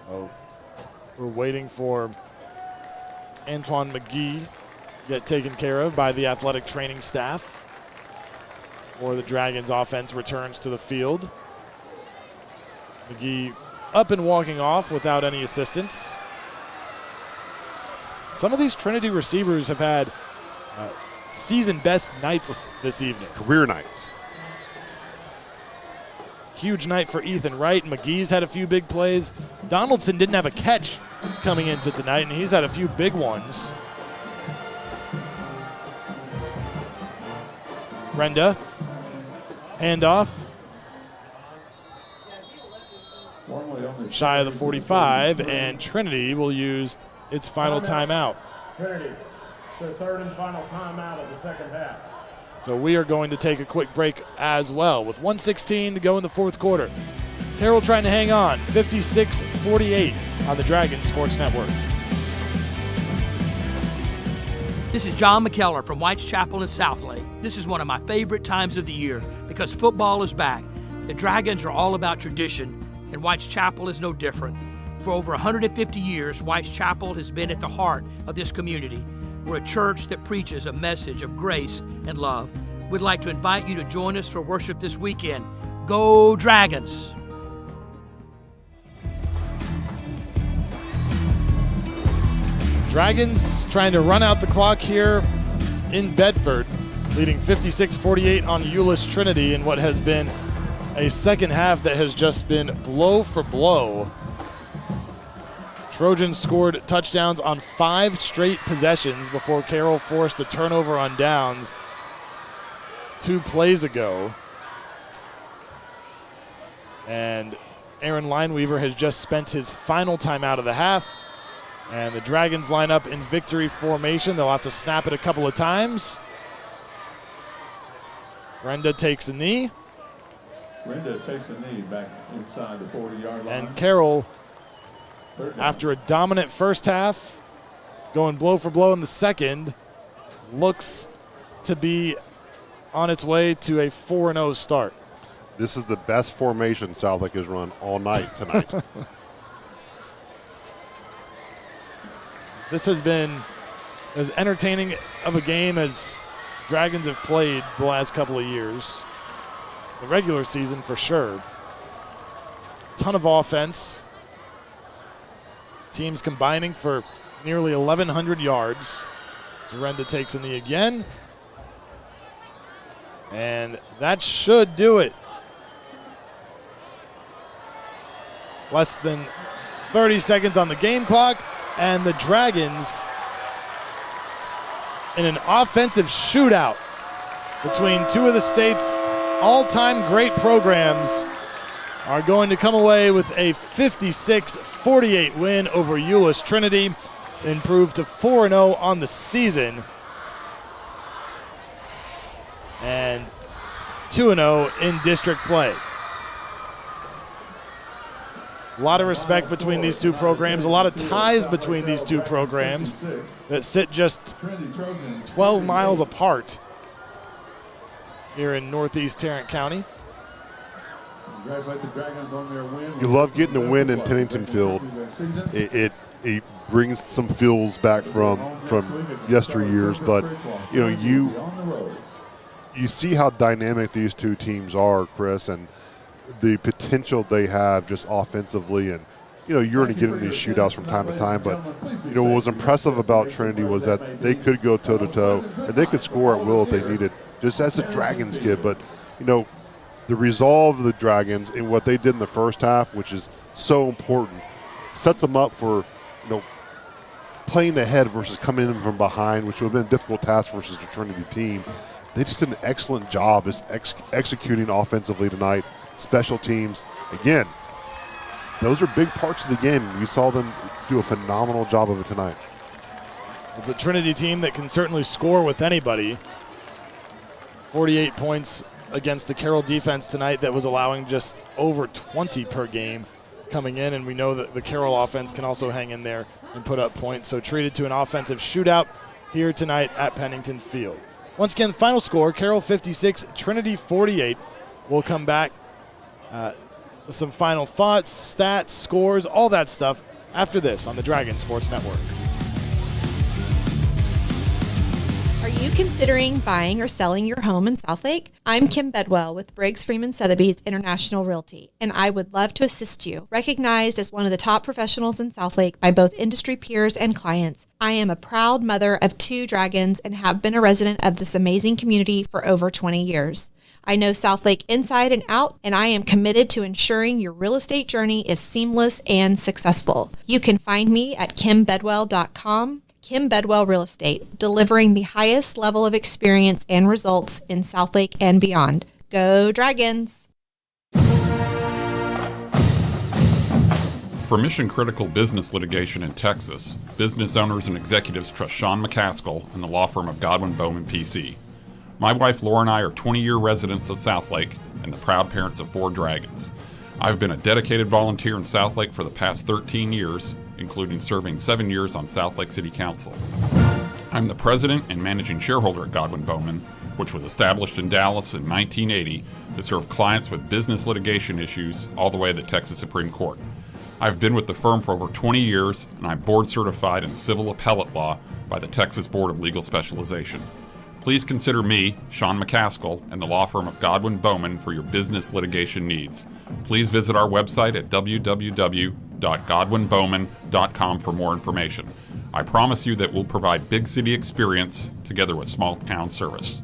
[SPEAKER 6] Oh, we're waiting for Antoine McGee to get taken care of by the athletic training staff. Or the Dragons offense returns to the field. McGee up and walking off without any assistance. Some of these Trinity receivers have had season best nights this evening.
[SPEAKER 7] Career nights.
[SPEAKER 6] Huge night for Ethan Wright. McGee's had a few big plays. Donaldson didn't have a catch coming into tonight, and he's had a few big ones. Renda, handoff. Shy of the 45, and Trinity will use its final timeout.
[SPEAKER 3] Trinity, their third and final timeout of the second half.
[SPEAKER 6] So we are going to take a quick break as well with 1:16 to go in the fourth quarter. Carroll trying to hang on, 56-48 on the Dragons Sports Network.
[SPEAKER 10] This is John McKellar from White's Chapel in Southlake. This is one of my favorite times of the year because football is back. The Dragons are all about tradition, and White's Chapel is no different. For over 150 years, White's Chapel has been at the heart of this community. We're a church that preaches a message of grace and love. We'd like to invite you to join us for worship this weekend. Go Dragons!
[SPEAKER 6] Dragons trying to run out the clock here in Bedford, leading 56-48 on Euless Trinity in what has been a second half that has just been blow for blow. Trojans scored touchdowns on 5 straight possessions before Carroll forced a turnover on downs 2 plays ago. And Aaron Lineweaver has just spent his final timeout of the half. And the Dragons line up in victory formation. They'll have to snap it a couple of times. Renda takes a knee.
[SPEAKER 1] Renda takes a knee back inside the 40-yard line.
[SPEAKER 6] And Carroll, after a dominant first half, going blow for blow in the second, looks to be on its way to a 4-0 start.
[SPEAKER 7] This is the best formation Southlake has run all night tonight.
[SPEAKER 6] This has been as entertaining of a game as Dragons have played the last couple of years. The regular season for sure. Ton of offense. Teams combining for nearly 1,100 yards. Zarenda takes a knee again. And that should do it. Less than 30 seconds on the game clock. And the Dragons, in an offensive shootout between two of the state's all-time great programs, are going to come away with a 56-48 win over Euless Trinity, improved to 4-0 on the season, and 2-0 in district play. A lot of respect between these two programs, a lot of ties between these two programs that sit just 12 miles apart here in northeast Tarrant County.
[SPEAKER 7] You love getting a win in Pennington Field. It brings some feels back from yesteryears, but you see how dynamic these two teams are, Chris, and the potential they have just offensively. And you're going to get in these shootouts from time to time, but what was impressive about Trinity was that they could go toe-to-toe and they could score at will if they needed, just as the Dragons did. But the resolve of the Dragons in what they did in the first half, which is so important, sets them up for playing ahead versus coming in from behind, which would have been a difficult task versus the Trinity team. They just did an excellent job just executing offensively tonight. Special teams, again, those are big parts of the game. We saw them do a phenomenal job of it tonight.
[SPEAKER 6] It's a Trinity team that can certainly score with anybody. 48 points against a Carroll defense tonight that was allowing just over 20 per game coming in, and we know that the Carroll offense can also hang in there and put up points. So treated to an offensive shootout here tonight at Pennington Field. Once again, final score, Carroll 56, Trinity 48. We'll come back Some final thoughts, stats, scores, all that stuff after this on the Dragon Sports Network.
[SPEAKER 5] Are you considering buying or selling your home in Southlake? I'm Kim Bedwell with Briggs Freeman Sotheby's International Realty, and I would love to assist you. Recognized as one of the top professionals in Southlake by both industry peers and clients, I am a proud mother of 2 dragons and have been a resident of this amazing community for over 20 years. I know Southlake inside and out, and I am committed to ensuring your real estate journey is seamless and successful. You can find me at kimbedwell.com. Kim Bedwell Real Estate, delivering the highest level of experience and results in Southlake and beyond. Go Dragons!
[SPEAKER 8] For mission-critical business litigation in Texas, business owners and executives trust Sean McCaskill and the law firm of Godwin Bowman PC. My wife Laura and I are 20-year residents of Southlake and the proud parents of 4 dragons. I've been a dedicated volunteer in Southlake for the past 13 years, including serving 7 years on Southlake City Council. I'm the president and managing shareholder at Godwin Bowman, which was established in Dallas in 1980 to serve clients with business litigation issues all the way to the Texas Supreme Court. I've been with the firm for over 20 years, and I'm board certified in civil appellate law by the Texas Board of Legal Specialization. Please consider me, Sean McCaskill, and the law firm of Godwin Bowman for your business litigation needs. Please visit our website at www.godwinbowman.com for more information. I promise you that we'll provide big city experience together with small town service.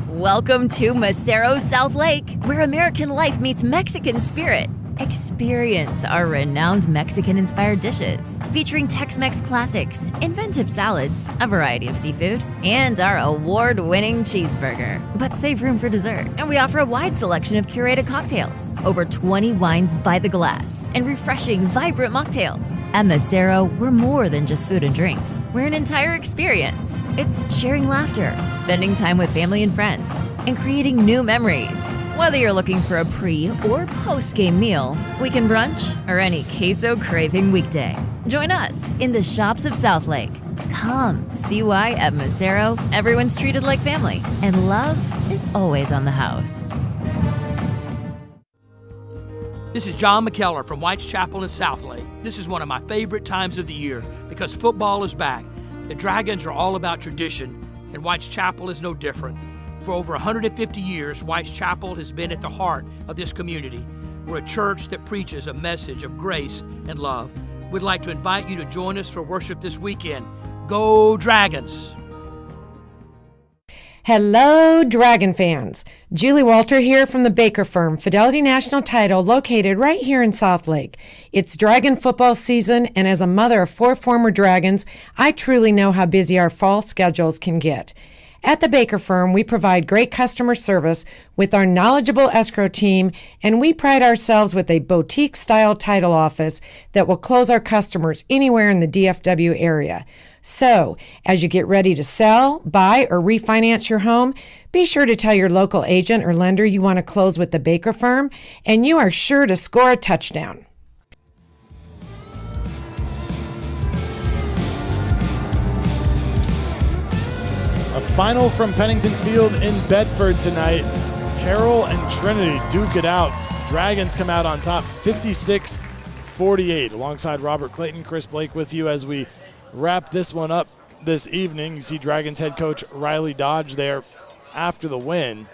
[SPEAKER 9] Welcome to Macero Southlake, where American life meets Mexican spirit. Experience our renowned Mexican-inspired dishes, featuring Tex-Mex classics, inventive salads, a variety of seafood, and our award-winning cheeseburger. But save room for dessert, and we offer a wide selection of curated cocktails, over 20 wines by the glass, and refreshing, vibrant mocktails. At Macero, we're more than just food and drinks. We're an entire experience. It's sharing laughter, spending time with family and friends, and creating new memories. Whether you're looking for a pre- or post-game meal, weekend brunch, or any queso craving weekday, join us in the shops of Southlake. Come see why at Macero, everyone's treated like family, and love is always on the house.
[SPEAKER 10] This is John McKellar from White's Chapel in Southlake. This is one of my favorite times of the year because football is back. The Dragons are all about tradition, and White's Chapel is no different. For over 150 years, White's Chapel has been at the heart of this community. We're a church that preaches a message of grace and love. We'd like to invite you to join us for worship this weekend. Go Dragons!
[SPEAKER 11] Hello, Dragon fans. Julie Walter here from the Baker Firm, Fidelity National Title, located right here in Southlake. It's Dragon football season, and as a mother of 4 former Dragons, I truly know how busy our fall schedules can get. At the Baker Firm, we provide great customer service with our knowledgeable escrow team, and we pride ourselves with a boutique-style title office that will close our customers anywhere in the DFW area. So, as you get ready to sell, buy, or refinance your home, be sure to tell your local agent or lender you want to close with the Baker Firm, and you are sure to score a touchdown.
[SPEAKER 6] A final from Pennington Field in Bedford tonight. Carroll and Trinity duke it out. Dragons come out on top 56-48. Alongside Robert Clayton, Chris Blake with you as we wrap this one up this evening. You see Dragons head coach Riley Dodge there after the win.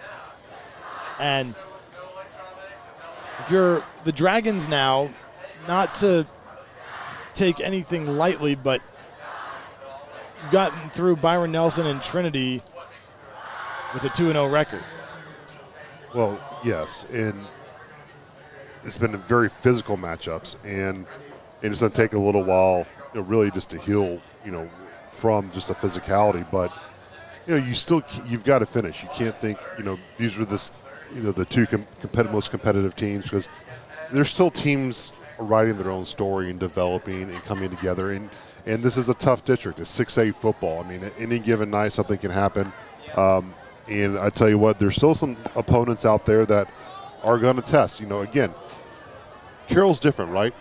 [SPEAKER 6] And if you're the Dragons now, not to take anything lightly, but you've gotten through Byron Nelson and Trinity with a 2-0 record.
[SPEAKER 7] Well, yes, and it's been very physical matchups, and it's going to take a little while, really just to heal, from just the physicality. But you've got to finish. You can't think, these are the 2 most competitive teams, because there's still teams writing their own story and developing and coming together. And this is a tough district. It's 6A football. I mean, at any given night, something can happen. And I tell you what, there's still some opponents out there that are going to test. Again, Carroll's different, right?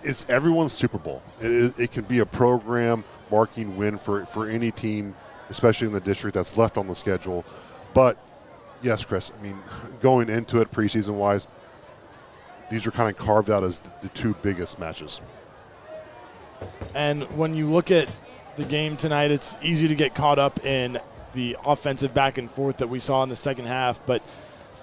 [SPEAKER 7] It's everyone's Super Bowl. It can be a program marking win for any team especially in the district that's left on the schedule. But yes, Chris, I mean, going into it preseason-wise, these are kind of carved out as the two biggest matches.
[SPEAKER 6] And when you look at the game tonight, it's easy to get caught up in the offensive back and forth that we saw in the second half. But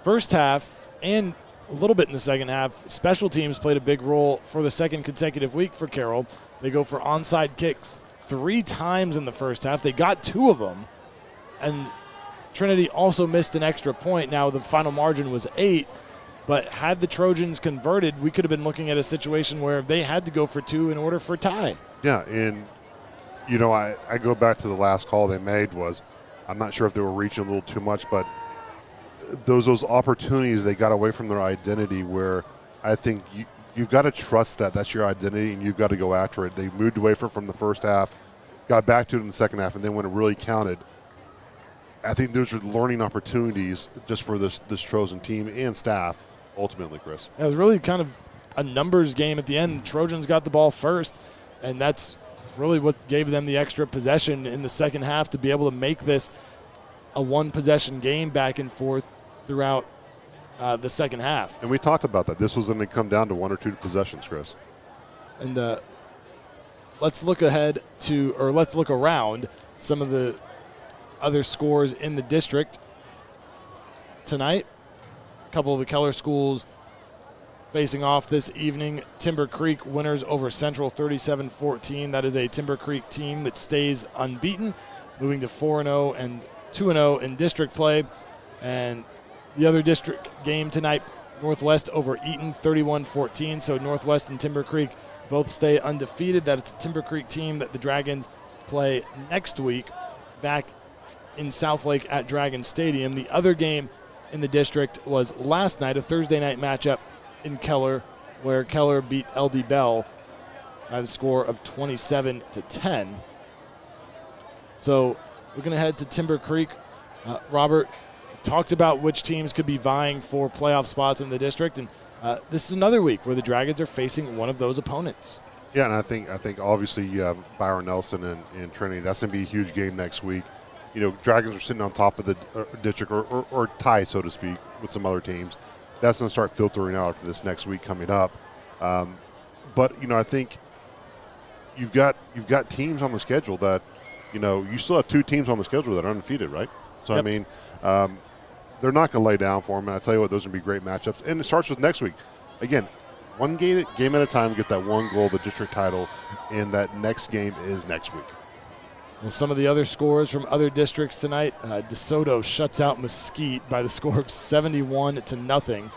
[SPEAKER 6] first half and a little bit in the second half, special teams played a big role for the second consecutive week for Carroll. They go for onside kicks 3 times in the first half. They got 2 of them. And Trinity also missed an extra point. Now the final margin was 8. But had the Trojans converted, we could have been looking at a situation where they had to go for 2 in order for a tie.
[SPEAKER 7] Yeah, and, you know, I go back to the last call they made was, I'm not sure if they were reaching a little too much, but those opportunities, they got away from their identity where I think you've got to trust that that's your identity and you've got to go after it. They moved away from the first half, got back to it in the second half, and then when it really counted, I think those are learning opportunities just for this Trojan team and staff. Ultimately, Chris.
[SPEAKER 6] It was really kind of a numbers game at the end. Trojans got the ball first, and that's really what gave them the extra possession in the second half to be able to make this a one-possession game back and forth throughout the second half.
[SPEAKER 7] And we talked about that. This was going to come down to 1 or 2 possessions, Chris.
[SPEAKER 6] And let's look ahead to, or let's look around some of the other scores in the district tonight. Couple of the Keller schools facing off this evening. Timber Creek winners over Central 37-14. That is a Timber Creek team that stays unbeaten, moving to 4-0 and 2-0 in district play. And the other district game tonight, Northwest over Eaton 31-14. So Northwest and Timber Creek both stay undefeated. That's a Timber Creek team that the Dragons play next week back in Southlake at Dragon Stadium. The other game in the district was last night, a Thursday night matchup in Keller, where Keller beat LD Bell by the score of 27-10. So looking ahead to Timber Creek, Robert talked about which teams could be vying for playoff spots in the district, and this is another week where the Dragons are facing one of those opponents.
[SPEAKER 7] Yeah, and I think obviously you have Byron Nelson and Trinity. That's going to be a huge game next week. You know, Dragons are sitting on top of the district or tie, so to speak, with some other teams. That's going to start filtering out after this next week coming up. But, you know, I think you've got teams on the schedule that, you know, you still have 2 teams on the schedule that are undefeated, right? So, yep. I mean, they're not going to lay down for them. And I tell you what, those are going to be great matchups. And it starts with next week. Again, one game at a time to get that one goal, the district title, and that next game is next week.
[SPEAKER 6] Well, some of the other scores from other districts tonight, DeSoto shuts out Mesquite by the score of 71-0.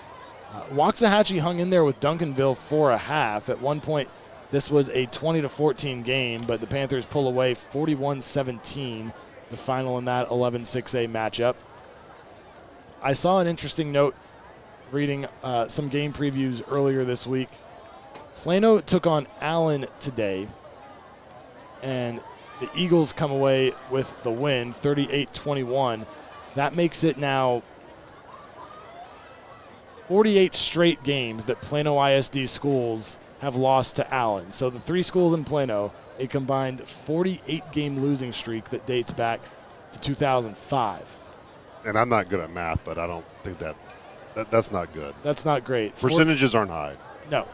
[SPEAKER 6] Waxahachie hung in there with Duncanville for a half. At one point, this was a 20-14 game, but the Panthers pull away 41-17, the final in that 11-6A matchup. I saw an interesting note reading some game previews earlier this week. Plano took on Allen today, and the Eagles come away with the win, 38-21. That makes it now 48 straight games that Plano ISD schools have lost to Allen. So the 3 schools in Plano, a combined 48-game losing streak that dates back to 2005.
[SPEAKER 7] And I'm not good at math, but I don't think that's not good.
[SPEAKER 6] That's not great.
[SPEAKER 7] Percentages aren't high.
[SPEAKER 6] No.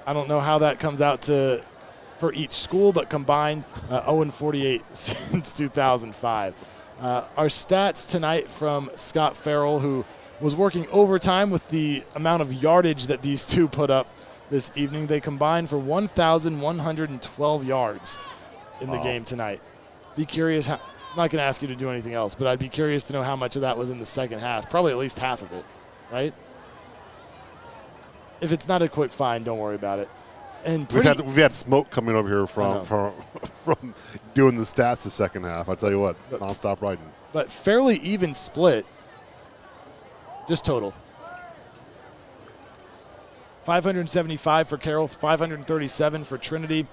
[SPEAKER 6] I don't know how that comes out for each school, but combined 0-48 since 2005. Our stats tonight from Scott Farrell, who was working overtime with the amount of yardage that these two put up this evening. They combined for 1,112 yards in the game tonight. Be curious how. I'm not going to ask you to do anything else, but I'd be curious to know how much of that was in the second half. Probably at least half of it, right? If it's not a quick find, don't worry about it. And
[SPEAKER 7] we've had smoke coming over here from doing the stats the second half. I tell you what, nonstop writing.
[SPEAKER 6] But fairly even split, just total. 575 for Carroll, 537 for Trinity.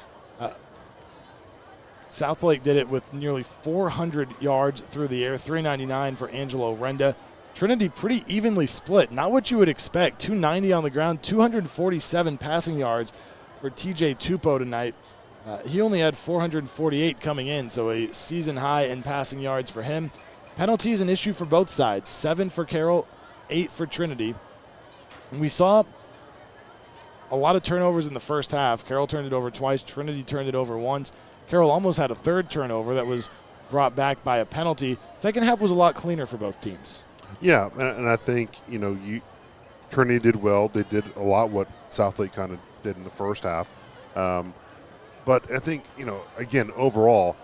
[SPEAKER 6] Southlake did it with nearly 400 yards through the air, 399 for Angelo Renda. Trinity pretty evenly split, not what you would expect. 290 on the ground, 247 passing yards for TJ Tupou tonight. He only had 448 coming in, so a season high in passing yards for him. Penalties an issue for both sides, 7 for Carroll, 8 for Trinity. And we saw a lot of turnovers in the first half. Carroll turned it over twice. Trinity turned it over once. Carroll almost had a third turnover that was brought back by a penalty. Second half was a lot cleaner for both teams.
[SPEAKER 7] Yeah, and I think, Trinity did well. They did a lot what Southlake kind of did in the first half. But I think, again, overall,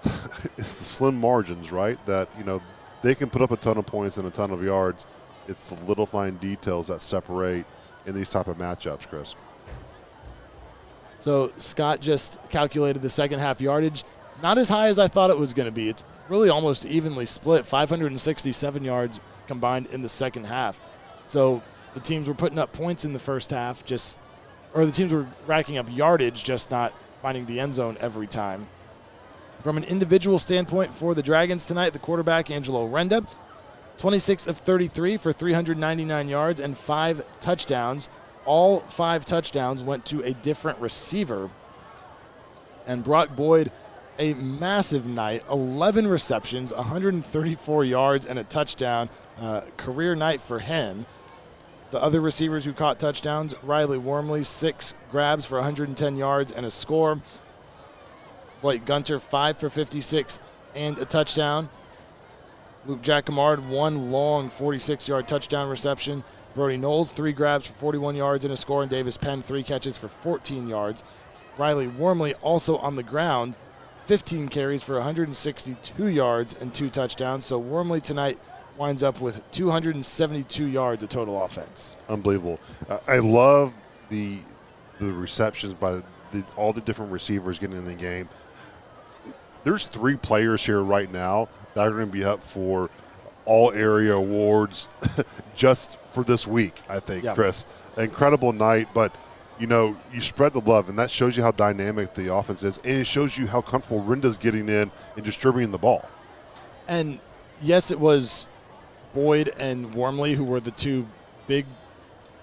[SPEAKER 7] it's the slim margins, right? That, they can put up a ton of points and a ton of yards. It's the little fine details that separate in these type of matchups, Chris.
[SPEAKER 6] So Scott just calculated the second half yardage. Not as high as I thought it was going to be. It's really almost evenly split, 567 yards combined in the second half. So the teams were putting up points in the first half, the teams were racking up yardage, just not finding the end zone every time. From an individual standpoint for the Dragons tonight, the quarterback, Angelo Renda, 26 of 33 for 399 yards and 5 touchdowns. All 5 touchdowns went to a different receiver. And Brock Boyd, a massive night, 11 receptions, 134 yards, and a touchdown. Career night for him. The other receivers who caught touchdowns, Riley Wormley, 6 grabs for 110 yards and a score. Blake Gunter, 5 for 56 and a touchdown. Luke Jacquemart, 1 long 46-yard touchdown reception. Brody Knowles, 3 grabs for 41 yards and a score. And Davis Penn, 3 catches for 14 yards. Riley Wormley also on the ground, 15 carries for 162 yards and 2 touchdowns. So Wormley tonight winds up with 272 yards of total offense.
[SPEAKER 7] Unbelievable. I love the receptions by all the different receivers getting in the game. There's 3 players here right now that are going to be up for all area awards just for this week, I think, yeah. Chris. Incredible night, but you spread the love, and that shows you how dynamic the offense is, and it shows you how comfortable Renda's getting in and distributing the ball.
[SPEAKER 6] And yes, it was Boyd and Wormley who were the 2 big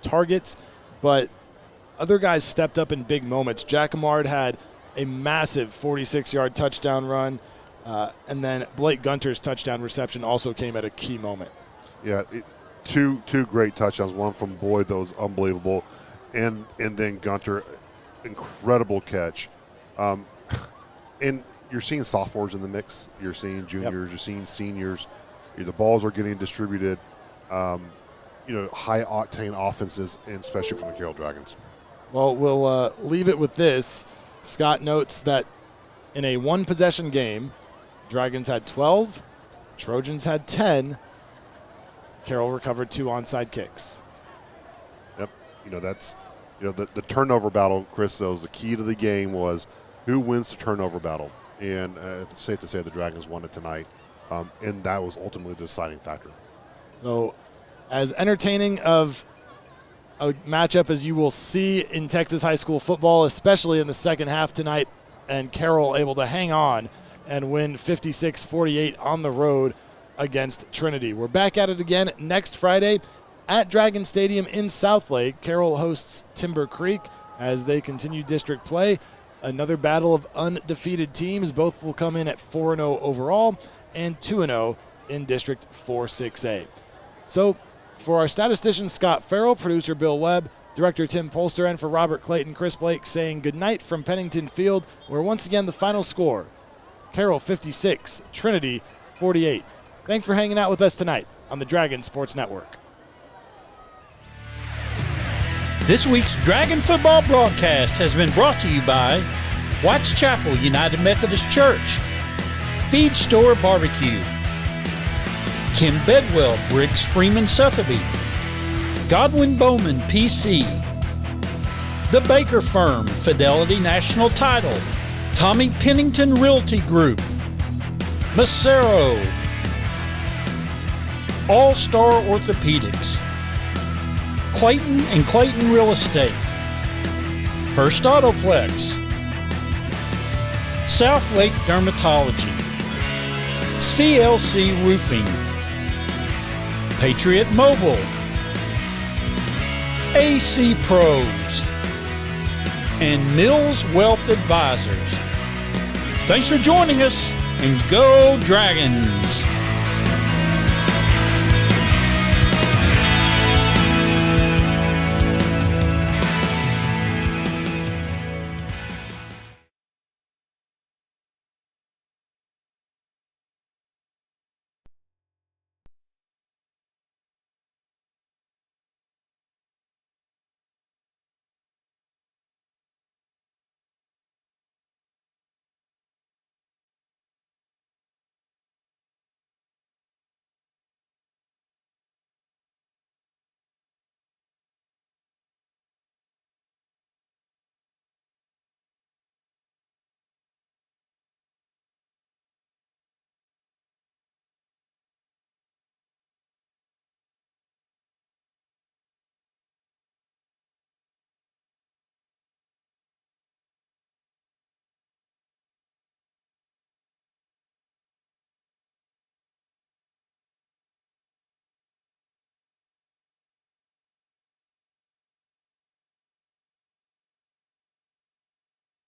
[SPEAKER 6] targets, but other guys stepped up in big moments. Jacquemart had a massive 46-yard touchdown run, and then Blake Gunter's touchdown reception also came at a key moment.
[SPEAKER 7] Yeah, two great touchdowns, one from Boyd that was unbelievable, and then Gunter, incredible catch. And you're seeing sophomores in the mix. You're seeing juniors. Yep. You're seeing seniors. The balls are getting distributed. High-octane offenses, and especially from the Carroll Dragons.
[SPEAKER 6] Well, we'll leave it with this. Scott notes that in a one-possession game, Dragons had 12, Trojans had 10. Carroll recovered 2 onside kicks.
[SPEAKER 7] Yep. That's the turnover battle, Chris. That was the key to the game, was who wins the turnover battle. And it's safe to say the Dragons won it tonight. And that was ultimately the deciding factor.
[SPEAKER 6] So as entertaining of a matchup as you will see in Texas high school football, especially in the second half tonight, and Carroll able to hang on and win 56-48 on the road against Trinity. We're back at it again next Friday at Dragon Stadium in Southlake. Carroll hosts Timber Creek as they continue district play. Another battle of undefeated teams. Both will come in at 4-0 overall and 2-0 in District 4-6A. So for our statistician Scott Farrell, producer Bill Webb, director Tim Polster, and for Robert Clayton, Chris Blake saying goodnight from Pennington Field, where once again the final score, Carroll 56, Trinity 48. Thanks for hanging out with us tonight on the Dragon Sports Network.
[SPEAKER 4] This week's Dragon football broadcast has been brought to you by White's Chapel United Methodist Church, Feed Store Barbecue, Kim Bedwell, Briggs Freeman Sotheby, Godwin Bowman PC, The Baker Firm, Fidelity National Title, Tommy Pennington Realty Group, Macero, All-Star Orthopedics, Clayton and Clayton Real Estate, Hearst Autoplex, Southlake Dermatology, CLC Roofing, Patriot Mobile, AC Pros,
[SPEAKER 12] and Mills Wealth Advisors. Thanks for joining us, and go Dragons!